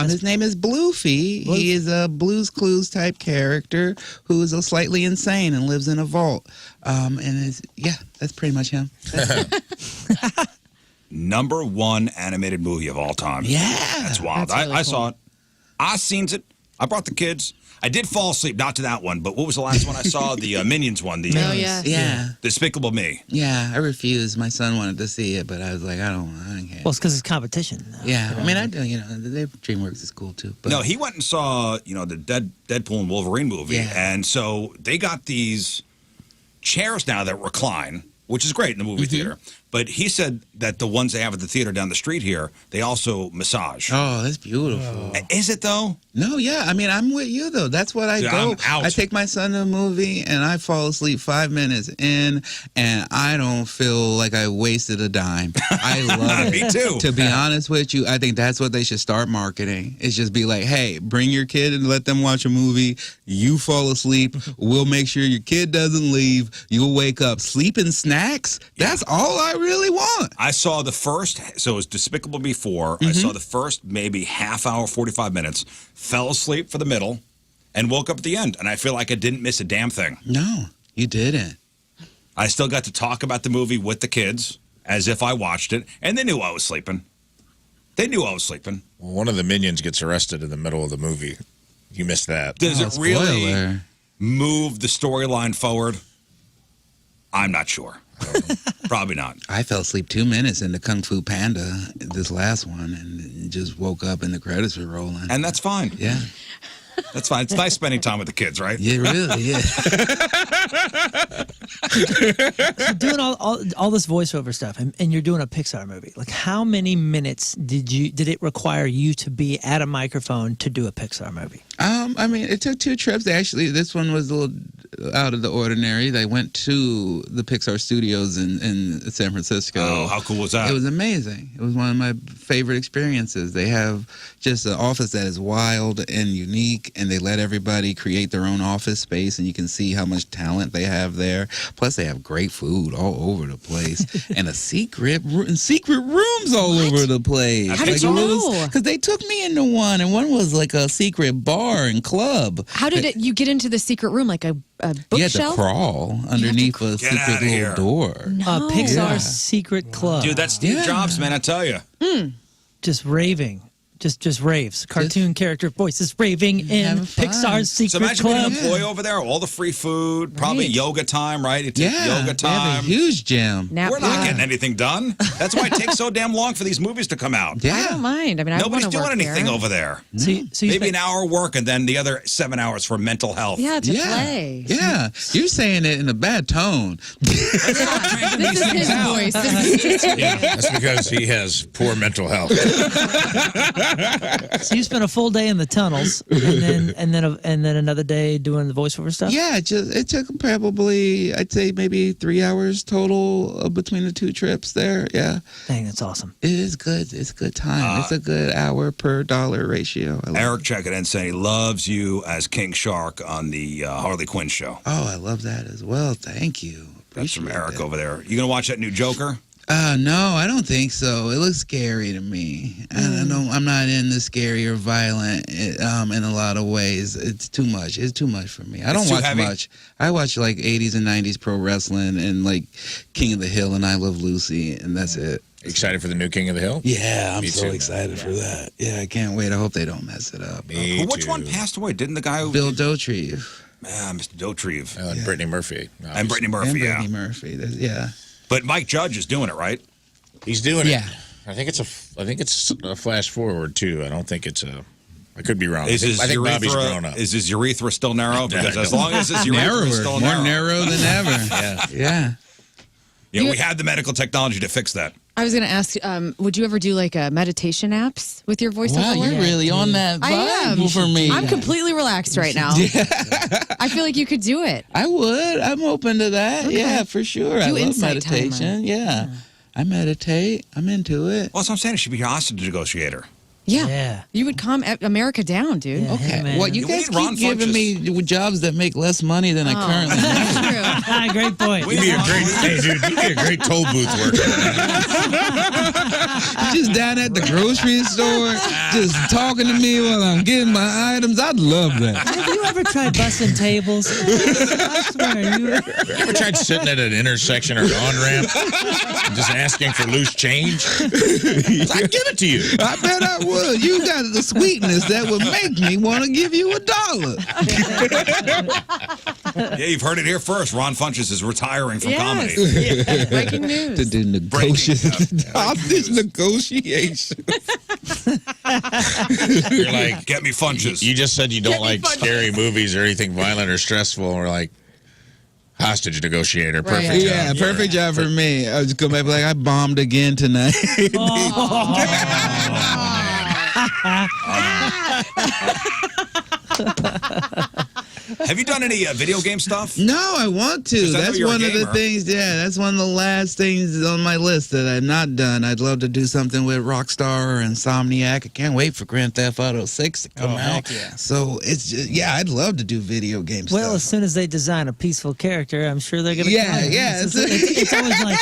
Q: His name is Bluefy. He is a Blue's Clues type character who is slightly insane and lives in a vault. That's pretty much him.
F: #1 animated movie of all time.
Q: Yeah.
F: That's wild.
H: That's really
F: I saw it. I seen it. I brought the kids. I did fall asleep, not to that one, but what was the last one I saw? The Minions one.
Q: Yeah.
F: Despicable Me.
Q: Yeah, I refused. My son wanted to see it, but I was like, I don't care.
H: Well, it's because it's competition.
Q: Yeah, I mean, I do. DreamWorks is cool too. But.
F: No, he went and saw, the Deadpool and Wolverine movie, and so they got these chairs now that recline, which is great in the movie theater. But he said that the ones they have at the theater down the street here, they also massage.
Q: Oh, that's beautiful.
F: Is it though?
Q: No, yeah. I mean, I'm with you though. That's what I go.
F: I'm out.
Q: I take my son to a movie and I fall asleep 5 minutes in, and I don't feel like I wasted a dime. I love it.
F: Me too.
Q: To be honest with you, I think that's what they should start marketing. It's just be like, hey, bring your kid and let them watch a movie. You fall asleep. We'll make sure your kid doesn't leave. You'll wake up. Sleeping snacks. That's all I really want.
F: I saw the first, so it was Despicable Me 4. I saw the first maybe half hour, 45 minutes, fell asleep for the middle, and woke up at the end. And I feel like I didn't miss a damn thing.
Q: No, you didn't.
F: I still got to talk about the movie with the kids as if I watched it, and they knew I was sleeping. Well,
G: one of the minions gets arrested in the middle of the movie. You missed that.
F: Does it really move the storyline forward? I'm not sure. Probably not.
Q: I fell asleep 2 minutes into Kung Fu Panda, this last one, and just woke up and the credits were rolling.
F: And that's fine.
Q: Yeah.
F: That's fine. It's nice spending time with the kids, right?
Q: Yeah, really, yeah.
H: So doing all this voiceover stuff, and you're doing a Pixar movie. Like, how many minutes did it require you to be at a microphone to do a Pixar movie?
Q: I mean, it took 2 trips. Actually, this one was a little out of the ordinary. They went to the Pixar studios in San Francisco.
F: Oh, how cool was that?
Q: It was amazing. It was one of my favorite experiences. They have just an office that is wild and unique, and they let everybody create their own office space, and you can see how much talent they have there. Plus, they have great food all over the place, and secret rooms all over the place.
I: How did you know?
Q: Because they took me into one, and one was like a secret bar and club.
I: How did you get into the secret room? Like a bookshelf?
Q: You had to crawl underneath a secret little door.
I: No.
C: Pixar's secret club.
F: Dude, that's Steve Jobs, man, I tell you.
C: Just raving. Just raves. Cartoon character voices raving in Pixar's secret
F: So imagine
C: club.
F: being an employee over there, all the free food, probably yoga time, right? It's yoga
Q: They have a
F: time.
Q: huge gym.
F: We're not getting anything done. That's why it takes so damn long for these movies to come out.
I: I don't mind. I mean,
F: Nobody's
I: I
F: doing
I: want to
F: anything over there.
C: So you
F: Maybe an hour work and then the other 7 hours for mental health.
I: Yeah, to play.
Q: Yeah, you're saying it in a bad tone.
I: This is his voice.
G: That's because he has poor mental health.
C: So you spent a full day in the tunnels, and then another day doing the voiceover stuff.
Q: Yeah, it took probably, I'd say maybe 3 hours total between the 2 trips there. Yeah.
C: Dang, that's awesome.
Q: It is good. It's a good time. It's a good hour per dollar ratio. I love
F: Eric checking in saying he loves you as King Shark on the Harley Quinn show.
Q: Oh, I love that as well. Thank you.
F: That's from Eric over there. You gonna watch that new Joker?
Q: No, I don't think so. It looks scary to me. I'm not into scary or violent in a lot of ways. It's too much. It's too much for me. I don't
F: too
Q: watch
F: heavy?
Q: much. I watch like 80s and 90s pro wrestling and like King of the Hill and I Love Lucy, and that's it.
G: Excited for the new King of the Hill?
Q: Yeah, I'm
G: Me
Q: so
G: too,
Q: excited for that. Yeah, I can't wait. I hope they don't mess it up.
F: Which one passed away? Didn't the guy who
Q: Bill Dotrieve.
F: Mr. Dotrieve.
G: And Brittany Murphy.
F: And Brittany Murphy,
Q: And
F: yeah.
Q: Brittany Murphy. Yeah.
F: But Mike Judge is doing it, right?
G: He's doing
Q: Yeah.
G: it. I think it's a flash forward too. I don't think it's a. I could be wrong. I think Bobby's grown up.
F: Is his urethra still narrow? Because as long as his urethra
Q: Narrower,
F: is still
Q: more
F: narrow.
Q: narrow than ever. Yeah.
F: Yeah, we had the medical technology to fix that.
I: I was going to ask, would you ever do like a meditation apps with your voiceover?
Q: Wow, you're really on that
I: I am.
Q: vibe for me.
I: I'm completely relaxed right now. I feel like you could do it.
Q: I would. I'm open to that.
I: Okay.
Q: Yeah, for sure.
I: Do
Q: I love
I: insight timer.
Q: meditation. Yeah. I meditate. I'm into it.
F: Well, that's what I'm saying. It should be your hostage negotiator.
I: Yeah. You would calm America down, dude.
Q: Okay. Well, you guys
F: need Ron
Q: keep giving me jobs that make less money than I currently make.
C: Great point.
G: You'd be a great, hey, dude, you'd be a great toll booth worker.
Q: Just down at the grocery store, just talking to me while I'm getting my items. I'd love that.
C: Have you ever tried busting tables? I swear,
G: You ever tried sitting at an intersection or an on-ramp and just asking for loose change? I'd give it to you.
Q: I bet I would. You got the sweetness that would make me want to give you $1.
F: Yeah, you've heard it here first. Ron Funches is retiring from comedy.
I: Yeah. Breaking news.
Q: To do hostage negotiation.
G: You're like,
F: get me Funches.
G: You just said you don't like scary movies or anything violent or stressful. And we're like, hostage negotiator. Perfect job.
Q: Yeah, perfect job for me. I was just going back like, I bombed again tonight.
F: Have you done any video game stuff?
Q: No, I want to.
F: 'Cause I know
Q: That's
F: you're a
Q: one of the
F: gamer.
Q: things. Yeah, that's one of the last things on my list that I've not done. I'd love to do something with Rockstar or Insomniac. I can't wait for Grand Theft Auto 6 to come out.
C: heck yeah.
Q: So it's just, I'd love to do video game
C: Well,
Q: stuff.
C: as soon as they design a peaceful character, I'm sure they're gonna.
Q: Yeah,
C: come.
Q: yeah.
C: It's always like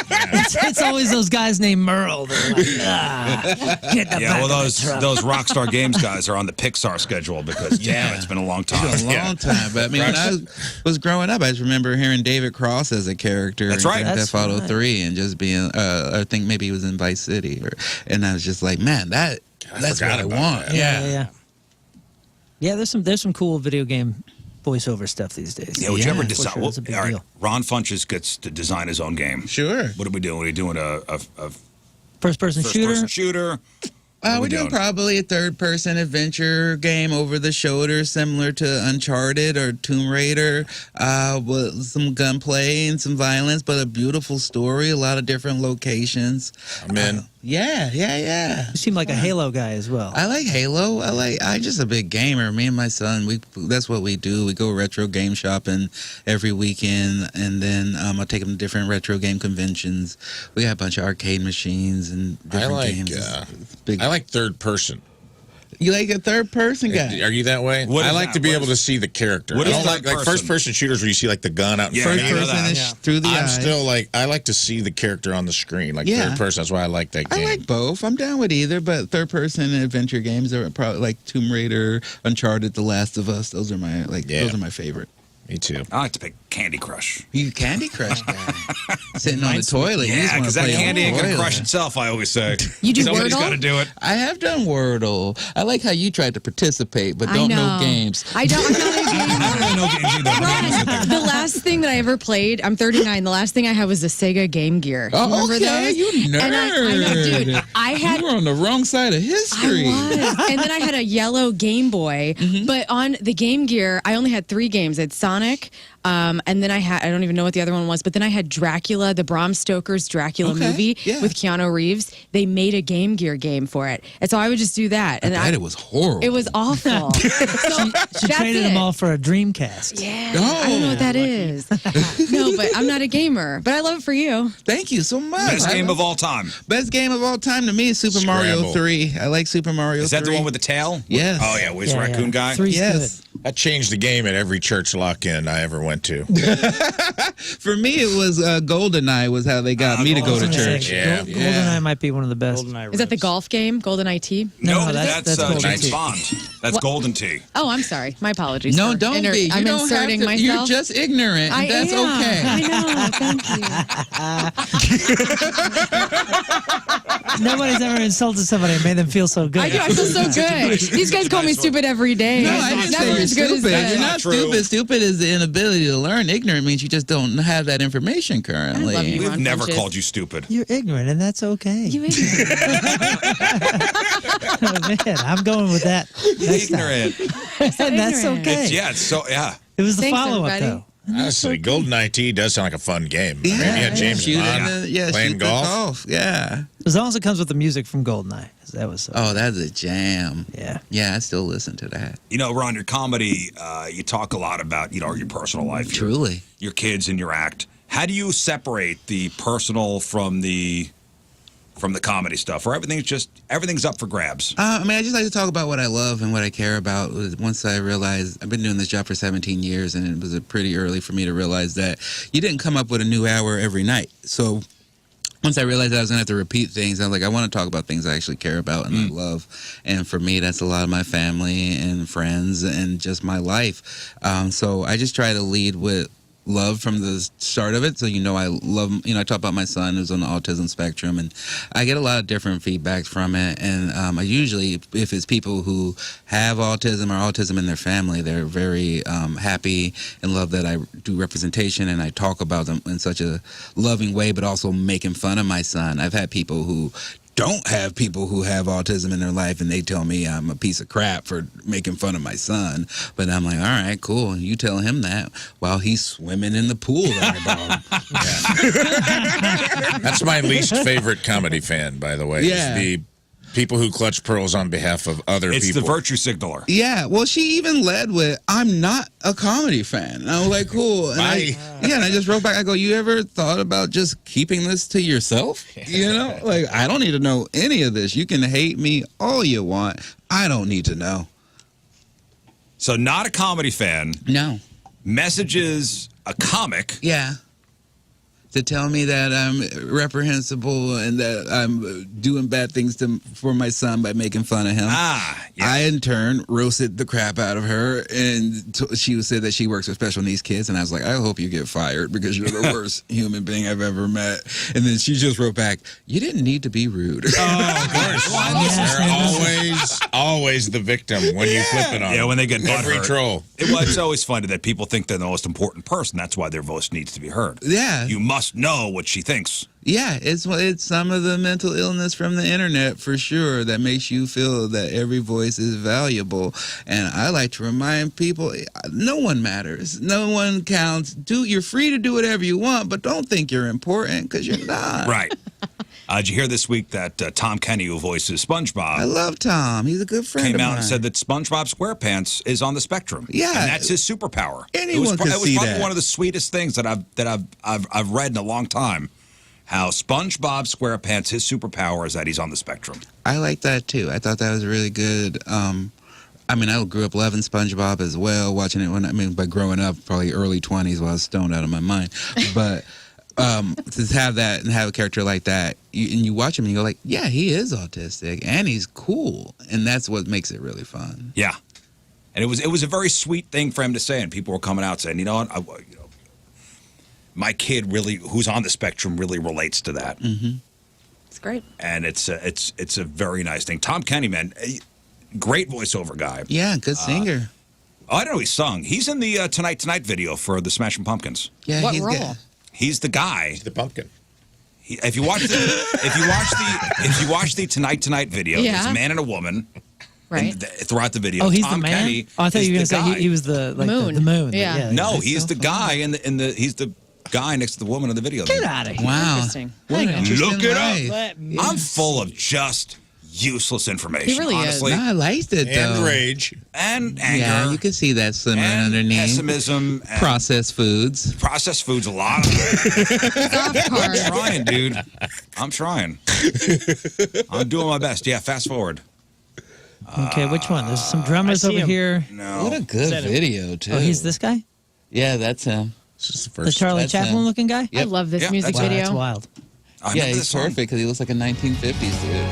C: it's always those guys named Merle. They're like, get the
F: Yeah,
C: back
F: well,
C: of the truck.
F: those Rockstar Games guys are on the Pixar schedule because, damn, it's been a long time.
Q: It's been a long time, but I mean, when I was growing up, I just remember hearing David Cross as a character
F: That's
Q: in
F: right.
Q: Grand
C: That's
Q: Theft Auto
C: right.
Q: 3 and just being, I think maybe he was in Vice City, and I was just like, man, that's what I want.
G: that.
C: Yeah, there's some cool video game voiceover stuff these days.
F: Yeah, would you ever
C: for
F: decide?
C: sure,
F: Well,
C: it's a big
F: all right,
C: deal.
F: Ron Funches gets to design his own game.
Q: Sure.
F: What are we doing? Are we doing a
C: First-person shooter.
F: first-person shooter?
Q: We're doing probably a third-person adventure game over the shoulder, similar to Uncharted or Tomb Raider, with some gunplay and some violence, but a beautiful story, a lot of different locations.
G: I'm in.
Q: Yeah.
C: You seem like a Halo guy as well.
Q: I like Halo. I'm just a big gamer. Me and my son, that's what we do. We go retro game shopping every weekend, and then I'll take him to different retro game conventions. We got a bunch of arcade machines and different games.
G: I like third person.
Q: You like a third person guy?
G: Are you that way? I like to be able to see the character. I don't like first person shooters where you see like the gun out in front of you.
Q: First person is through the eyes.
G: Still I like to see the character on the screen, like third person. That's why I like that game.
Q: I like both. I'm down with either, but third person adventure games are probably like Tomb Raider, Uncharted, The Last of Us. Those are my those are my favorite.
G: Me too.
F: I like to pick Candy Crush.
Q: You Candy Crush guy. Sitting on the toilet.
F: Yeah, because that candy ain't going to crush itself, I always say.
Q: You do
F: Somebody's
Q: Wordle?
F: got to do it.
Q: I have done Wordle. I like how you tried to participate, but don't know games.
I: I don't. I'm not a gamer.
F: I don't know games either.
I: Ron, the last thing that I ever played, I'm 39. The last thing I had was a Sega Game Gear.
Q: Oh,
I: Remember
Q: okay,
I: those?
Q: you nerd.
I: And I know, dude. I had.
Q: You were on the wrong side of history.
I: I was. And then I had a yellow Game Boy, but on the Game Gear, I only had 3 games. It's Sonic. And then I don't even know what the other one was, but then I had Dracula, the Bram Stoker's Dracula movie with Keanu Reeves. They made a Game Gear game for it. And so I would just do that. And
Q: it was horrible.
I: It was awful.
C: She traded them all for a Dreamcast.
I: Yeah. I don't know what that is. No, but I'm not a gamer, but I love it for you.
Q: Thank you so much.
F: Best game of all time.
Q: Best game of all time to me is Super Mario 3. I like Super Mario 3.
F: Is that the one with the tail?
Q: Yes.
F: Oh, yeah, with Raccoon Guy?
Q: Yes.
G: That changed the game at every church lock-in I ever went to.
Q: For me, it was GoldenEye was how they got me to go to church.
G: Yeah.
C: GoldenEye might be one of the best.
I: Is that the golf game, GoldenEye T?
F: No, that's
C: Golden
F: James
C: Tee.
F: Bond. That's
I: What?
F: Golden Tee.
I: Oh, I'm sorry. My apologies.
Q: No,
I: for
Q: don't be. You
I: I'm
Q: don't have
I: inserting
Q: to.
I: myself.
Q: You're just ignorant.
I: I
Q: And that's
I: am.
Q: okay.
I: I know. Thank you.
C: Nobody's ever insulted somebody and made them feel so good.
I: I do. I feel so good. These guys call me stupid every day.
Q: No, I didn't
I: Never
Q: say you're
I: as good as
Q: stupid.
I: that.
Q: You're not stupid. Stupid is the inability to learn. Ignorant means you just don't have that information currently.
I: I love you,
F: We've
I: Ron
F: never
I: Funches.
F: called you stupid.
C: You're ignorant, and that's okay.
I: You ignorant.
C: Oh, man, I'm going with that. Next time.
F: Ignorant.
C: And that's
I: ignorant.
C: okay.
F: Yeah.
C: It was the
I: Thanks,
C: follow-up,
I: everybody.
C: though.
G: Honestly, GoldenEye T does sound like a fun game.
Q: Yeah,
G: I mean, you had James
Q: shoot
G: Bond playing
Q: shoot the
G: golf.
Q: Yeah.
C: As long as it comes with the music from GoldenEye, 'cause that was so.
Q: Oh, that's a jam.
C: Yeah.
Q: Yeah, I still listen to that.
F: You know, Ron, your comedy, you talk a lot about, your personal life.
Q: Truly.
F: Your kids and your act. How do you separate the personal from the comedy stuff? Or everything's up for grabs?
Q: I mean, I just like to talk about what I love and what I care about. Once I realized, I've been doing this job for 17 years, and it was pretty early for me to realize that you didn't come up with a new hour every night. So once I realized that I was going to have to repeat things, I was like, I want to talk about things I actually care about and I love. And for me, that's a lot of my family and friends and just my life. So I just try to lead with love from the start of it. So, I love, I talk about my son who's on the autism spectrum, and I get a lot of different feedbacks from it. And I usually, if it's people who have autism or autism in their family, they're very happy and love that I do representation and I talk about them in such a loving way, but also making fun of my son. I've had people who don't have people who have autism in their life, and they tell me I'm a piece of crap for making fun of my son. But I'm like, all right, cool. You tell him that while he's swimming in the pool that I bought him.
G: That's my least favorite comedy fan, by the way.
Q: Yeah.
G: Is the people who clutch pearls on behalf of other people.
F: It's the virtue signaler.
Q: Yeah, well, she even led with, I'm not a comedy fan. And I was like, cool. And I just wrote back, I go, you ever thought about just keeping this to yourself? Like, I don't need to know any of this. You can hate me all you want. I don't need to know.
F: So not a comedy fan.
Q: No.
F: Messages a comic.
Q: Yeah. To tell me that I'm reprehensible and that I'm doing bad things for my son by making fun of him. I, in turn, roasted the crap out of her, and she said that she works with special needs kids, and I was like, I hope you get fired because you're the worst human being I've ever met. And then she just wrote back, you didn't need to be rude.
G: Oh, of course. They're always the victim when you flip it on
F: Yeah, when they get
G: every
F: butthurt.
G: troll.
F: It's always funny that people think they're the most important person. That's why their voice needs to be heard.
Q: Yeah.
F: You must know what she thinks.
Q: Yeah, it's some of the mental illness from the internet for sure that makes you feel that every voice is valuable. And I like to remind people, no one matters. No one counts. You're free to do whatever you want, but don't think you're important because you're not.
F: Right. Did you hear this week that Tom Kenny, who voices SpongeBob,
Q: I love Tom. He's a good friend
F: came
Q: of
F: out
Q: mine.
F: and said that SpongeBob SquarePants is on the spectrum.
Q: Yeah.
F: And that's his superpower.
Q: Anyone can
F: it was
Q: see
F: probably
Q: that.
F: one of the sweetest things that I've read in a long time. How SpongeBob SquarePants, his superpower is that he's on the spectrum.
Q: I like that too. I thought that was really good. I mean, I grew up loving SpongeBob as well, watching it by growing up, probably early 20s while I was stoned out of my mind. But to have that and have a character like that, and you watch him and you go like, yeah, he is autistic and he's cool. And that's what makes it really fun.
F: Yeah. And it was a very sweet thing for him to say, and people were coming out saying, you know what, my kid really, who's on the spectrum, really relates to that.
Q: Mm-hmm.
I: It's great.
F: And it's a very nice thing. Tom Kenny, man, great voiceover guy.
Q: Yeah, good singer.
F: I don't know he sung. He's in the Tonight video for the Smashing Pumpkins.
Q: Yeah,
I: What
Q: he's
I: role?
Q: good.
F: He's the guy.
G: The pumpkin.
F: If you watch the Tonight video,
I: Yeah.
F: there's a man and a woman.
I: Right.
F: Throughout the video,
C: Oh, he's
F: Tom
C: the man.
F: Kenny
C: Oh, I thought
F: is
C: you were going
F: the
C: to say
F: guy.
C: he was the
I: Moon.
C: the moon.
I: Yeah.
F: No,
C: that's
F: he's
C: so
F: the
C: funny.
F: guy in the he's the guy next to the woman in the video.
C: Get out of here.
Q: Wow.
I: Interesting.
Q: What an interesting
F: Look it
Q: life.
F: up. I'm full of just useless information.
I: He really is.
F: honestly.
Q: No, I liked it though.
G: And rage.
F: And anger.
Q: Yeah, you can see that swimming
F: and
Q: underneath.
F: pessimism. And
Q: Processed foods.
F: processed foods, a lot of it. I'm
I: Carbs.
F: trying, dude. I'm trying. I'm doing my best. Yeah, fast forward.
C: Okay, which one? There's some drummers
J: I see
C: over
J: him.
C: here.
F: No.
Q: What a good video too.
C: Oh, he's this guy?
Q: Yeah, that's him.
G: It's just the
C: The
G: first.
C: Charlie
Q: that's
C: Chaplin
Q: him.
C: looking guy?
I: I love this
F: Yeah,
I: music
F: that's-
C: Wow,
I: video.
C: that's wild.
F: I
Q: Yeah,
F: remember
Q: he's
F: this song.
Q: perfect because he looks like a 1950s dude.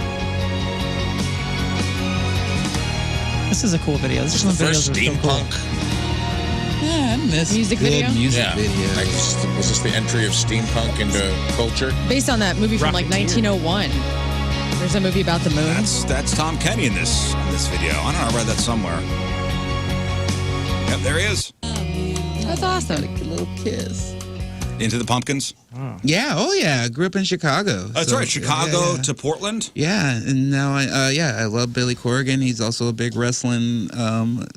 C: This is a cool video. This is one of the
G: First
C: videos that are so cool.
G: steampunk.
Q: Yeah, I miss
I: Music
Q: good
I: video?
Q: music
G: Yeah.
Q: videos.
G: Like, was this the entry of steampunk into culture?
I: Based on that movie from like
J: Rocketeer.
I: 1901. There's a movie about the moon.
F: That's Tom Kenny in this video. I don't know. I read that somewhere. Yep, there he is.
I: That's awesome.
Q: A little kiss.
F: Into the Pumpkins.
Q: Yeah, oh yeah. I grew up in Chicago.
F: That's
Q: so-
F: right. Chicago
Q: yeah.
F: to Portland.
Q: Yeah, and now I love Billy Corgan. He's also a big wrestling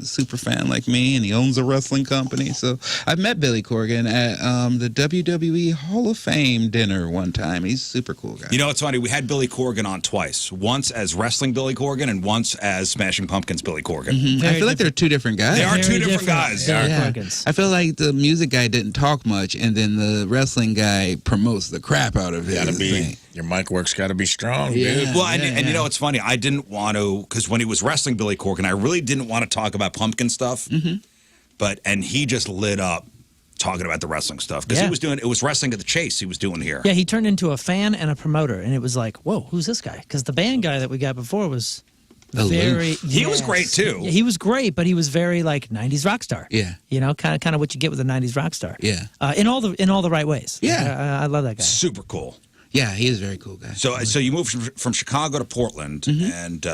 Q: super fan like me, and he owns a wrestling company. So I've met Billy Corgan at the WWE Hall of Fame dinner one time. He's a super cool guy.
F: You know, it's funny. We had Billy Corgan on twice. Once as wrestling Billy Corgan and once as Smashing Pumpkins Billy Corgan.
Q: Mhm. I feel like they're two different guys.
F: They are
C: Very
F: two different guys.
C: Very
Q: Yeah.
C: Corgans.
Q: I feel like the music guy didn't talk much, and then the wrestling guy promotes the crap out of his
G: Gotta be,
Q: thing.
G: your mic work's gotta be strong,
Q: Yeah.
G: dude.
F: Well, and you know, it's funny. I didn't want to, because when he was wrestling Billy Corgan, I really didn't want to talk about pumpkin stuff. And he just lit up talking about the wrestling stuff because
C: Yeah.
F: he was doing, it was wrestling at the Chase he was doing here.
C: Yeah, he turned into a fan and a promoter, and it was like, whoa, who's this guy? Because the band guy that we got before was
Q: Aloof.
C: very.
F: He was great, too.
C: Yeah, he was great, but he was very like '90s rock star.
Q: Yeah.
C: You know, kind of what you get with a '90s rock star.
Q: Yeah.
C: In all the right ways.
Q: Yeah.
C: I love that guy.
F: Super cool.
Q: Yeah, he is a very cool guy.
F: So you moved from Chicago to Portland, and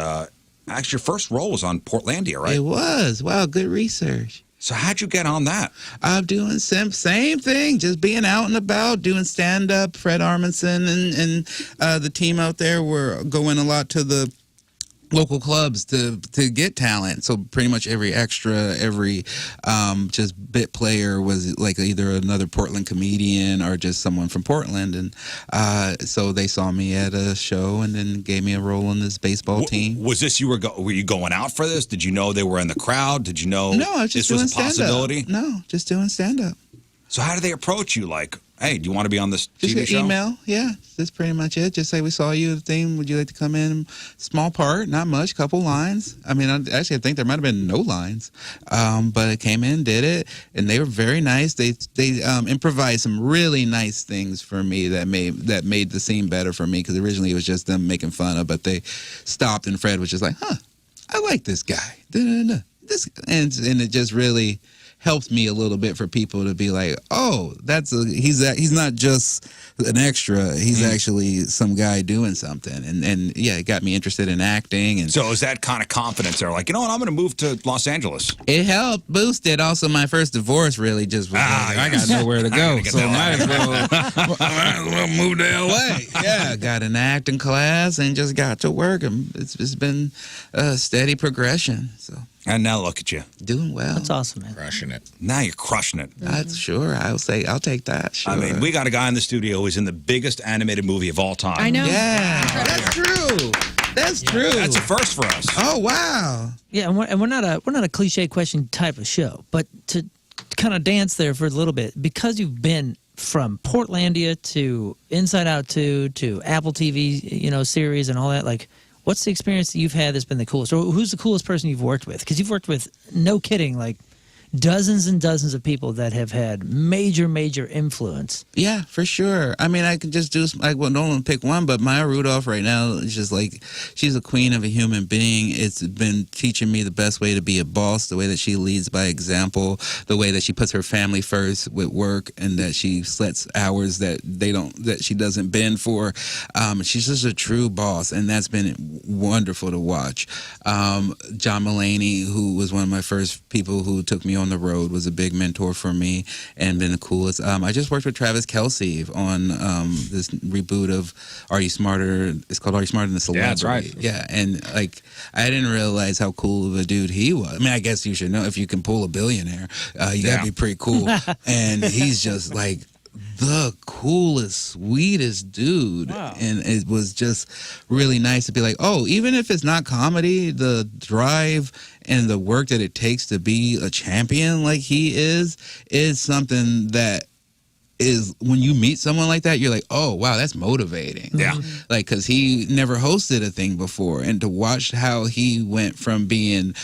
F: actually your first role was on Portlandia, right?
Q: It was. Wow, good research.
F: So how'd you get on that?
Q: I'm doing same thing, just being out and about, doing stand-up. Fred Armisen and the team out there were going a lot to the local clubs to get talent. So pretty much every extra, every just bit player was like either another Portland comedian or just someone from Portland. And so they saw me at a show and then gave me a role in this baseball team.
F: Was this were you going out for this? Did you know they were in the crowd? Did you know
Q: No, I was just
F: this
Q: doing
F: was a possibility?
Q: stand-up. No, just doing stand-up.
F: So how do they approach you? Like, hey, do you want to be on this
Q: Just
F: TV
Q: an
F: show?
Q: email, yeah. That's pretty much it. Just say we saw you at the thing. Would you like to come in? Small part, not much, couple lines. I mean, I think there might have been no lines, but I came in, did it, and they were very nice. They improvised some really nice things for me that made the scene better for me because originally it was just them making fun of, but they stopped and Fred was just like, huh, I like this guy. This and it just really helped me a little bit for people to be like, oh, he's not just an extra. He's actually some guy doing something. And yeah, it got me interested in acting. And
F: So is that kind of confidence there? Like, you know what, I'm going to move to Los Angeles.
Q: it helped boost it. Also, my first divorce really just was like, I got nowhere to go. So might as well move to LA. Yeah, got an acting class and just got to work. And it's been a steady progression. So
F: And now look at you.
Q: Doing well.
H: That's awesome, man.
G: Crushing it.
F: Now you're crushing it.
Q: Sure. I'll say I'll take that. Sure.
F: I mean, we got a guy in the studio who's in the biggest animated movie of all time.
I: I know.
Q: Yeah, that's true. That's true.
F: That's a first for us.
Q: Oh wow.
H: Yeah, and we're not a cliche question type of show, but to kind of dance there for a little bit, because you've been from Portlandia to Inside Out 2 to Apple TV, series and all that, like, what's the experience that you've had that's been the coolest? Or who's the coolest person you've worked with? Because you've worked with, no kidding, like dozens and dozens of people that have had major, major influence.
Q: Yeah, for sure. I mean, I could just do, don't want to pick one, but Maya Rudolph right now is just like, she's a queen of a human being. It's been teaching me the best way to be a boss, the way that she leads by example, the way that she puts her family first with work, and that she sets hours that she doesn't bend for. She's just a true boss, and that's been wonderful to watch. John Mulaney, who was one of my first people who took me on the road, was a big mentor for me and been the coolest. I just worked with Travis Kelce on this reboot of Are You Smarter? It's called Are You Smarter Than the Celebrity?
F: Yeah, that's right.
Q: Yeah, and like I didn't realize how cool of a dude he was. I mean, I guess you should know if you can pull a billionaire, you gotta be pretty cool. And he's just like the coolest, sweetest dude. Wow. And it was just really nice to be like, oh, even if it's not comedy, the drive and the work that it takes to be a champion like he is something that is, when you meet someone like that, you're like, oh, wow, that's motivating.
F: Yeah.
Q: Like, because he never hosted a thing before. And to watch how he went from being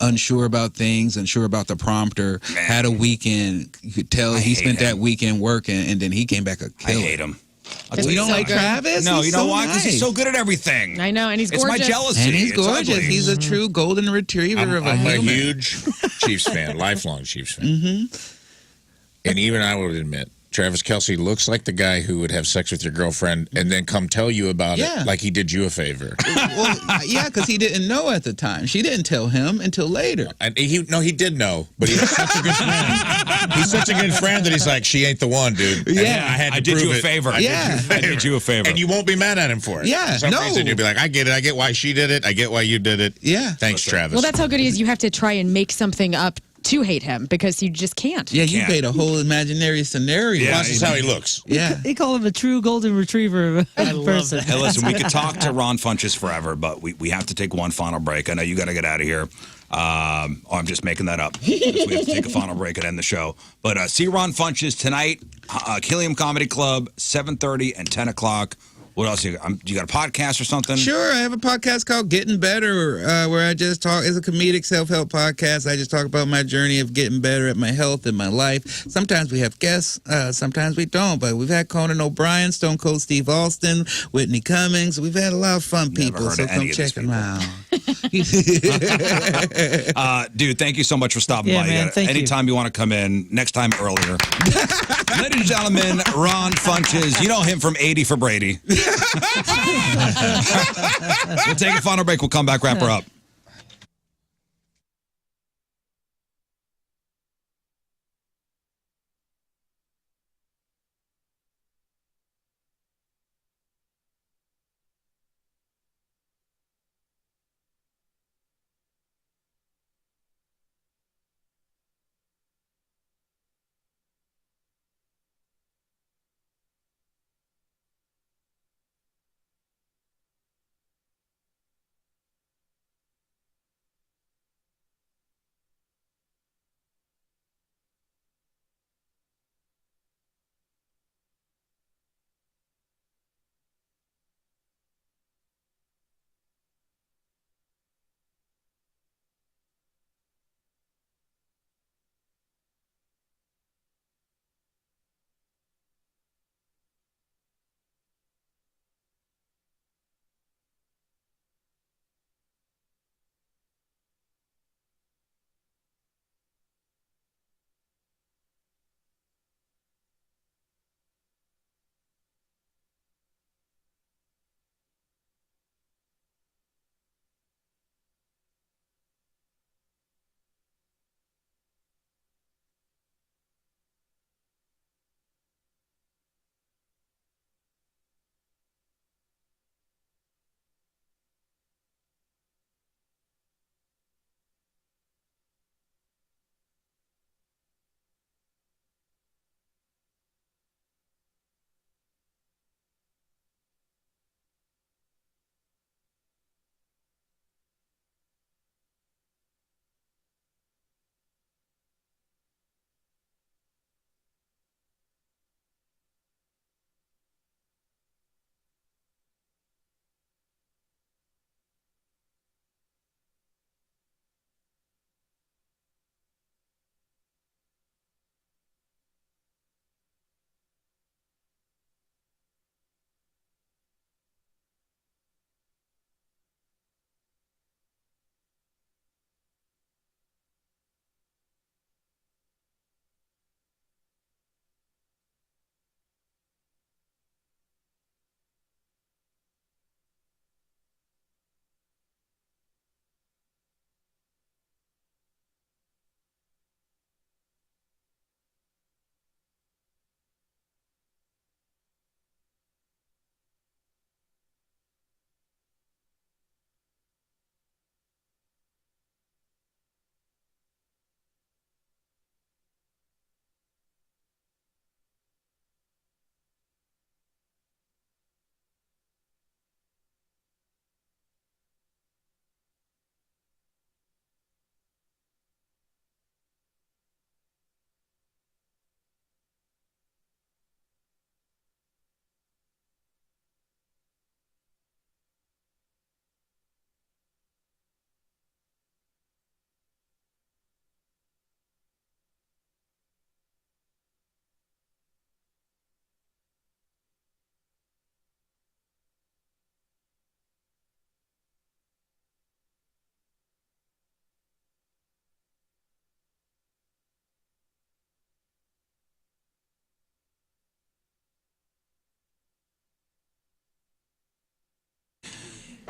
Q: unsure about things, unsure about the prompter, had a weekend, you could tell he spent that weekend working, and then he came back a killer.
F: I hate him.
Q: You don't like Travis?
F: No,
Q: He's
F: you know
Q: so
F: why? Because he's
Q: nice.
F: so good at everything.
I: I know, and he's gorgeous.
F: It's my jealousy.
Q: And he's
F: It's
Q: gorgeous.
F: ugly.
Q: He's a true golden retriever of a
G: I'm a
Q: human.
G: huge Chiefs fan, lifelong Chiefs fan. And even I would admit, Travis Kelce looks like the guy who would have sex with your girlfriend and then come tell you about it like he did you a favor.
Q: Well, yeah, because he didn't know at the time. She didn't tell him until later.
G: And he did know, but he's such a good friend. He's such a good friend that he's like, she ain't the one, dude. And I did you a favor. I did you a favor. And you won't be mad at him for it.
Q: Yeah,
G: For some reason, you'll be like, I get it. I get why she did it. I get why you did it.
Q: Yeah.
G: Thanks, Travis.
I: Well, that's how good he is. You have to try and make something up to hate him because you just can't.
Q: Yeah, you made a whole imaginary scenario.
G: Yeah, this is how he looks.
Q: Yeah.
H: They call him a true golden retriever of a person.
F: Hey, listen, we could talk to Ron Funches forever, but we have to take one final break. I know you got to get out of here. I'm just making that up. We have to take a final break and end the show. But see Ron Funches tonight, Helium Comedy Club, 7:30 and 10 o'clock. What else? You got a podcast or something?
Q: Sure, I have a podcast called Getting Better, where I just talk. It's a comedic self-help podcast. I just talk about my journey of getting better at my health and my life. Sometimes we have guests, sometimes we don't. But we've had Conan O'Brien, Stone Cold Steve Austin, Whitney Cummings. We've had a lot of fun people, so come check them out.
F: Dude, thank you so much for stopping by.
H: Man, thank you.
F: Anytime you want to come in, next time earlier. Ladies and gentlemen, Ron Funches. You know him from 80 for Brady. We'll take a final break. We'll come back, wrap her up.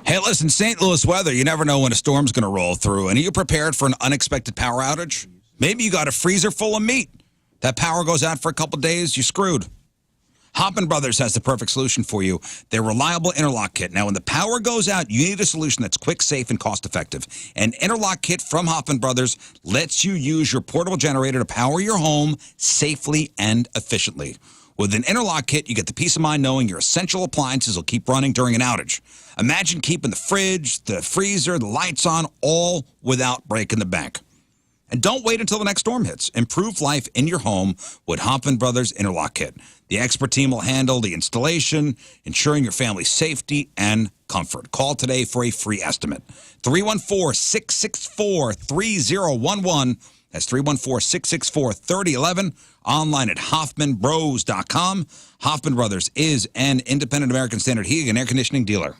F: Hey, listen, St. Louis weather, you never know when a storm's going to roll through. And are you prepared for an unexpected power outage? Maybe you got a freezer full of meat. That power goes out for a couple days, you're screwed. Hoffman Brothers has the perfect solution for you. Their reliable interlock kit. Now, when the power goes out, you need a solution that's quick, safe, and cost-effective. An interlock kit from Hoffman Brothers lets you use your portable generator to power your home safely and efficiently. With an interlock kit, you get the peace of mind knowing your essential appliances will keep running during an outage. Imagine keeping the fridge, the freezer, the lights on, all without breaking the bank. And don't wait until the next storm hits. Improve life in your home with Hoffman Brothers Interlock Kit. The expert team will handle the installation, ensuring your family's safety and comfort. Call today for a free estimate. 314-664-3011. That's 314-664-3011. Online at HoffmanBros.com. Hoffman Brothers is an independent American Standard heating and air conditioning dealer.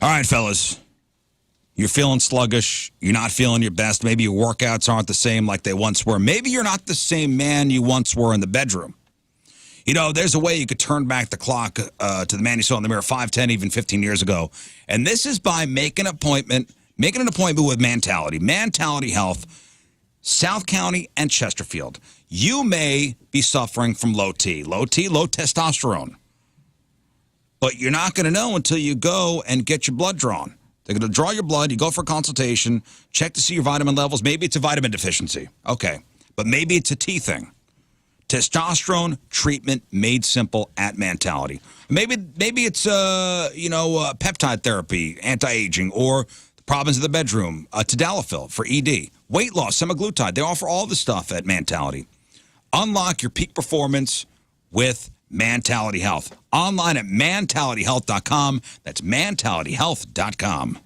F: All right, fellas. You're feeling sluggish. You're not feeling your best. Maybe your workouts aren't the same like they once were. Maybe you're not the same man you once were in the bedroom. You know, there's a way you could turn back the clock to the man you saw in the mirror 5, 10, even 15 years ago. And this is by making an appointment Make an appointment with Mantality. Mantality Health, South County and Chesterfield. You may be suffering from low T, low testosterone. But you're not going to know until you go and get your blood drawn. They're going to draw your blood. You go for a consultation, check to see your vitamin levels. Maybe it's a vitamin deficiency. Okay. But maybe it's a T thing. Testosterone treatment made simple at Mantality. Maybe it's peptide therapy, anti-aging, or problems in the bedroom, tadalafil for ED, weight loss, semaglutide. They offer all the stuff at Mantality. Unlock your peak performance with Mantality Health. Online at mantalityhealth.com. That's mantalityhealth.com.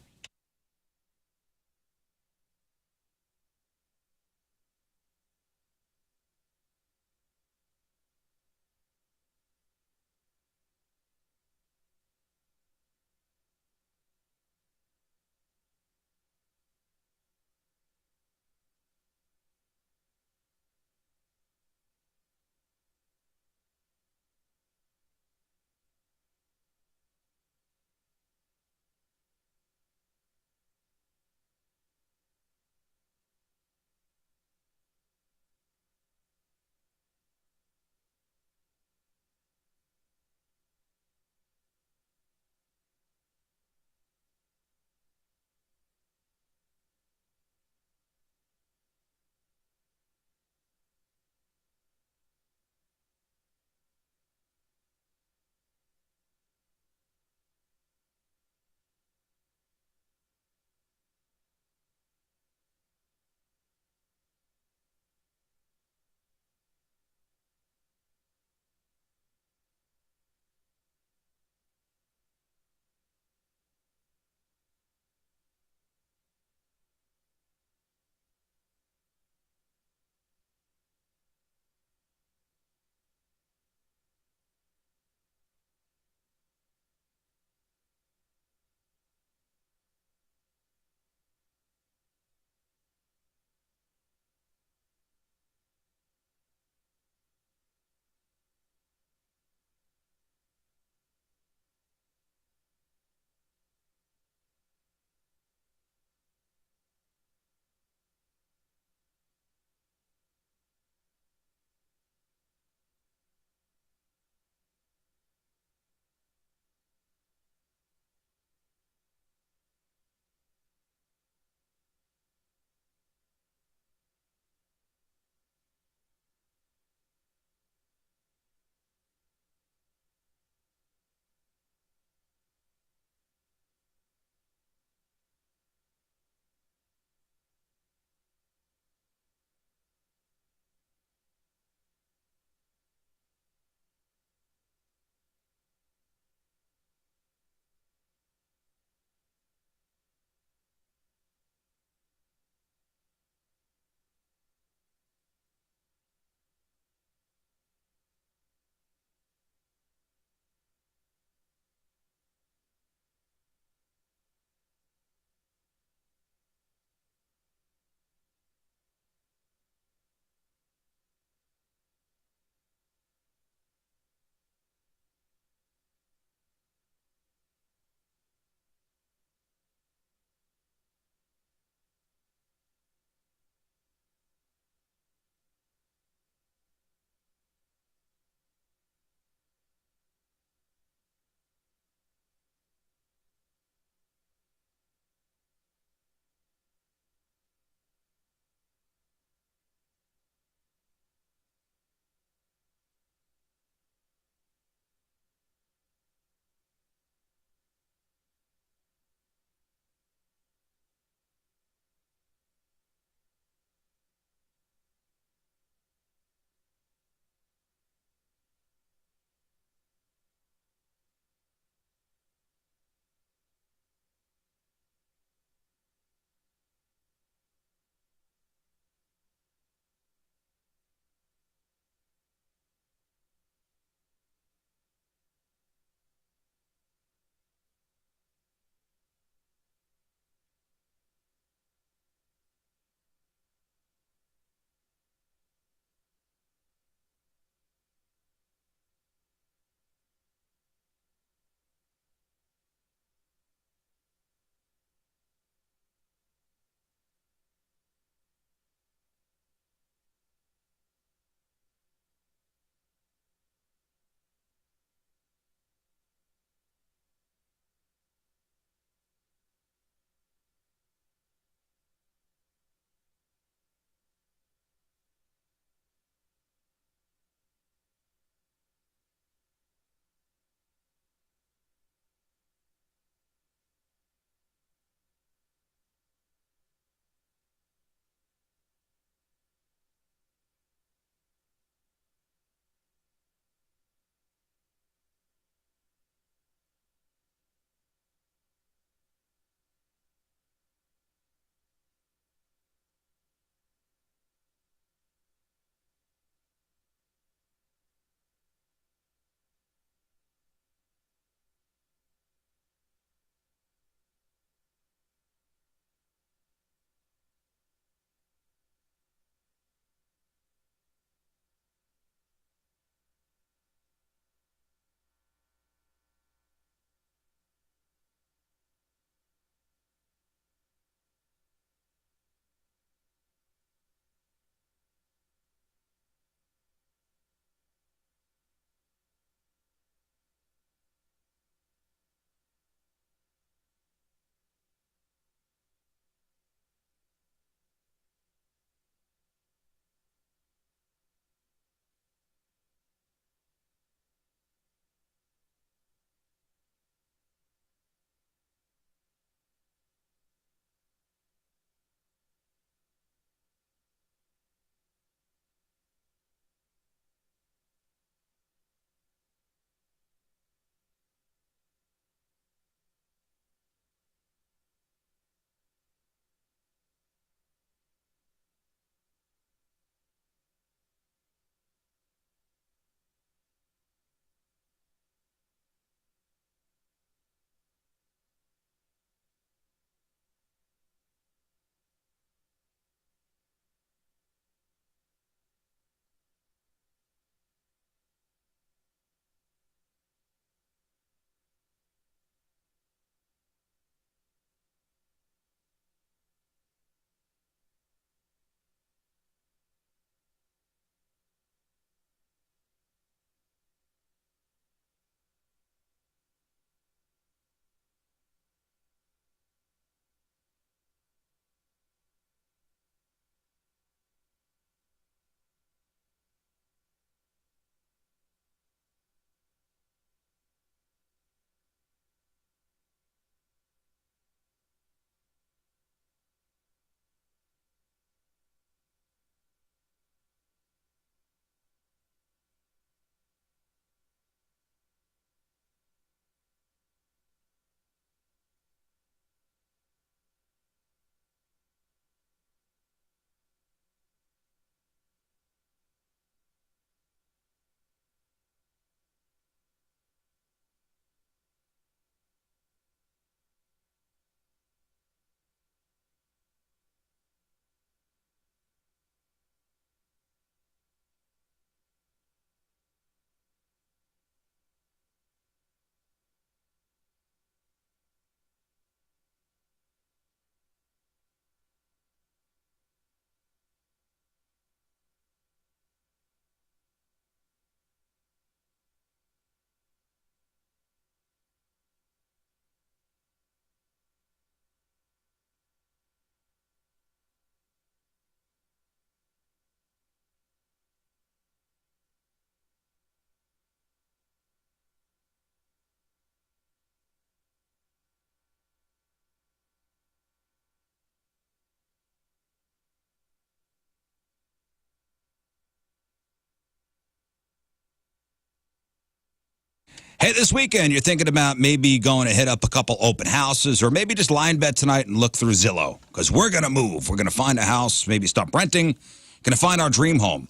F: Hey, this weekend, you're thinking about maybe going to hit up a couple open houses or maybe just lie in bed tonight and look through Zillow because we're going to move. We're going to find a house, maybe stop renting, going to find our dream home.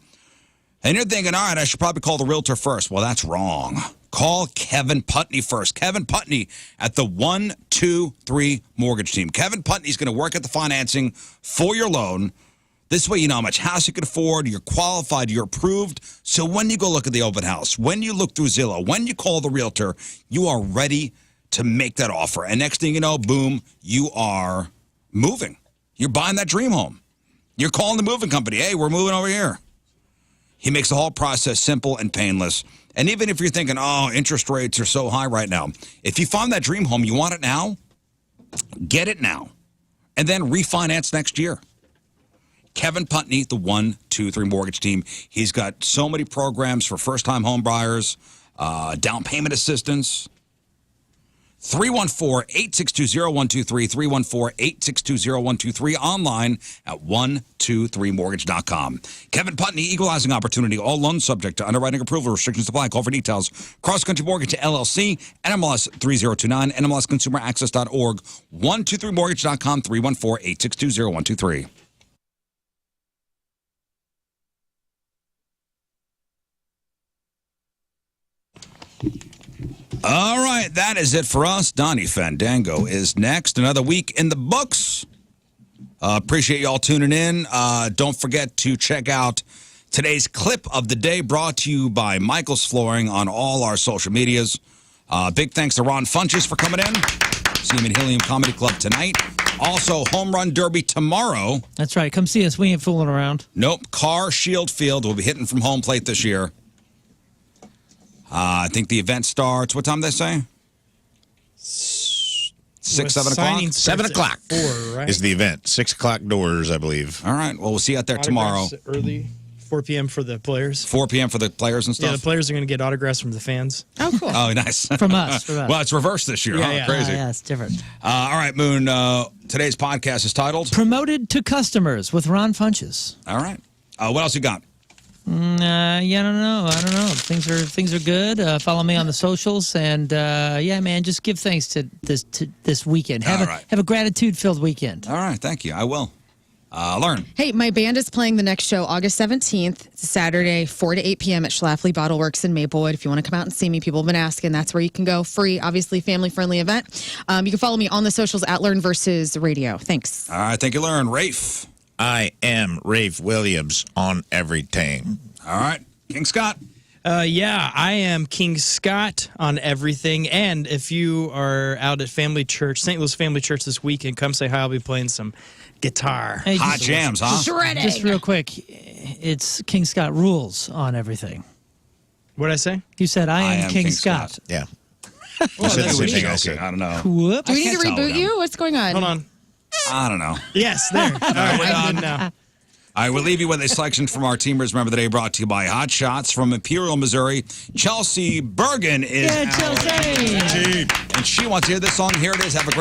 F: And you're thinking, all right, I should probably call the realtor first. Well, that's wrong. Call Kevin Putney first. Kevin Putney at the 123 Mortgage Team. Kevin Putney's going to work at the financing for your loan. This way you know how much house you can afford, you're qualified, you're approved. So when you go look at the open house, when you look through Zillow, when you call the realtor, you are ready to make that offer. And next thing you know, boom, you are moving. You're buying that dream home. You're calling the moving company. Hey, we're moving over here. He makes the whole process simple and painless. And even if you're thinking, oh, interest rates are so high right now, if you find that dream home, you want it now, get it now. And then refinance next year. Kevin Putney, the 123 Mortgage Team. He's got so many programs for first-time home buyers, down payment assistance. 314-862-0123, 314-862-0123, online at 123mortgage.com. Kevin Putney, equalizing opportunity, all loans subject to underwriting approval, restrictions apply. Call for details. Cross Country Mortgage LLC, NMLS 3029, NMLSconsumeraccess.org, 123mortgage.com, 314-862-0123. All right, that is it for us. Donnie Fandango is next. Another week in the books. Appreciate y'all tuning in. Don't forget to check out today's clip of the day brought to you by Michael's Flooring on all our social medias. Big thanks to Ron Funches for coming in. See him at Helium Comedy Club tonight. Also, Home Run Derby tomorrow.
H: That's right. Come see us. We ain't fooling around.
F: Nope. Carr Shield Field will be hitting from home plate this year. I think the event starts, what time did they say? 6, 7 o'clock?
G: 7 o'clock
J: 4, right?
G: is the event. 6 o'clock doors, I believe.
F: All right. Well, we'll see you out there tomorrow.
J: Autographs early, 4 p.m. for the players.
F: 4 p.m. for the players and stuff?
J: Yeah, the players are going to get autographs from the fans.
H: Oh, cool.
F: Oh, nice.
H: From us.
F: Well, it's reversed this year,
J: Yeah,
F: huh?
J: yeah.
F: Crazy.
H: Yeah, it's different.
F: All right, Moon. Today's podcast is titled?
H: Promoted to Customers with Ron Funches.
F: All right. What else you got?
H: Yeah, I don't know. Things are good. Follow me on the socials, and yeah, man, just give thanks to this weekend. Have a gratitude-filled weekend.
F: All right, thank you. I will. Lern.
I: Hey, my band is playing the next show August 17th. It's Saturday, 4 to 8 p.m. at Schlafly Bottle Works in Maplewood. If you want to come out and see me, people have been asking. That's where you can go. Free, obviously family-friendly event. You can follow me on the socials at Lern versus Radio. Thanks.
F: All right, thank you, Lern. Rafe.
G: I am Rafe Williams on everything.
F: All right. King Scott.
J: Yeah, I am King Scott on everything. And if you are out at Family Church, St. Louis Family Church this weekend, come say hi. I'll be playing some guitar.
H: Hey,
F: Hot jams, huh?
I: Shredding.
H: Just real quick, it's King Scott rules on everything.
J: What'd I say?
H: You said I am King Scott.
G: Yeah.
F: Well,
G: said the same
F: I
G: thing I
F: okay,
G: said.
F: I don't know.
H: Whoops.
I: Do we need to
F: can't tell
I: reboot
F: them.
I: you? What's going on?
J: Hold on.
F: I don't know.
J: Yes, there. All right, we're done now.
F: I will leave you with a selection from our Teamers Remember the Day brought to you by Hot Shots from Imperial, Missouri. Chelsea Bergen is
H: Yeah, Chelsea.
F: our team, and she wants to hear this song. Here it is. Have a great